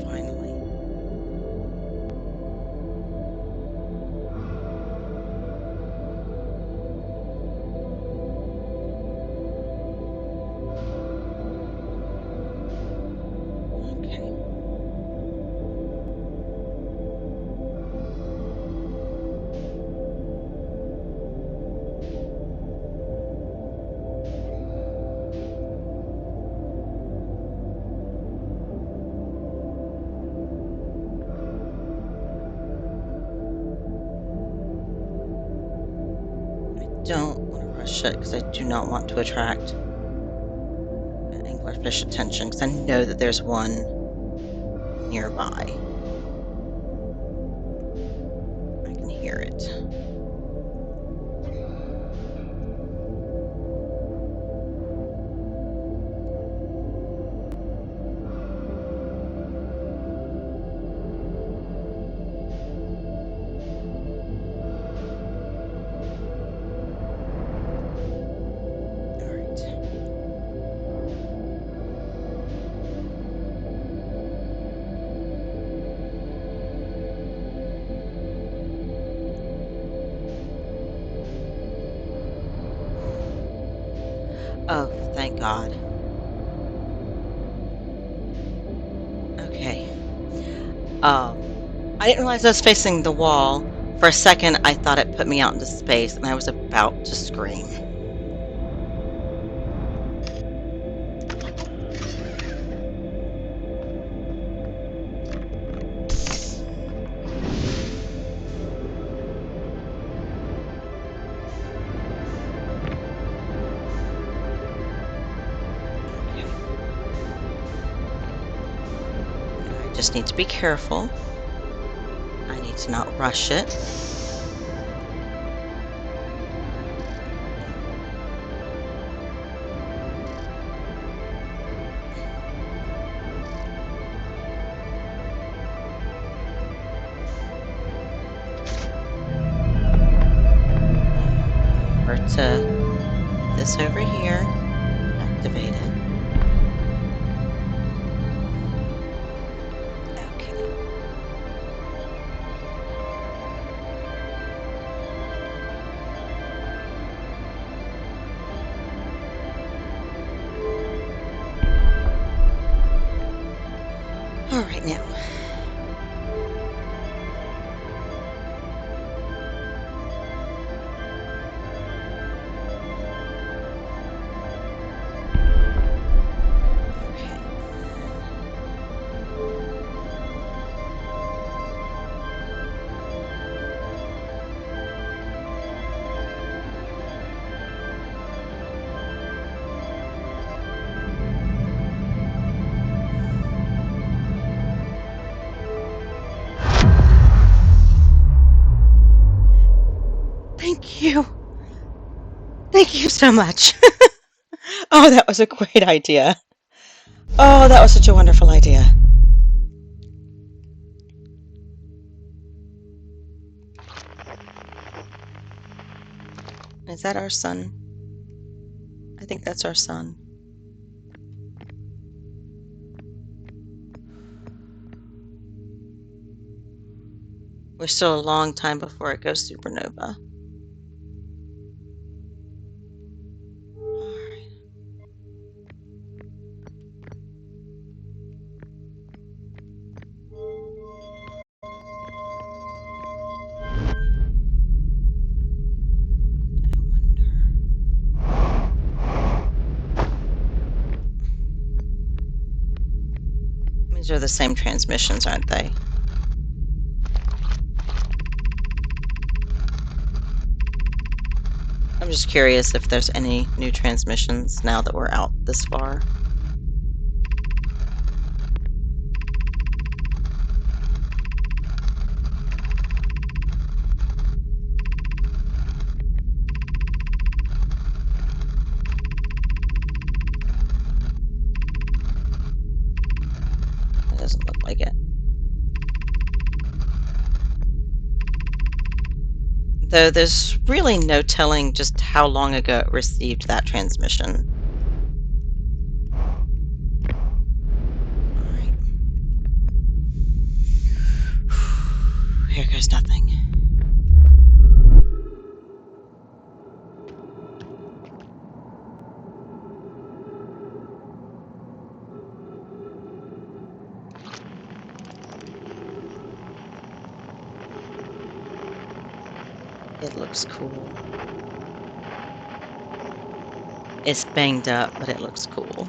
Finally. Okay. I don't want to rush it because I do not want to attract anglerfish attention because I know that there's one nearby. I can hear it. Oh, thank God. Okay. I didn't realize I was facing the wall. For a second, I thought it put me out into space, and I was about to scream. I just need to be careful. I need to not rush it. Over to this over here. Activate it. Okay. All right, now. Thank you. Thank you so much. Oh, that was a great idea. Oh, that was such a wonderful idea. Is that our son? I think that's our son. We're still a long time before it goes supernova. These are the same transmissions, aren't they? I'm just curious if there's any new transmissions now that we're out this far. It doesn't look like it. Though there's really no telling just how long ago it received that transmission. Alright. Here goes nothing. It looks cool. It's banged up, but it looks cool.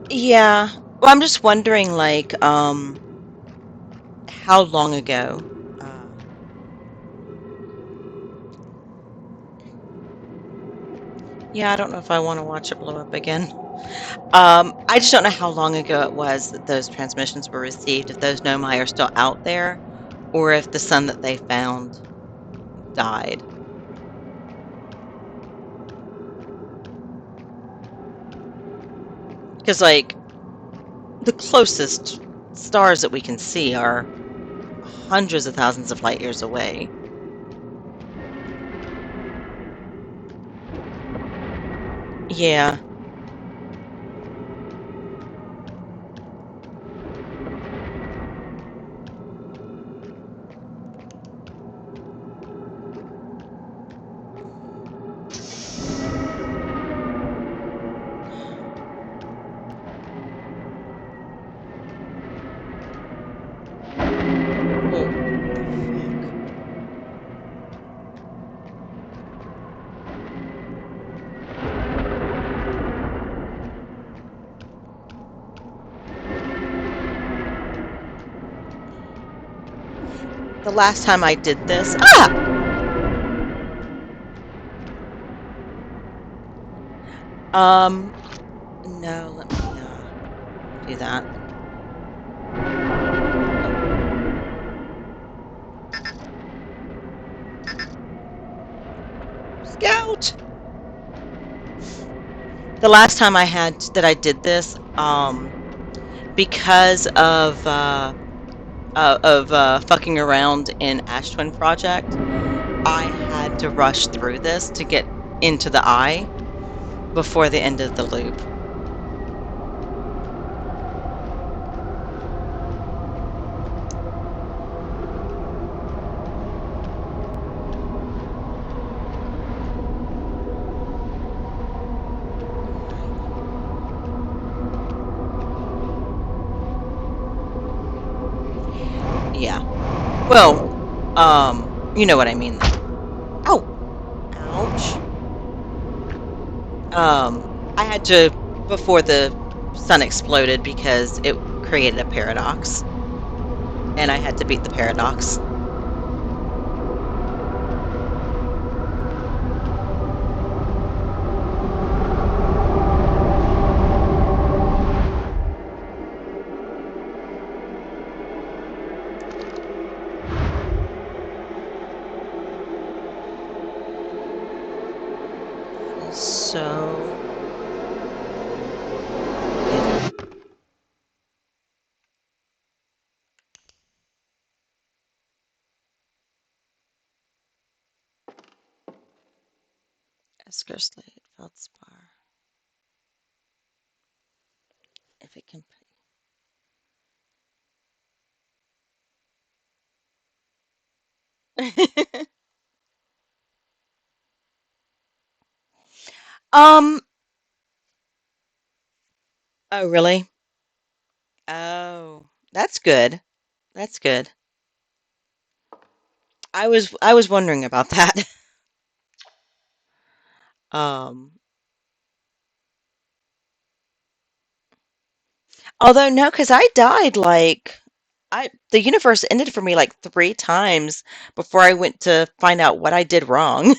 Yeah. Well, I'm just wondering, like, how long ago. Uh, yeah, I don't know if I want to watch it blow up again. I just don't know how long ago it was that those transmissions were received, if those Nomai are still out there, or if the son that they found died. Because, like, the closest stars that we can see are hundreds of thousands of light years away. Yeah. Oh, fuck. The last time I did this. Ah! Um, no, let me do that. Scout! The last time I did this, because of fucking around in Ash Twin Project, I had to rush through this to get into the eye before the end of the loop. Right. Yeah. Well, you know what I mean though. Oh, ouch. I had to before the sun exploded because it created a paradox, and I had to beat the paradox. That is so hidden. Esker Slate, Feldspar. If it can. um. Oh, really? Oh, that's good. That's good. I was wondering about that. Um. Although no, because I died like the universe ended for me like 3 times before I went to find out what I did wrong.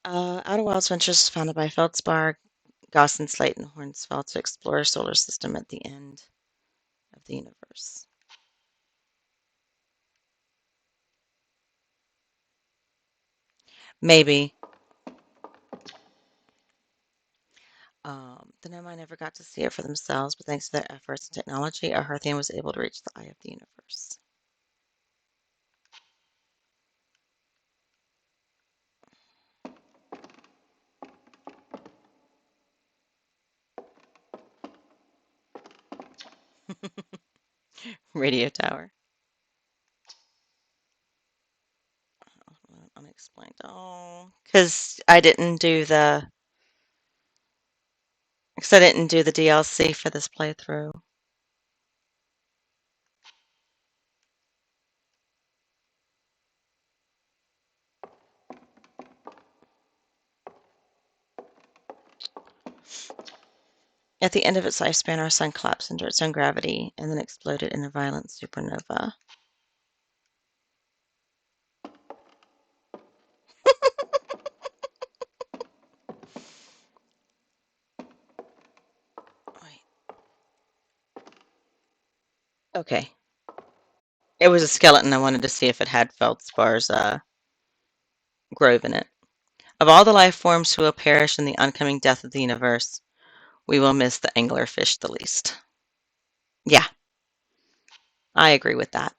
Outer Wilds Ventures is founded by Feldspar, Gauss, and Slate and Hornsfeld to explore a solar system at the end of the universe. Maybe. The Nomai never got to see it for themselves, but thanks to their efforts and technology, Earthian was able to reach the eye of the universe. Radio tower. Unexplained. Oh, because I didn't do the DLC for this playthrough. At the end of its lifespan, our sun collapsed under its own gravity and then exploded in a violent supernova. Wait. Okay. It was a skeleton. I wanted to see if it had Feldspar's grove in it. Of all the life forms who will perish in the oncoming death of the universe, we will miss the anglerfish the least. Yeah, I agree with that.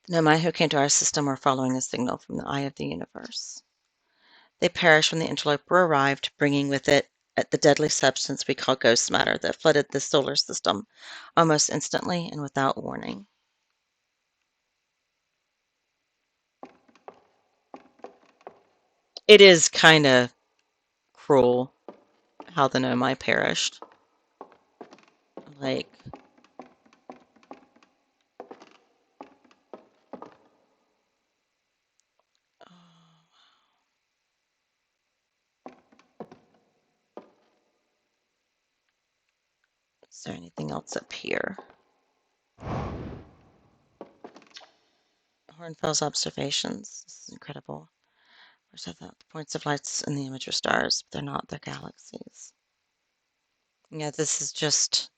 The Nomai who came to our system were following a signal from the eye of the universe. They perished when the interloper arrived, bringing with it the deadly substance we call ghost matter that flooded the solar system almost instantly and without warning. It is kind of cruel how the Nomai perished. Like, is there anything else up here? Hornfels observations. This is incredible. Where's that? The points of lights in the image are stars, but they're not. They're galaxies. Yeah, this is just.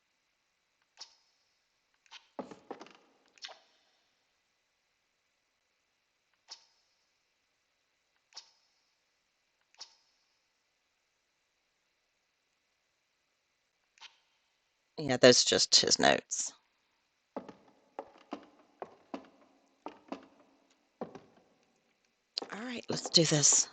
Yeah, those are just his notes. All right, let's do this.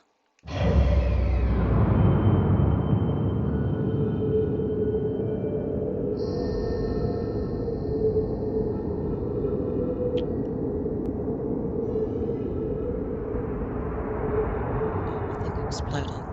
Oh, thing exploding.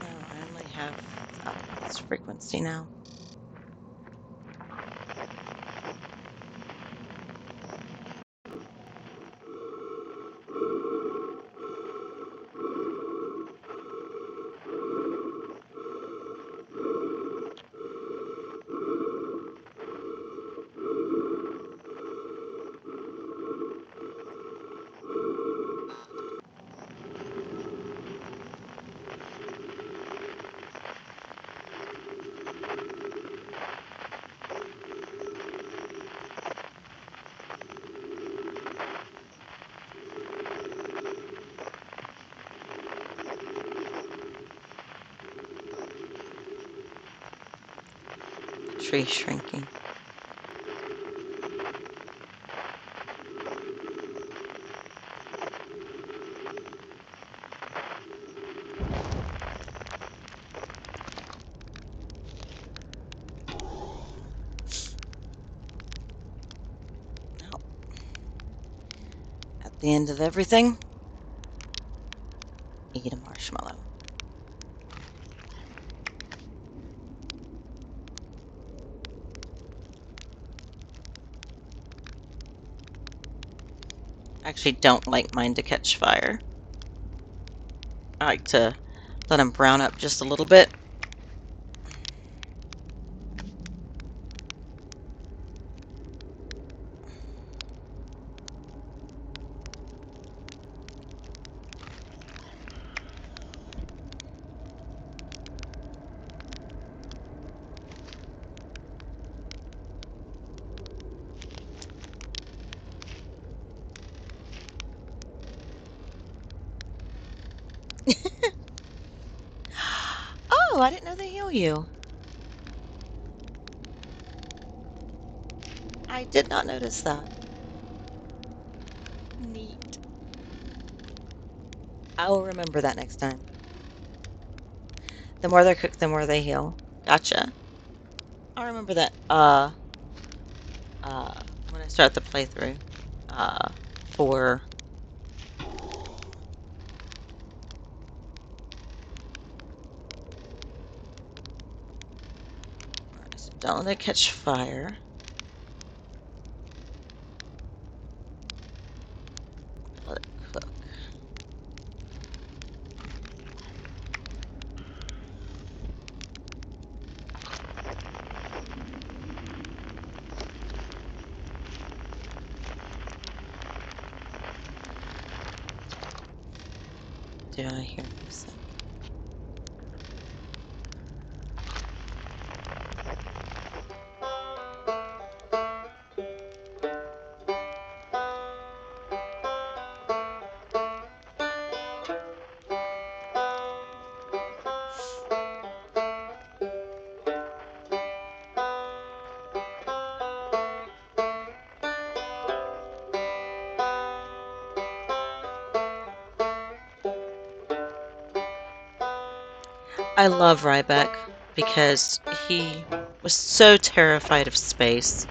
I only have this frequency now. tree shrinking. Now, at the end of everything, eat a marshmallow. I actually don't like mine to catch fire. I like to let them brown up just a little bit. Oh, I didn't know they heal you. I did not notice that. Neat. I will remember that next time. The more they're cooked, the more they heal. Gotcha. I'll remember that uh, when I start the playthrough uh, for... So don't let it catch fire. Let it cook. Did I hear music? I love Ryback because he was so terrified of space.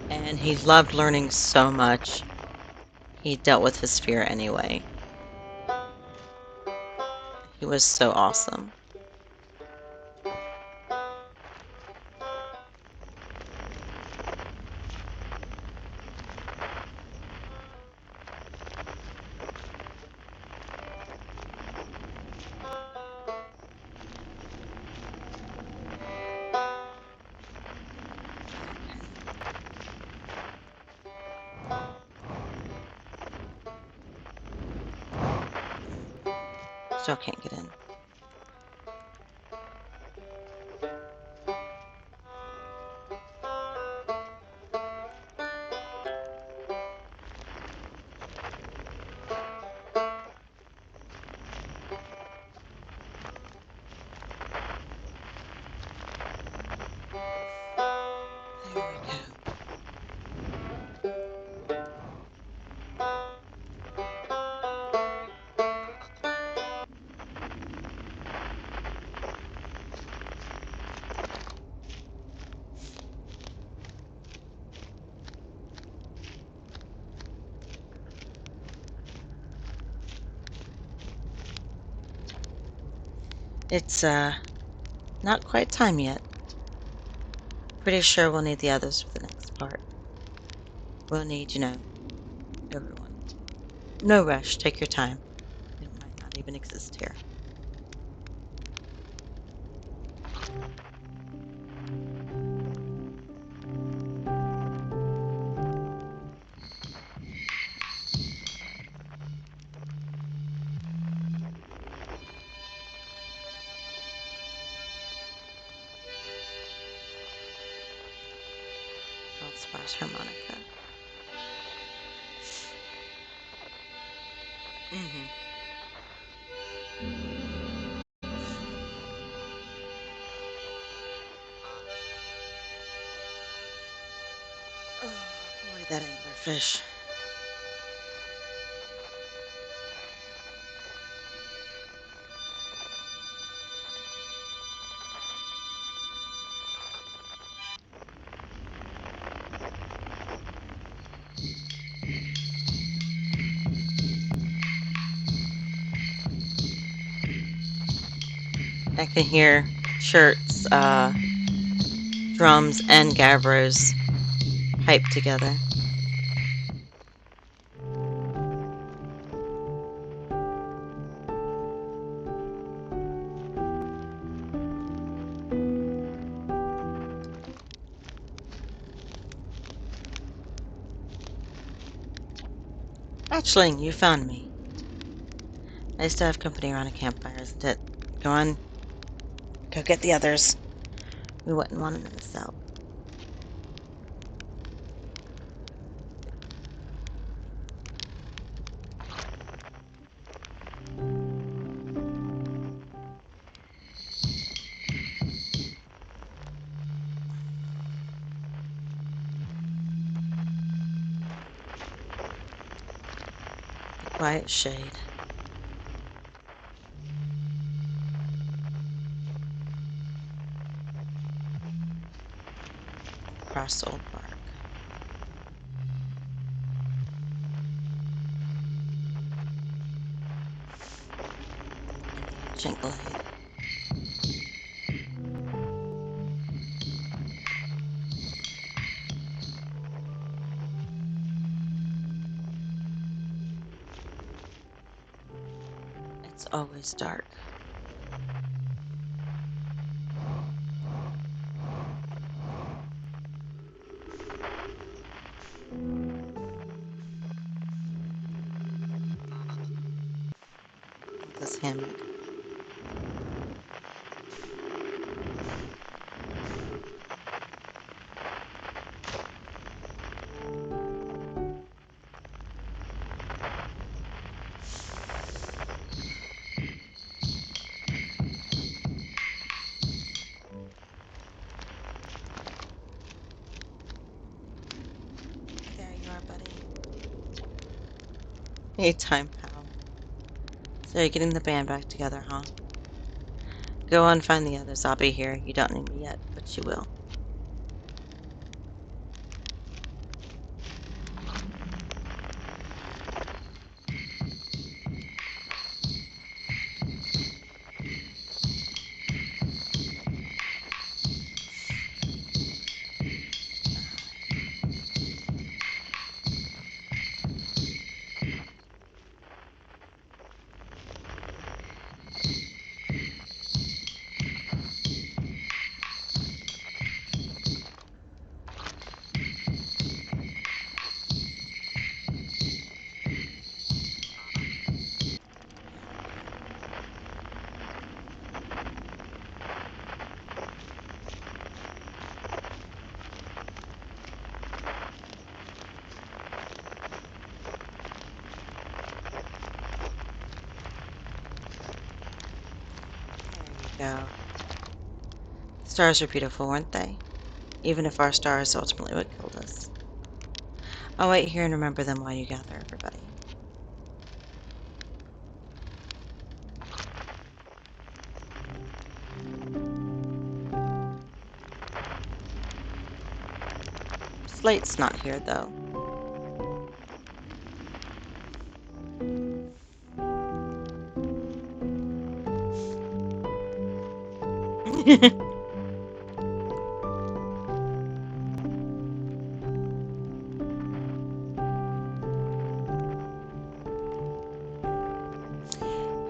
And he loved learning so much. He dealt with his fear anyway. He was so awesome. Still can't get in. There we go. It's not quite time yet. Pretty sure we'll need the others for the next part. We'll need, everyone. No rush, take your time. It might not even exist here. Splash harmonica. that anglerfish. I can hear shirts, drums, and gavros piped together. Hatchling, you found me. Nice to have company around a campfire, isn't it? Go on. Go get the others. We wouldn't want them to miss out. Quiet shade. Across Old Park. Ancient glade. It's always dark. This hammock. There you are, buddy. Hey, time, pal. So you're getting the band back together, huh? Go on, find the others. I'll be here. You don't need me yet, but you will. There you go. The stars are beautiful, weren't they? Even if our star is ultimately what killed us. I'll wait here and remember them while you gather everybody. Slate's not here, though.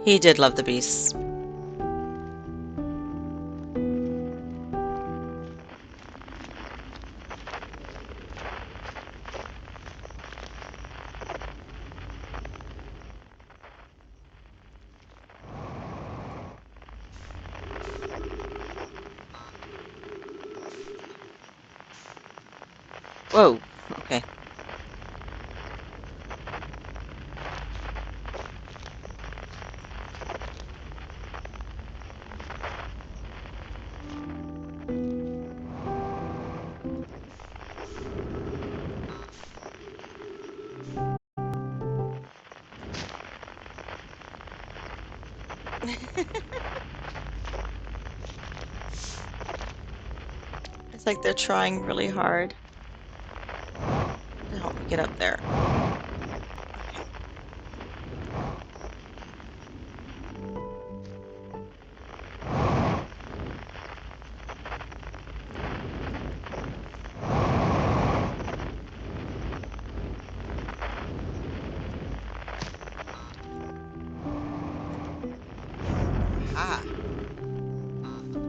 He did love the beasts. Whoa, okay. It's like they're trying really hard to help me get up there. Okay. Ah,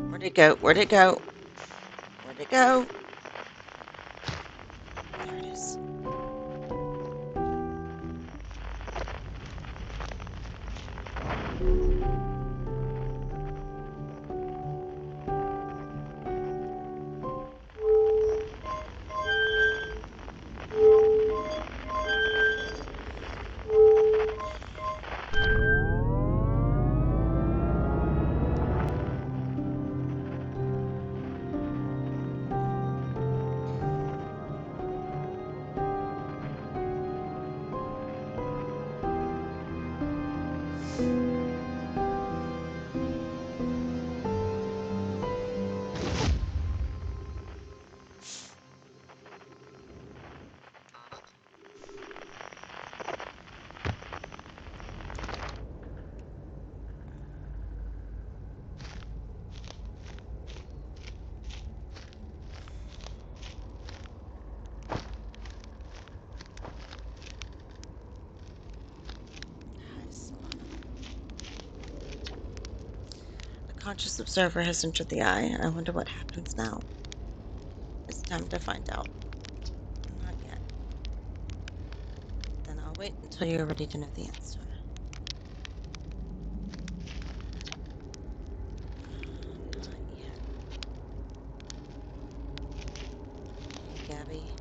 where'd it go? Where'd it go? Where'd it go? There it is. A conscious observer has entered the eye. I wonder what happens now. It's time to find out. Not yet. Then I'll wait until you're ready to know the answer. Not yet. Hey, Gabby.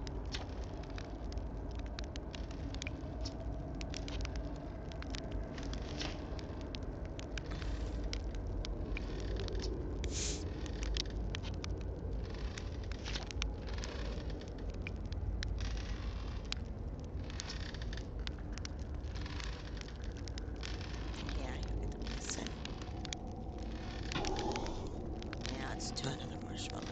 Yeah, you'll get the medicine. Yeah, let's do another marshmallow.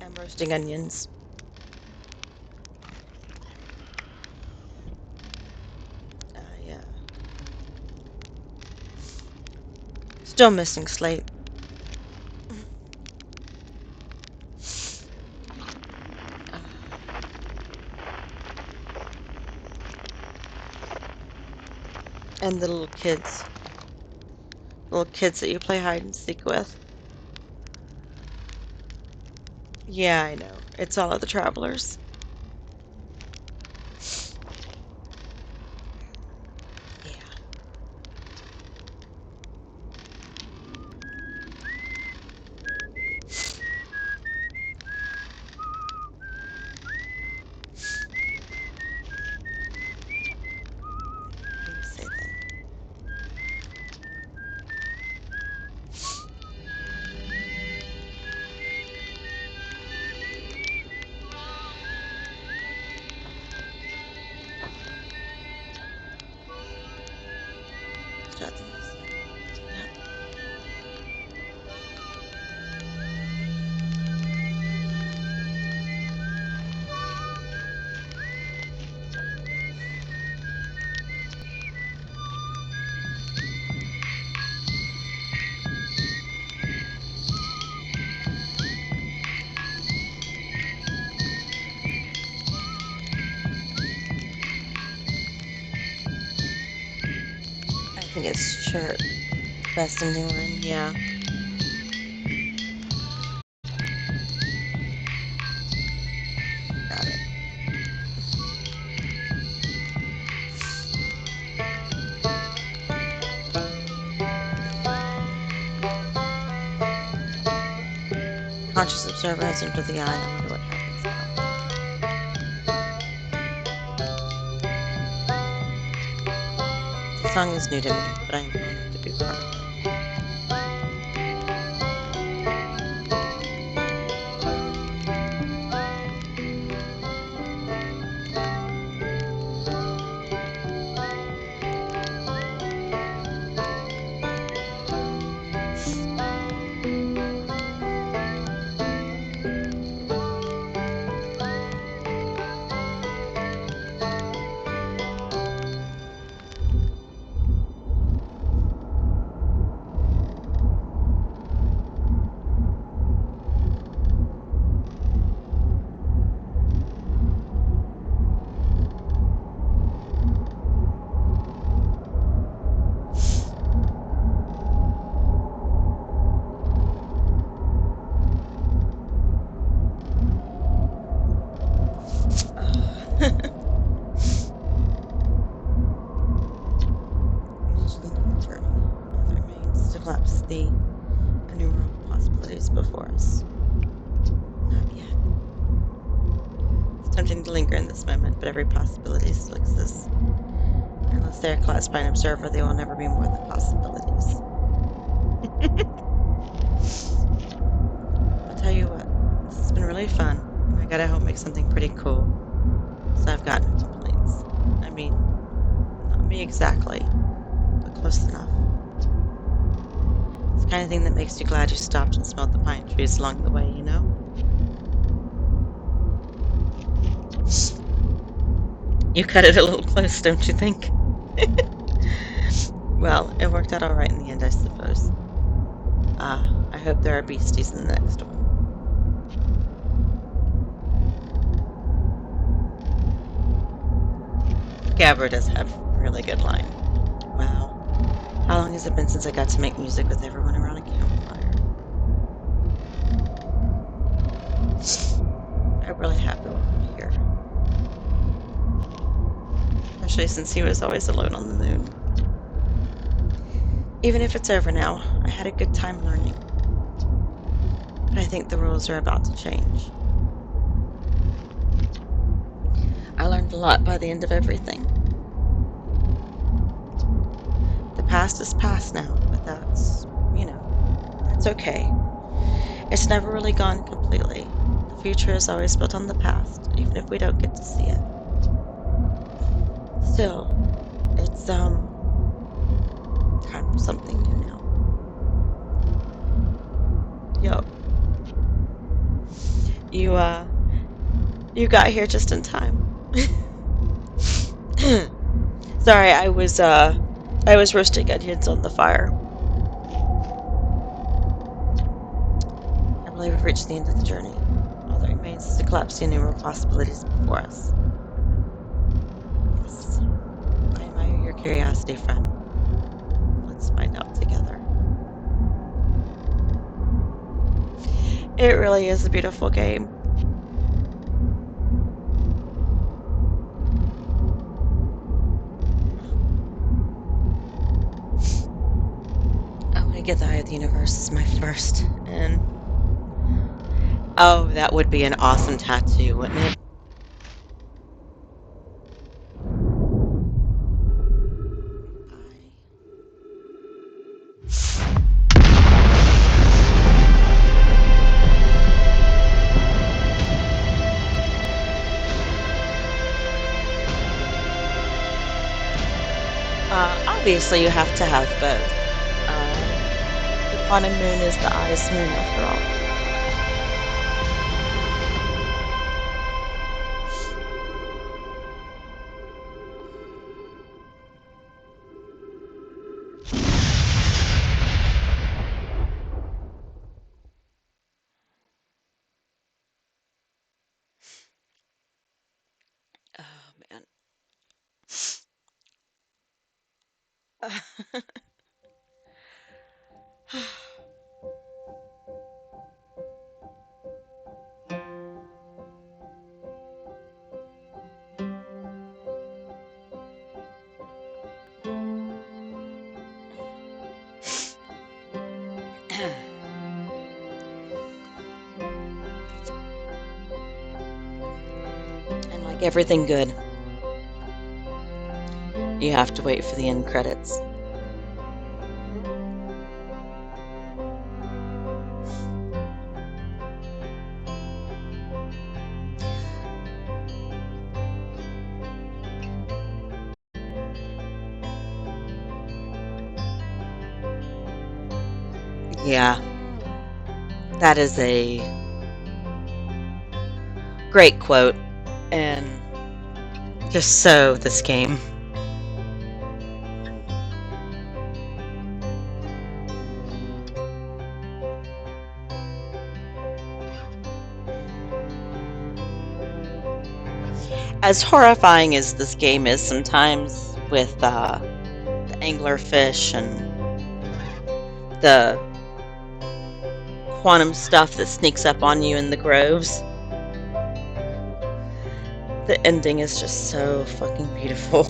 I'm roasting onions. Yeah. Still missing Slate. And the little kids. Little kids that you play hide and seek with. Yeah, I know. It's all of the travelers. Yeah. What do you say then? Start the music. Yep. I think it's chirp. Best in England, yeah. Got it. Conscious observer has entered the eye. I wonder what happens now. Armstrong is new to me, but I am honored to be part of it. Reaching the end of our journey. All that remains to collapse the innumerable possibilities before us. Not yet. It's tempting to linger in this moment, but every possibility still exists. Unless they are collapsed by an observer, they will never be more than possibilities. I'll tell you what, this has been really fun, and I gotta hope make something pretty cool. So I've got no complaints. I mean, not me exactly, but close enough. It's the kind of thing that makes you glad you stopped and smelled the pine trees along the way, you know? You cut it a little close, don't you think? Well, it worked out all right in the end, I suppose. I hope there are beasties in the next one. Gabber does have a really good line. Wow. How long has it been since I got to make music with everyone around a campfire? I'm really happy with him here. Especially since he was always alone on the moon. Even if it's over now, I had a good time learning. But I think the rules are about to change. I learned a lot by the end of everything. The past is past now, but that's okay. It's never really gone completely. The future is always built on the past, even if we don't get to see it. Still, it's, time for something new now. Yup. You got here just in time. Sorry, I was roasting onions on the fire. I believe we've reached the end of the journey. All that remains is to collapse the innumerable possibilities before us. Yes. I admire your curiosity, friend. Let's find out together. It really is a beautiful game. I want to get the Eye of the Universe as my first, and oh, that would be an awesome tattoo, wouldn't it? Obviously, you have to have both. The quantum moon is the eye's moon, after all. Oh man. And like everything good, You have to wait for the end credits. Yeah, that is a great quote, and just so this game. As horrifying as this game is sometimes with the anglerfish and the quantum stuff that sneaks up on you in the groves, the ending is just so fucking beautiful.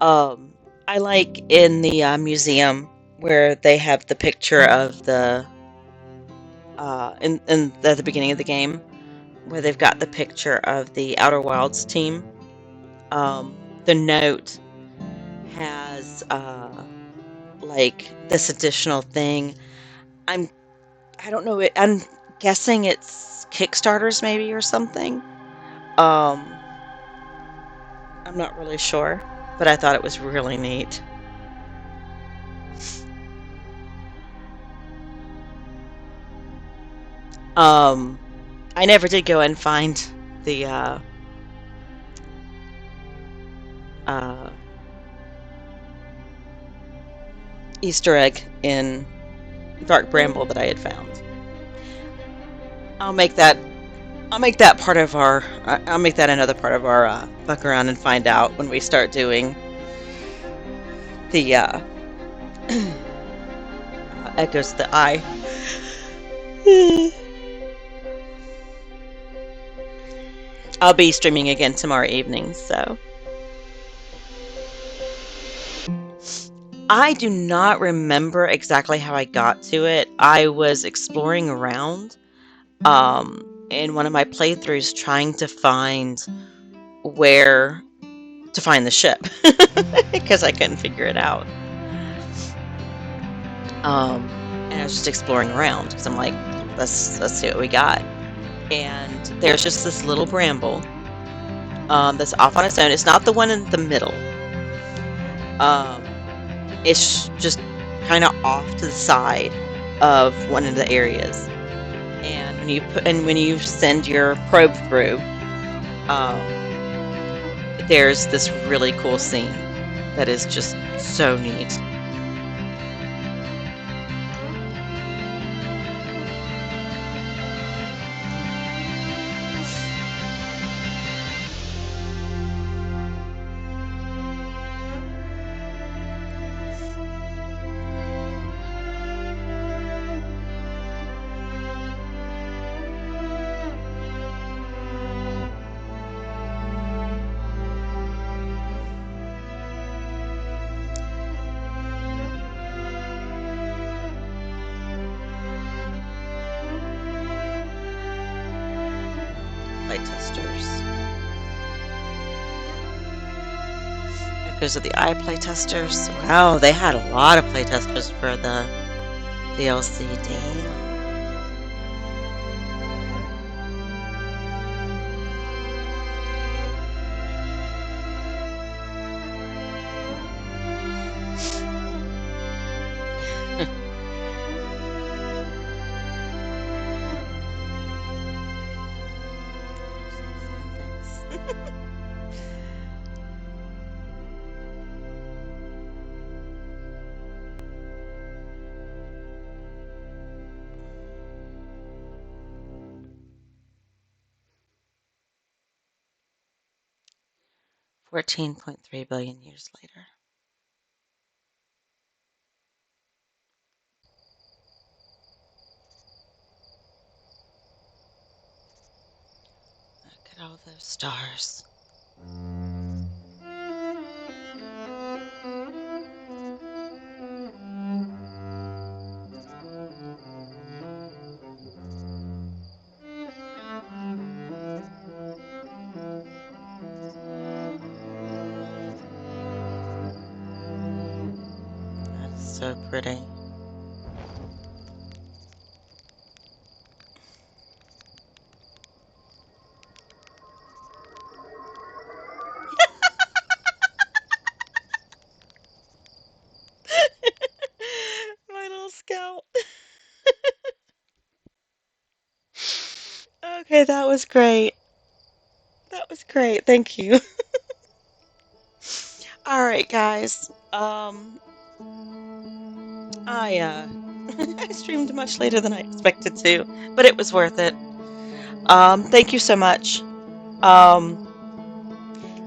Um, I like in the museum where they have the picture of the in at the beginning of the game where they've got the picture of the Outer Wilds team. The note has like this additional thing. I'm I don't know it. I'm guessing it's Kickstarters maybe or something. Um, I'm not really sure, but I thought it was really neat. Um, I never did go and find the uh, Easter egg in Dark Bramble that I had found. I'll make that. I'll make that part of our. I'll make that another part of our fuck around and find out when we start doing the Echoes of the Eye. I'll be streaming again tomorrow evening, so I do not remember exactly how I got to it. I was exploring around in one of my playthroughs trying to find where to find the ship because I couldn't figure it out. And I was just exploring around because I'm like, let's see what we got. And there's just this little bramble that's off on its own. It's not the one in the middle. Um, it's just kind of off to the side of one of the areas. And when you send your probe through, um, there's this really cool scene that is just so neat. Playtesters. Echoes of the Eye playtesters. Wow, they had a lot of playtesters for the DLC. Damn. Thanks. 14.3 billion years later. Look at all those stars. That's so pretty. My little scout. Okay, that was great. That was great. Thank you. All right, guys. I I streamed much later than I expected to, but it was worth it. Thank you so much. Um,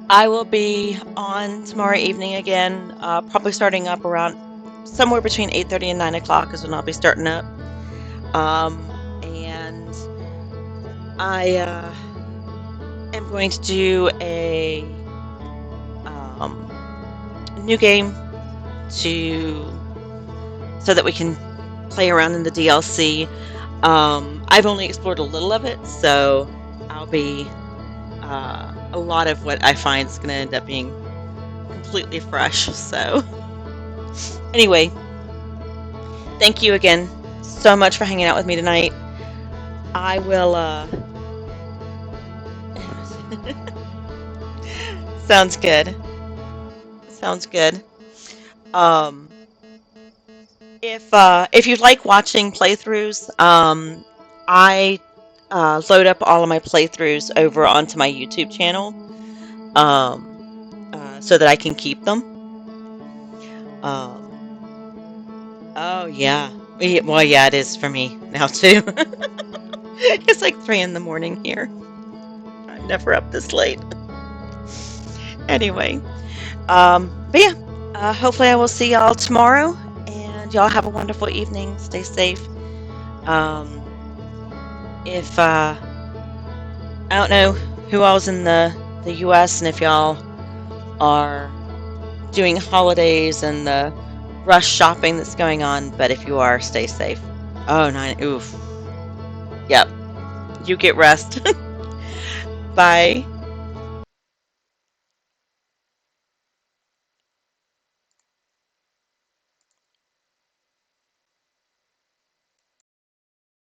I will be on tomorrow evening again, probably starting up around somewhere between 8:30 and 9 o'clock is when I'll be starting up. And I am going to do a new game to so that we can play around in the DLC. I've only explored a little of it, so I'll be a lot of what I find is going to end up being completely fresh. So, anyway, thank you again so much for hanging out with me tonight. I will. Sounds good. Sounds good. Um, if you like watching playthroughs, I load up all of my playthroughs over onto my YouTube channel, so that I can keep them. Um, oh yeah. Well, yeah, it is for me now too. It's like 3 in the morning here. I'm never up this late. Anyway, but yeah, hopefully I will see y'all tomorrow, and y'all have a wonderful evening. Stay safe. Um, if I don't know who else in the U.S. and if y'all are doing holidays and the rush shopping that's going on, but if you are, stay safe. Oh, nine. Oof. Yep. You get rest. Bye.